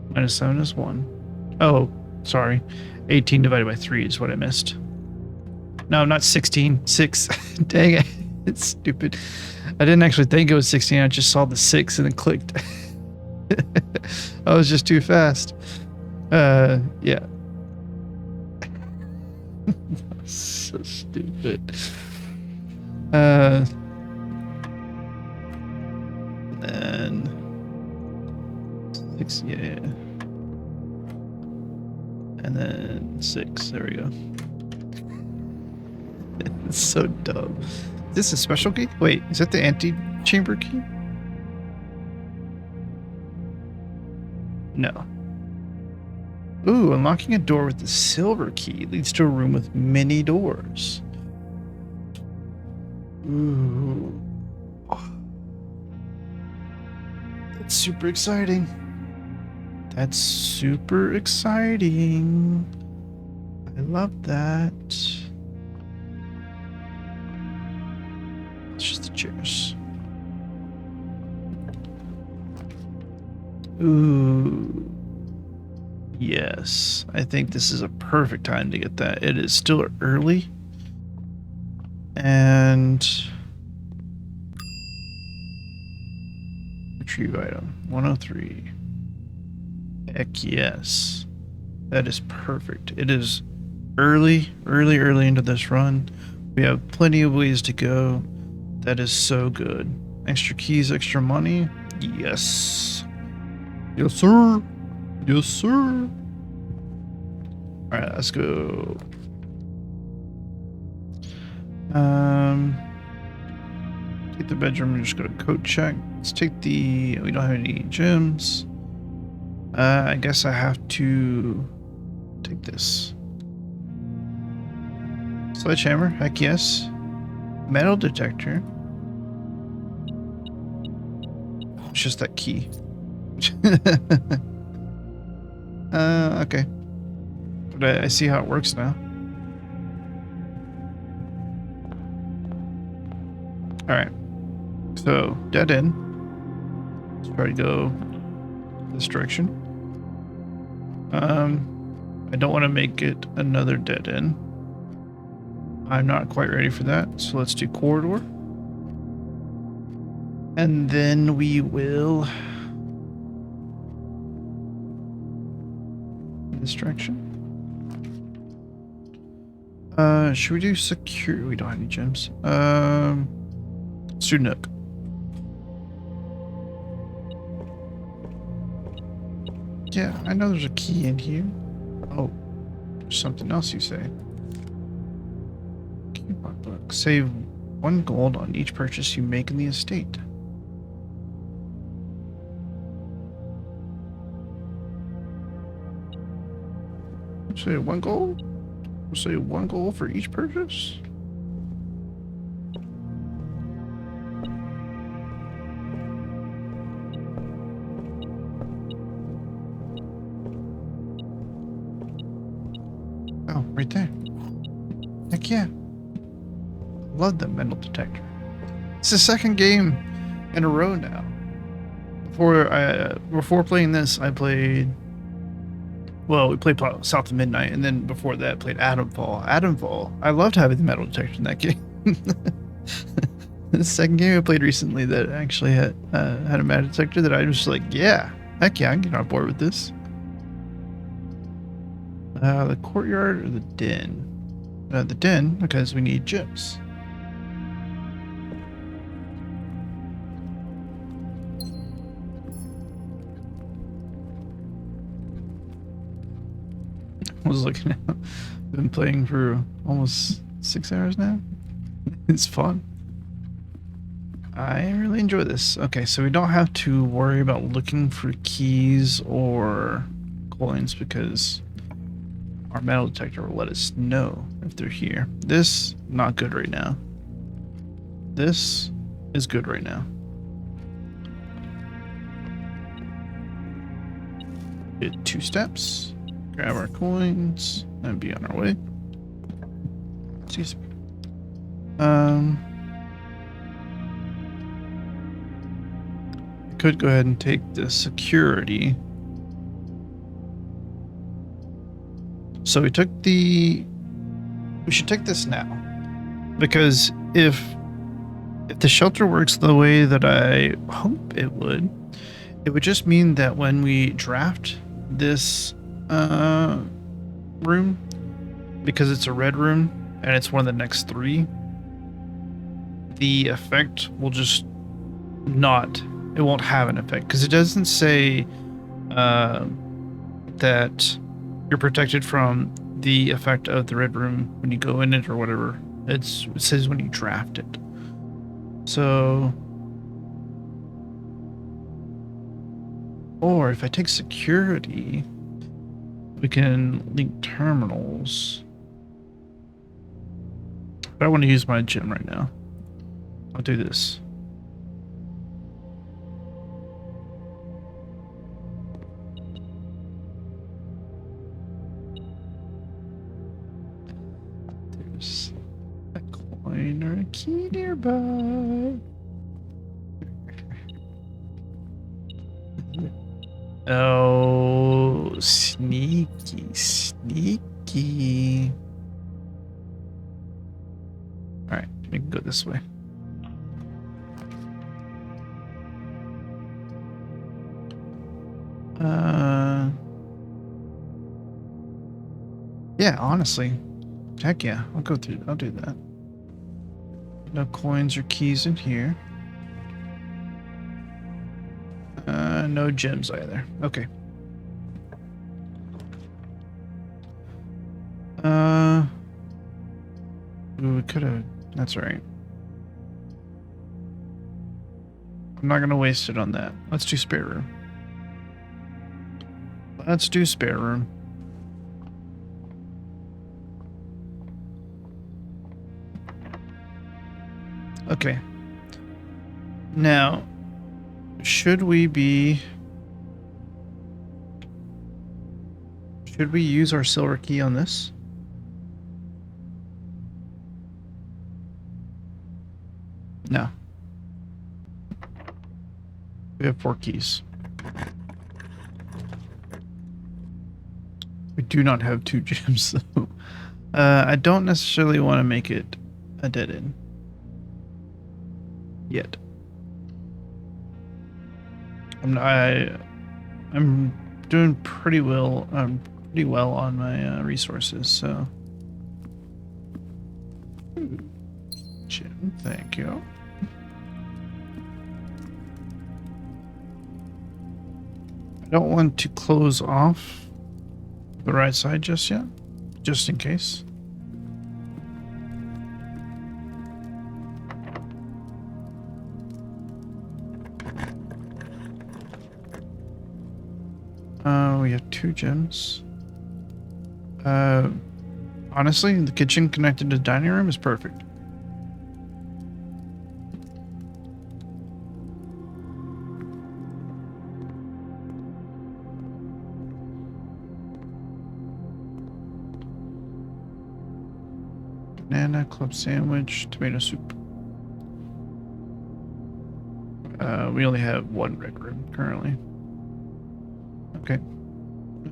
Minus 7 is 1. Oh, sorry. 18 divided by 3 is what I missed. No, not 16. 6. Dang it. It's stupid. I didn't actually think it was 16. I just saw the 6 and then clicked. I was just too fast. Yeah. So stupid. And 6, yeah. And then 6, there we go. It's so dumb. Is this a special key? Wait, is that the anti-chamber key? No. Ooh, unlocking a door with the silver key leads to a room with many doors. Ooh. That's super exciting. That's super exciting. I love that. It's just the chairs. Ooh. Yes, I think this is a perfect time to get that. It is still early. And retrieve item 103. Heck yes. That is perfect. It is early into this run. We have plenty of ways to go. That is so good. Extra keys, extra money. Yes. Yes, sir. Yes, sir. Alright, let's go. Take the bedroom and just go to code check. Let's take the... We don't have any gems. I guess I have to take this. Sledgehammer, heck yes. Metal detector. It's just that key. Okay. But I see how it works now. Alright. So, dead end. Let's try to go this direction. I don't want to make it another dead end. I'm not quite ready for that, so let's do corridor. And then we will... this direction. Should we do secure? We don't have any gems. Let's do Nook. Yeah, I know there's a key in here. Oh, there's something else you say. Coupon book. Save 1 gold on each purchase you make in the estate. Say 1 gold? Say 1 gold for each purchase? Oh, right there. Heck yeah. Love the metal detector. It's the second game in a row now. Before playing this, I played... Well, we played South of Midnight, and then before that, played Adamfall. Adamfall, I loved having the metal detector in that game. The second game I played recently that actually had a metal detector that I was like, yeah, heck yeah, I can get on board with this. The courtyard or the den? The den, because we need gems. I was looking at, I've been playing for almost 6 hours now. It's fun. I really enjoy this. Okay, so we don't have to worry about looking for keys or coins because our metal detector will let us know if they're here. This, not good right now. This is good right now. Did 2 steps. Grab our coins and be on our way. Excuse me. I could go ahead and take the security. So we should take this now, because if the shelter works the way that I hope it would just mean that when we draft this room, because it's a red room and it's one of the next 3, the effect will just not, it won't have an effect, because it doesn't say that you're protected from the effect of the red room when you go in it or whatever. It says when you draft it. So, or if I take security, we can link terminals. But I want to use my gem right now. I'll do this. There's a coin or a key nearby. Oh, sneaky, sneaky. All right, we can go this way. Yeah, honestly, heck yeah, I'll go through. I'll do that. No coins or keys in here. No gems either. Okay. We could have. That's all right. I'm not gonna waste it on that. Let's do spare room. Let's do spare room. Okay. Now, should we use our silver key on this? No. We have 4 keys. We do not have 2 gems, though. I don't necessarily want to make it a dead end. Yet. I'm doing pretty well on my resources, so. Gem, thank you. I don't want to close off the right side just yet, just in case. We have 2 gems. Honestly, the kitchen connected to the dining room is perfect. Banana, club sandwich, tomato soup. We only have 1 red room currently. Okay.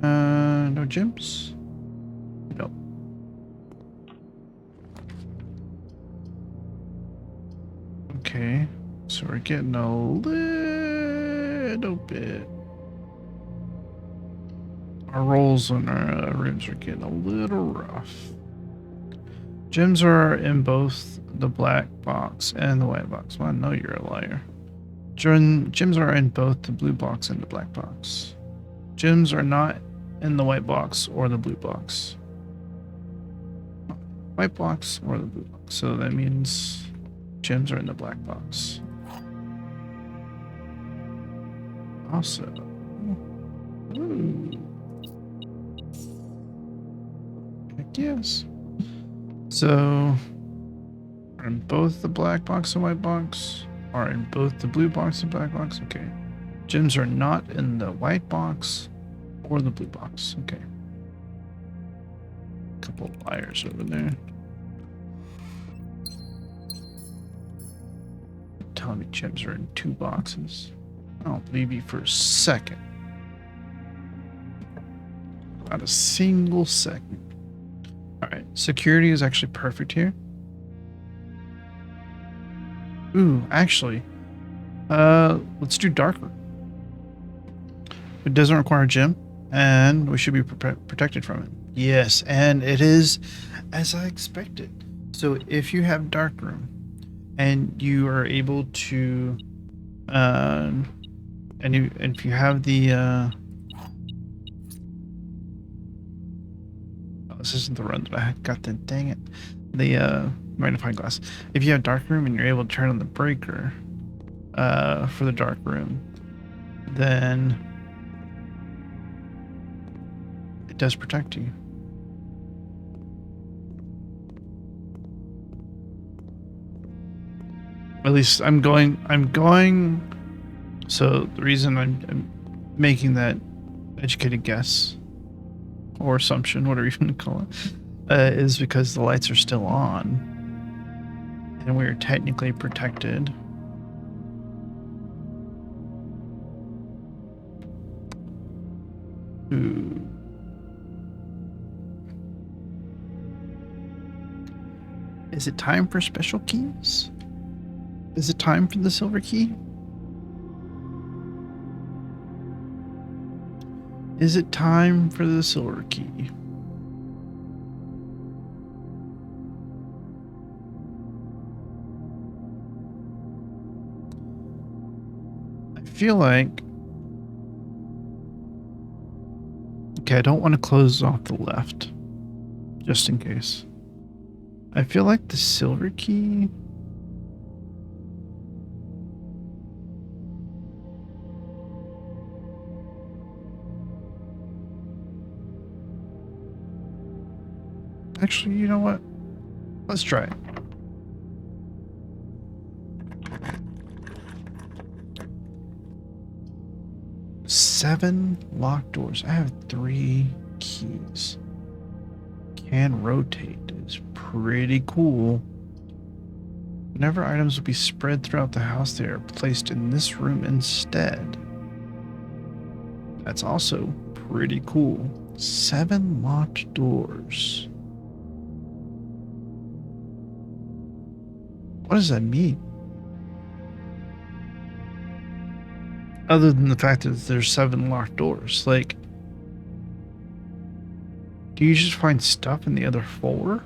No gems? Nope. Okay. So we're getting a little bit. Our rolls on our rooms are getting a little rough. Gems are in both the black box and the white box. Well, I know you're a liar. Gems are in both the blue box and the black box. Gems are not in the white box or the blue box. White box or the blue box. So that means gems are in the black box. Also, heck yes. So, are in both the black box and white box? Are in both the blue box and black box? Okay. Gems are not in the white box or the blue box. Okay. Couple of liars over there. Telling me gems are in 2 boxes. I don't believe you for a second. Not a single second. Alright, security is actually perfect here. Ooh, actually, let's do dark room. It doesn't require a gem, and we should be protected from it. Yes, and it is as I expected. So if you have dark room, and you are able to, and if you have the, oh, this isn't the run that I got. The dang it, the magnifying glass. If you have dark room and you're able to turn on the breaker, for the dark room, then it does protect you. At least I'm going. So the reason I'm making that educated guess or assumption, whatever you want to call it, is because the lights are still on and we are technically protected. Ooh. Is it time for special keys? Is it time for the silver key? Is it time for the silver key? I feel like... Okay, I don't want to close off the left. Just in case. I feel like the silver key... Actually, you know what? Let's try it. Seven locked doors. I have 3 keys. Can rotate is pretty cool. Whenever items will be spread throughout the house, they are placed in this room instead. That's also pretty cool. 7 locked doors. What does that mean? Other than the fact that there's 7 locked doors, like, do you just find stuff in the other 4?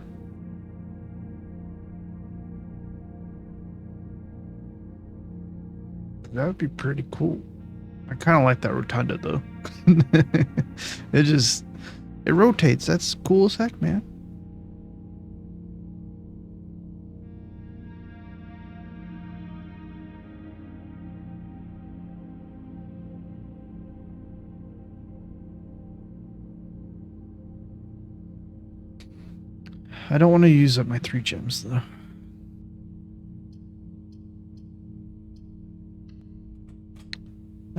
That would be pretty cool. I kind of like that rotunda though. It rotates. That's cool as heck, man. I don't want to use up my 3 gems though.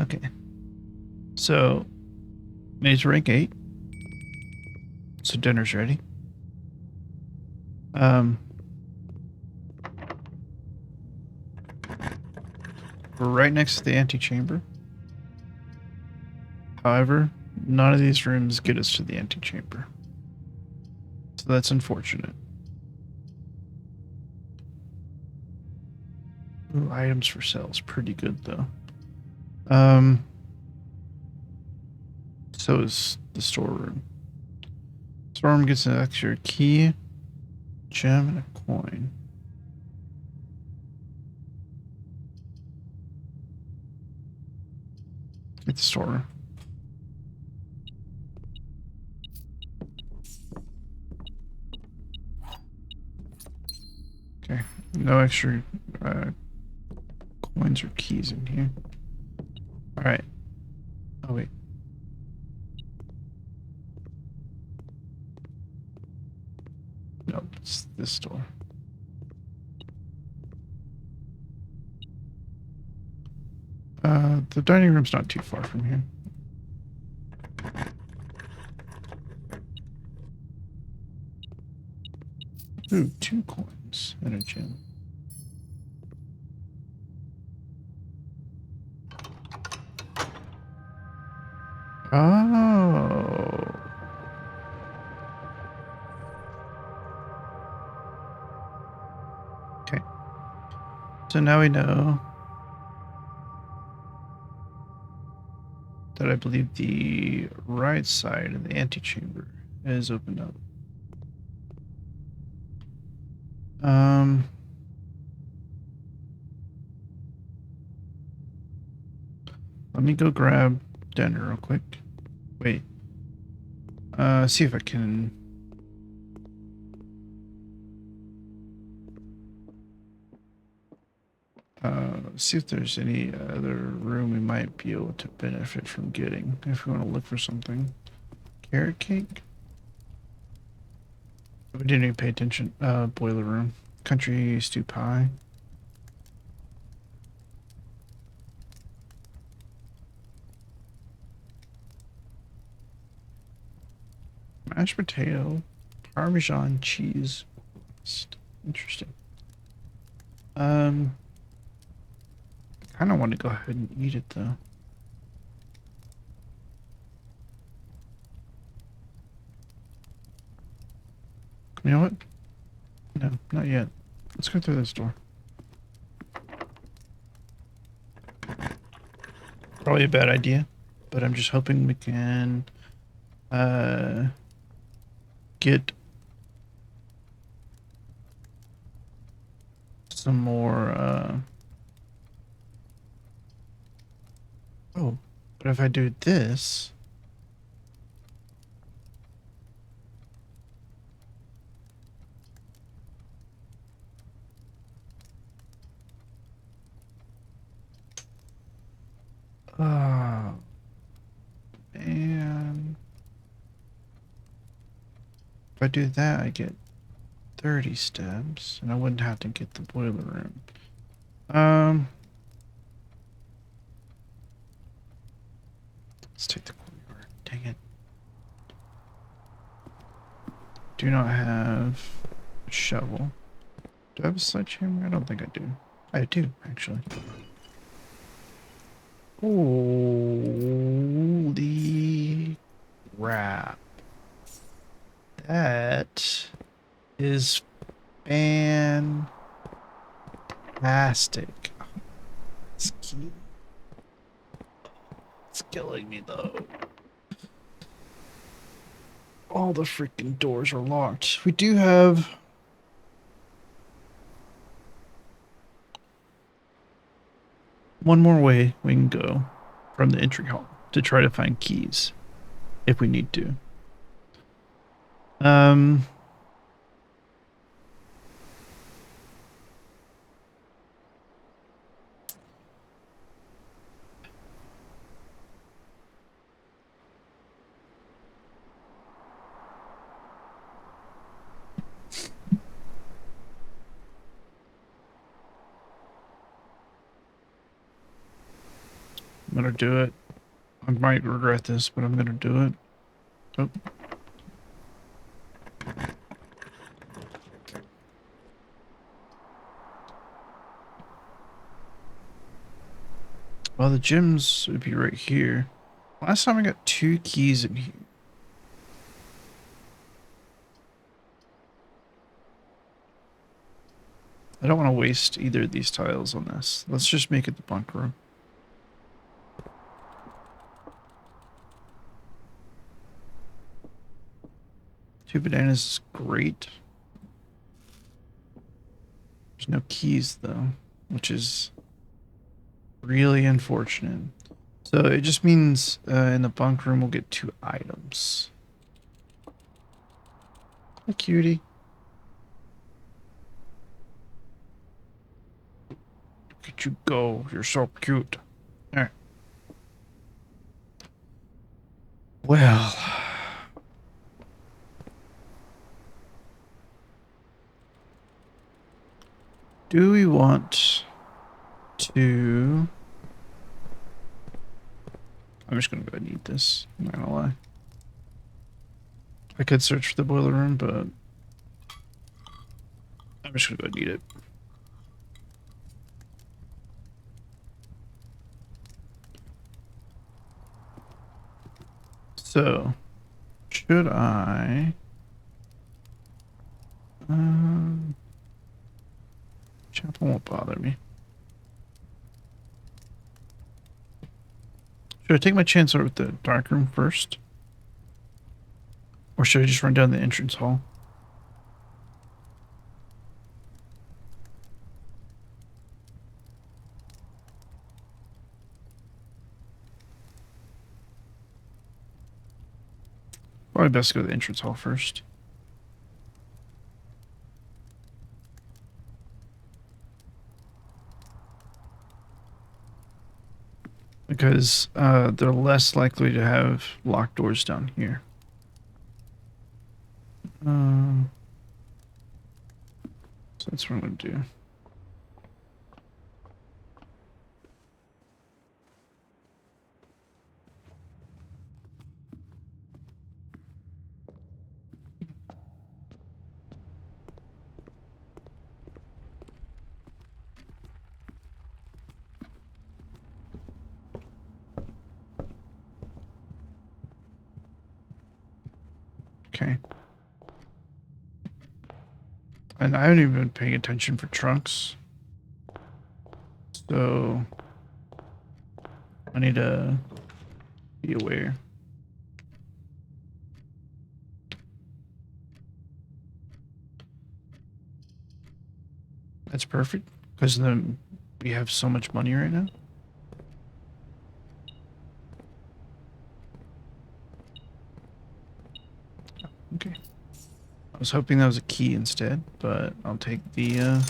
Okay. So, maze rank 8. So dinner's ready. We're right next to the antechamber. However, none of these rooms get us to the antechamber. So that's unfortunate. Ooh, items for sale is pretty good though. So is the storeroom. Storeroom gets an extra key, gem, and a coin. It's the storeroom. Okay, no extra coins or keys in here. All right. Oh wait. Nope, it's this door. The dining room's not too far from here. Ooh, 2 coins and a gem. Oh. Okay. So now we know that I believe the right side of the antechamber is opened up. Let me go grab dinner real quick. Wait. See if I can... see if there's any other room we might be able to benefit from getting if we want to look for something. Carrot cake? We didn't even pay attention. Boiler room. Country stew pie. Mashed potato. Parmesan cheese. Interesting. I kind of want to go ahead and eat it though. You know what? No, not yet. Let's go through this door. Probably a bad idea, but I'm just hoping we can get some more oh, but if I do this, oh man, if I do that I get 30 steps and I wouldn't have to get the boiler room. Let's take the courtyard. Dang it. Do not have a shovel. Do I have a sledgehammer? I don't think I do. I do, actually. Holy crap. That is fantastic. It's cute. It's killing me though. All the freaking doors are locked. We do have one more way we can go from the entry hall to try to find keys if we need to. I'm gonna do it. I might regret this, but I'm gonna do it. Oh. Well, the gyms would be right here. Last time I got 2 keys in here. I don't want to waste either of these tiles on this. Let's just make it the bunk room. 2 bananas is great. There's no keys though, which is really unfortunate. So it just means in the bunk room we'll get 2 items. Hi, cutie. Look at you go. You're so cute. Alright. Well. Do we want to... I'm just gonna go ahead and eat this. I'm not gonna lie. I could search for the boiler room, but I'm just gonna go ahead and eat it. So, should I... Chapel won't bother me. Should I take my chance with the dark room first? Or should I just run down the entrance hall? Probably best to go to the entrance hall first. Because they're less likely to have locked doors down here. So that's what I'm going to do. Okay. And I haven't even been paying attention for trunks. So I need to be aware. That's perfect, because then we have so much money right now. Okay. I was hoping that was a key instead, but I'll take the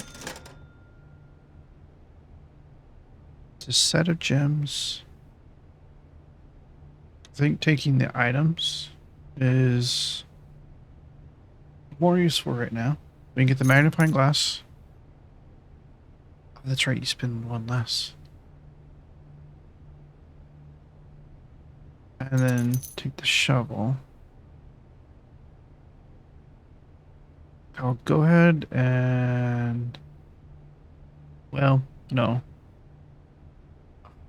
it's a set of gems. I think taking the items is more useful right now. We can get the magnifying glass. Oh, that's right, you spend one less. And then take the shovel. I'll go ahead and... Well, no.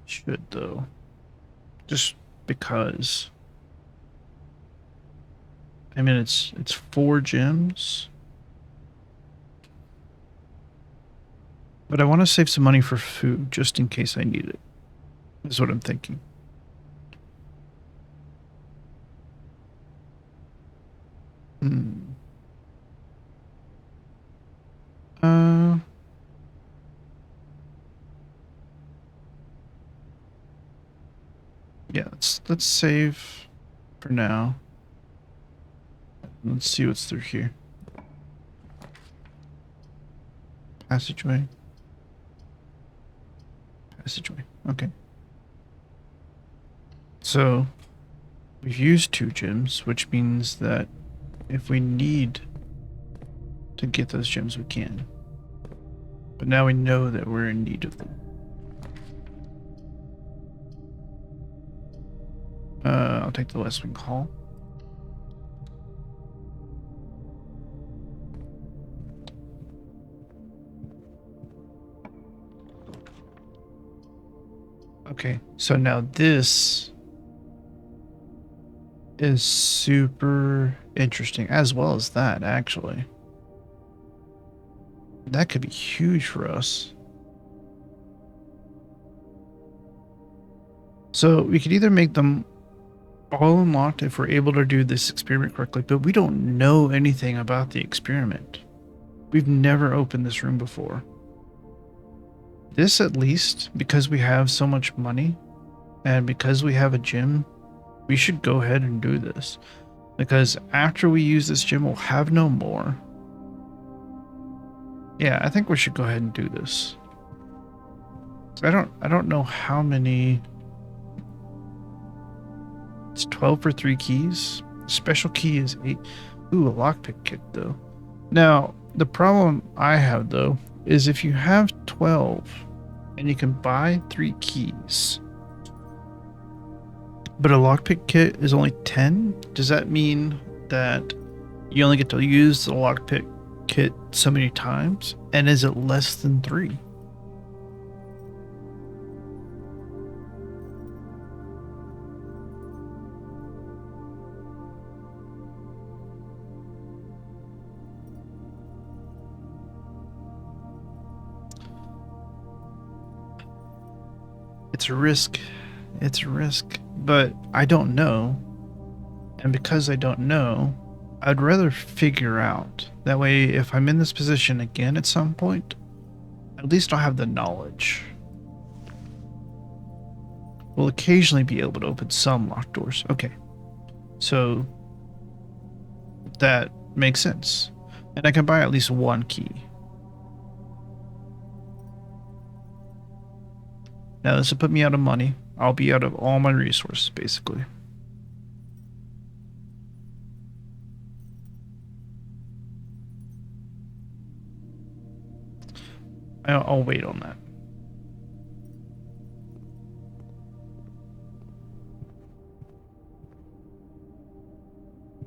Should, though. Just because. I mean, it's 4 gems. But I want to save some money for food, just in case I need it. Is what I'm thinking. Uh... Yeah, let's save for now. Let's see what's through here. Passageway. Passageway. Okay. So we've used 2 gems, which means that if we need to get those gems, we can. But now we know that we're in need of them. I'll take the West Wing Hall. Okay, so now this is super interesting, as well as that, actually. That could be huge for us. So we could either make them all unlocked if we're able to do this experiment correctly, but we don't know anything about the experiment. We've never opened this room before. This, at least, because we have so much money and because we have a gym, we should go ahead and do this. Because after we use this gym, we'll have no more. Yeah, I think we should go ahead and do this. I don't know how many. It's 12 for 3 keys. Special key is 8. Ooh, a lockpick kit though. Now, the problem I have though is if you have 12 and you can buy 3 keys, but a lockpick kit is only 10, does that mean that you only get to use the lockpick kit so many times? And is it less than 3? It's a risk. It's a risk, but I don't know. And because I don't know, I'd rather figure out. That way, if I'm in this position again at some point, at least I'll have the knowledge. We'll occasionally be able to open some locked doors. Okay. So that makes sense. And I can buy at least 1 key. Now this will put me out of money. I'll be out of all my resources, basically. I'll wait on that.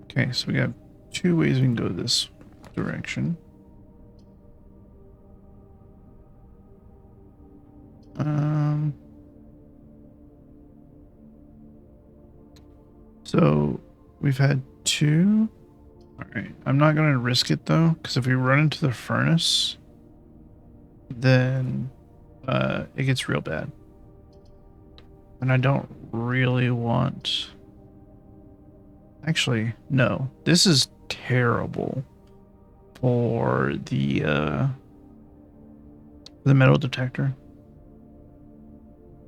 Okay, so we got 2 ways we can go this direction. So we've had 2 Alright, I'm not going to risk it though, because if we run into the furnace, then it gets real bad. And I don't really want... Actually, no. This is terrible for the metal detector.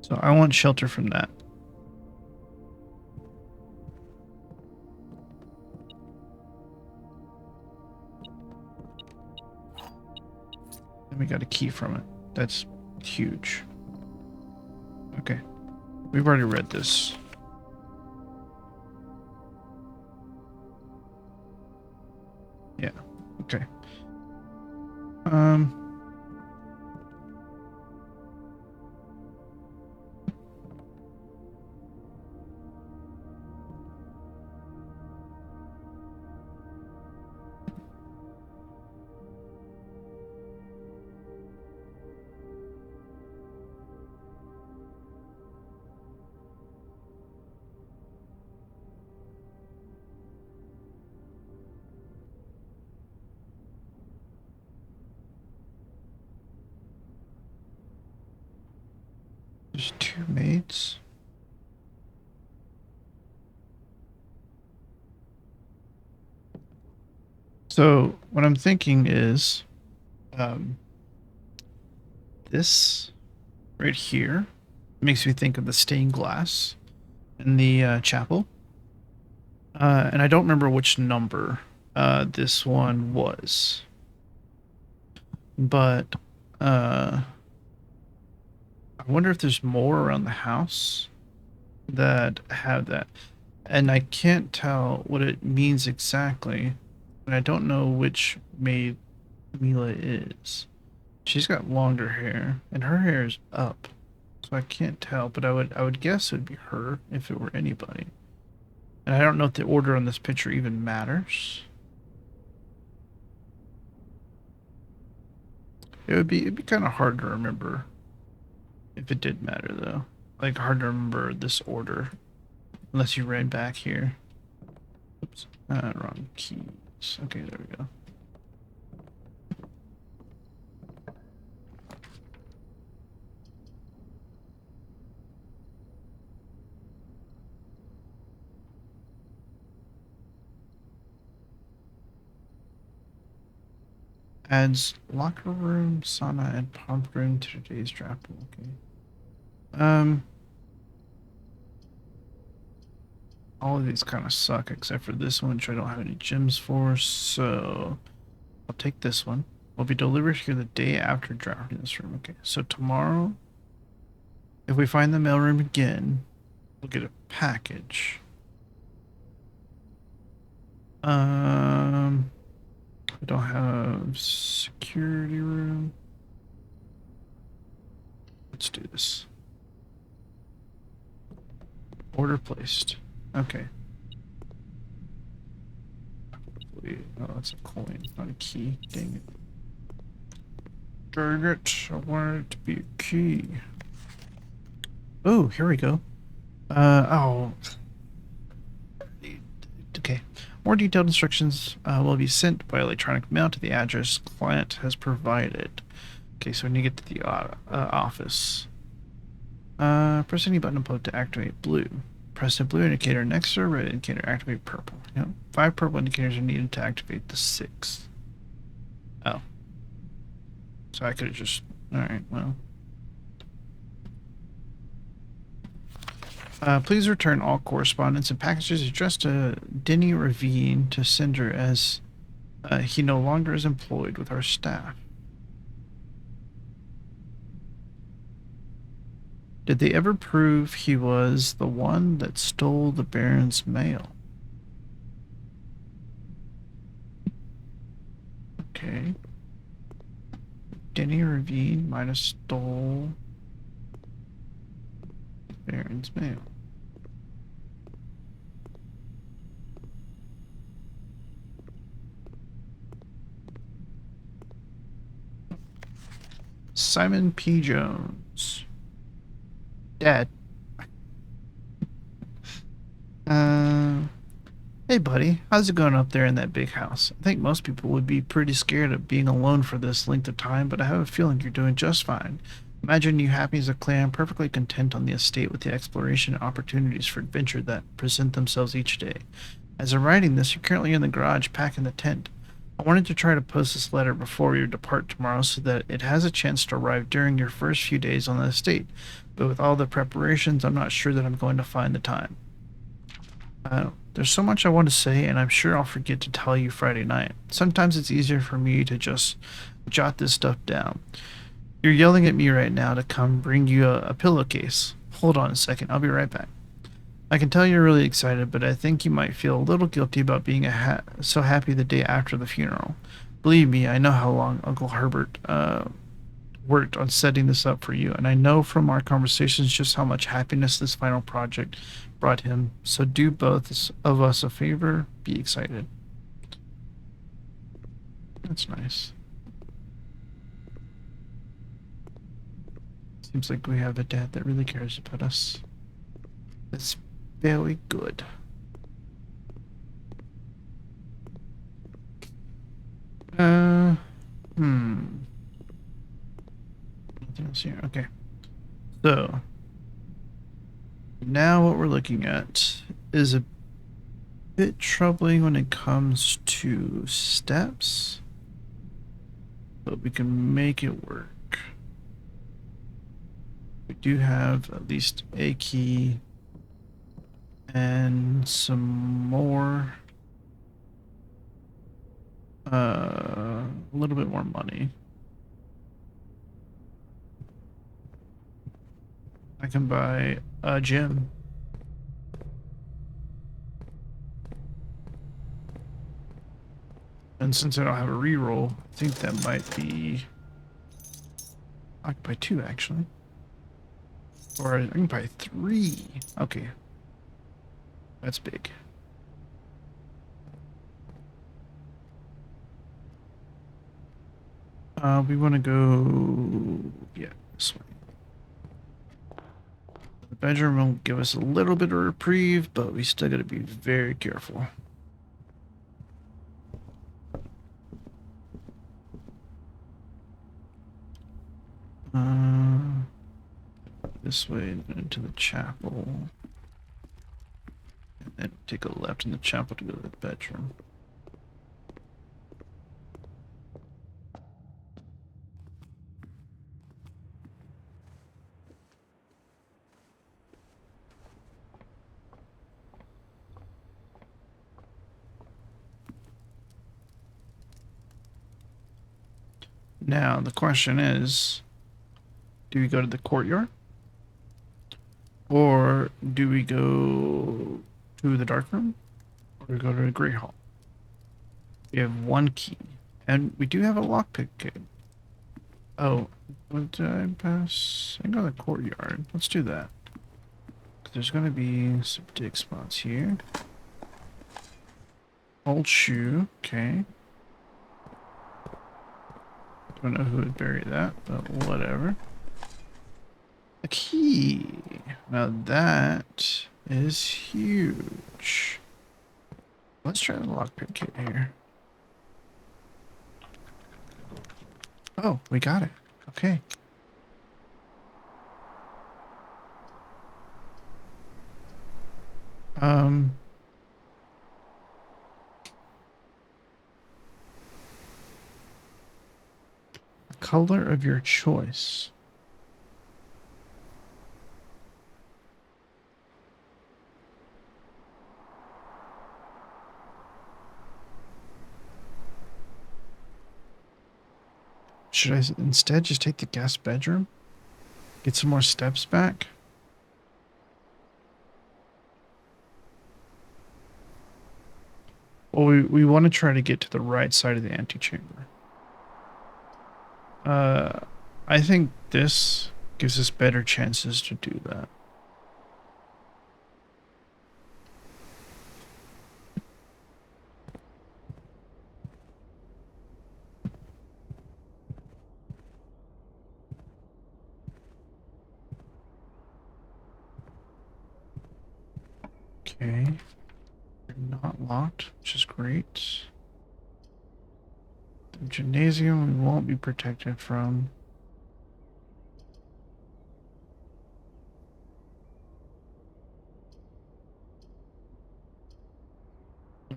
So I want shelter from that. And we got a key from it. That's huge. Okay. We've already read this. Yeah. Okay. There's 2 maids. So what I'm thinking is, this right here makes me think of the stained glass in the chapel. And I don't remember which number this one was. But I wonder if there's more around the house that have that. And I can't tell what it means exactly. And I don't know which maid Mila is. She's got longer hair, and her hair is up. So I can't tell, but I would guess it would be her if it were anybody. And I don't know if the order on this picture even matters. It'd be kind of hard to remember if it did matter though. Like hard to remember this order unless you ran back here. Oops, wrong keys. Okay, there we go. Adds locker room, sauna, and pump room to today's draft. Okay. All of these kind of suck except for this one, which I don't have any gems for. So I'll take this one. Will be delivered here the day after drafting this room. Okay. So tomorrow, if we find the mailroom again, we'll get a package. I don't have security room. Let's do this. Order placed. Okay. Oh, that's a coin, not a key. Dang it. Dang it. I wanted it to be a key. Oh, here we go. Oh. Okay. More detailed instructions will be sent by electronic mail to the address client has provided. Okay, so when you get to the office, press any button above to activate blue. Press the blue indicator next to a red indicator, activate purple. Yep. 5 purple indicators are needed to activate the 6th. Oh. So I could have just... Alright, well. Please return all correspondence and packages addressed to Denny Ravine to sender as he no longer is employed with our staff. Did they ever prove he was the one that stole the Baron's mail? Okay. Denny Ravine might have stole the Baron's mail. Simon P. Jones. Dad. Hey buddy, how's it going up there in that big house? I think most people would be pretty scared of being alone for this length of time, but I have a feeling you're doing just fine. Imagine you happy as a clam, perfectly content on the estate with the exploration and opportunities for adventure that present themselves each day. As I'm writing this, you're currently in the garage packing the tent. I wanted to try to post this letter before we depart tomorrow so that it has a chance to arrive during your first few days on the estate, but with all the preparations, I'm not sure that I'm going to find the time. There's so much I want to say, and I'm sure I'll forget to tell you Friday night. Sometimes it's easier for me to just jot this stuff down. You're yelling at me right now to come bring you a pillowcase. Hold on a second, I'll be right back. I can tell you're really excited, but I think you might feel a little guilty about being so happy the day after the funeral. Believe me, I know how long Uncle Herbert worked on setting this up for you, and I know from our conversations just how much happiness this final project brought him. So do both of us a favor, be excited. That's nice. Seems like we have a dad that really cares about us. That's very good. Nothing else here. Okay. So now what we're looking at is a bit troubling when it comes to steps, but we can make it work. We do have at least a key and some more, a little bit more money. I can buy a gym. And since I don't have a reroll, I think that might be... I can buy 2 actually. Or I can buy 3. Okay. That's big. We want to go... yeah, this way. The bedroom will give us a little bit of reprieve, but we still got to be very careful. This way into the chapel. And then take a left in the chapel to go to the bedroom. Now, the question is, do we go to the courtyard? Or do we go to the dark room? Or go to the Great Hall? We have 1 key. And we do have a lockpick kit. Oh, what did I pass? I go to the courtyard. Let's do that. There's going to be some dig spots here. Old shoe. Okay. Don't know who would bury that, but whatever. A key. Now that is huge. Let's try the lockpick kit here. Oh, we got it. Okay. Color of your choice. Should I instead just take the guest bedroom? Get some more steps back? Well, we want to try to get to the right side of the antechamber. I think this gives us better chances to do that. Okay. Not not locked, which is great. The gymnasium we won't be protected from.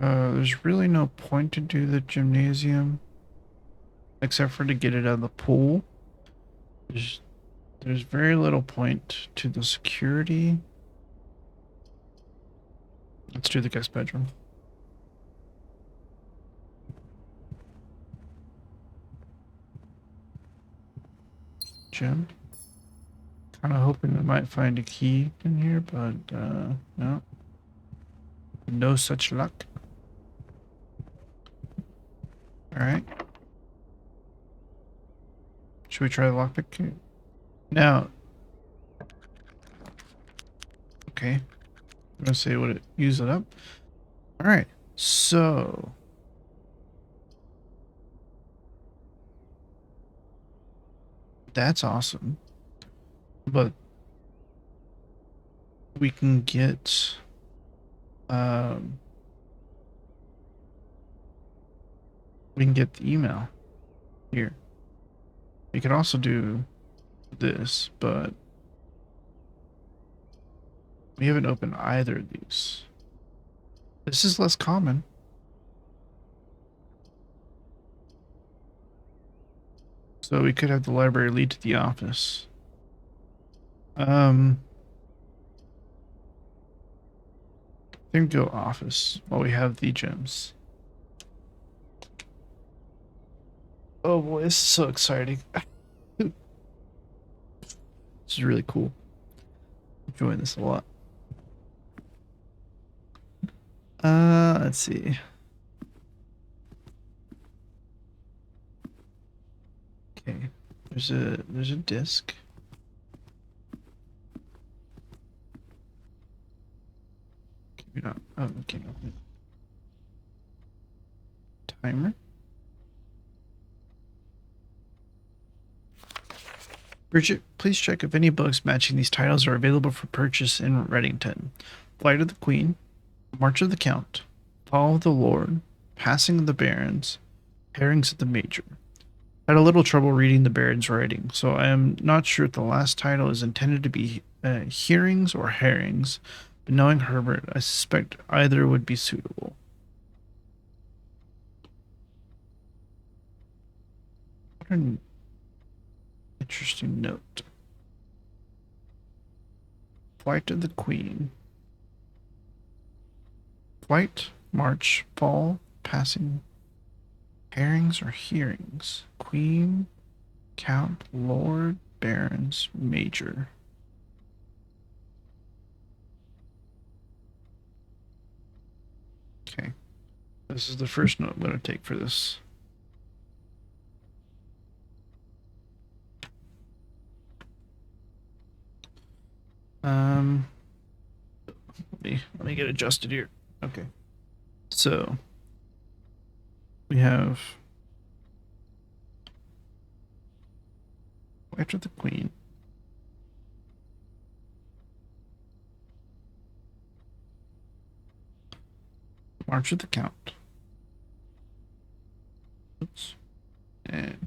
There's really no point to do the gymnasium, except for to get it out of the pool. There's very little point to the security. Let's do the guest bedroom. Gym. Kind of hoping we might find a key in here, but no. No such luck. Alright. Should we try the lockpick key? Now. Okay. I'm gonna say what it use it up. Alright. So that's awesome. But we can get the email here. We could also do this, but we haven't opened either of these. This is less common. So we could have the library lead to the office. I think go office while we have the gems. Oh boy, this is so exciting. This is really cool. Enjoying this a lot. Let's see. Okay, there's a disc. Maybe not. Oh, okay. Timer. Bridget, please check if any books matching these titles are available for purchase in Reddington. Flight of the Queen, March of the Count, Fall of the Lord, Passing of the Barons, Herrings of the Major. I had a little trouble reading the Baron's writing, so I am not sure if the last title is intended to be hearings or herrings, but knowing Herbert, I suspect either would be suitable. What an interesting note. Flight of the Queen. Flight, March, Fall, Passing, Herrings or Hearings. Queen, Count, Lord, Barons, Major. Okay. This is the first note I'm going to take for this. Let me get adjusted here. Okay. So we have Flight of the Queen. March of the Count. Oops. And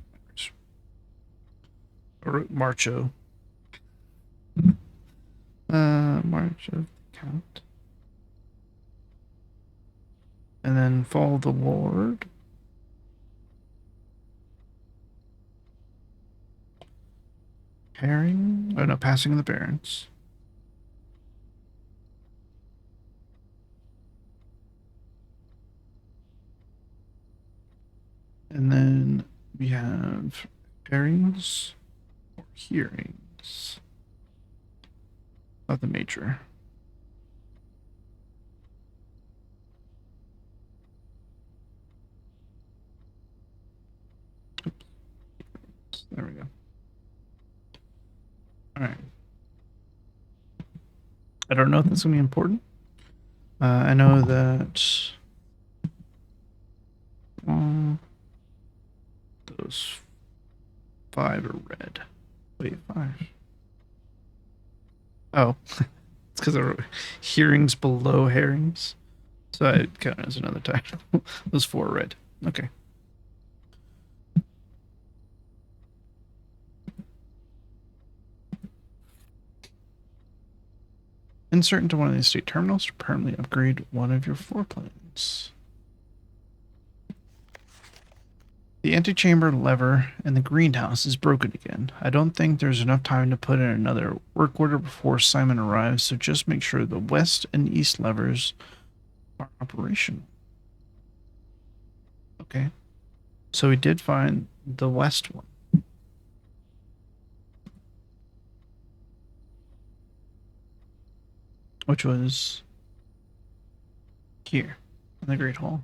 Marcho. March of the Count. And then Fall of the Lord. Herring. Oh no, Passing of the Barons. And then we have herrings or hearings of the Major. Oops. There we go. All right. I don't know if that's going to be important. I know that those 5 are red. Wait, 5. Oh, it's because there are hearings below herrings. So that counts as another title. Those 4 red. Okay. Insert into one of these state terminals to permanently upgrade one of your 4 planes. The antechamber lever in the greenhouse is broken again. I don't think there's enough time to put in another work order before Simon arrives, so just make sure the west and east levers are operational. Okay. So we did find the west one. Which was here in the Great Hall.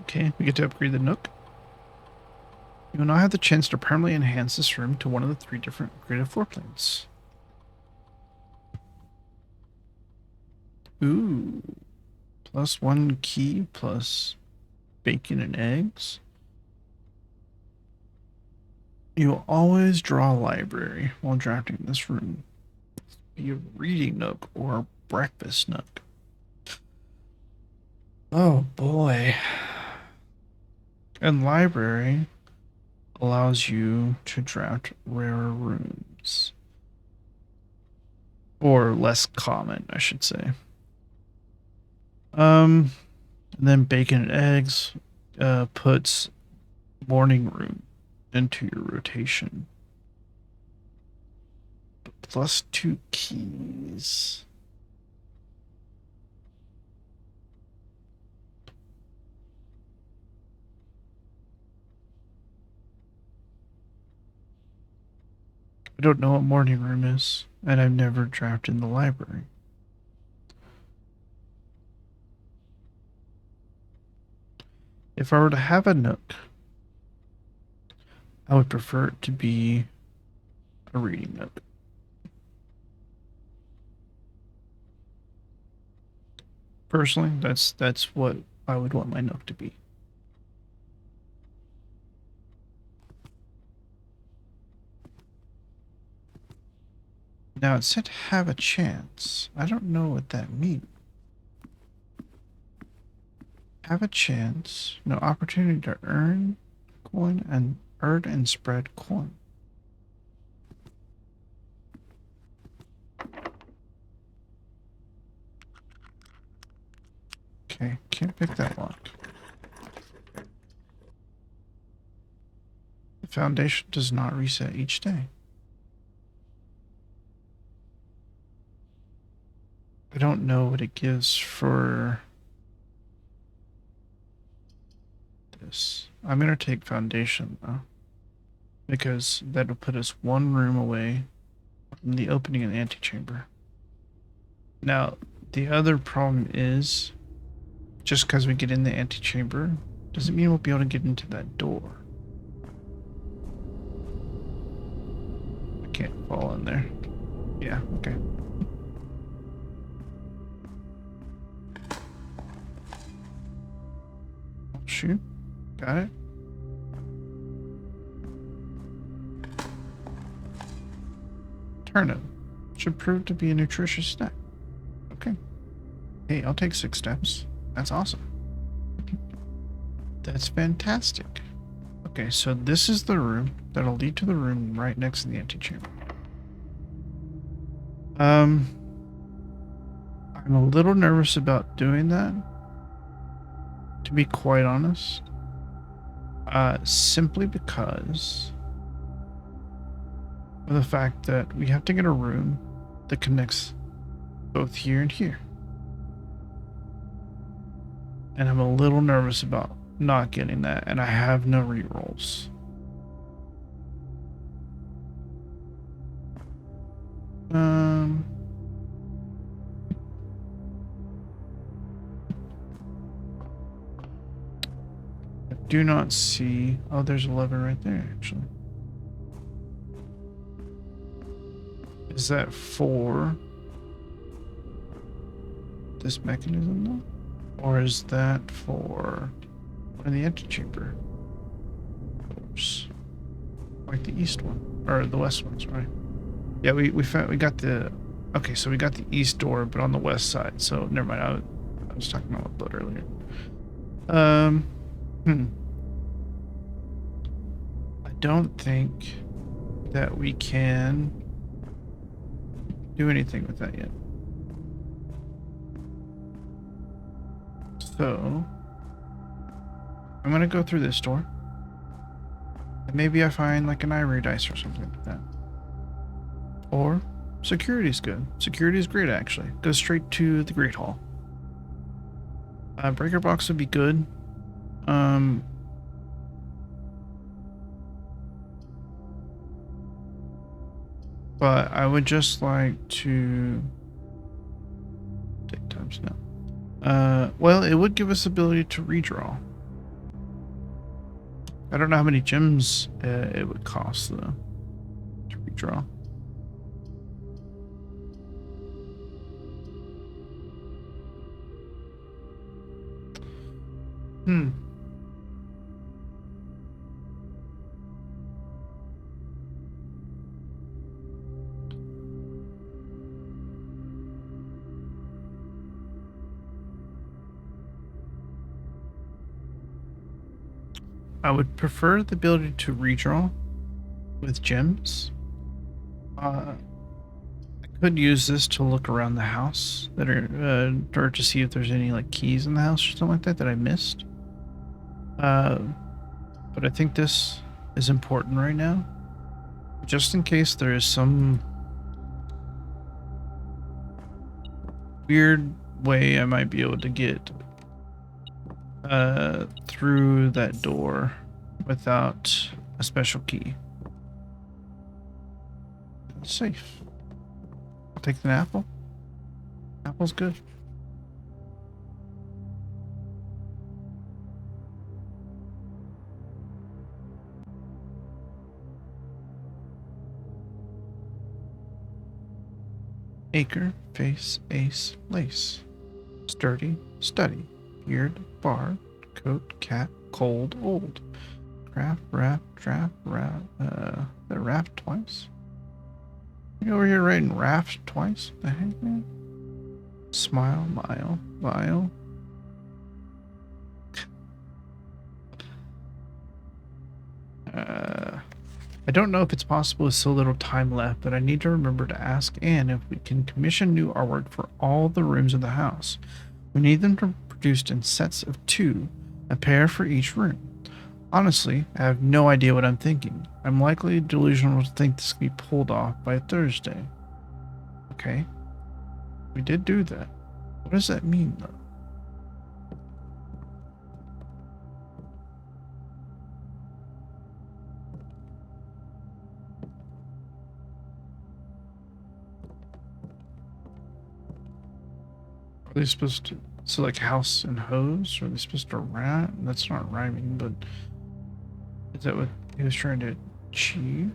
Okay, we get to upgrade the Nook. You will now have the chance to permanently enhance this room to one of the 3 different upgraded floor planes. Ooh. +1 key plus bacon and eggs. You will always draw a library while drafting this room. Be a reading nook or a breakfast nook. Oh boy. And library allows you to draft rarer rooms. Or less common, I should say. And then bacon and eggs puts morning room into your rotation. +2 keys. I don't know what morning room is, and I've never drafted in the library. If I were to have a nook, I would prefer it to be a reading nook. Personally, that's what I would want my nook to be. Now it said have a chance. I don't know what that means. Have a chance. No opportunity to earn coin and earn and spread coin. Okay, can't pick that lock. The foundation does not reset each day. I don't know what it gives for this. I'm going to take foundation though, because that'll put us 1 room away from the opening in the antechamber. Now, the other problem is, just because we get in the antechamber doesn't mean we'll be able to get into that door. I can't fall in there. Yeah, okay. Shoot. Got it. Turnip. Should prove to be a nutritious snack. Okay. Hey, I'll take 6 steps. That's awesome. That's fantastic. Okay, so this is the room that'll lead to the room right next to the antechamber. I'm a little nervous about doing that, to be quite honest. Simply because of the fact that we have to get a room that connects both here and here. And I'm a little nervous about not getting that, and I have no rerolls. I do not see. Oh, there's a lever right there, actually. Is that for this mechanism though? Or is that for one of the antechamber doors? Like the east one or the west one, sorry. Yeah, we found we got the okay, so we got the east door, but on the west side. So never mind. I was talking about blood earlier. I don't think that we can do anything with that yet. So I'm gonna go through this door. And maybe I find like an ivory dice or something like that. Or security's good. Security's great actually. Go straight to the Great Hall. Breaker box would be good. But I would just like to take times now. Well, it would give us ability to redraw. I don't know how many gems it would cost though to redraw. I would prefer the ability to redraw with gems. I could use this to look around the house that are or to see if there's any like keys in the house or something like that that I missed. But I think this is important right now, just in case there is some weird way I might be able to get through that door without a special key. It's safe. I'll take an apple. Apple's good. Acre, face, ace, lace. Sturdy, study. Beard, bard, coat, cat, cold, old. Craft, raft, draft, raft, the raft twice? You over here writing raft twice? The heck, man? Smile, mile, vile. I don't know if it's possible with so little time left, but I need to remember to ask Anne if we can commission new artwork for all the rooms of the house. We need them to produced in sets of 2, a pair for each room. Honestly, I have no idea what I'm thinking. I'm likely delusional to think this can be pulled off by Thursday. Okay. We did do that. What does that mean, though? Are they supposed to... So like house and hose? Are they supposed to rhyme? That's not rhyming, but... Is that what he was trying to achieve?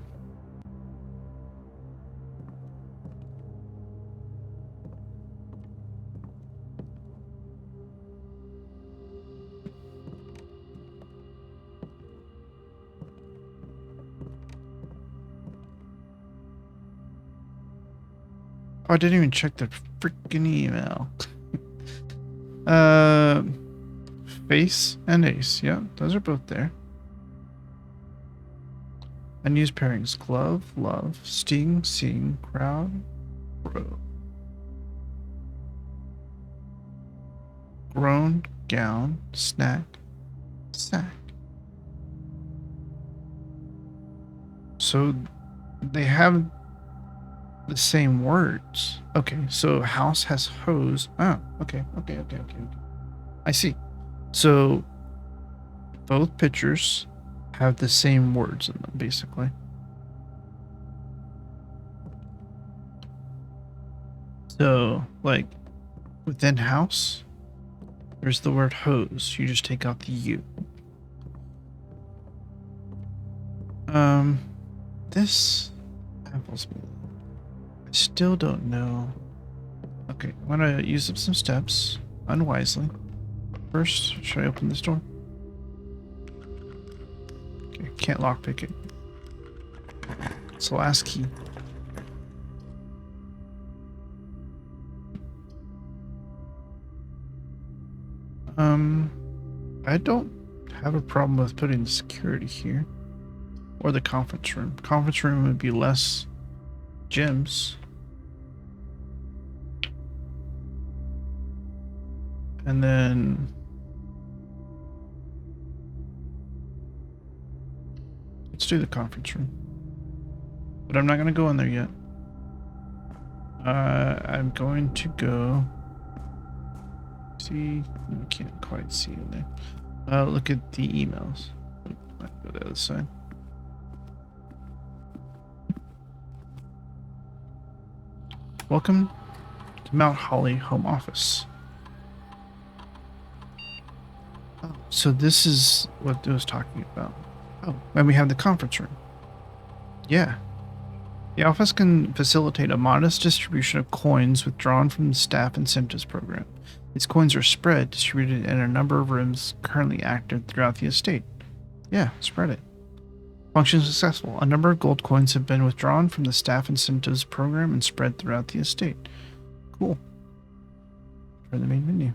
Oh, I didn't even check the freaking email. Face and ace. Yeah, those are both there. Unused pairings. Glove, love, sting, seeing, crowd, row. Groan, gown, snack, sack. So they have the same words. Okay, so house has hose. Oh, okay. I see. So both pictures have the same words in them, basically. So, like, within house, there's the word hose. You just take out the U. This baffles me. I Still don't know. Okay, I'm gonna use up some steps unwisely. First, should I open this door? Okay, can't lockpick it. It's the last key. I don't have a problem with putting the security here. Or the conference room. Conference room would be less gyms. And then let's do the conference room. But I'm not going to go in there yet. I'm going to go see. I can't quite see in there. Look at the emails. Might go the other side. Welcome to Mount Holly Home Office. Oh, so this is what it was talking about. Oh, and we have the conference room. Yeah. The office can facilitate a modest distribution of coins withdrawn from the staff incentives program. These coins are spread, distributed in a number of rooms currently active throughout the estate. Yeah, spread it. Function successful. A number of gold coins have been withdrawn from the staff incentives program and spread throughout the estate. Cool. Try the main menu.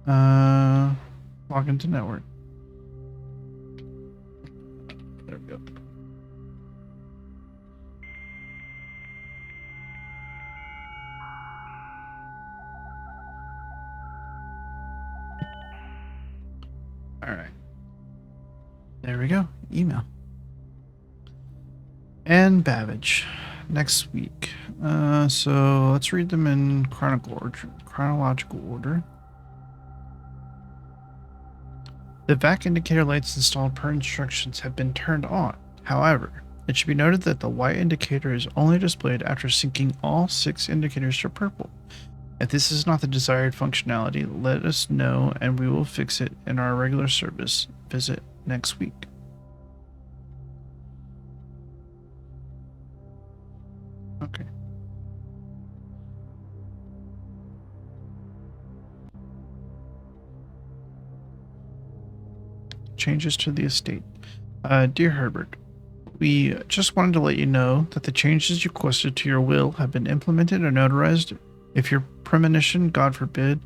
Log into network. There we go. All right. There we go. Email. And Babbage. Next week. So let's read them in chronological order. The vac indicator lights installed per instructions have been turned on. However, it should be noted that the white indicator is only displayed after syncing all 6 indicators to purple. If this is not the desired functionality, let us know and we will fix it in our regular service visit next week. Okay. Changes to the estate. Dear Herbert, we just wanted to let you know that the changes you requested to your will have been implemented and notarized. If your premonition, God forbid,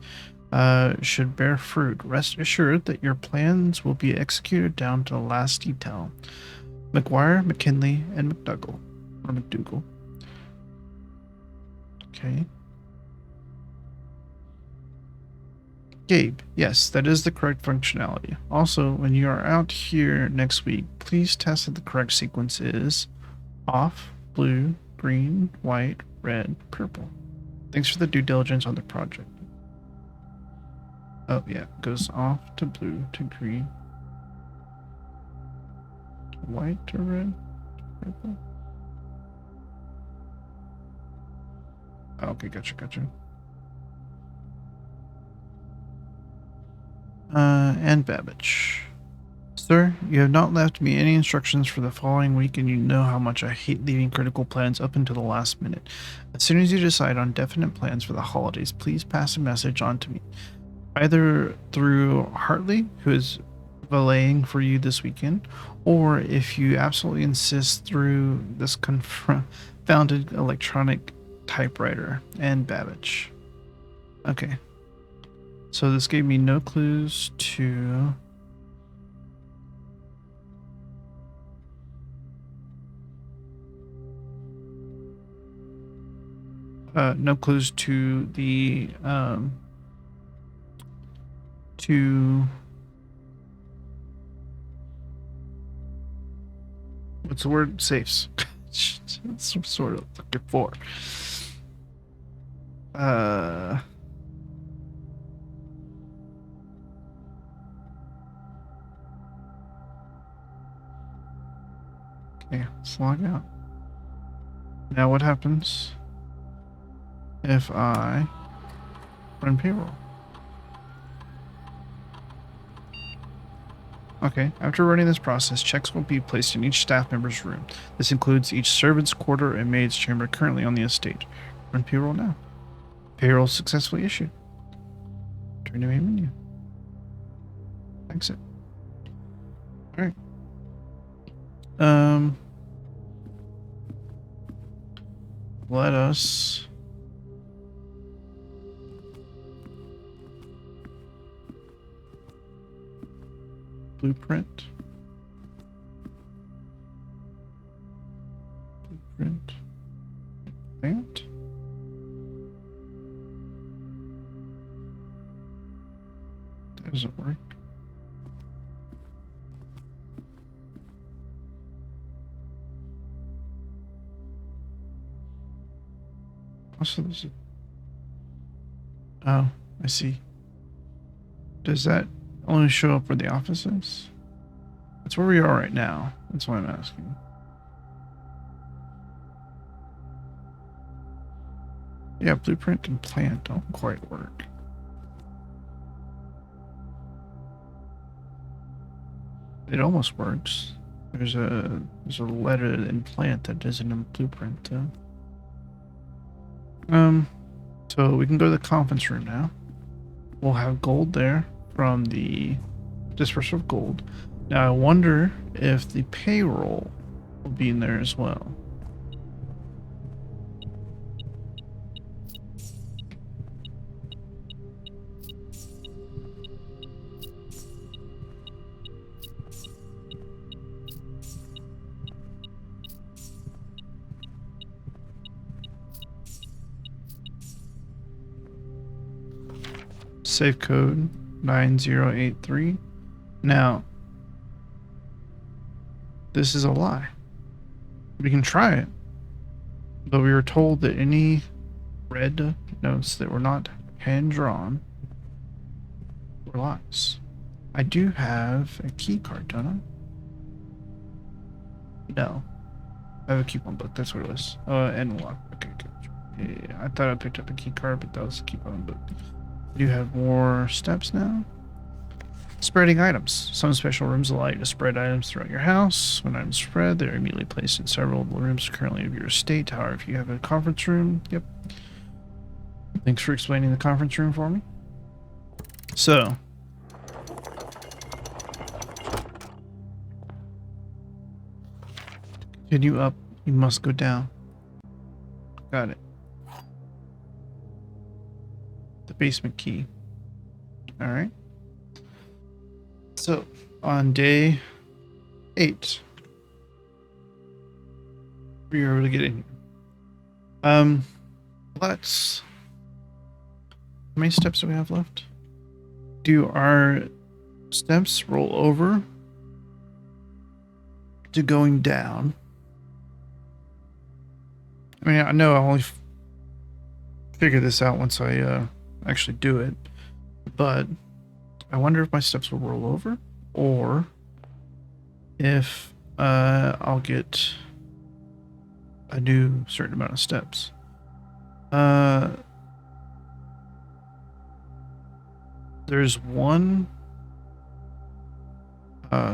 should bear fruit, rest assured that your plans will be executed down to the last detail. McGuire, McKinley, and McDougal. Okay. Gabe, yes, that is the correct functionality. Also, when you are out here next week, please test that the correct sequence is off, blue, green, white, red, purple. Thanks for the due diligence on the project. Oh, yeah, it goes off to blue to green, white to red, purple. Okay, gotcha. And Babbage. Sir, you have not left me any instructions for the following week, and you know how much I hate leaving critical plans up until the last minute. As soon as you decide on definite plans for the holidays, please pass a message on to me. Either through Hartley, who is valeting for you this weekend, or if you absolutely insist, through this confounded electronic typewriter and Babbage. Okay. So this gave me no clues to... no clues to the... what's the word? Safes. That's some sort of looking for. Okay, let's log out. Now what happens if I run payroll? Okay, after running this process, checks will be placed in each staff member's room. This includes each servant's quarter and maid's chamber currently on the estate. Run payroll now. Payroll successfully issued. Turn to main menu. Exit. Alright. Let us blueprint. Blueprint. Plant. That doesn't work. Also, there's a... Oh, I see. Does that only show up where the office is? That's where we are right now. That's why I'm asking. Yeah, blueprint and plant don't quite work. It almost works. There's a letter in plant that isn't in blueprint though. So we can go to the conference room now. We'll have gold there from the dispersal of gold. Now I wonder if the payroll will be in there as well. Safe code 9083. Now, this is a lie. We can try it, but we were told that any red notes that were not hand drawn were lies. I do have a key card, don't I? No. I have a coupon book, that's what it was. And lock. Okay, good. Yeah, I thought I picked up a key card, but that was a coupon book. I do have more steps now. Spreading items. Some special rooms allow you to spread items throughout your house. When items spread, they are immediately placed in several of the rooms currently of your estate. However, if you have a conference room, yep. Thanks for explaining the conference room for me. So, continue up, you must go down. Got it. The basement key. Alright. So, on day 8, we are able to get in here. Let's... How many steps do we have left? Do our steps roll over to going down? I mean, I know I'll only figure this out once I actually do it, but I wonder if my steps will roll over or if I'll get a new certain amount of steps. There's one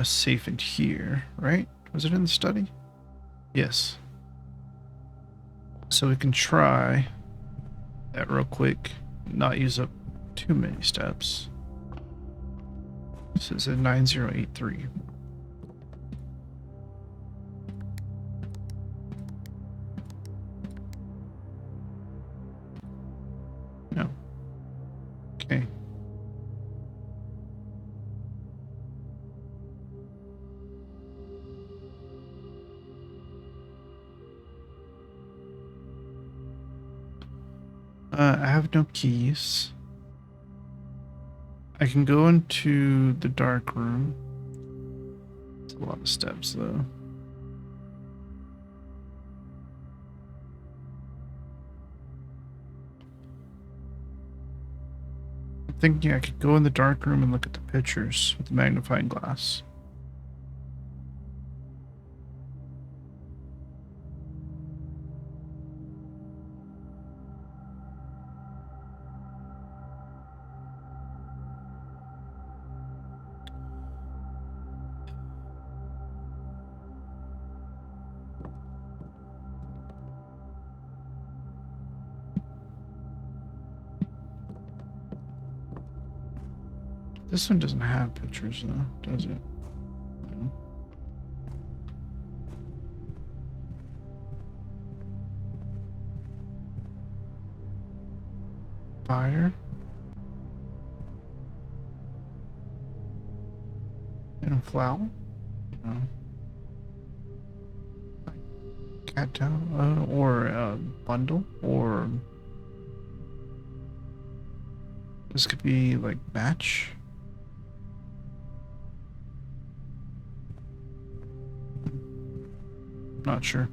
safe in here, right? Was it in the study? Yes. So we can try that real quick, not use up too many steps. This is a 9083. No. Okay. I have no keys. I can go into the dark room. It's a lot of steps, though. I'm thinking I could go in the dark room and look at the pictures with the magnifying glass. This one doesn't have pictures though, does it? No. Fire. And a flower? No. Cat town, or a bundle, or this could be like match. Not sure.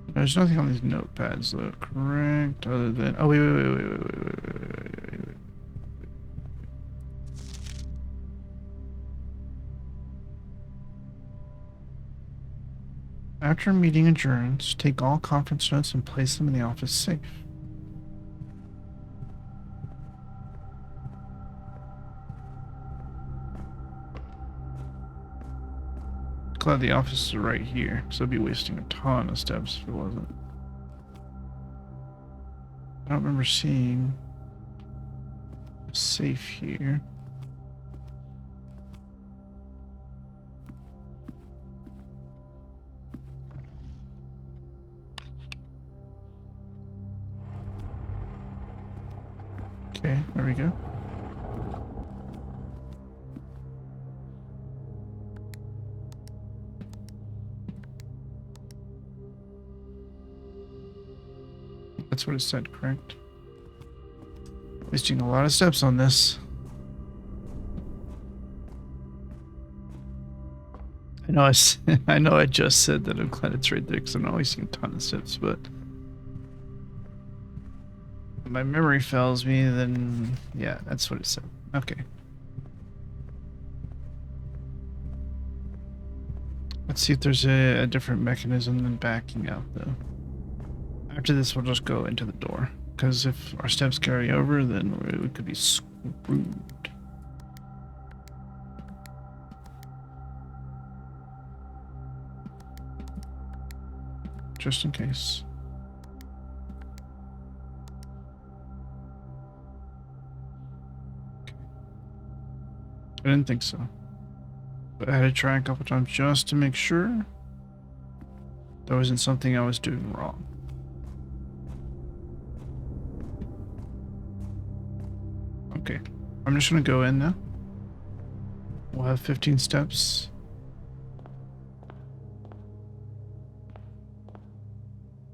There's nothing on these notepads though, correct? Other than wait. After a meeting adjourns, take all conference notes and place them in the office safe. Glad the office is right here, because I'd be wasting a ton of steps if it wasn't. I don't remember seeing a safe here. Okay, there we go. That's what it said, correct? Wasting a lot of steps on this. I know I just said that I'm glad it's right there because I'm not wasting a ton of steps, but if my memory fails me, then yeah, that's what it said. Okay. Let's see if there's a different mechanism than backing out though. After this, we'll just go into the door. Because if our steps carry over, then we could be screwed. Just in case. Okay. I didn't think so. But I had to try a couple times just to make sure there wasn't something I was doing wrong. Okay, I'm just gonna go in now. We'll have 15 steps.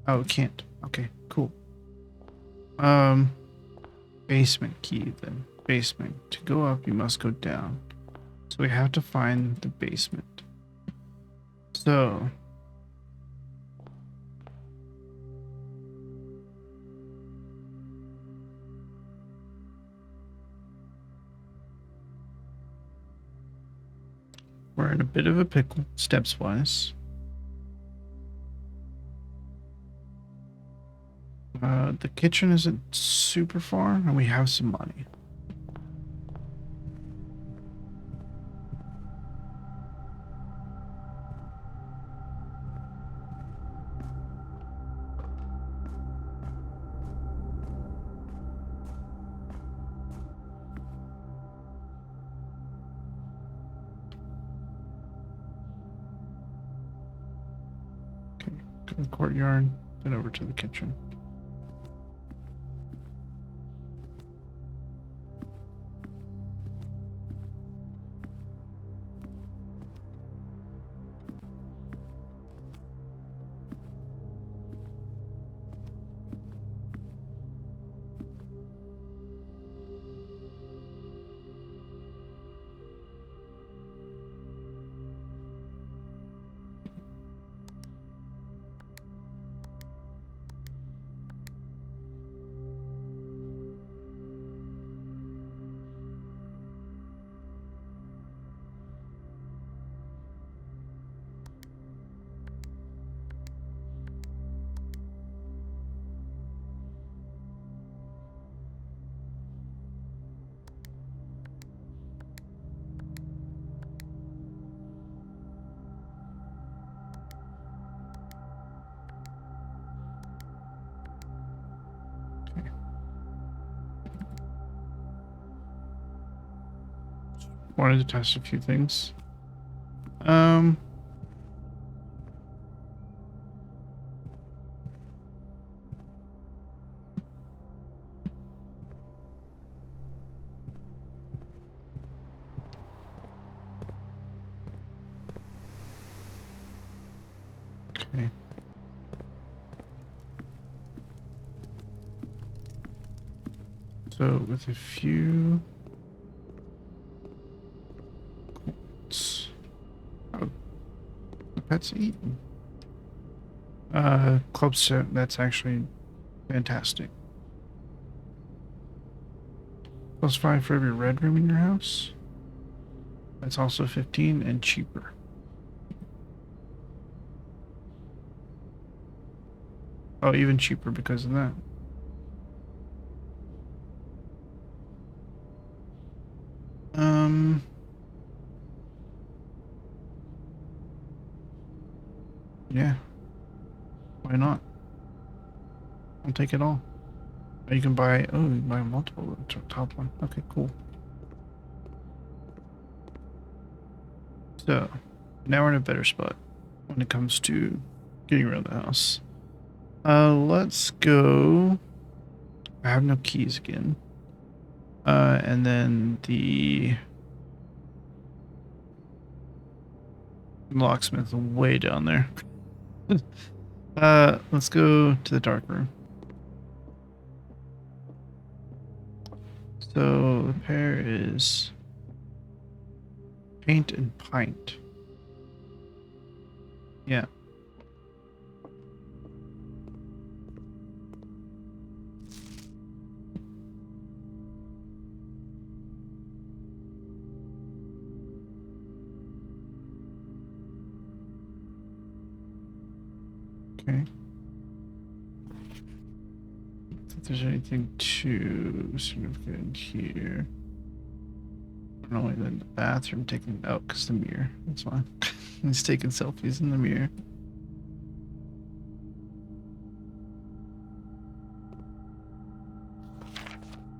Oh, it can't. Okay, cool. Basement key then. Basement. To go up, you must go down. So we have to find the basement. So we're in a bit of a pickle, steps-wise. The kitchen isn't super far, and we have some money. Okay, go to the courtyard, then over to the kitchen. wanted to test a few things. Um. Okay. So with a few. Oh, the pet's eaten. Club set. That's actually fantastic. +5 for every red room in your house. That's also 15 and cheaper. Oh, even cheaper because of that. Yeah. Why not? I'll take it all. You can buy, oh, you can buy multiple top one. Okay, cool. So, now we're in a better spot when it comes to getting around the house. Let's go. I have no keys again. And then the locksmith way down there. Let's go to the dark room. So the pair is paint and pint. Yeah. Okay. If there's anything too significant in here. Not only in the bathroom taking out because the mirror. That's fine. He's taking selfies in the mirror.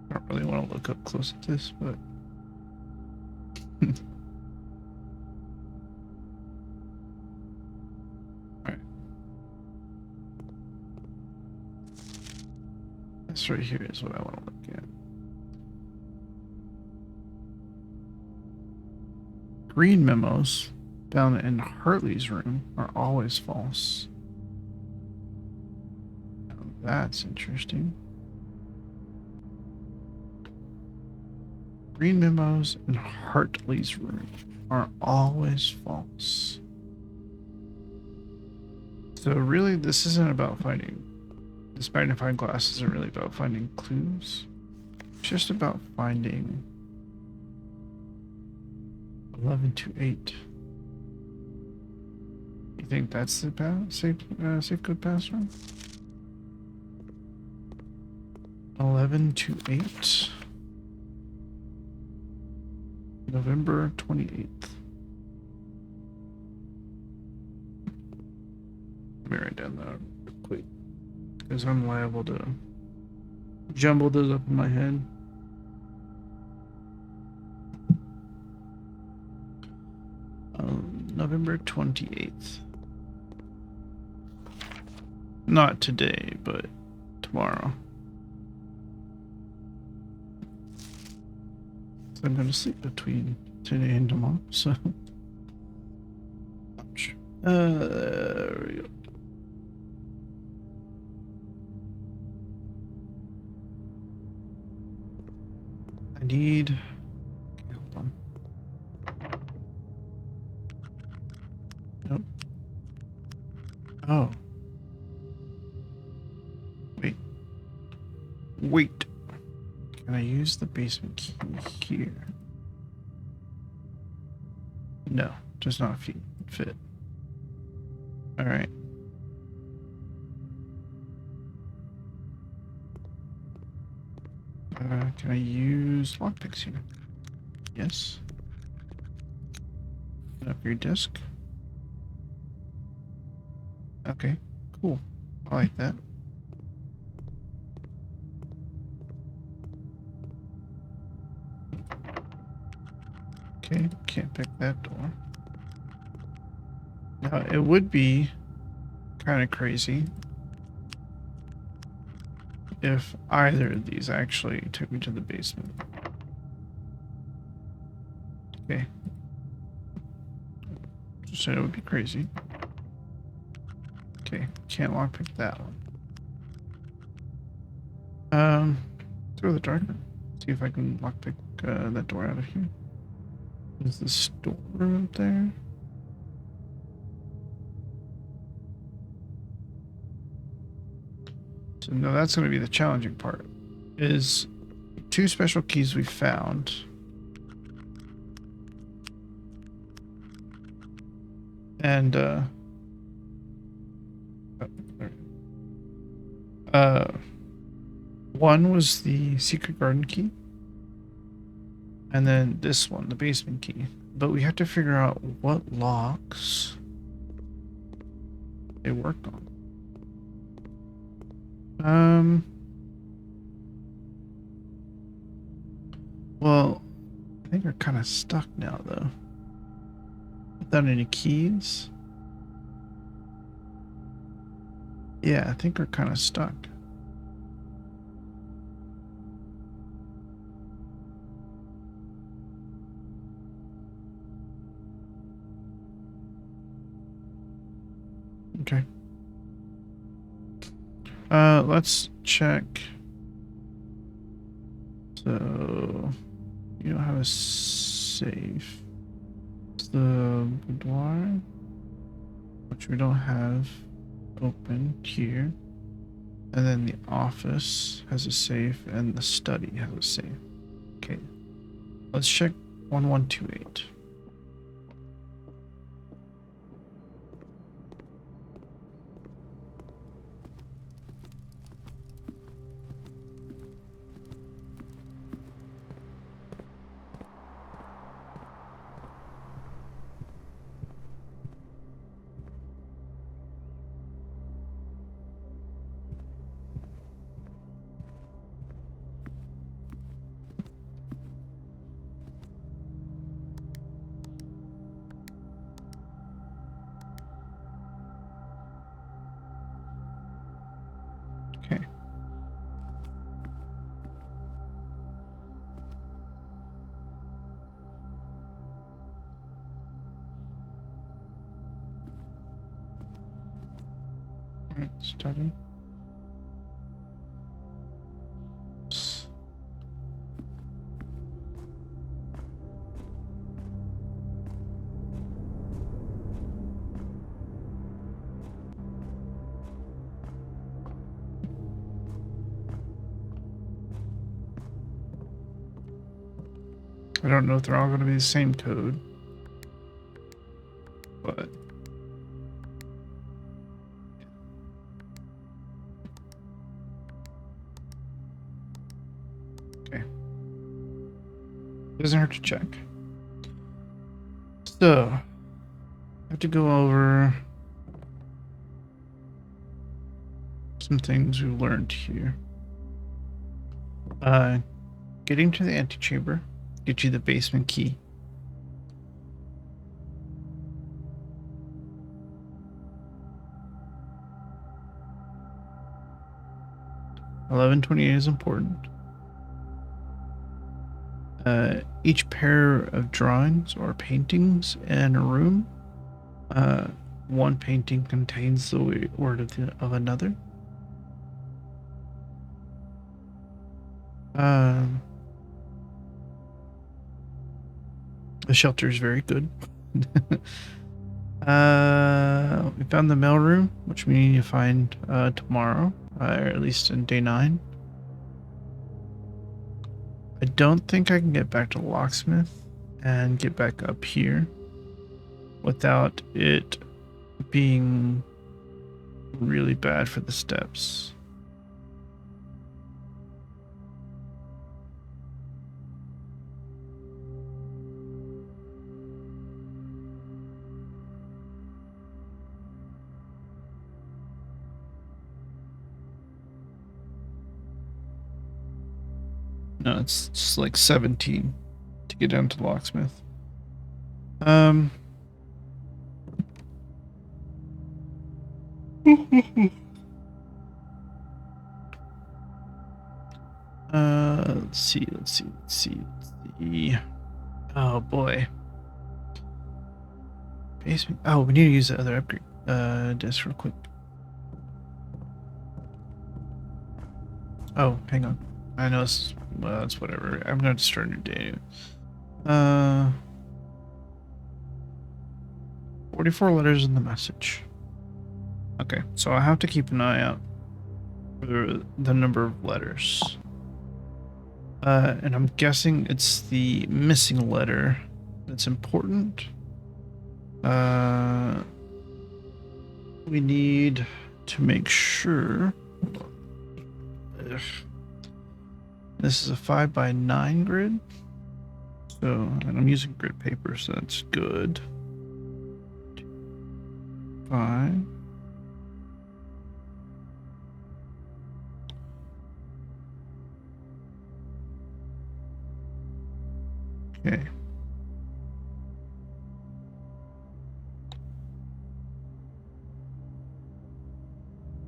I don't really want to look up close at this, but alright. This right here is what I want to look at. Green memos down in Hartley's room are always false. Now that's interesting. Green memos in Hartley's room are always false. So really, this isn't about finding. This magnifying glass isn't really about finding clues. It's just about finding 11 to 8. You think that's the safe code password? 11 to 8. November 28th. Let me write down that real quick, because I'm liable to jumble those up in my head. November 28th. Not today, but tomorrow. So I'm going to sleep between today and tomorrow, so. Ouch. There we go. I need. Okay, hold on. Nope. Oh. Wait. Wait. Can I use the basement key here? No, does not fit. All right. Can I use lockpicks here? Yes. Open up your disk. Okay, cool. I like that. Okay, can't pick that door. Now, it would be kind of crazy if either of these actually took me to the basement. Okay. Just said it would be crazy. Okay, can't lockpick that one. Through the dark room. See if I can lockpick that door out of here. Is the storeroom up there? So no, that's going to be the challenging part. Is 2 special keys we found. And one was the secret garden key. And then this one, the basement key. But we have to figure out what locks they work on. Well, I think we're kind of stuck now, though. Without any keys. Yeah, I think we're kind of stuck. Okay. Let's check. So, you don't have a safe. It's the boudoir, which we don't have open here. And then the office has a safe, and the study has a safe. Okay. Let's check 1128. Okay. Alright, study. I don't know if they're all going to be the same code, but okay. Doesn't hurt to check. So, I have to go over some things we've learned here. Getting to the antechamber gets you the basement key. $11.28 is important. Each pair of drawings or paintings in a room, one painting contains the word of another. The shelter is very good. We found the mailroom, which we need to find tomorrow, or at least in day 9. I don't think I can get back to the locksmith and get back up here without it being really bad for the steps. No, it's just like 17 to get down to the locksmith. Um. Let's see. Oh boy. Basement. Oh, we need to use the other upgrade. Just real quick. Oh, hang on. I know it's, well, it's whatever. I'm going to start a new day. 44 letters in the message. Okay, so I have to keep an eye out for the number of letters. And I'm guessing it's the missing letter that's important. We need to make sure. Ugh. This is a 5x9 grid. So, and I'm using grid paper, so that's good. 5. Okay.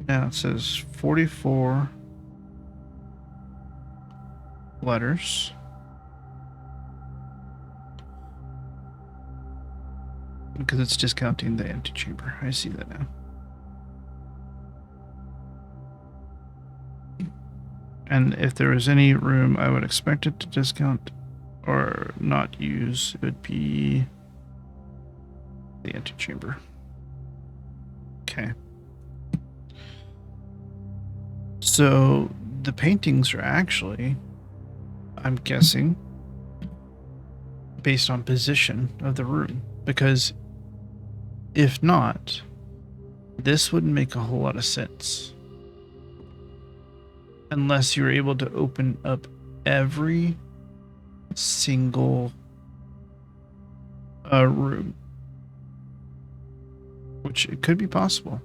Now it says 44 letters. Because it's discounting the antechamber. I see that now. And if there was any room I would expect it to discount or not use, it would be the antechamber. Okay. So the paintings are actually, I'm guessing, based on position of the room. Because if not, this wouldn't make a whole lot of sense. Unless you're able to open up every single room. Which it could be possible.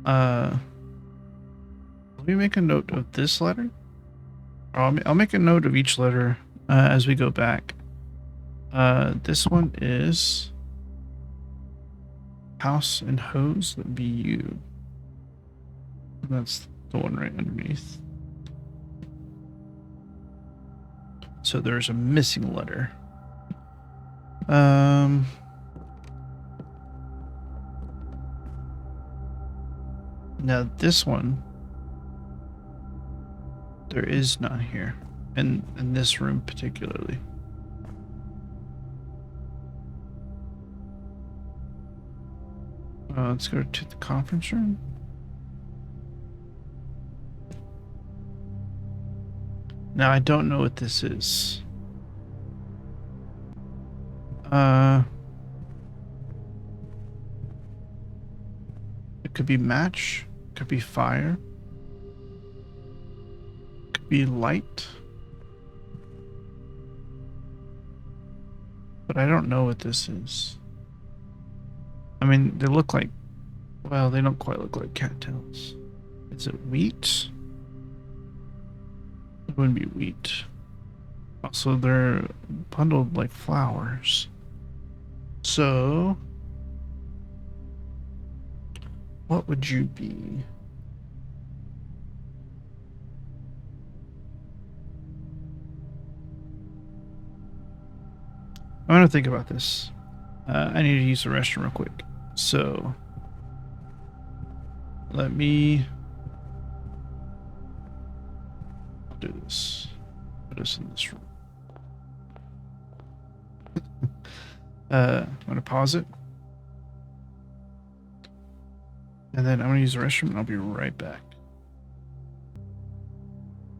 Let me make a note of this letter. I'll make a note of each letter as we go back. This one is house and hose. That would be you. That's the one right underneath. So there's a missing letter. Now this one, there is none here, in this room particularly. Let's go to the conference room. Now I don't know what this is. It could be match, could be fire, could be light. But I don't know what this is. I mean, they look like, well, they don't quite look like cattails. Is it wheat? It wouldn't be wheat. Also, they're bundled like flowers. So, what would you be? I'm gonna think about this. I need to use the restroom real quick. So, let me do this. Put us in this room. I'm gonna pause it. And then I'm gonna use the restroom and I'll be right back.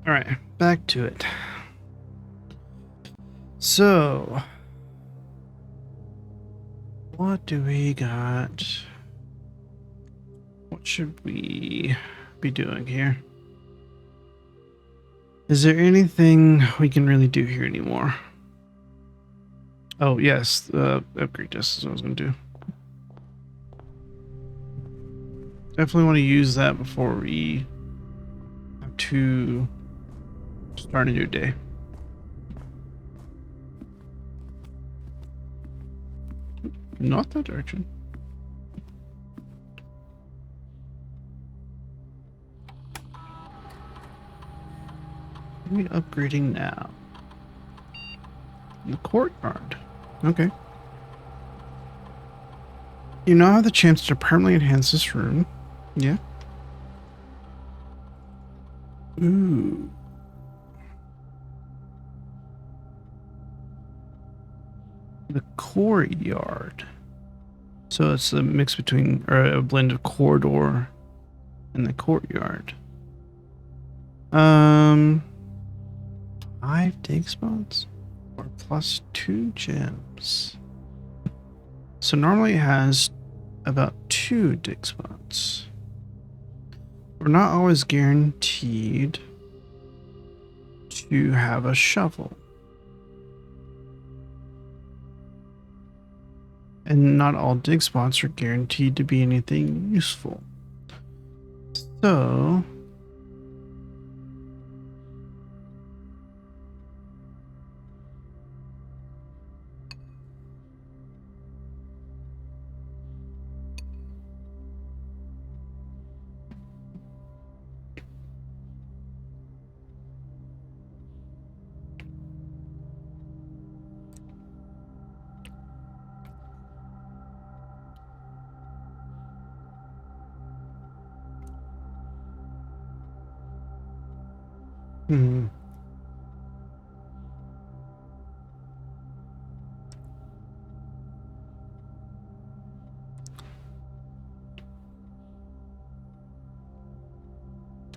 Alright, back to it. So, what do we got? What should we be doing here? Is there anything we can really do here anymore? Oh, yes, upgrade test is what I was going to do. Definitely want to use that before we have to start a new day. Not that direction. What are we upgrading now? The courtyard. Okay. You now have the chance to permanently enhance this room. Yeah. Ooh. The courtyard. So it's a mix between, or a blend of corridor and the courtyard. 5 dig spots or plus 2 gems. So normally it has about 2 dig spots. We're not always guaranteed to have a shovel. And not all dig spots are guaranteed to be anything useful. So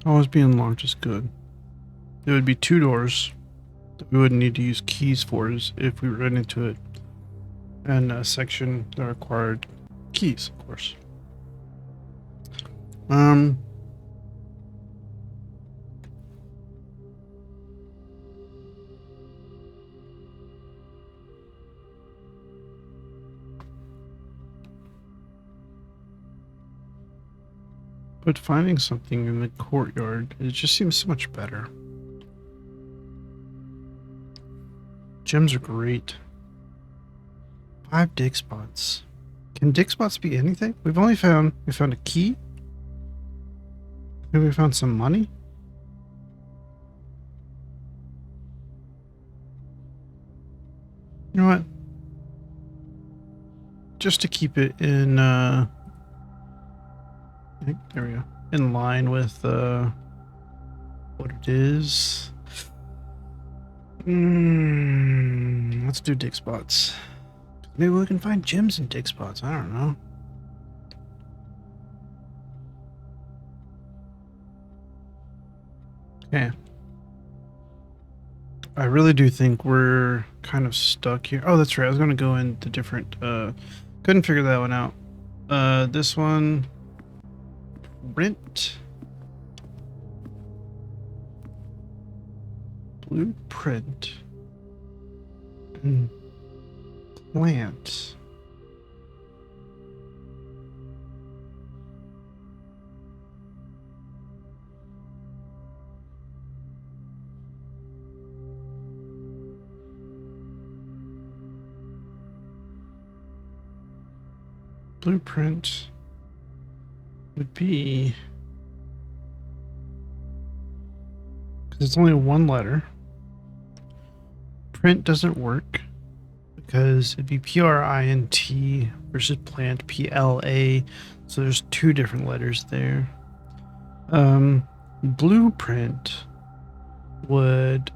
always being locked is good. There would be 2 doors that we wouldn't need to use keys for if we ran into it. And a section that required keys, of course. But finding something in the courtyard, it just seems so much better. Gems are great. 5 dig spots. Can dig spots be anything? We found a key. Maybe we found some money. You know what? Just to keep it in there we go. In line with what it is. Let's do dig spots. Maybe we can find gems in dig spots. I don't know. Okay. I really do think we're kind of stuck here. Oh, that's right. I was going to go into different... couldn't figure that one out. This one... Rent. Blueprint. Plant. Blueprint would be, because it's only 1 letter. Print doesn't work because it'd be print versus plant PLA, so there's 2 different letters there. Blueprint would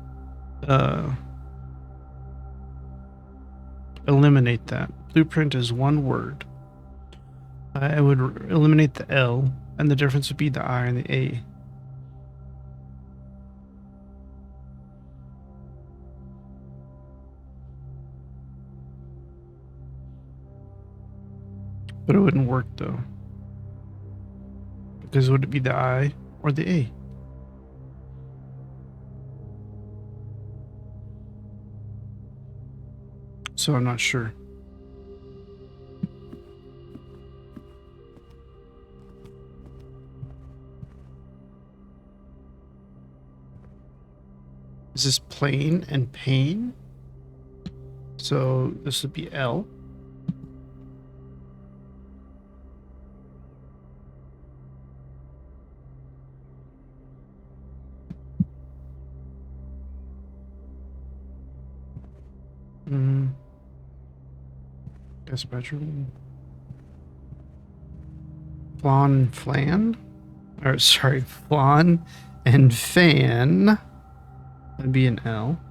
eliminate that. Blueprint is 1 word. It would eliminate the L, and the difference would be the I and the A. But it wouldn't work though. Because would it be the I or the A? So I'm not sure. Is this plain and pain? So this would be L. Guess bedroom. Flan and flan? Or sorry, flan and fan. That'd be an L.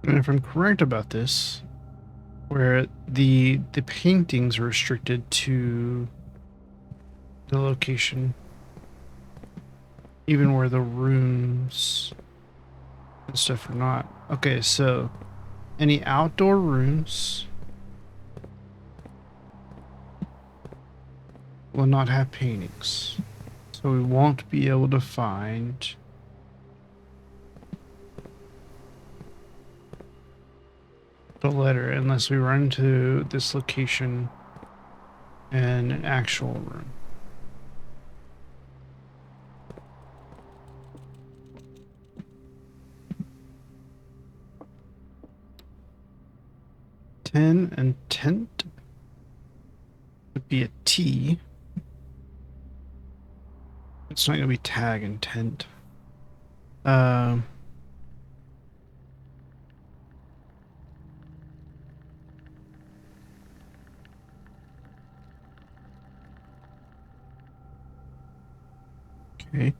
And if I'm correct about this, where the paintings are restricted to the location, even where the rooms and stuff are not. Okay, so any outdoor rooms will not have paintings. So we won't be able to find the letter unless we run to this location in an actual room. Ten and tent would be a T. It's not gonna be tag and tent. Okay.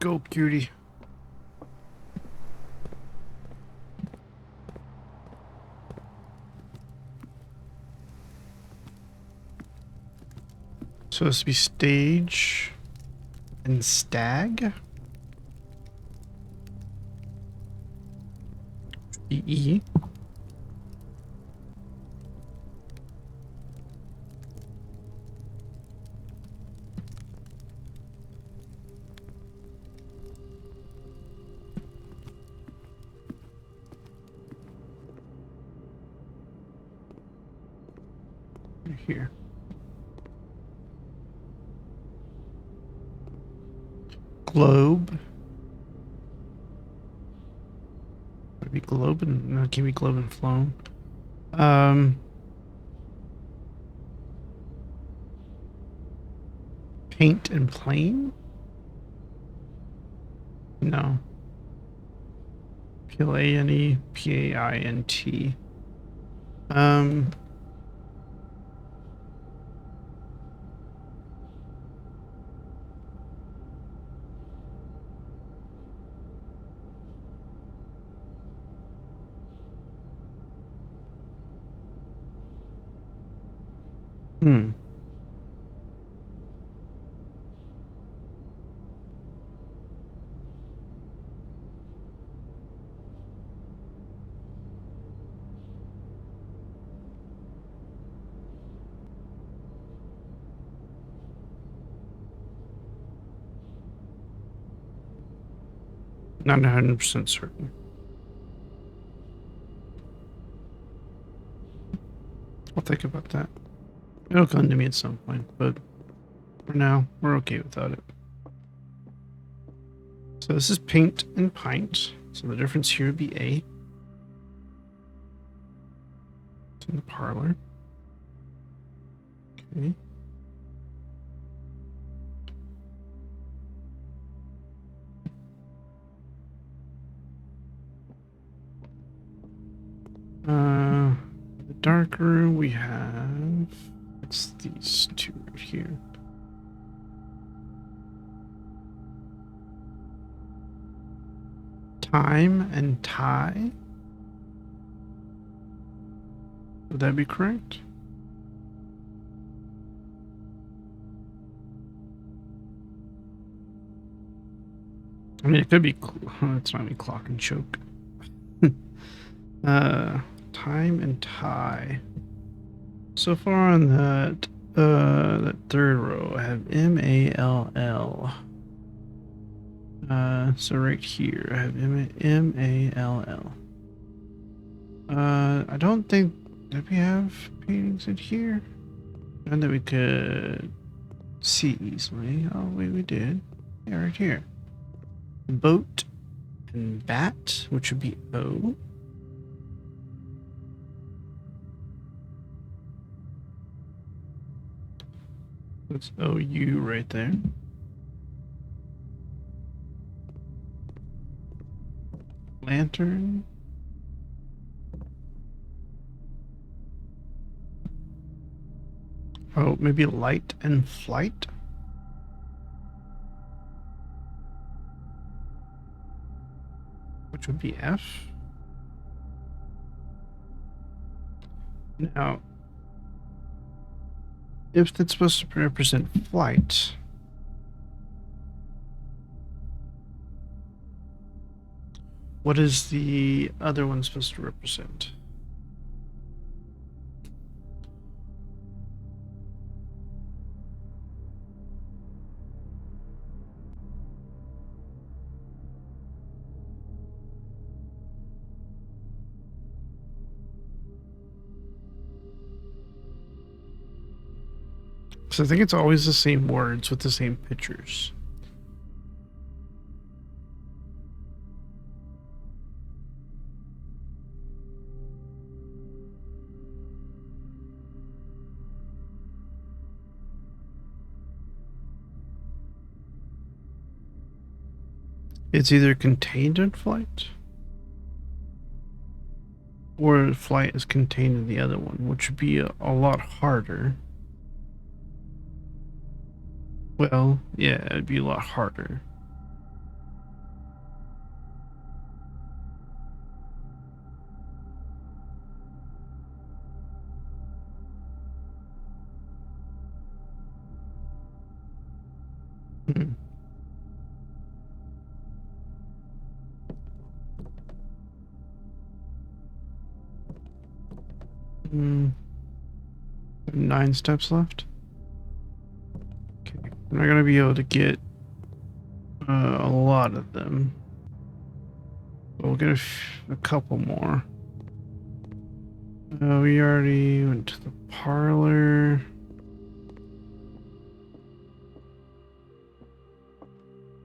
Go, cutie. So this would be stage and stag. E. Here. Globe. Would it be globe and no, it can't be globe and flown. Paint and plane? No. Plane, Paint. Hmm. Not 100% certain. I'll think about that. It'll come to me at some point, but for now, we're okay without it. So this is paint and pint. So the difference here would be A. It's in the parlor. Okay. The dark room we have, it's these two right here. Time and tie. Would that be correct? I mean, it could be. It's not me clock and choke. Time and tie. So far on that third row, I have MALL. So right here, I have MALL. I don't think that we have paintings in here, and that we could see easily. Oh, we did. Yeah, right here. Boat and bat, which would be O. That's OU right there. Lantern. Oh, maybe light and flight? Which would be F. Now, if that's supposed to represent flight, what is the other one supposed to represent? So I think it's always the same words with the same pictures. It's either contained in flight or flight is contained in the other one, which would be a lot harder. Well, yeah, it'd be a lot harder. Hmm. Hmm. 9 steps left. Okay, I'm not gonna be able to get a lot of them. But we'll get a couple more. We already went to the parlor.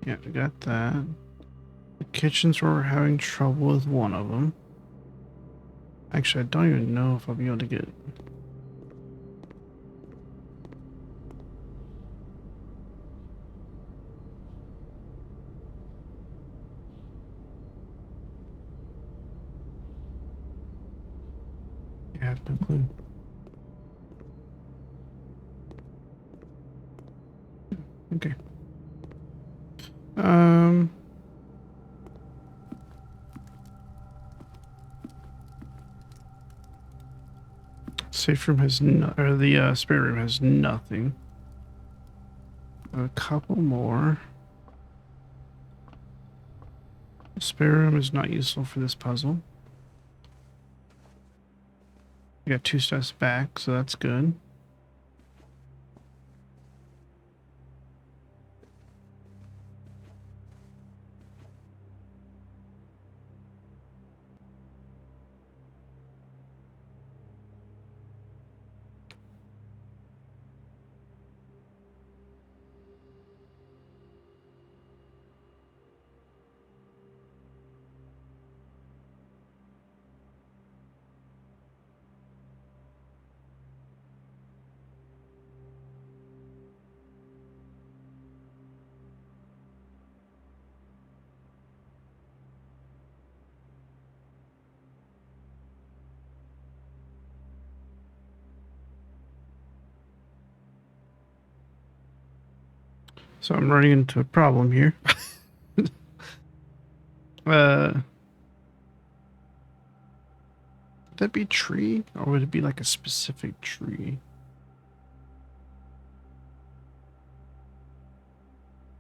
Yeah, we got that. The kitchen's where we're having trouble with one of them. Actually, I don't even know if I'll be able to get it. I have no clue. Okay. Safe room has no, or the spare room has nothing. A couple more. The spare room is not useful for this puzzle. We got 2 steps back, so that's good. So I'm running into a problem here. Would that be tree, or would it be like a specific tree?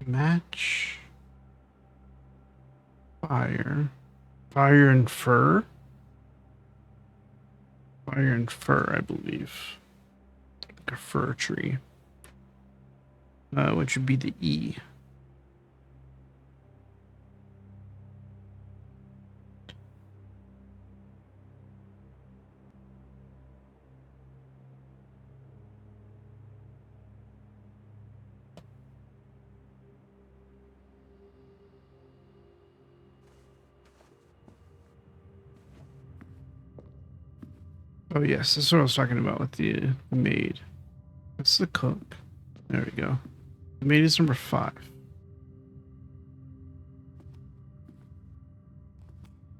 Match. Fire. Fire and fur? Fire and fur, I believe. Like a fir tree. Which would be the E. Oh yes, this is what I was talking about with the maid. That's the cook. There we go. The maid is number 5.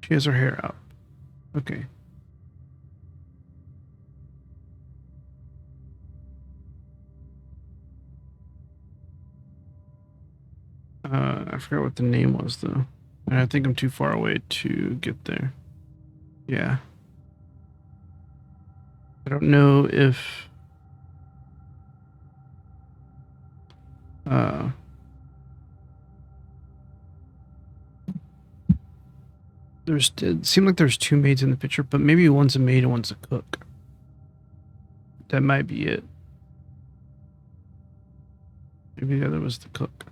She has her hair out. Okay. I forgot what the name was though. And I think I'm too far away to get there. Yeah. I don't know if it seemed like there's 2 maids in the picture, but maybe one's a maid and one's a cook. That might be it. Maybe the other was the cook.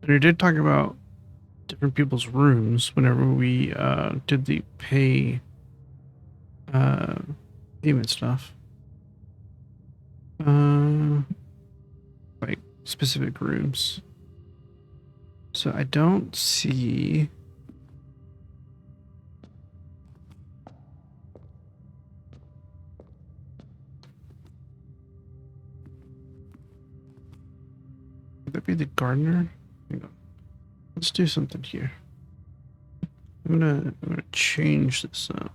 And we did talk about different people's rooms whenever we did the payment stuff. Like specific rooms. So I don't see. Would that be the gardener? Hang on. Let's do something here. I'm gonna change this up.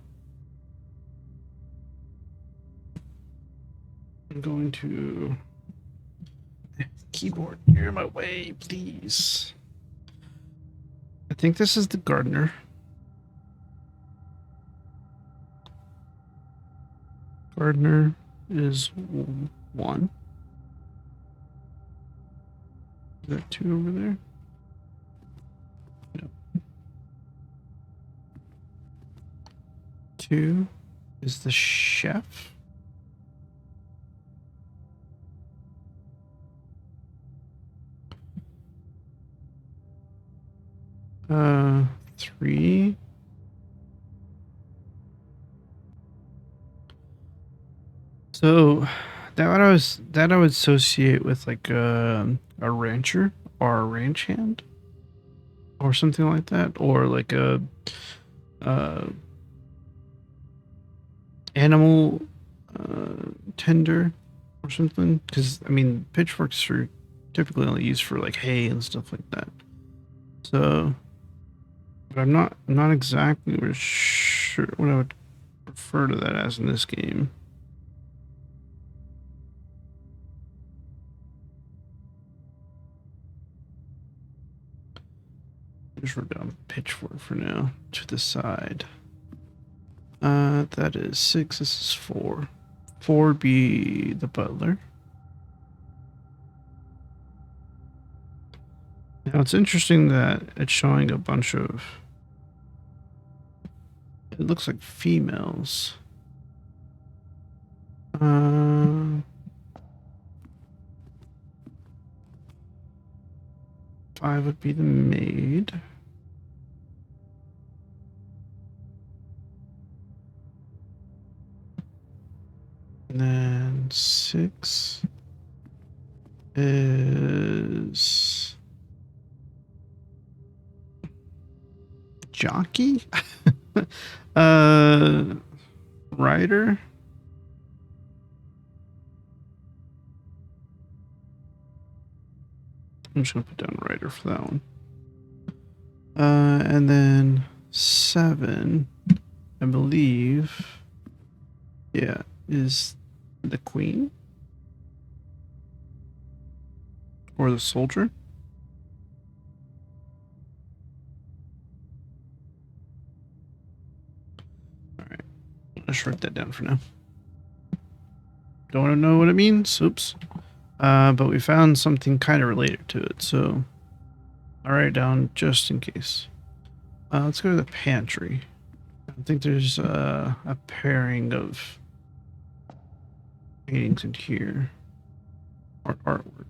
I'm going to keyboard. You're in my way, please. I think this is the gardener. Gardener is 1. Is there 2 over there? No. 2 is the chef. Uh, 3. So that I would associate with like a rancher or a ranch hand or something like that, or like a animal tender or something. Because I mean, pitchforks are typically only used for like hay and stuff like that. So, but I'm not exactly sure what I would refer to that as in this game. Just wrote down pitchfork for now to the side. That is 6. This is 4. 4 would be the butler. Now it's interesting that it's showing a bunch of. It looks like females. 5 would be the maid. And then 6 is jockey? Rider? I'm just gonna put down rider for that one. And then 7, I believe, yeah, is the queen or the soldier. All right, let's write that down for now. Don't know what it means. Oops. But we found something kind of related to it, so I'll write it down just in case. Let's go to the pantry. I think there's a pairing of paintings in here, or artwork.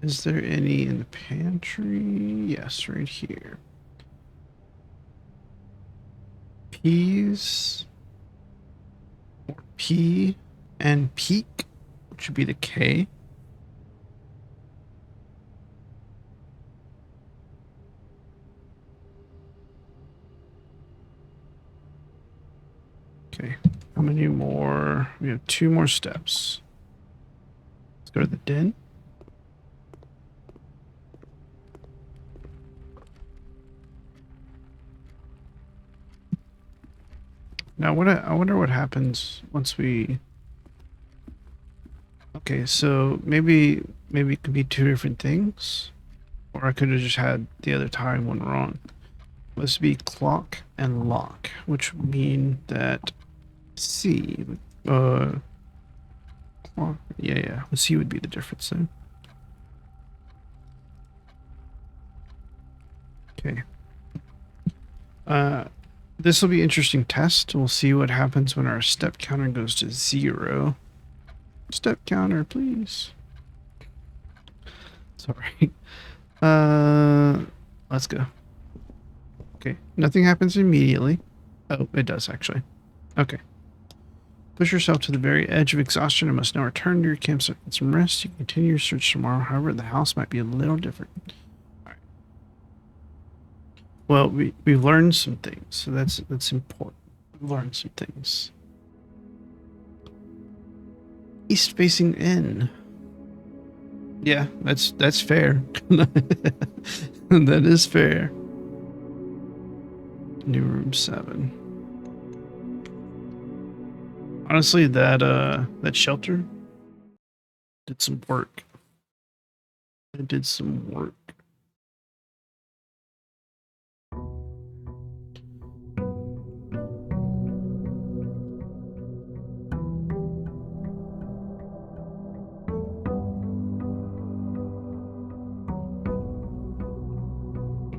Is there any in the pantry? Yes, right here. Peas, or P, and peak, which would be the K. Okay. How many more? We have 2 more steps. Let's go to the den. Now, I wonder what happens once we... Okay, so maybe it could be 2 different things. Or I could have just had the other time one wrong. Must be clock and lock, which would mean that C, clock, yeah, C would be the difference then. Okay. This will be an interesting test. We'll see what happens when our step counter goes to 0. Step counter, please. Sorry. Let's go. Okay, nothing happens immediately. Oh, it does actually. Okay. Push yourself to the very edge of exhaustion and must now return to your campsite and some rest. You can continue your search tomorrow. However, the house might be a little different. All right. Well, we've learned some things, so that's important. We've learned some things. East facing in. Yeah, that's fair. That is fair. New room 7. Honestly, that shelter did some work. It did some work.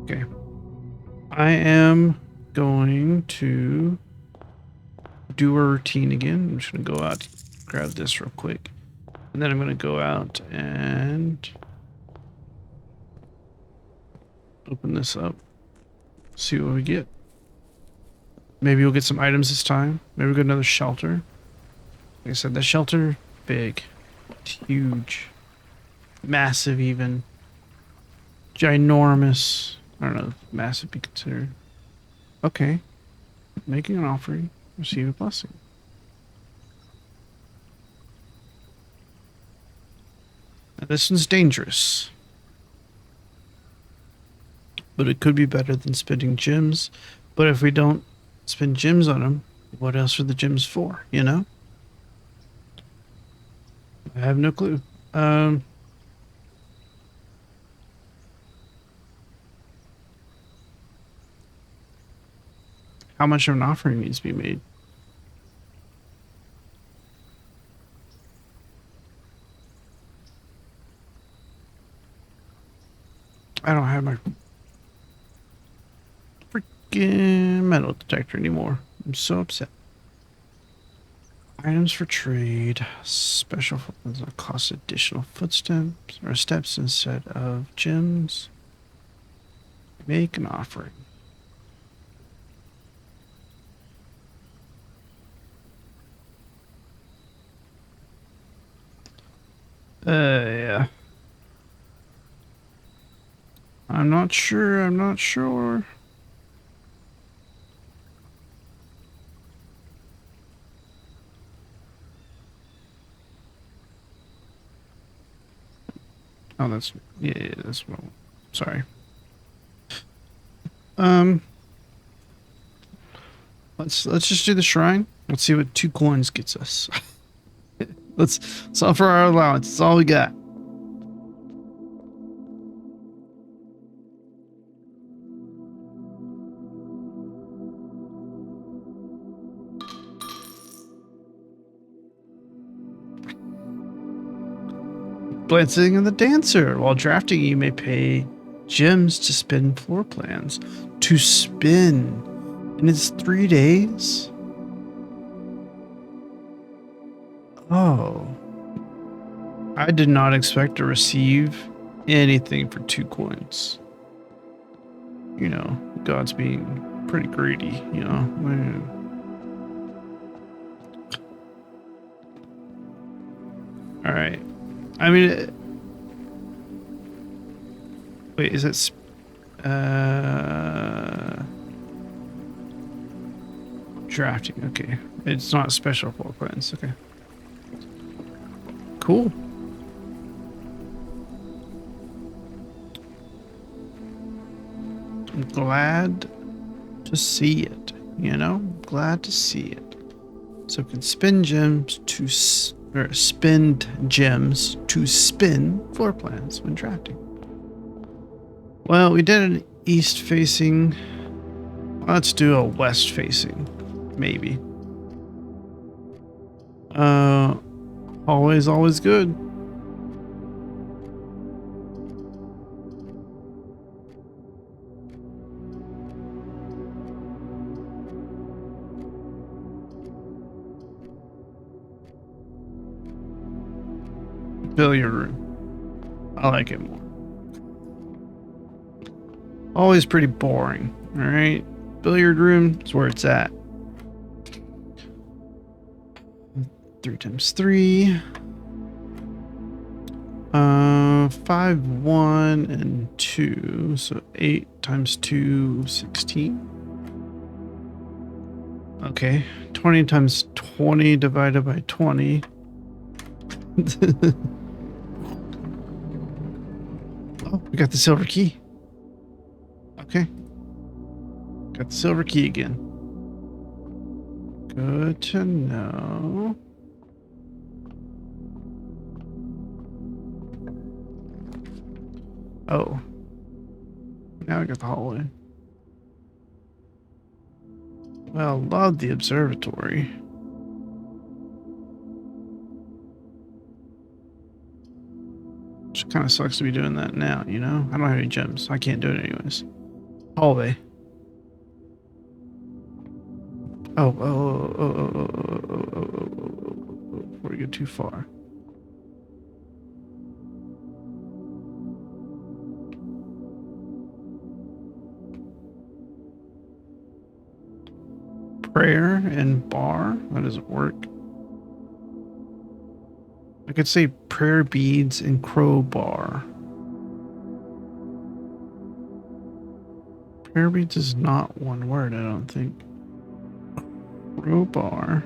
Okay. I am going to do a routine again. I'm just going to go out, grab this real quick. And then I'm going to go out and open this up. See what we get. Maybe we'll get some items this time. Maybe we'll get another shelter. Like I said, that shelter, big. It's huge. Massive even. Ginormous. I don't know if massive be considered. Okay. Making an offering. Receive a blessing. Now, this one's dangerous. But it could be better than spending gems. But if we don't spend gems on them, what else are the gems for, you know? I have no clue. How much of an offering needs to be made? I don't have my freaking metal detector anymore. I'm so upset. Items for trade. Special footprints that cost additional footsteps or steps instead of gems. Make an offering. Yeah. I'm not sure. Oh, that's well, sorry. Let's just do the shrine. Let's see what 2 coins gets us. Let's offer our allowance. That's all we got. Glancing at the dancer. While drafting, you may pay gems to spin floor plans. To spin. And it's 3 days? Oh. I did not expect to receive anything for 2 coins. You know, God's being pretty greedy, you know. Man. All right. I mean, wait, is it drafting? Okay. It's not special floor plans. Okay. Cool. I'm glad to see it. You know, glad to see it. So we can spend gems to spend gems to spin floor plans when drafting. Well, we did an east facing. Let's do a west facing, maybe. Always good. Billiard room. I like it more. Always pretty boring. All right. Billiard room is where it's at. 3 times 3. 5, 1, and 2. So 8 times 2, 16. Okay. 20 times 20 divided by 20. Oh, we got the silver key. Okay. Got the silver key again. Good to know. Oh. Now I got the hallway. Well, love the observatory. Which kind of sucks to be doing that now, you know? I don't have any gems. I can't do it anyways. Hallway. Before we get too far. Prayer and bar? That doesn't work. I could say prayer beads and crowbar. Prayer beads is not one word, I don't think. Crowbar.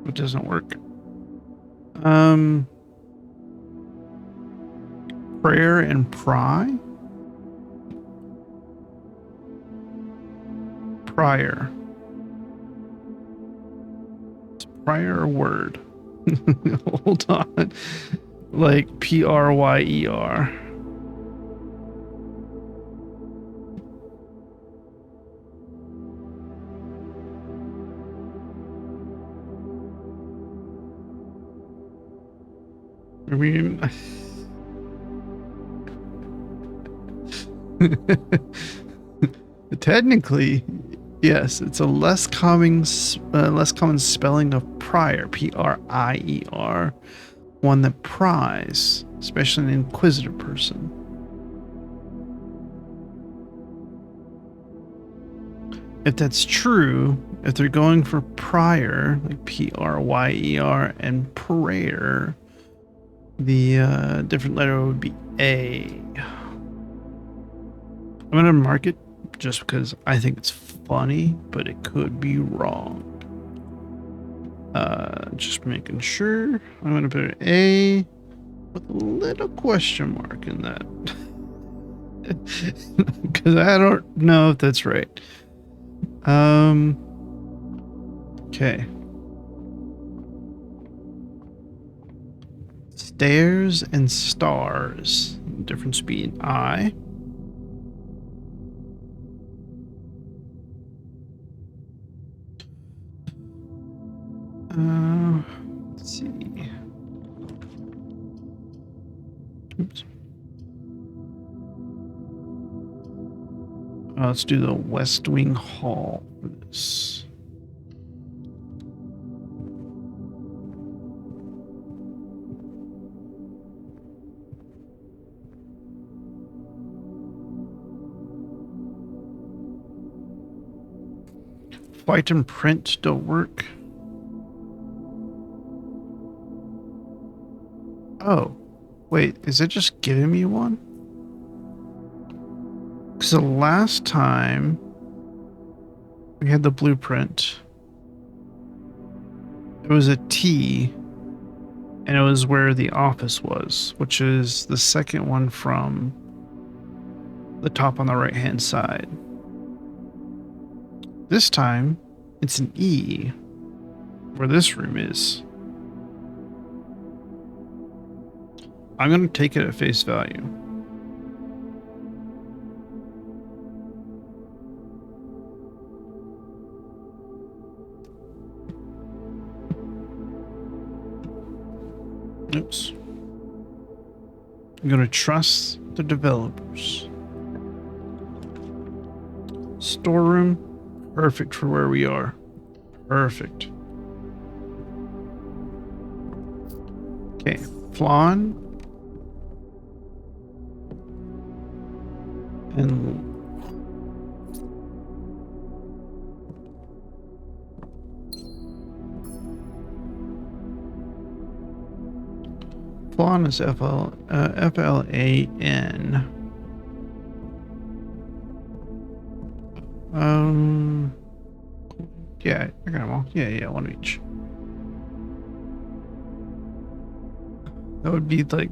It doesn't work. Prayer and pry? Prior. Is prior a word? Hold on. Like Pryer. I mean, technically, yes, it's a less common spelling of prior, Prier, one that pries, especially an inquisitive person. If that's true, if they're going for prior, like Pryer, and prayer, the different letter would be A. I'm gonna mark it just because I think it's funny, but it could be wrong. Just making sure. I'm gonna put an A with a little question mark in that. Because I don't know if that's right. Okay. Stairs and stars. Difference being I. Let's see. Oops. Let's do the West Wing Hall for this. Flight and print don't work. Oh, wait, is it just giving me one? Because the last time we had the blueprint, it was a T, and it was where the office was, which is the second one from the top on the right-hand side. This time, it's an E, where this room is. I'm going to take it at face value. Oops. I'm going to trust the developers. Storeroom, perfect for where we are. Perfect. Okay, Flan. And Flan is F-L-A-N. Yeah, I got them all. Yeah, one of each. That would be like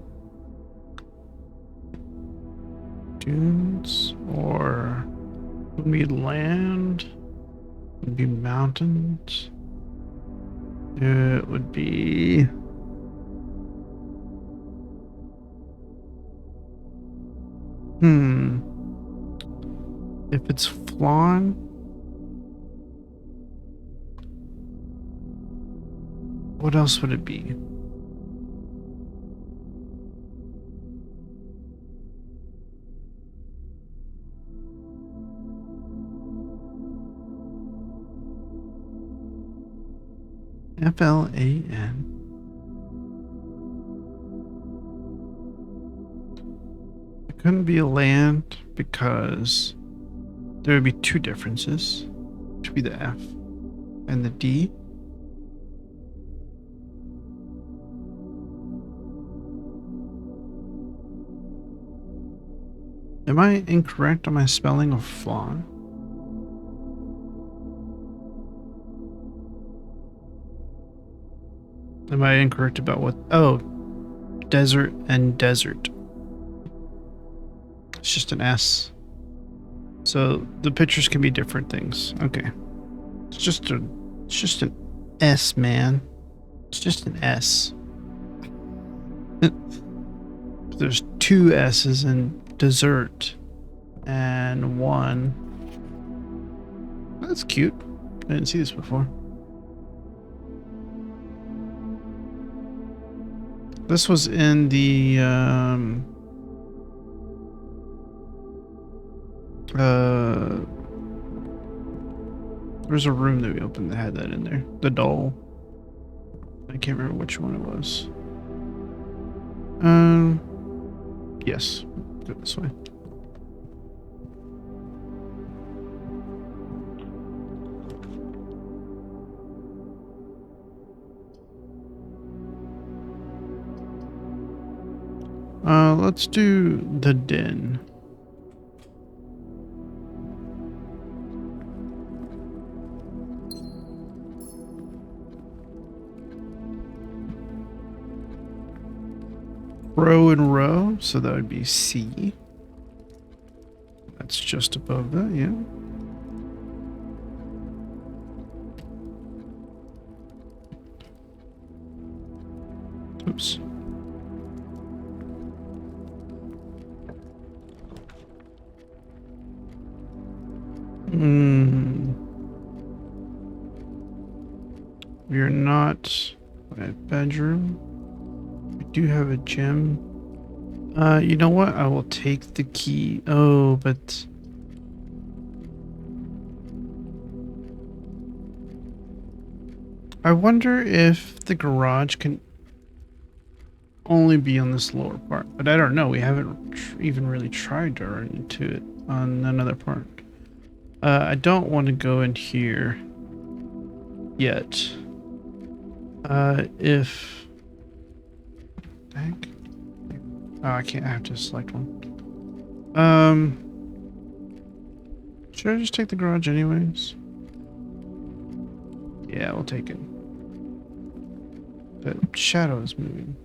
dunes, or would be land, would be mountains. It would be if it's Flan, what else would it be? F-L-A-N. It couldn't be a land because there would be two differences. It would be the F and the D. Am I incorrect on my spelling of Flan? Am I incorrect about what? Oh, desert and desert. It's just an S. So the pictures can be different things. Okay. It's just an S, man. It's just an S. There's two S's in dessert and one. That's cute. I didn't see this before. This was in the there's a room that we opened that had that in there. The doll. I can't remember which one it was. Yes. Go this way. Let's do the den. Row and row, so that would be C. That's just above that, yeah. Oops. We are not at bedroom. We do have a gym. You know what? I will take the key. Oh, but I wonder if the garage can only be on this lower part. But I don't know. We haven't even really tried to run into it on another part. I don't want to go in here yet. If... Heck? Oh, I can't. I have to select one. Should I just take the garage anyways? Yeah, we'll take it. The shadow is moving.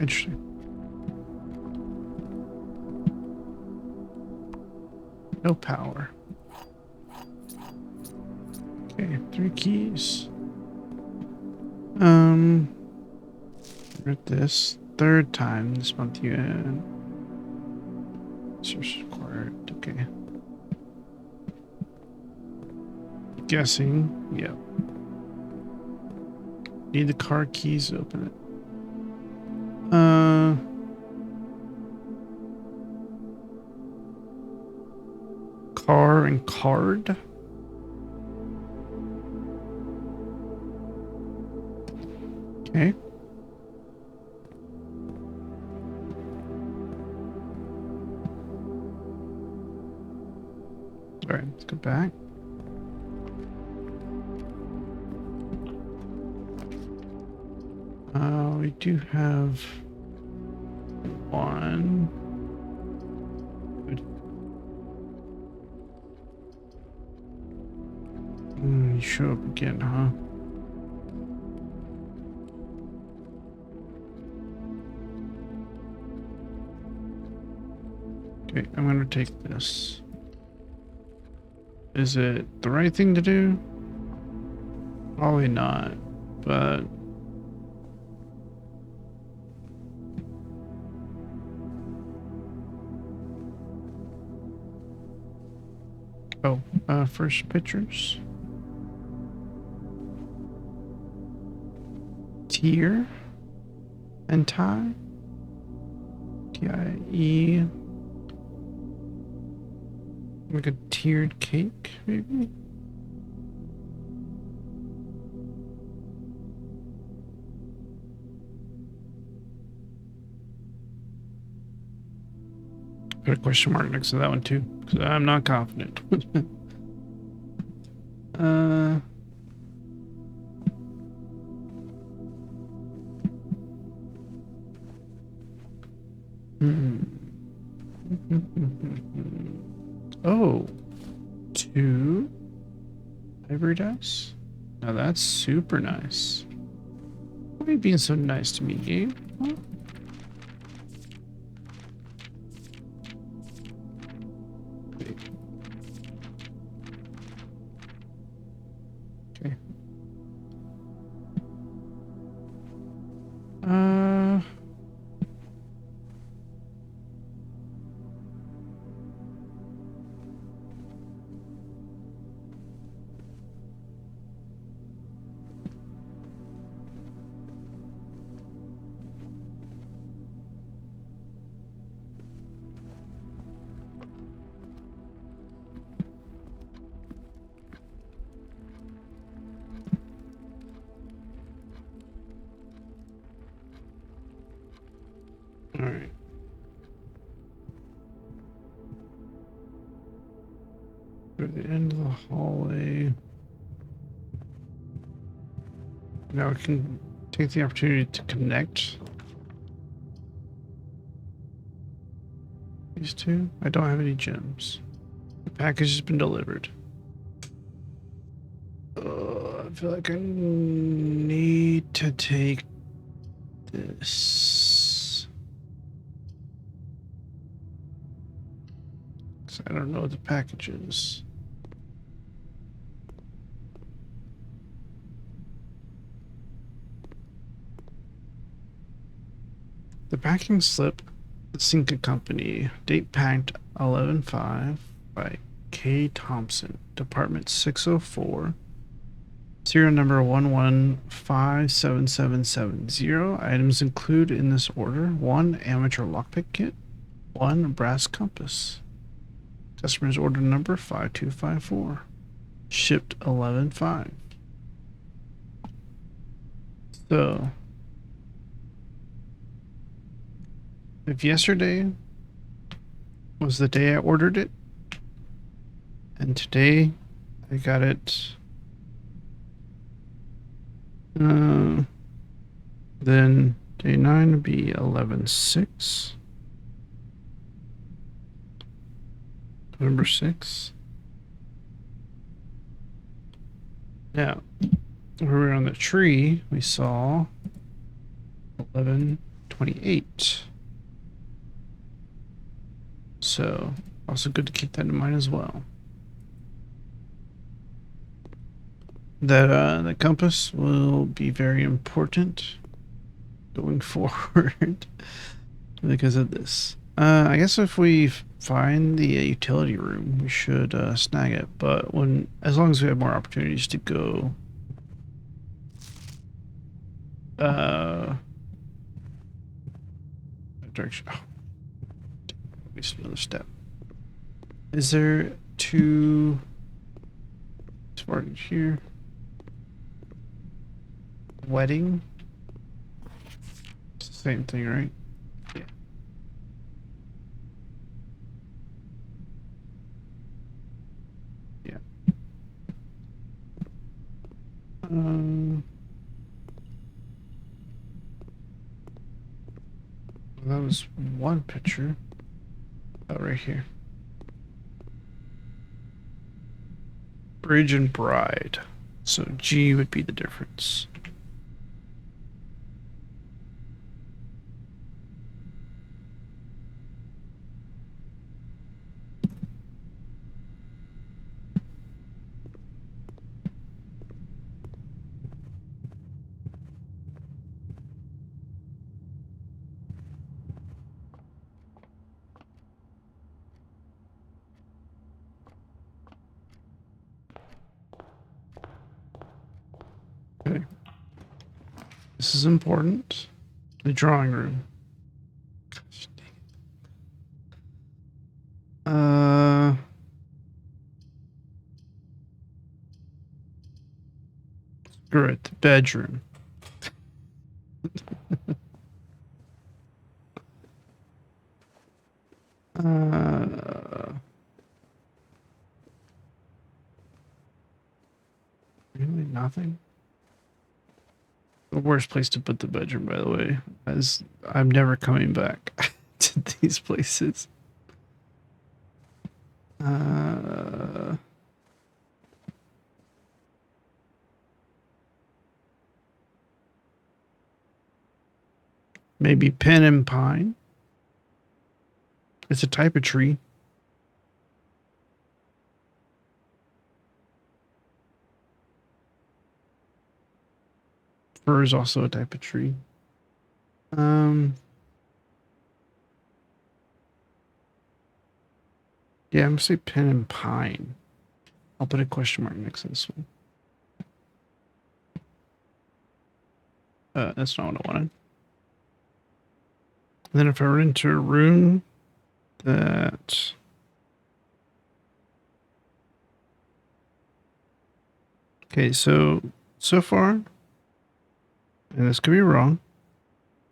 Interesting. No power. Okay, 3 keys. Read this 3rd time this month you had. Search required. Okay. Guessing. Yep. Need the car keys to open it. Car and card. Okay. All right, let's go back. We do have one. Good. You show up again, huh? Okay, I'm gonna take this. Is it the right thing to do? Probably not, but first pictures. Tier and tie. T-I-E. Like a tiered cake, maybe? Put a question mark next to that one too, because I'm not confident. Oh, 2 ivory dice. Now that's super nice. Why are you being so nice to me, game? Huh? Okay. All right. Go to the end of the hallway. Now we can take the opportunity to connect these two. I don't have any gems. The package has been delivered. I feel like I need to take this. I don't know what the package is. The packing slip, the Cinca Company, date packed 11/5 by K. Thompson, Department 604, serial number 11557770. Items include in this order: 1 amateur lockpick kit, 1 brass compass. Customer's order number 5254. Shipped 11/5. So, if yesterday was the day I ordered it, and today I got it, then Day 9 would be 11/6. November 6th. Now, when we were on the tree, we saw 11/28. So, also good to keep that in mind as well. That the compass will be very important going forward because of this. I guess if we find the utility room, we should snag it. But as long as we have more opportunities to go, direction. Oh, waste another step. Is there two Spartans here? Wedding. It's the same thing, right? Yeah. Yeah. That was one picture. Oh, right here. Bridge and bride. So G would be the difference. Okay. This is important. The drawing room. Gosh, dang it. Screw it. The bedroom. Really nothing? The worst place to put the bedroom, by the way, as I'm never coming back to these places. Maybe pen and pine. It's a type of tree. Fir is also a type of tree. Yeah, I'm gonna say pen and pine. I'll put a question mark next to this one. That's not what I wanted. And then if I run into a room that okay, so far, and this could be wrong,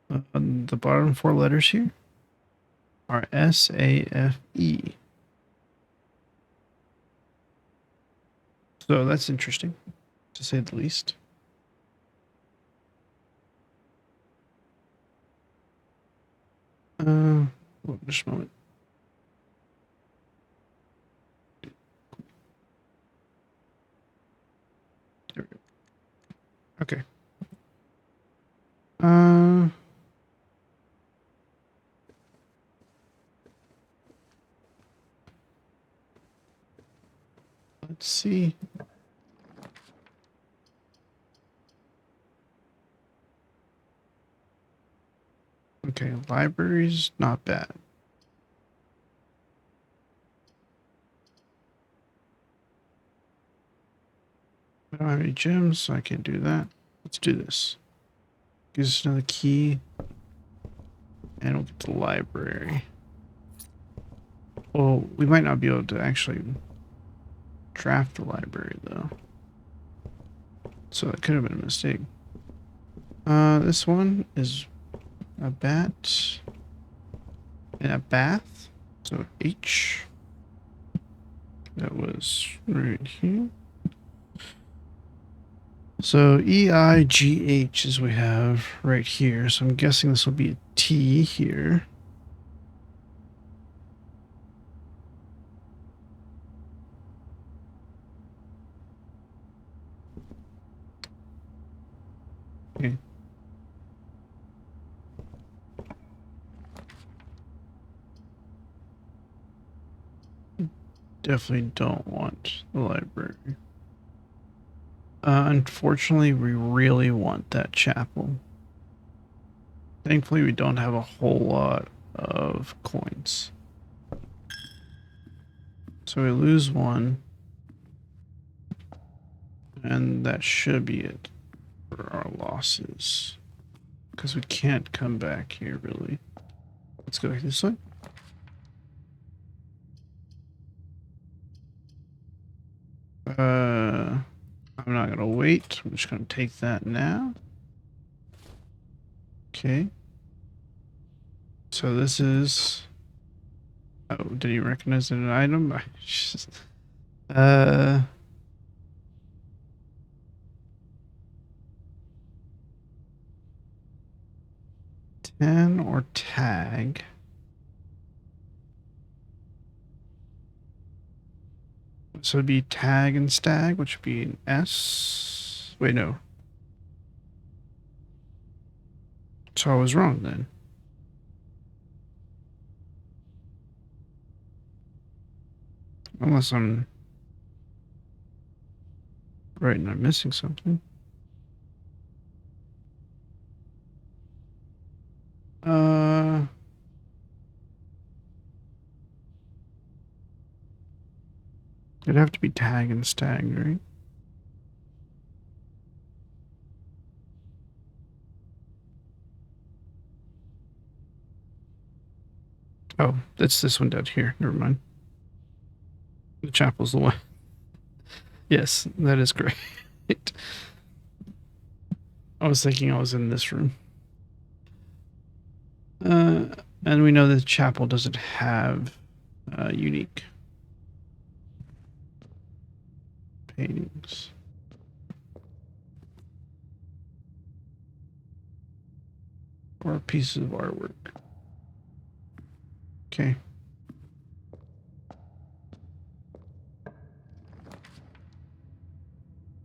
the bottom four letters here are S-A-F-E. So that's interesting, to say the least. Just a moment. There we go. Okay. Let's see. Okay, library's not bad. I don't have any gems, so I can't do that. Let's do this. Gives us another key. And we'll get to the library. Well, we might not be able to actually draft the library, though. So that could have been a mistake. This one is a bat and a bath. So H. That was right here. So EIGH is we have right here. So I'm guessing this will be a T here. Okay. Definitely don't want the library. Unfortunately, we really want that chapel. Thankfully, we don't have a whole lot of coins. So we lose one. And that should be it for our losses. Because we can't come back here, really. Let's go this way. I'm not going to wait. I'm just going to take that now. Okay. So this is... Oh, did you recognize it an item? Uh... 10 or tag. So it'd be tag and stag, which would be an S. Wait, no. So I was wrong then. Unless I'm right and I'm missing something. It'd have to be tag and stag, right? Oh, that's this one down here. Never mind. The chapel's the one. Yes, that is great. I was thinking I was in this room. And we know that the chapel doesn't have unique paintings. Or pieces of artwork. Okay.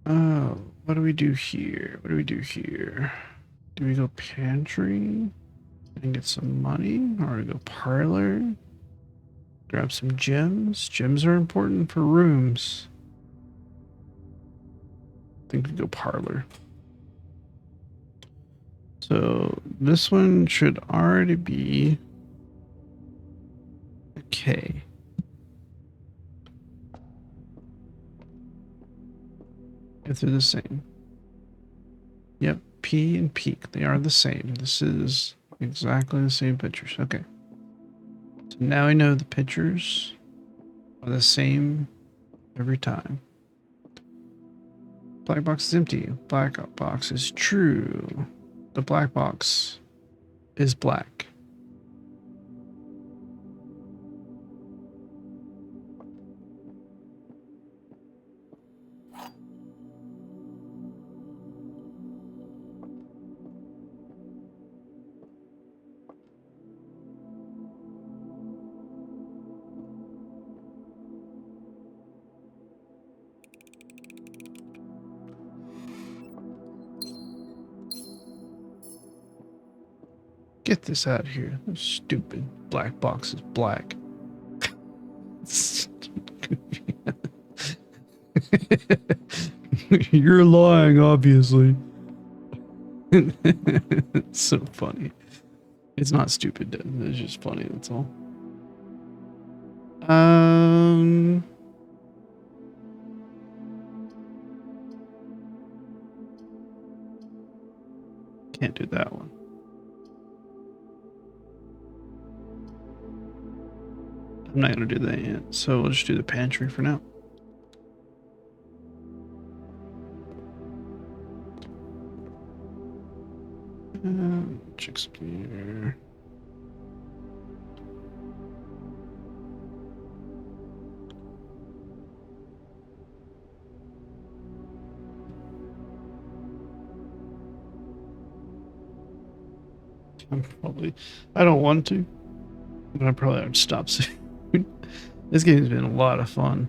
Oh, what do we do here? What do we do here? Do we go pantry and get some money? Or we go parlor? Grab some gems? Gems are important for rooms. I think we go parlor. So this one should already be okay. If they're the same. Yep, P and peak. They are the same. This is exactly the same pictures. Okay. So now I know the pictures are the same every time. Black box is empty. Black box is true. The black box is black. Get this out of here. This stupid black box is black. You're lying, obviously. It's so funny. It's not stupid, dude. It's just funny, that's all. Can't do that one. I'm not gonna do that yet, so we'll just do the pantry for now. Check something here. I don't want to, but I probably would stop soon. This game's been a lot of fun.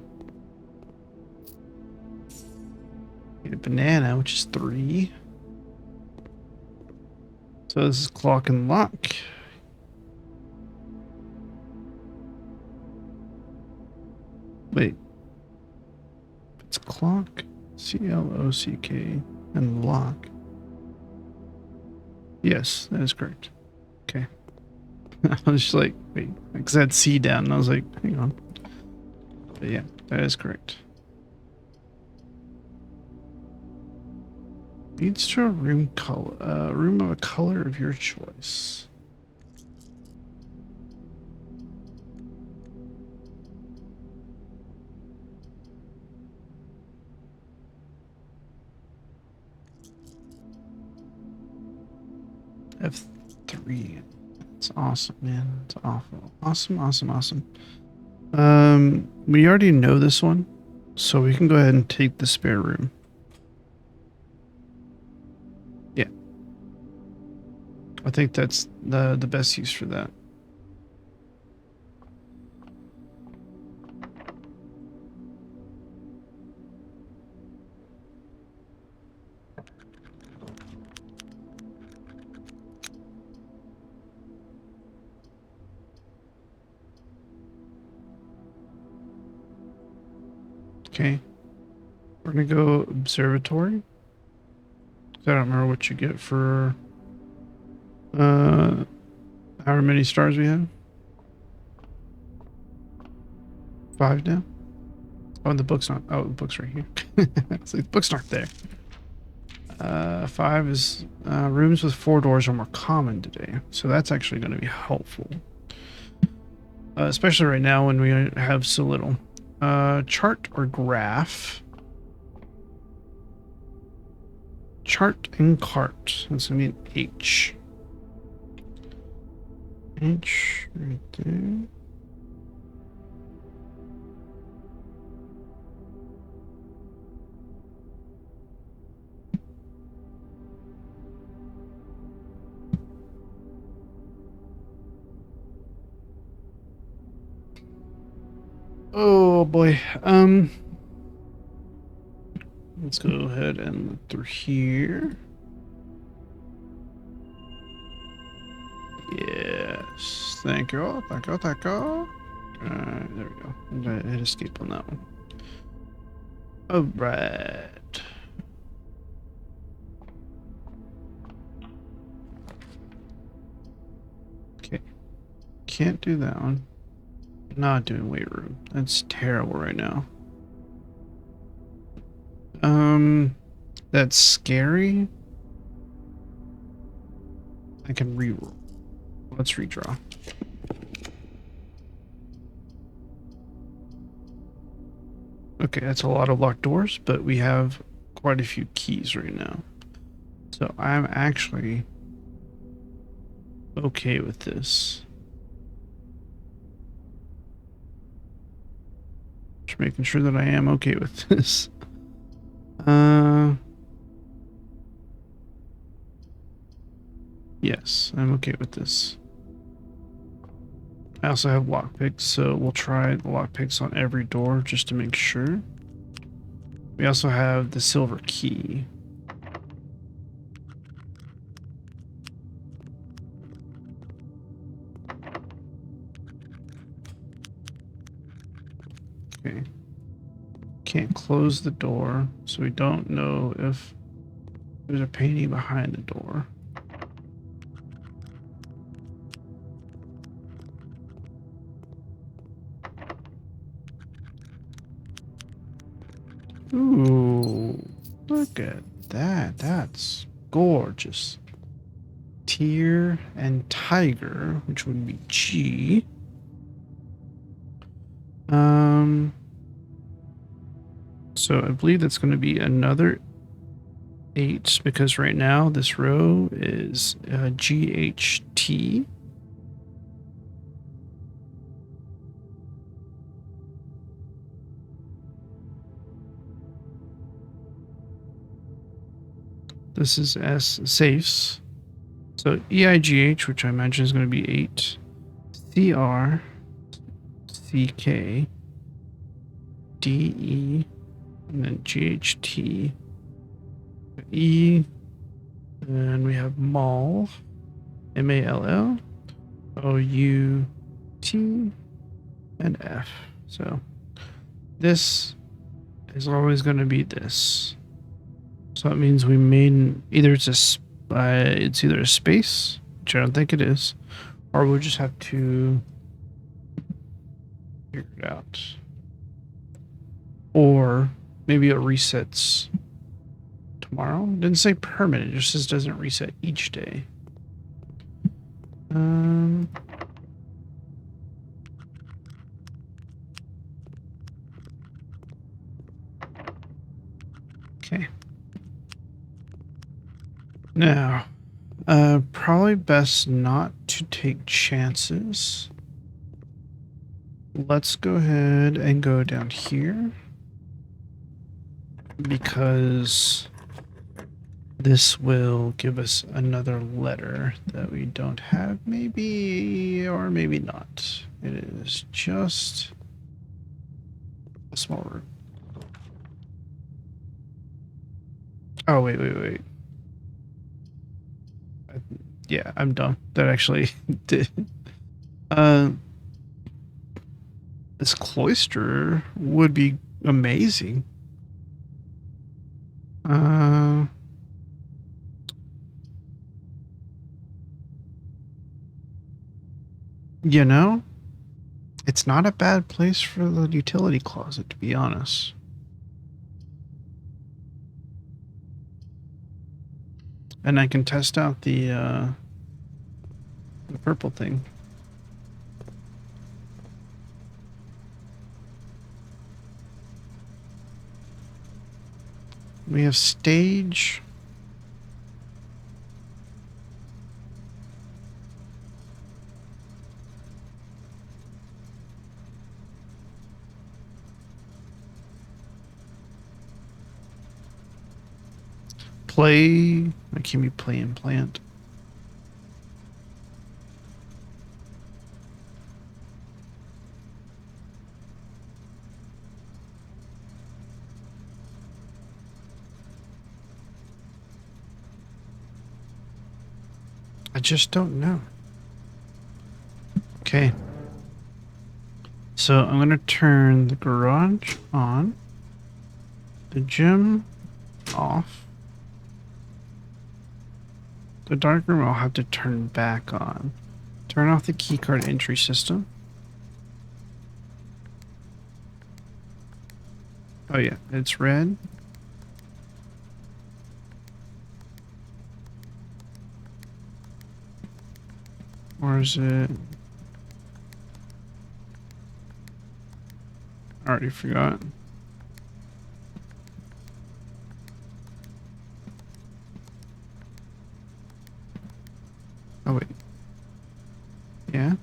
Get a banana, which is 3. So this is clock and lock. Wait. It's clock, C-L-O-C-K, and lock. Yes, that is correct. Okay. I was just like, wait, because I had C down, and I was like, hang on. But yeah, that is correct. Leads to a room color, room of a color of your choice. F3. It's awesome, man. It's awful. Awesome, awesome, awesome. We already know this one, so we can go ahead and take the spare room. Yeah. I think that's the best use for that. Okay. We're gonna go observatory. I don't remember what you get for however many stars we have. 5 now. Oh, and the book's not. Oh, the book's right here. It's like the book's not there. 5 is rooms with 4 doors are more common today, so that's actually going to be helpful, especially right now when we have so little. Chart or graph. Chart and cart. That's going to be an H. H right there. Oh boy. Let's go ahead and look through here. Yes. Thank you. Thank you. Thank you. There we go. I'm gonna hit escape on that one. Alright. Okay. Can't do that one. Not doing weight room. That's terrible right now. That's scary. I can reroll. Let's redraw. Okay, that's a lot of locked doors, but we have quite a few keys right now. So I'm actually okay with this. Just making sure that I am okay with this. Yes, I'm okay with this. I also have lockpicks, so we'll try the lockpicks on every door just to make sure. We also have the silver key. Okay. Can't close the door, so we don't know if there's a painting behind the door. Ooh, look at that. That's gorgeous. Tear and tiger, which would be G. So I believe that's going to be another 8 because right now this row is GHT. This is S safes. So EIGH, which I imagine is going to be 8. CR, CK, DE, and then GHT, E, and we have MALL, MALL, OUT, and F. So this is always going to be this. So that means we made either it's either a space, which I don't think it is, or we'll just have to figure it out. Or maybe it resets tomorrow. It didn't say permanent, it just says doesn't reset each day. Okay. Now, probably best not to take chances. Let's go ahead and go down here, because this will give us another letter that we don't have, maybe, or maybe not. It is just a small room. Oh, wait. Yeah, I'm dumb. That actually did. This cloister would be amazing. You know, it's not a bad place for the utility closet, to be honest. And I can test out the purple thing. We have stage. Play. I can't be playing plant. I just don't know. Okay. So I'm going to turn the garage on, the gym off. The dark room I'll have to turn back on. Turn off the keycard entry system. Oh yeah, it's red. Or is it? I already forgot. Oh wait. Yeah.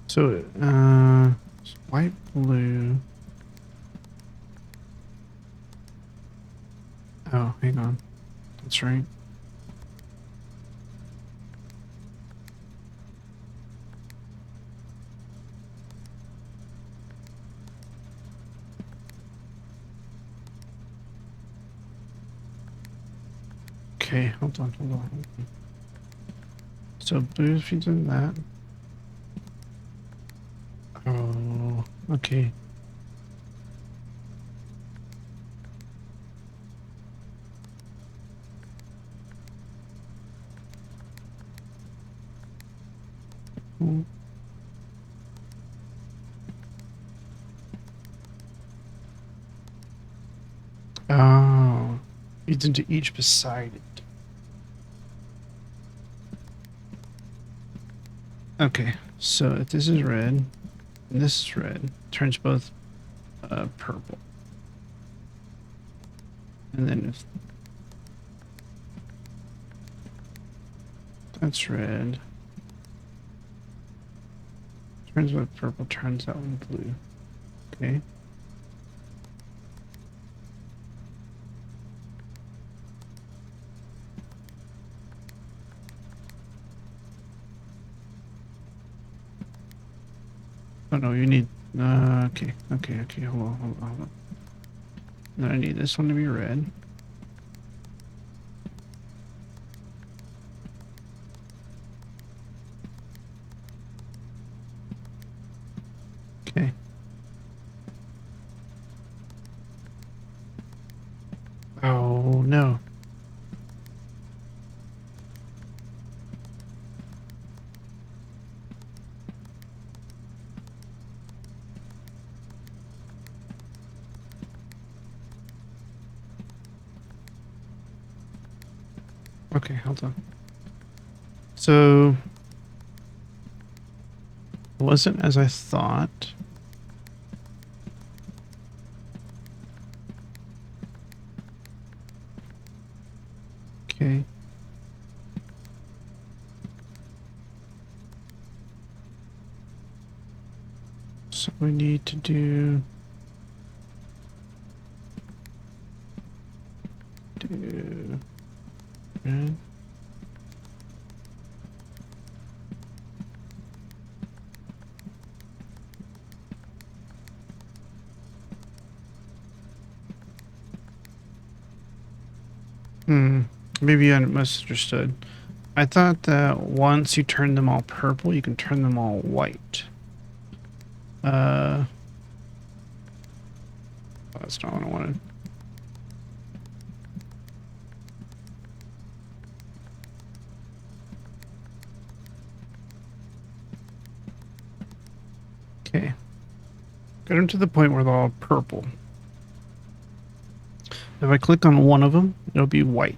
So it's white, blue. Oh, hang on. That's right. Okay, hold on. So blue feeds in that. Oh, okay. Cool. Oh, feeds into each beside it. Okay, so if this is red, and this is red, turns both purple. And then if that's red, turns both purple, turns that one blue. Okay. Oh no, you need. Okay. Hold on. Then I need this one to be red. Okay. Oh no. Okay, hold on. So it wasn't as I thought. Okay. So we need to do red. Maybe I misunderstood. I thought that once you turn them all purple, you can turn them all white. That's not what I wanted. Okay. Got them to the point where they're all purple. If I click on one of them, it'll be white.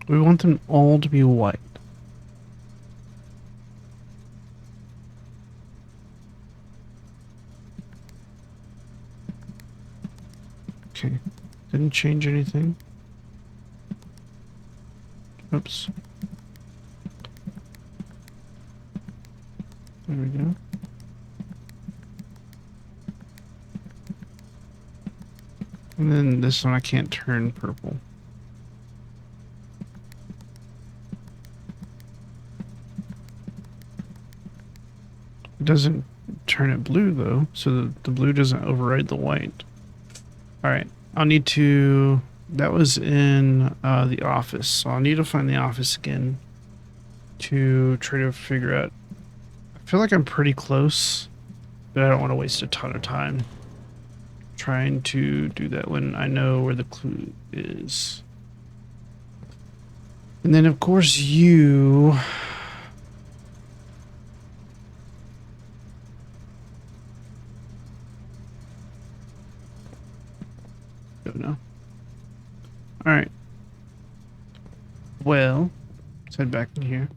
We want them all to be white. Okay. Didn't change anything. Oops. There we go. And then this one I can't turn purple. It doesn't turn it blue though, so the blue doesn't override the white. All right, I'll need to. That was in the office, so I'll need to find the office again to try to figure out. I feel like I'm pretty close, but I don't want to waste a ton of time trying to do that when I know where the clue is. And then, of course, you. Don't know. All right. Well, let's head back in here.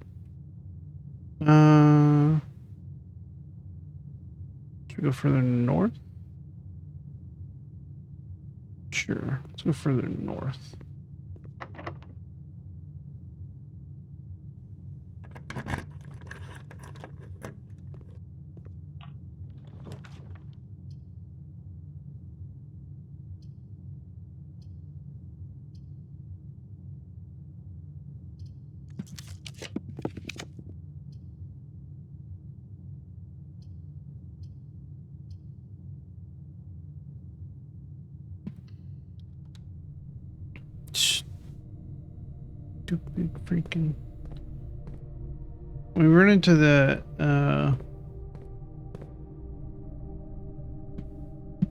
Should we go further north? Sure. Let's go further north. Stupid freaking. We run into the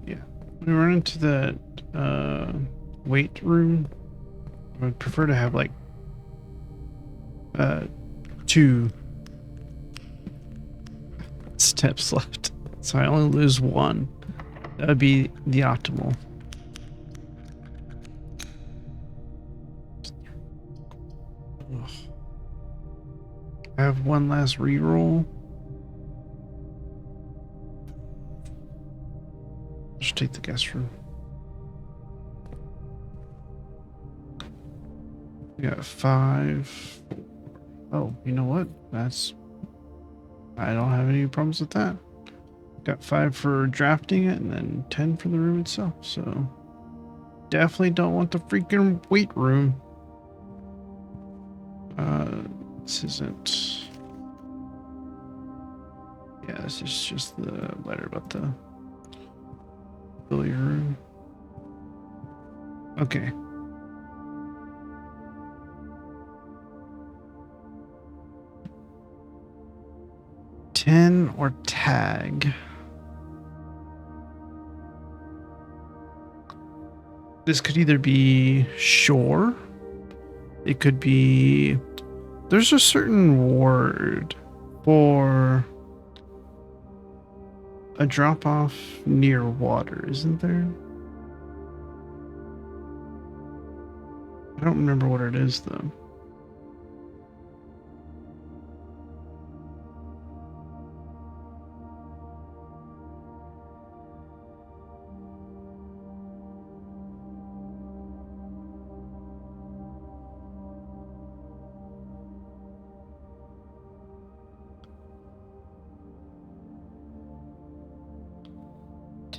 yeah. We run into the weight room. I would prefer to have like 2 steps left. So I only lose 1. That would be the optimal. Ugh. I have one last reroll. Just take the guest room. We got 5. Oh, you know what? I don't have any problems with that. Got 5 for drafting it and then 10 for the room itself. So definitely don't want the freaking weight room. This isn't. Yeah, this is just the letter about the billiard room. Okay. Tin or tag. This could either be shore. It could be. There's a certain word for a drop off near water, isn't there? I don't remember what it is though.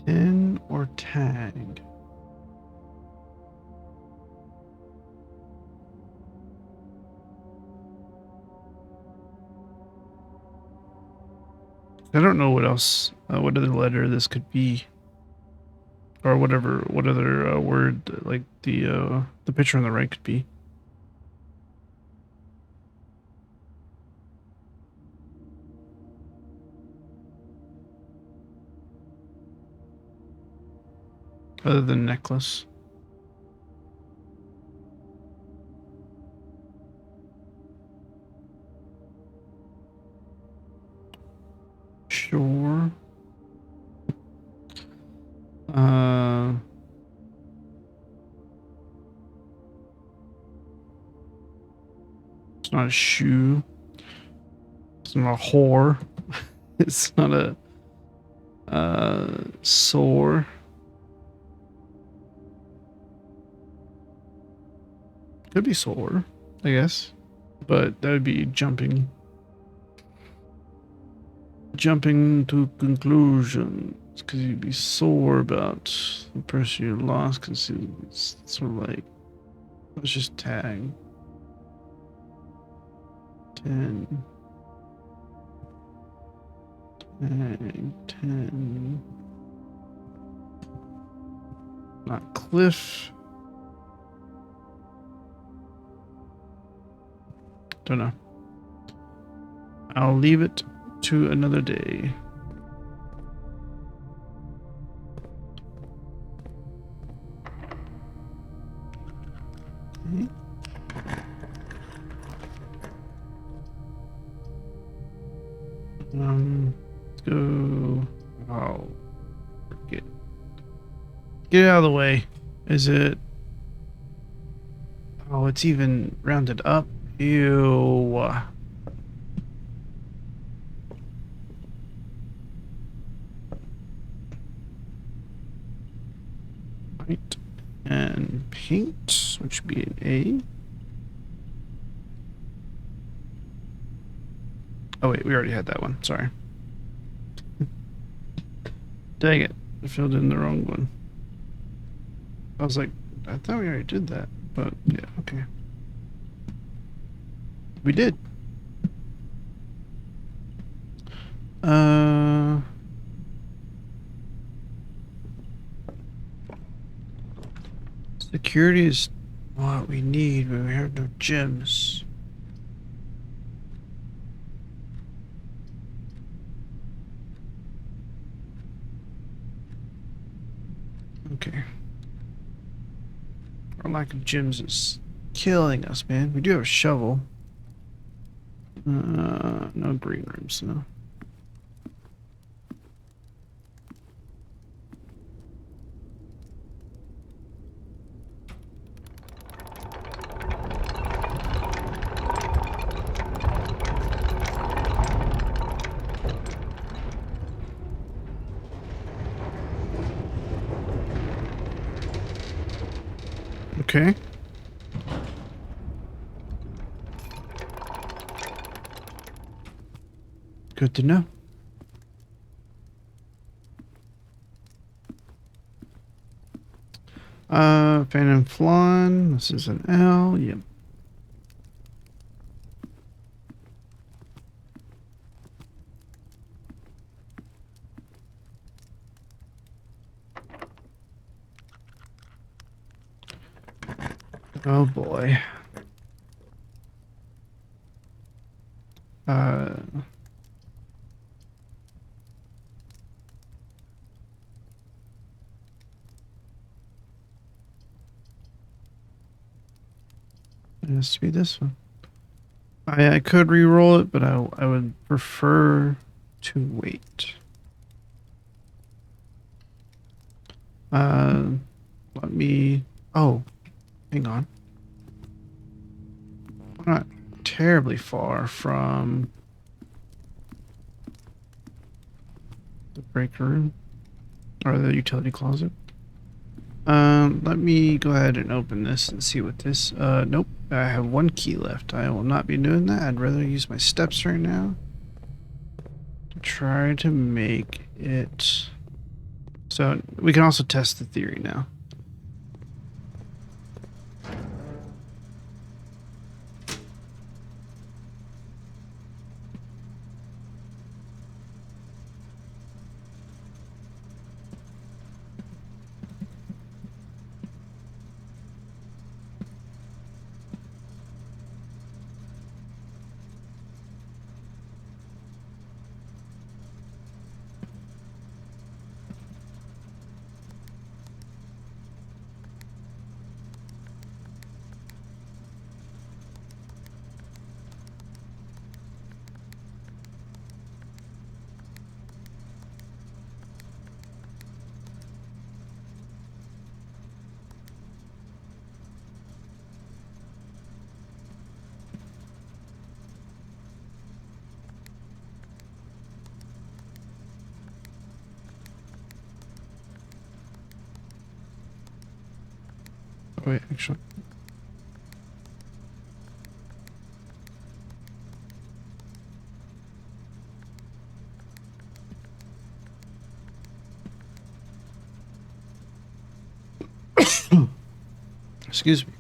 Tin or tag? I don't know what else, what other letter this could be, or what other word like the picture on the right could be. Other than necklace. Sure. It's not a shoe. It's not a whore. It's not a sore. Could be sore, I guess. But that would be jumping to conclusions, because you'd be sore about the person you lost, because it's sort of like, let's just tag 10 tag 10, not cliff. Don't know. I'll leave it to another day. Okay. Let's go. Oh, get out of the way. Is it? Oh, it's even rounded up. Ew. Right. And paint, which would be an A. Oh wait, we already had that one. Sorry. Dang it. I filled in the wrong one. I was like, I thought we already did that. But yeah, okay. We did. Security is what we need, but we have no gems. Okay. Our lack of gems is killing us, man. We do have a shovel. No green rooms, no. Okay. Good to know. Fan and Flan. This is an L. Yep. Oh boy. It has to be this one. I could re-roll it, but I would prefer to wait. Let me. Oh, hang on. I'm not terribly far from the break room or the utility closet. Let me go ahead and open this and see what this. Nope. I have one key left. I will not be doing that. I'd rather use my steps right now to try to make it. So we can also test the theory now. Oh, wait, actually. Excuse me.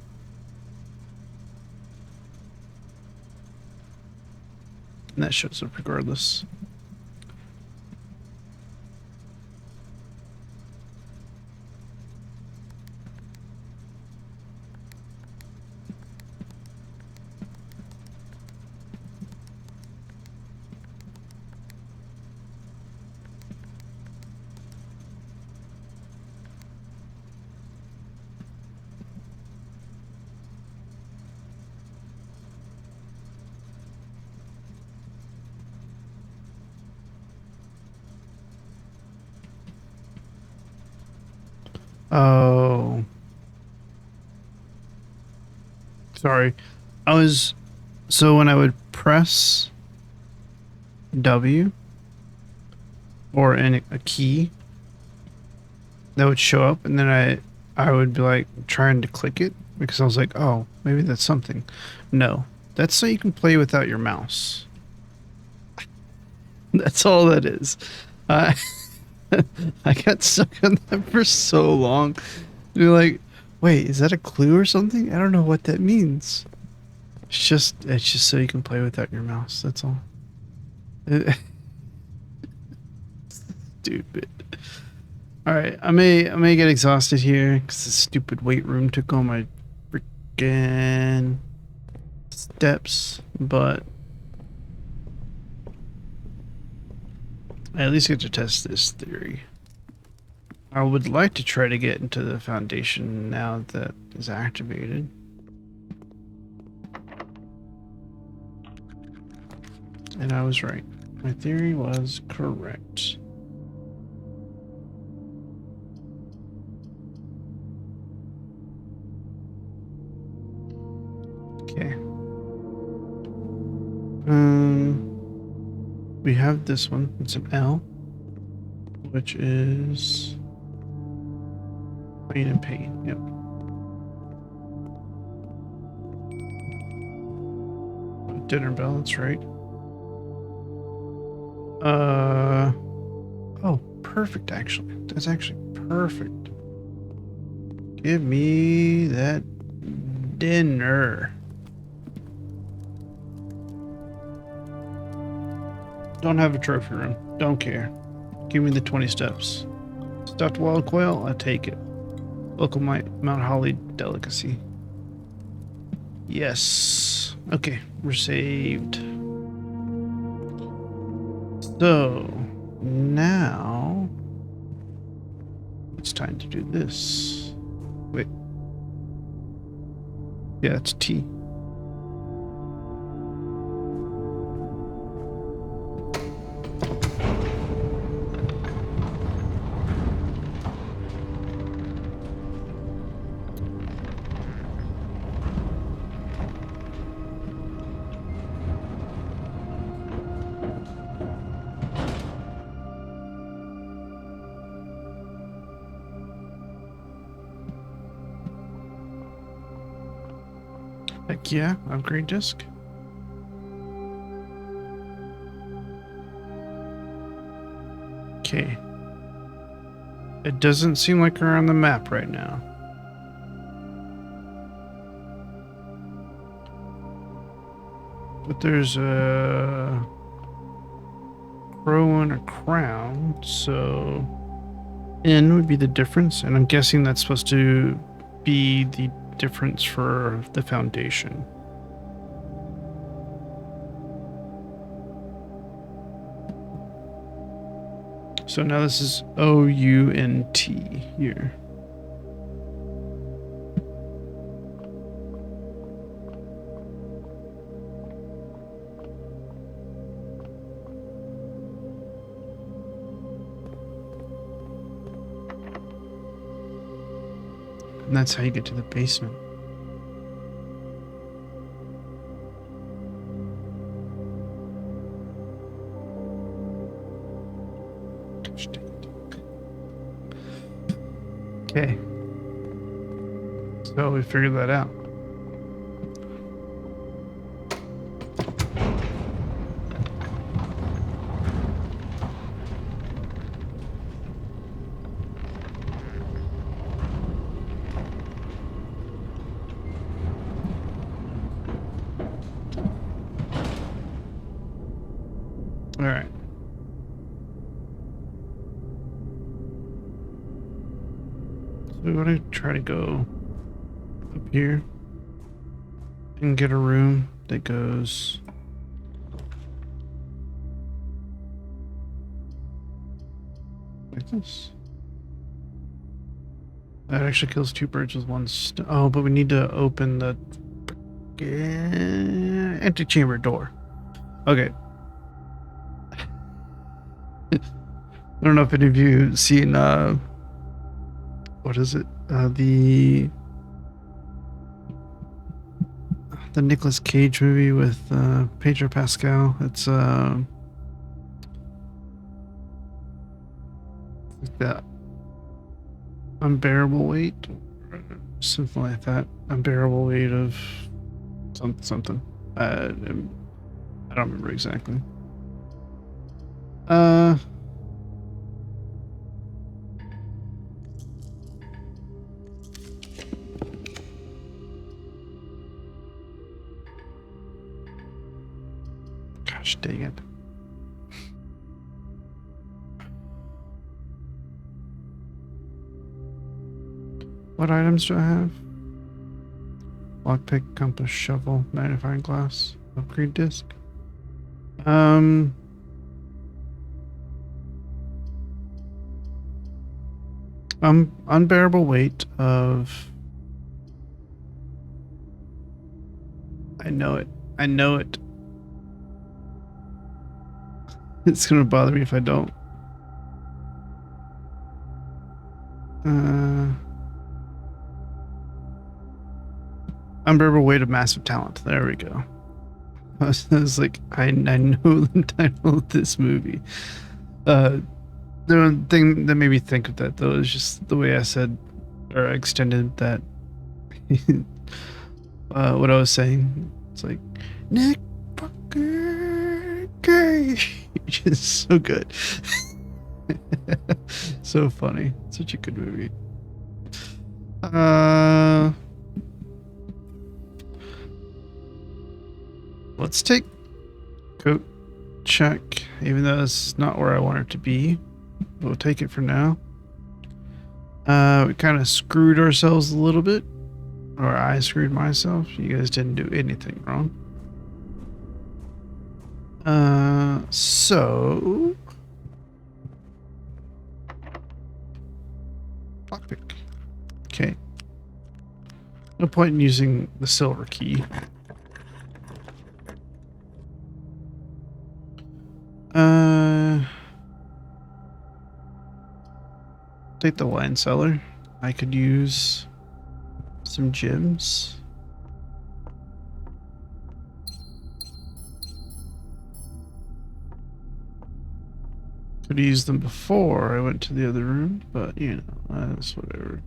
And that shows up regardless. Oh. Sorry. So when I would press W or a key, that would show up, and then I would be like trying to click it because I was like, oh, maybe that's something. No, that's so you can play without your mouse. That's all that is. I I got stuck on that for so long. You're like, wait, is that a clue or something? I don't know what that means. It's just so you can play without your mouse. That's all. Stupid. All right, I may get exhausted here because the stupid weight room took all my freaking steps, but I at least get to test this theory. I would like to try to get into the foundation now that is activated. And I was right. My theory was correct. Okay. We have this one. It's an L, which is pain and pain. Yep. Dinner bell. That's right. Oh, perfect. Actually, that's actually perfect. Give me that dinner. Don't have a trophy room. Don't care. Give me the 20 steps. Stuffed wild quail, I take it. Local Mount Holly delicacy. Yes. Okay, we're saved. So now it's time to do this. Wait. Yeah, it's T. Heck yeah, upgrade disc. Okay. It doesn't seem like we're on the map right now. But there's a crow and a crown, so N would be the difference, and I'm guessing that's supposed to be the difference for the foundation. So now this is O-U-N-T here. And that's how you get to the basement. Gosh dang it. Okay. So we figured that out. All right. So we want to try to go up here and get a room that goes like this. That actually kills two birds with one stone. Oh, but we need to open the antechamber door. Okay. I don't know if any of you seen what is it? The Nicolas Cage movie with Pedro Pascal. It's like that unbearable weight, something like that. Unbearable weight of something. I don't remember exactly. Gosh dang it. What items do I have? Lockpick, compass, shovel, magnifying glass, upgrade disc. Unbearable weight of... I know it. I know it. It's gonna bother me if I don't. Unbearable weight of massive talent. There we go. I was like, I know the title of this movie. The one thing that made me think of that though is just the way I said or extended that what I was saying. It's like Nick fucking Cage. Just so good. So funny. Such a good movie. Let's take coat check, even though this is not where I want it to be. We'll take it for now. We kind of screwed ourselves a little bit Or I screwed myself. You guys didn't do anything wrong. So lockpick. Okay. No point in using the silver key. Take the wine cellar. I could use some gems. Could have used them before I went to the other room, but you know, that's whatever.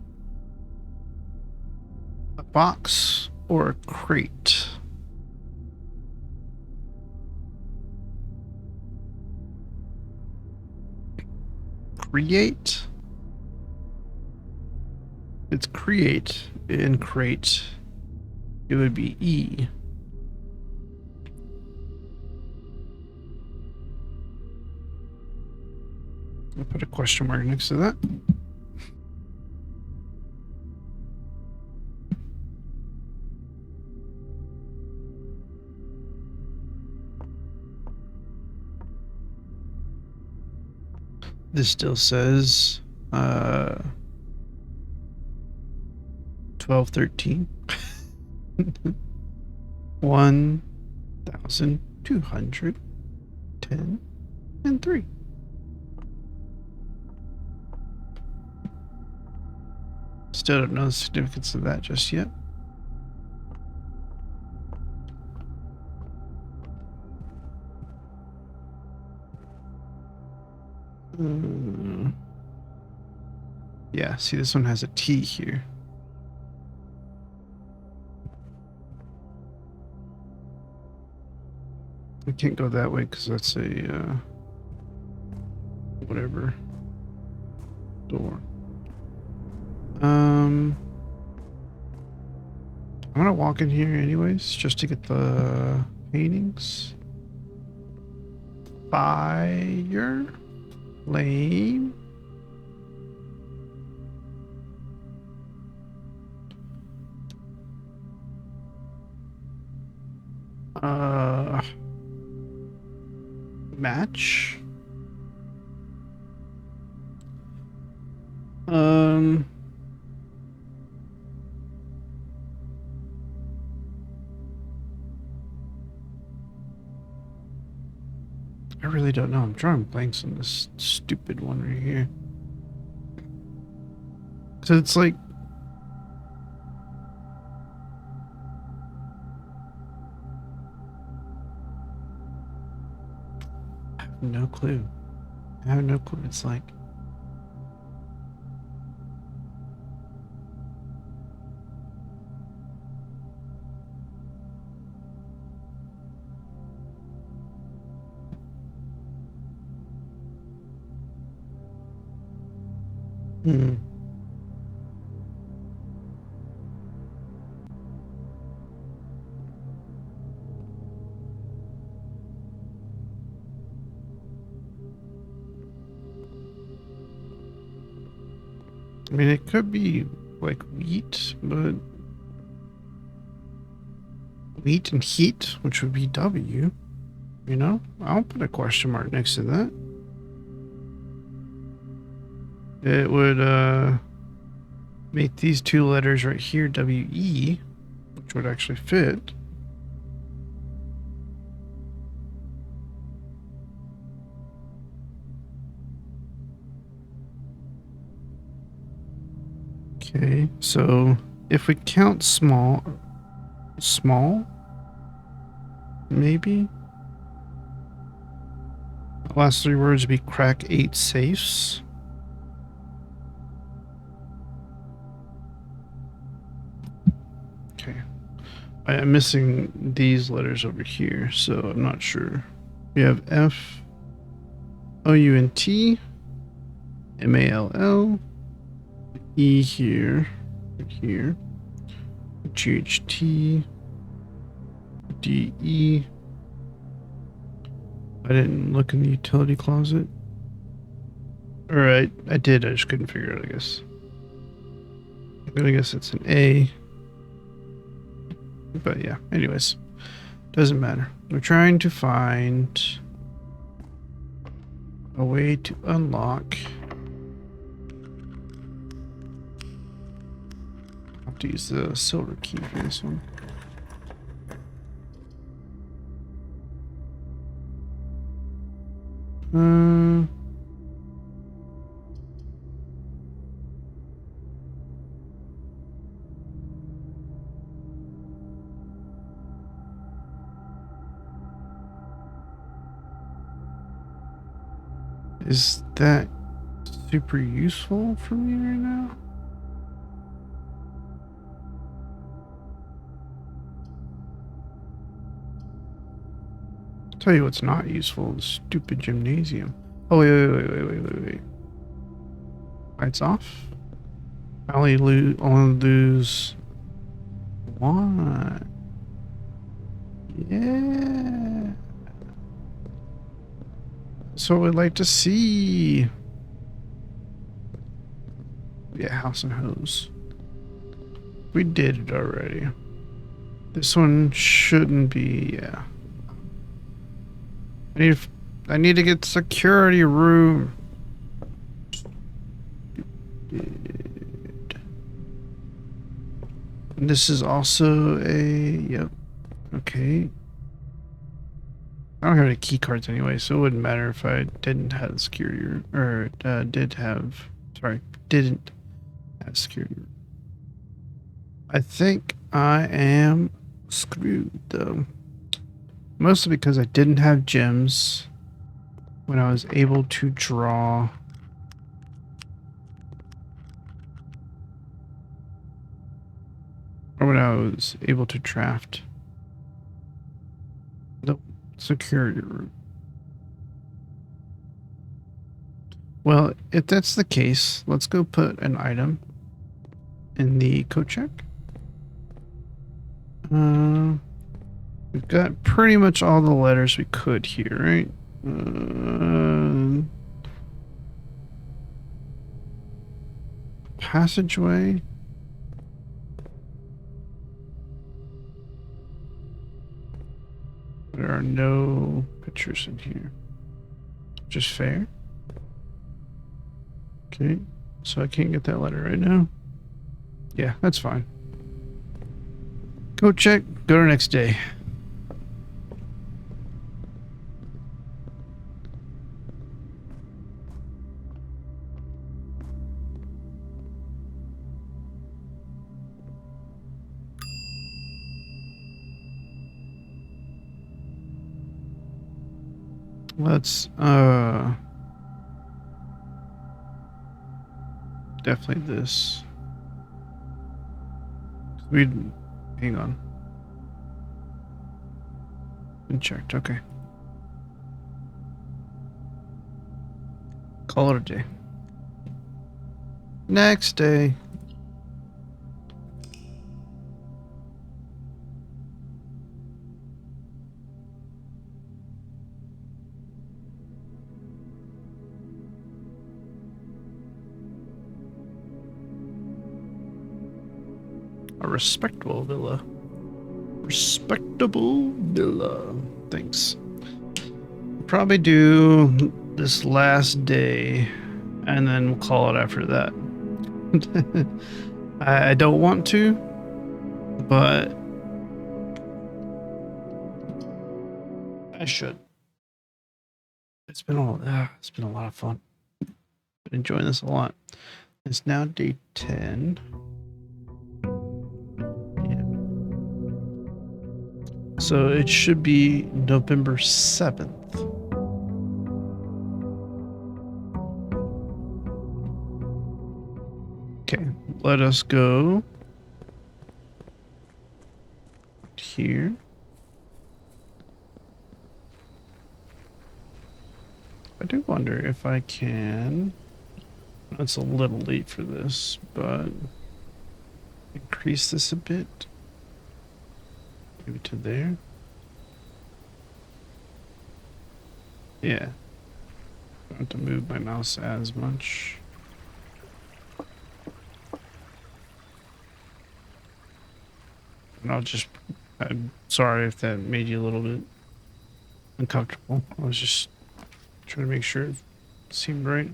A box or a crate? Create? It's create. In crate, it would be E. I'll put a question mark next to that. This still says 1213. 1,210 and 3. Still don't know the significance of that just yet. Yeah, see, this one has a T here. I can't go that way because that's a whatever door. I'm gonna walk in here anyways, just to get the paintings. Fire, flame. Match. I really don't know. I'm drawing blanks on this stupid one right here. So it's like I have no clue. I have no clue what it's like. Hmm. I mean, it could be like wheat, but wheat and heat, which would be W, you know? I'll put a question mark next to that. It would make these two letters right here WE, which would actually fit. Okay, so if we count small, maybe? The last three words would be crack 8 safes. Okay. I'm missing these letters over here, so I'm not sure. We have F, O-U-N-T, M-A-L-L, E here, right here, G-H-T, D-E. I didn't look in the utility closet. Alright, I did, I just couldn't figure it out, I guess. But I guess it's an A. But yeah, anyways, doesn't matter. We're trying to find a way to unlock. I have to use the silver key for this one. Is that super useful for me right now? Tell you what's not useful, the stupid gymnasium. Oh, wait. Lights off? I only lose one. Yeah. So we'd like to see. Yeah, house and hose. We did it already. This one shouldn't be, yeah. I need to get security room. And this is also a, yep. Okay. I don't have any key cards anyway, so it wouldn't matter if I didn't have security room, or didn't have security room. I think I am screwed though. Mostly because I didn't have gems when I was able to draw. Or when I was able to draft the security room. Well, if that's the case, let's go put an item in the code check. We've got pretty much all the letters we could here, right? Passageway. There are no pictures in here. Just fair. Okay, so I can't get that letter right now. Yeah, that's fine. Go check, go to next day. Let's, definitely this. Hang on. Been checked, okay. Call it a day. Next day. A respectable villa. Respectable villa. Thanks. Probably do this last day and then we'll call it after that. I don't want to, but I should. It's been a lot of fun. Been enjoying this a lot. It's now day 10. So it should be November 7th. Okay, let us go here. I do wonder if I can. It's a little late for this, but increase this a bit. Maybe to there. Yeah. Don't have to move my mouse as much. And I'm sorry if that made you a little bit uncomfortable. I was just trying to make sure it seemed right.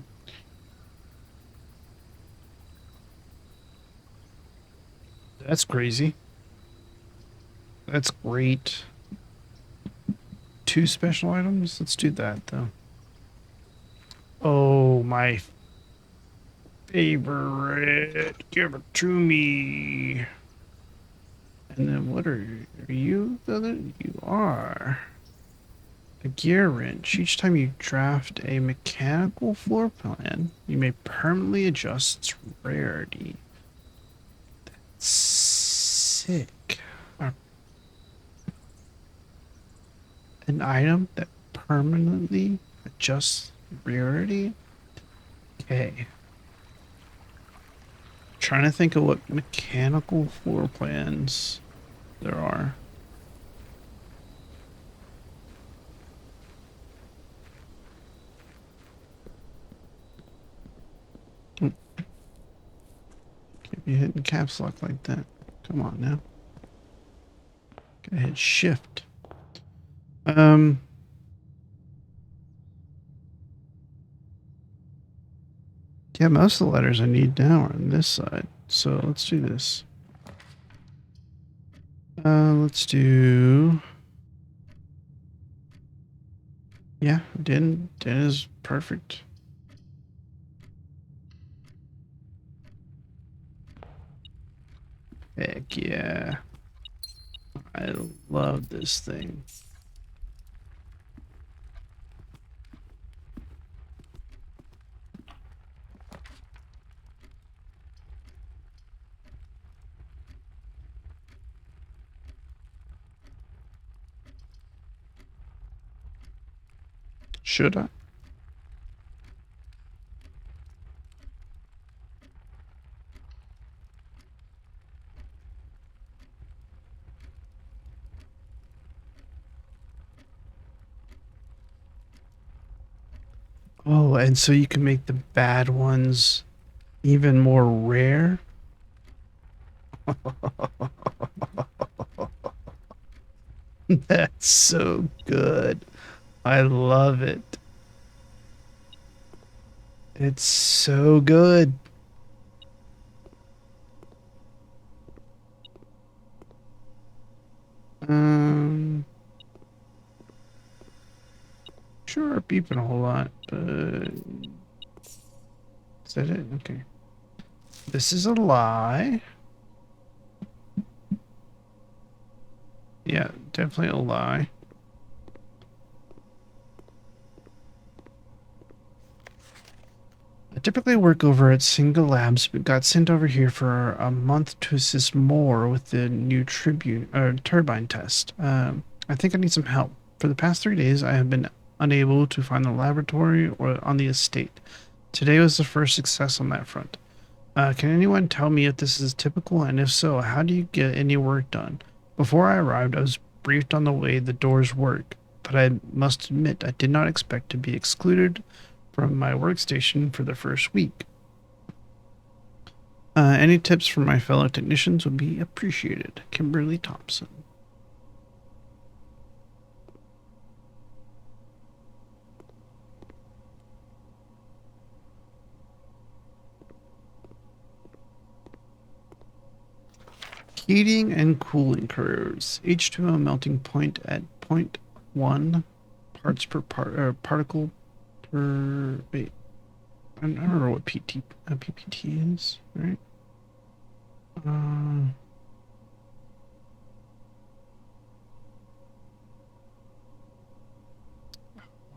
That's crazy. That's great. 2 special items? Let's do that, though. Oh, my favorite. Give it to me. And then what are you? You are a gear wrench. Each time you draft a mechanical floor plan, you may permanently adjust its rarity. That's sick. An item that permanently adjusts rarity? Okay. Trying to think of what mechanical floor plans there are. Can't be hitting caps lock like that. Come on now. Gotta hit shift. Yeah, most of the letters I need now are on this side. So let's do this. Let's do... Yeah, din is perfect. Heck yeah. I love this thing. Should I? Oh, and so you can make the bad ones even more rare? That's so good. I love it. It's so good. Sure, beeping a whole lot, but is that it? Okay. This is a lie. Yeah, definitely a lie. I typically work over at Single Labs, but got sent over here for a month to assist more with the new turbine test. I think I need some help. For the past 3 days, I have been unable to find the laboratory or on the estate. Today was the first success on that front. Can anyone tell me if this is typical, and if so, how do you get any work done? Before I arrived, I was briefed on the way the doors work, but I must admit I did not expect to be excluded from my workstation for the first week. Any tips from my fellow technicians would be appreciated. Kimberly Thompson. Heating and cooling curves. H2O melting point at 0.1 parts per particle per... Wait. I don't know what PPT is, right?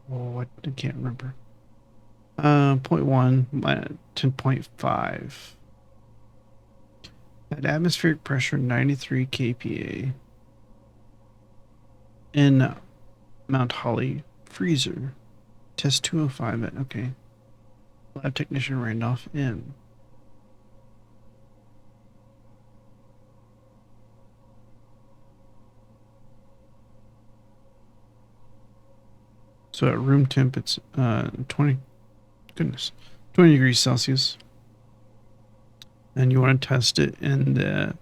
Oh, I can't remember. 0.1 to 0.5. At atmospheric pressure 93 kPa. In Mount Holly freezer. Test 205 at, okay. Lab technician Randolph M. So at room temp, it's 20 degrees Celsius. And you want to test it in the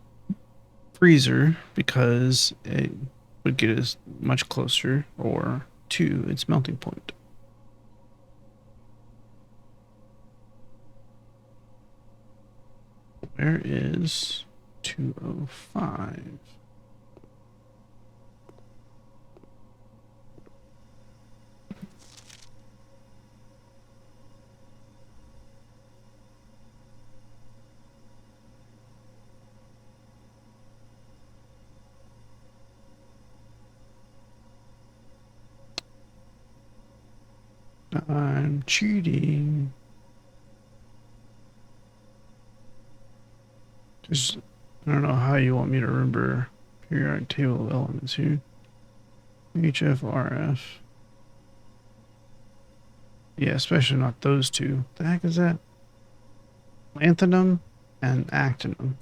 freezer because it would get us much closer or to its melting point. Where is 205? I'm cheating. Just, I don't know how you want me to remember periodic table of elements here. HFRF. Yeah, especially not those two. The heck is that? Lanthanum and actinum.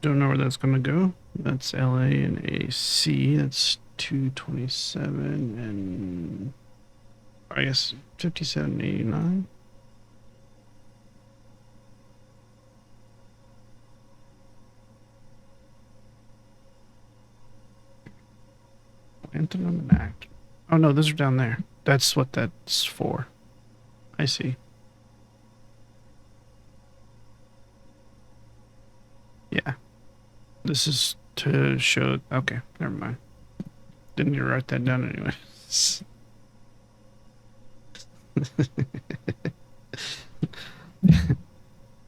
Don't know where that's going to go. That's LA and AC. That's 227 and I guess 5789. Lanthanum and act. Oh no, those are down there. That's what that's for. I see. Yeah. This is to show. Okay, never mind. Didn't need to write that down anyway.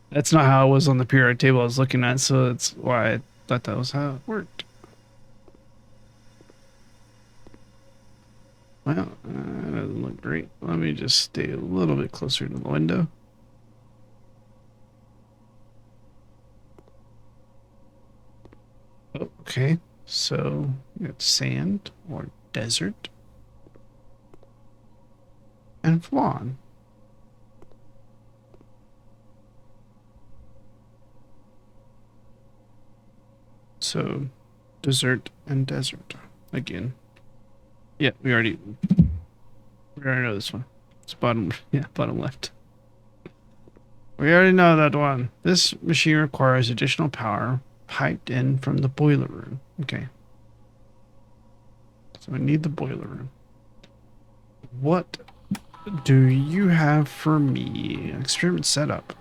That's not how it was on the periodic table I was looking at, so that's why I thought that was how it worked. Well, that doesn't look great. Let me just stay a little bit closer to the window. Okay, so it's sand or desert and flan. So dessert and desert again. Yeah, we already know this one. It's bottom, yeah, bottom left. We already know that one. This machine requires additional power piped in from the boiler room. Okay. So I need the boiler room. What do you have for me? Experiment setup.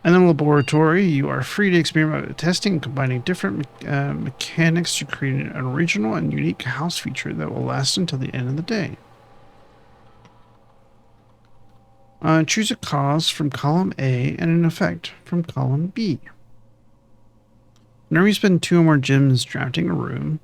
In the laboratory, you are free to experiment with testing and combining different mechanics to create an original and unique house feature that will last until the end of the day. Choose a cause from column A and an effect from column B. Whenever you spend 2 or more gems drafting a room,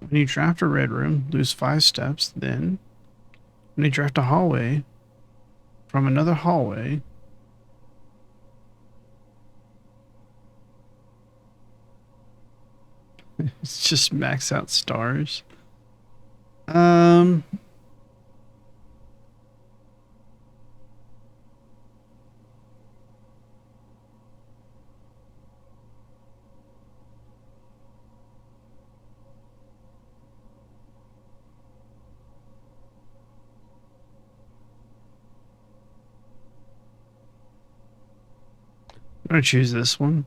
when you draft a red room, lose 5 steps. Then, when you draft a hallway from another hallway, it's just max out stars. I'm gonna choose this one.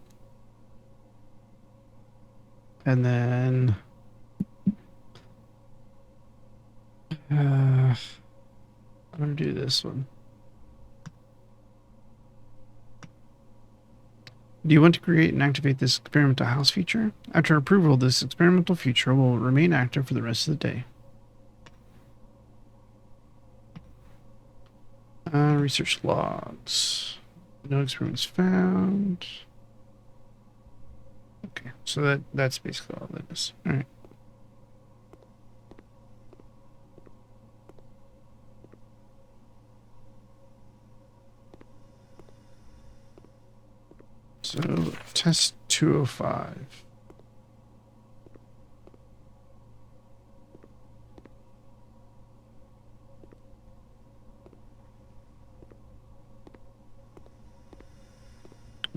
And then I'm gonna do this one. Do you want to create and activate this experimental house feature? After approval, this experimental feature will remain active for the rest of the day. Research logs. No experiments found. Okay, so that's basically all that is. All right. So test 205.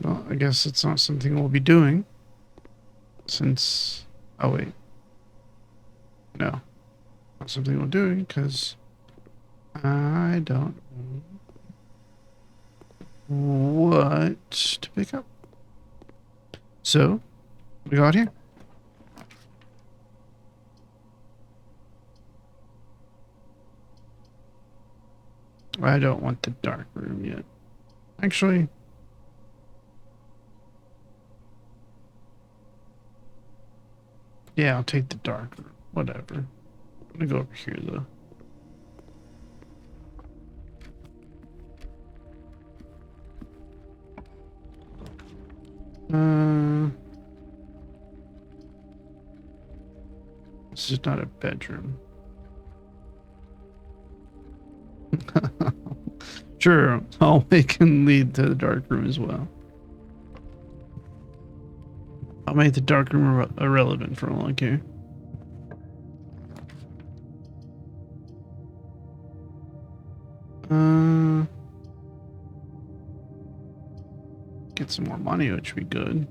Well, I guess it's not something we'll be doing. Since, oh wait, no, not something we're doing because I don't know what to pick up. So, what we got here? I don't want the dark room yet. Actually, yeah, I'll take the dark room. Whatever. I'm gonna go over here though. This is not a bedroom. Sure, hallway can lead to the dark room as well. I'll make the dark room irrelevant for all I care. Get some more money, which would be good.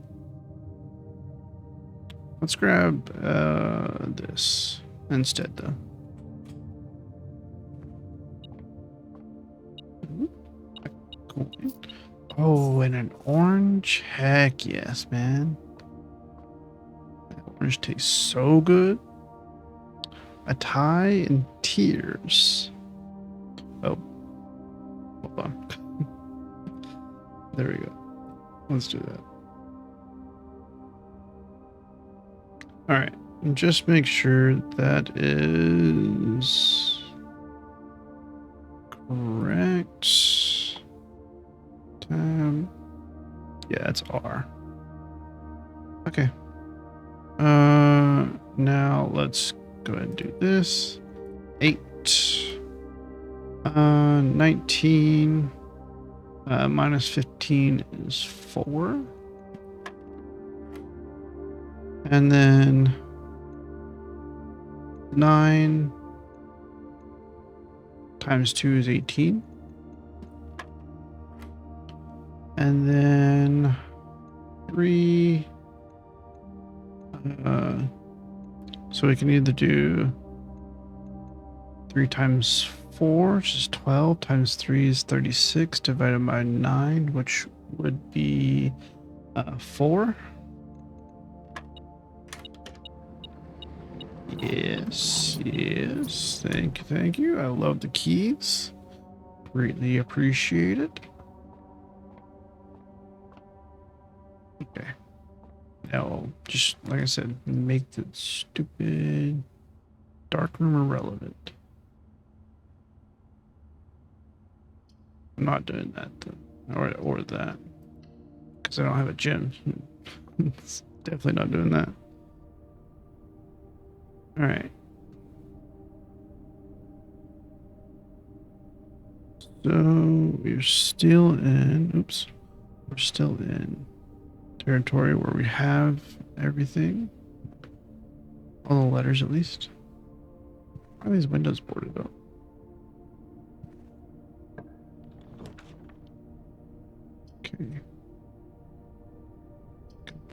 Let's grab this instead, though. Cool. Oh, and an orange? Heck yes, man. That orange tastes so good. A tie and tears. Oh. Hold on. There we go. Let's do that. Alright. Just make sure that is correct. Yeah, it's R. Okay. Now let's go ahead and do this. 8. 19. Minus 15 is 4. And then 9 times 2 is 18. And then 3. So we can either do 3 times 4, which is 12, times 3 is 36, divided by 9, which would be 4. Yes, yes. Thank you. I love the keys. Greatly appreciate it. Okay. Now, just like I said, make the stupid dark room irrelevant. I'm not doing that, though. Or that. Because I don't have a gym. It's definitely not doing that. Alright. So we're still in, oops, we're still in territory where we have everything. All the letters at least. Why are these windows boarded up? Okay.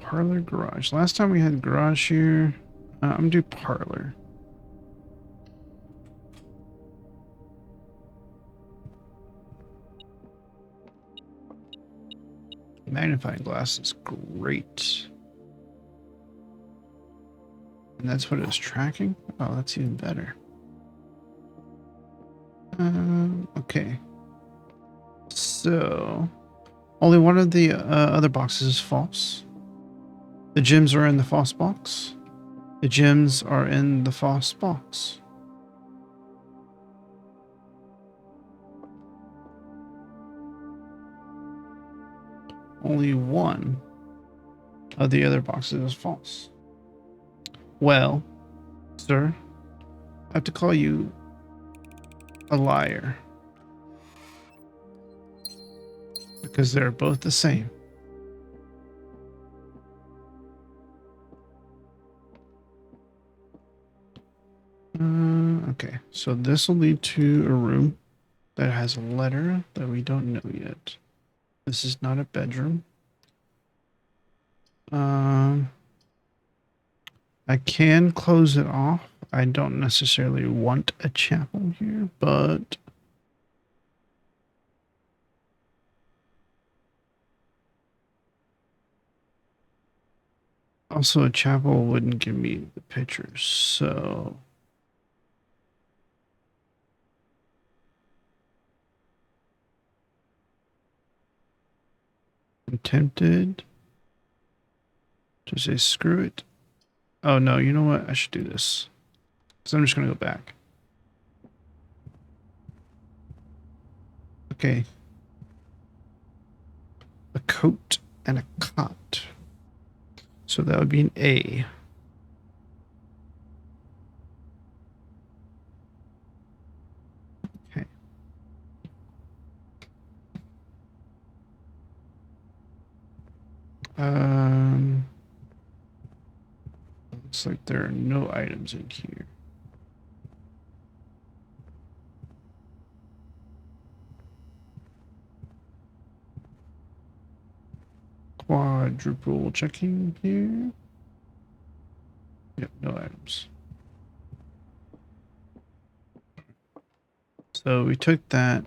Parlor, garage. Last time we had garage here. I'm gonna do parlor. Magnifying glass is great. And that's what it was tracking? Oh, that's even better. Okay. So, only one of the other boxes is false. The gems are in the false box. The gems are in the false box. Only one of the other boxes is false. Well, sir, I have to call you a liar. Because they're both the same. Okay, so this will lead to a room that has a letter that we don't know yet. This is not a bedroom. I can close it off. I don't necessarily want a chapel here, but also a chapel wouldn't give me the pictures, so I'm tempted to say screw it. Oh no, you know what? I should do this. So I'm just gonna go back. Okay. A coat and a cot. So that would be an A. Okay. Looks like there are no items in here. Quadruple checking here. Yep, no items. So we took that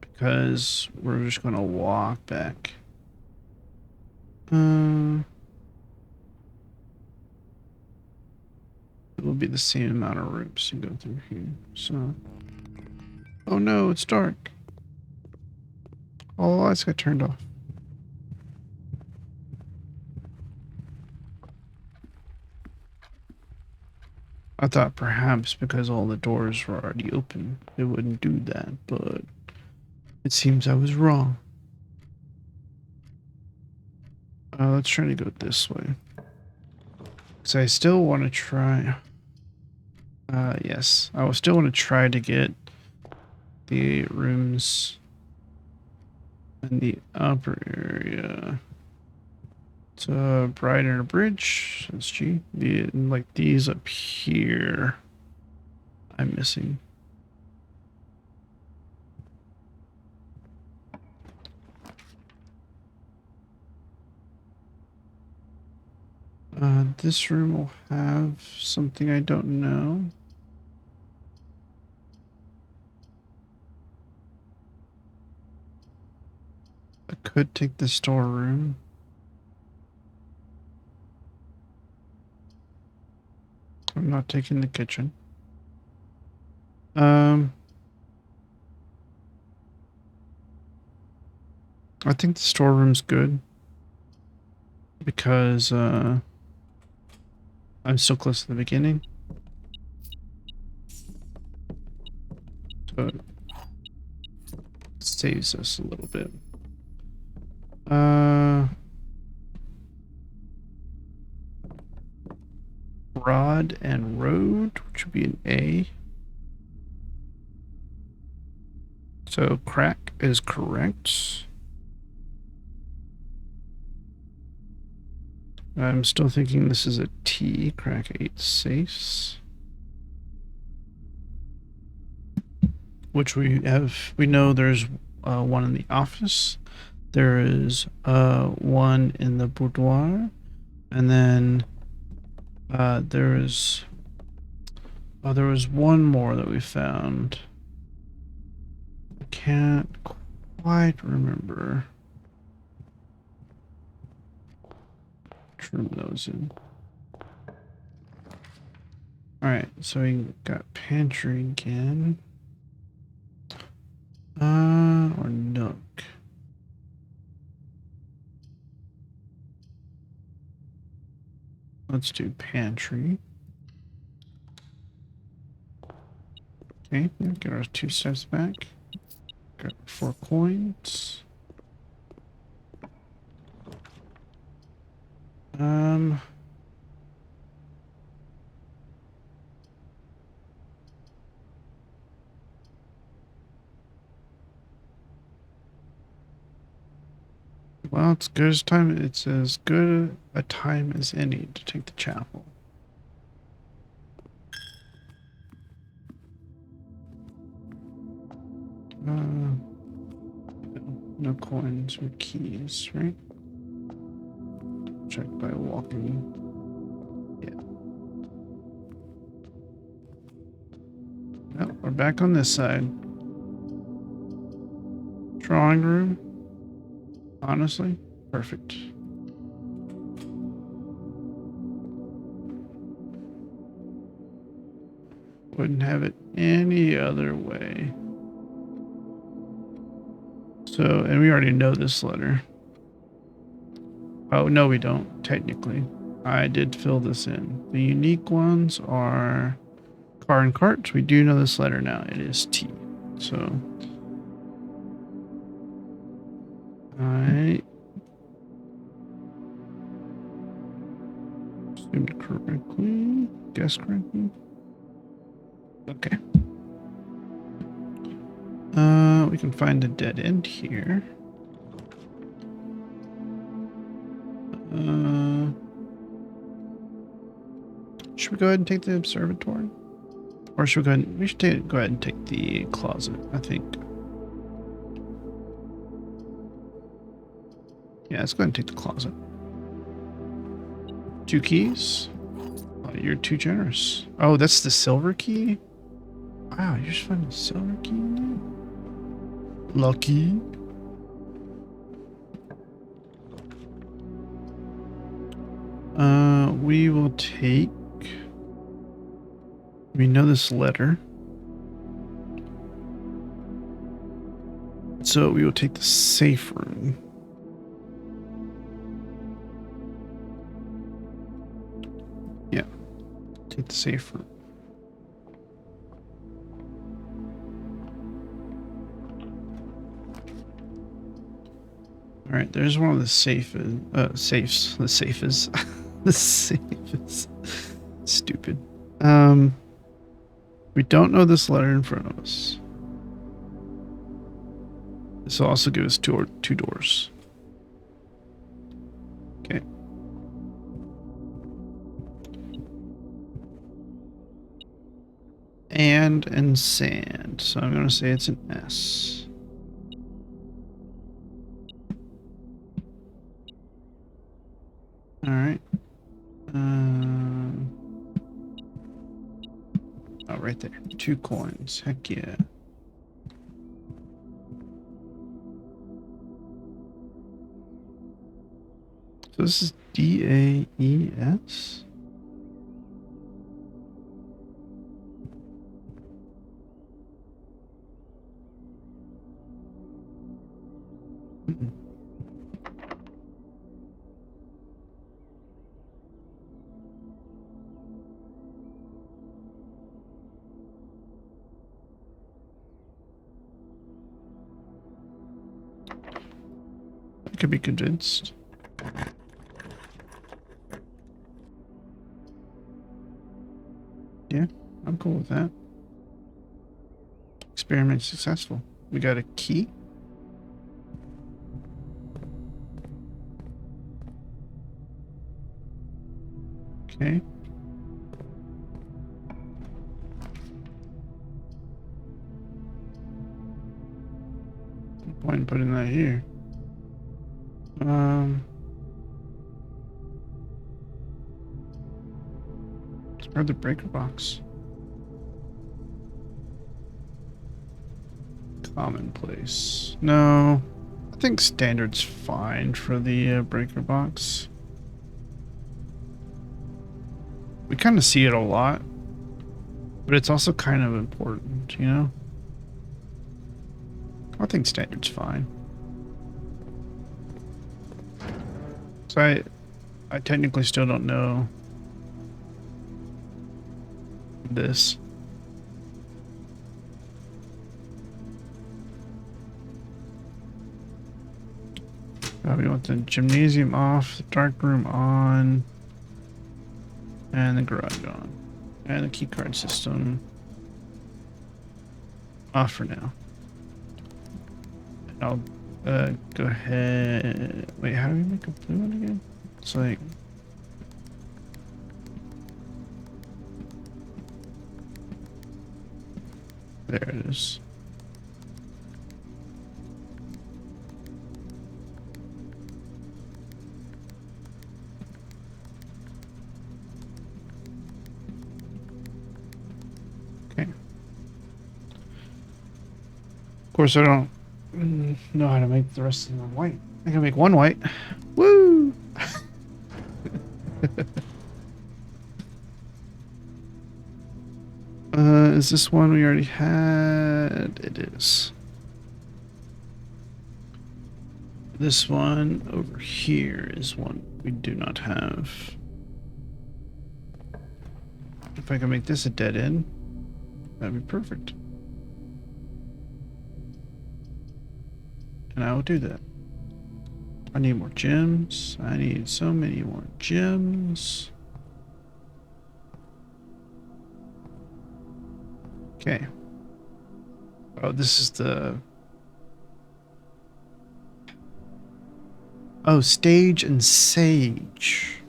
because we're just gonna walk back. It will be the same amount of rooms to go through here. So, oh no, it's dark. All the lights got turned off. I thought perhaps because all the doors were already open, it wouldn't do that, but it seems I was wrong. Let's try to go this way. So I still want to try. Yes, I will still want to try to get the rooms in the upper area. It's a bride and a bridge. That's G. Like these up here, I'm missing. This room will have something I don't know. I could take the storeroom. I'm not taking the kitchen. I think the storeroom's good because I'm so close to the beginning. So it saves us a little bit. Rod and road, which would be an A. So crack is correct. I'm still thinking this is a T. Crack 8 safes. Which we know there's one in the office. There is one in the boudoir. And then there was one more that we found. I can't quite remember. Trim those in. Alright, so we got pantry again. Or nook. Let's do pantry. Okay, get our 2 steps back. Got 4 coins. Well, it's good as time. It's as good a time as any to take the chapel. No coins or keys, right? Check by walking. Yeah. Oh, we're back on this side. Drawing room. Honestly, perfect. Wouldn't have it any other way. So, and we already know this letter. Oh, no, we don't, technically. I did fill this in. The unique ones are car and cart. We do know this letter now. It is T. So, I assumed correctly. Guessed correctly. Okay. We can find a dead end here. Should we go ahead and take the observatory? Or should we go ahead, we should go ahead and take the closet, I think. Yeah, let's go ahead and take the closet. 2 keys? Oh, you're too generous. Oh, that's the silver key? Wow, you just found a silver key in there? Lucky. We will take... We know this letter. So we will take the safe room. Yeah. Take the safe room. All right, there's one of the safes. The safest. The safest. Stupid. We don't know this letter in front of us. This will also give us two doors. Okay. And sand. So I'm going to say it's an S. All right. Oh, right there. 2 coins. Heck yeah. So this is DAES? I could be convinced. Yeah, I'm cool with that. Experiment successful. We got a key. Okay. No point in putting that here. Where's the breaker box? Commonplace. No, I think standard's fine for the breaker box. We kind of see it a lot, but it's also kind of important, you know? I think standard's fine. So I technically still don't know this. We want the gymnasium off, the dark room on, and the garage on, and the key card system off for now. I'll go ahead. Wait, how do we make a blue one again? It's like there it is. Okay. course, I don't know how to make the rest of them white. I can make one white. Woo! Is this one we already had? It is. This one over here is one we do not have. If I can make this a dead end, that'd be perfect. And I will do that. I need more gems. I need so many more gems. Okay. Oh, this is the... Oh, stage and sage.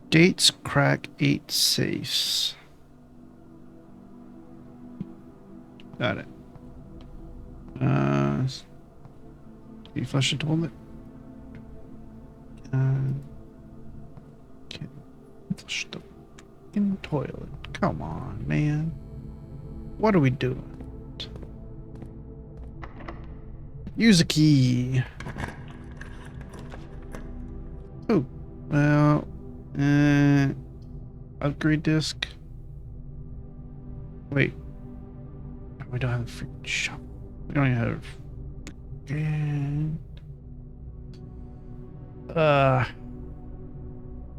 Dates crack 8 safes. Got it. Can you flush the toilet? Can't flush the fucking toilet. Come on, man. What are we doing? Use a key. Oh, well, upgrade disc. Wait. We don't have a freaking shop. We don't even have. And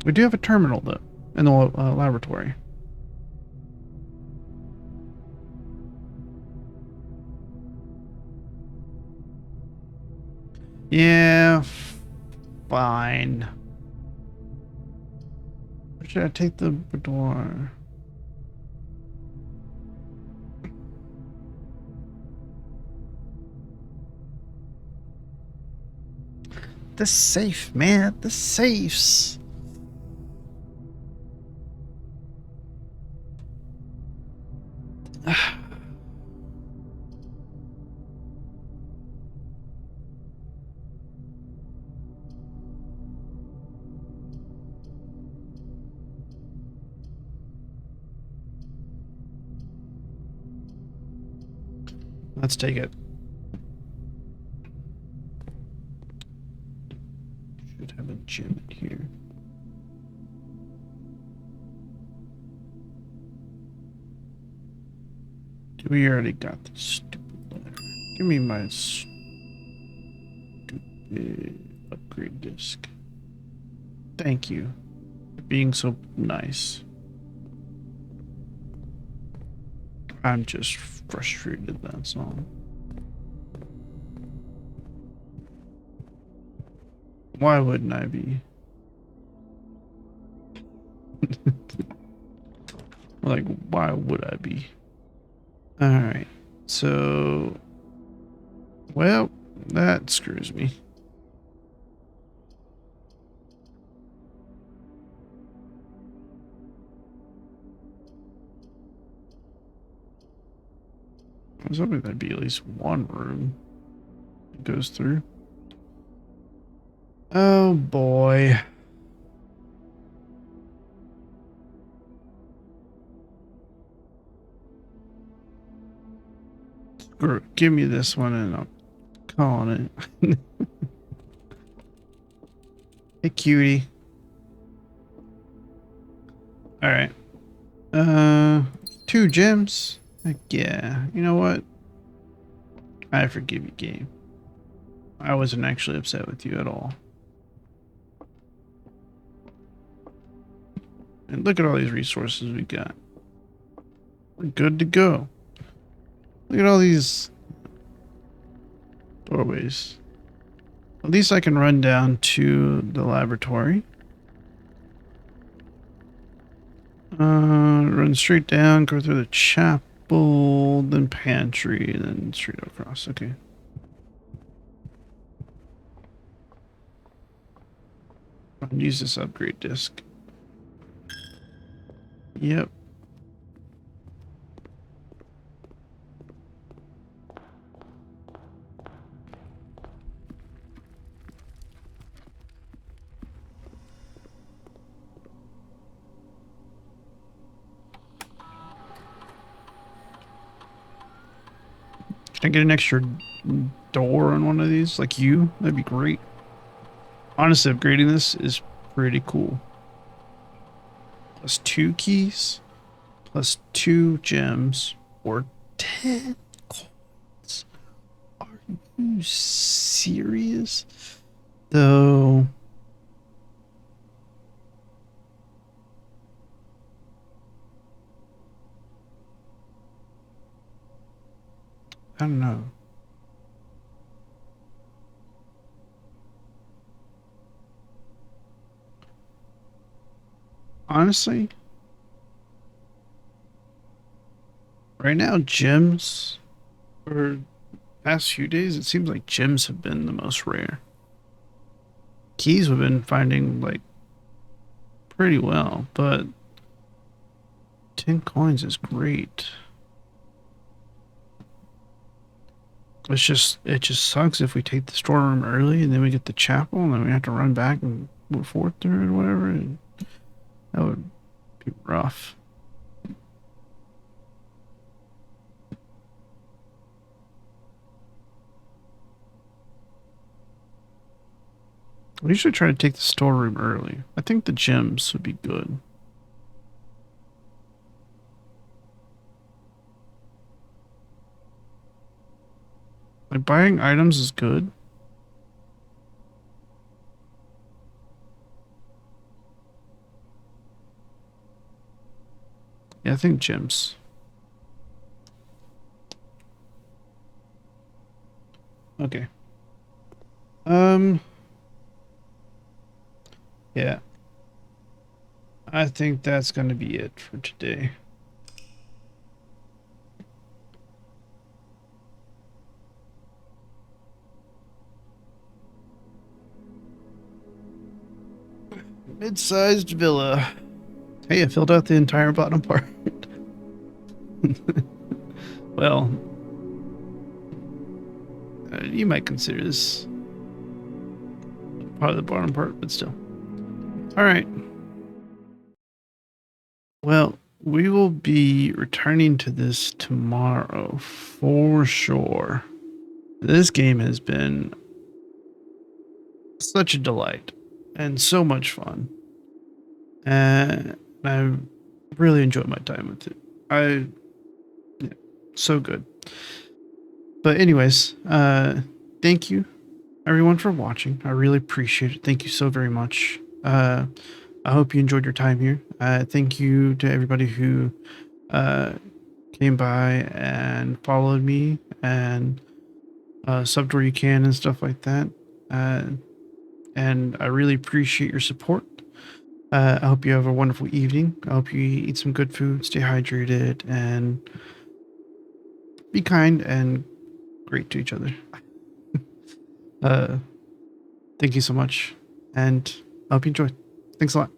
we do have a terminal though in the laboratory. Yeah, fine. Where should I take the door? The safe, man. The safes. Let's take it. Should have a gem in here. We already got this stupid letter. Give me my stupid upgrade disc. Thank you for being so nice. I'm just frustrated, that's all. Why wouldn't I be? Like, why would I be? Alright, so... Well, that screws me. I was hoping there'd be at least one room it goes through. Oh boy. Or give me this one and I'll call on it. Hey cutie. Alright. 2 gems. Heck yeah. You know what? I forgive you, game. I wasn't actually upset with you at all. And look at all these resources we got. We're good to go. Look at all these doorways. At least I can run down to the laboratory. Run straight down, go through the chapel, then pantry, then straight across. Okay. I'll use this upgrade disc. Yep. Can I get an extra door on one of these? Like you? That'd be great. Honestly, upgrading this is pretty cool. Plus 2 keys, plus 2 gems, or 10 coins. Are you serious? Though... I don't know. Honestly, right now, gems, for past few days, it seems like gems have been the most rare. Keys we've been finding, like, pretty well, but 10 coins is great. It just sucks if we take the storeroom early and then we get the chapel and then we have to run back and move forth through it or whatever. And that would be rough. We usually try to take the storeroom early. I think the gems would be good. Like buying items is good. Yeah, I think gems. Okay. Yeah. I think that's going to be it for today. Mid-sized villa. Hey, I filled out the entire bottom part. Well, you might consider this part of the bottom part, but still. All right. Well, we will be returning to this tomorrow for sure. This game has been such a delight and so much fun. And I really enjoyed my time with it. Yeah, so good. But anyways, thank you everyone for watching. I really appreciate it. Thank you so very much. I hope you enjoyed your time here. Thank you to everybody who came by and followed me and subbed where you can and stuff like that. And I really appreciate your support. I hope you have a wonderful evening. I hope you eat some good food, stay hydrated, and be kind and great to each other. Thank you so much, and I hope you enjoyed. Thanks a lot.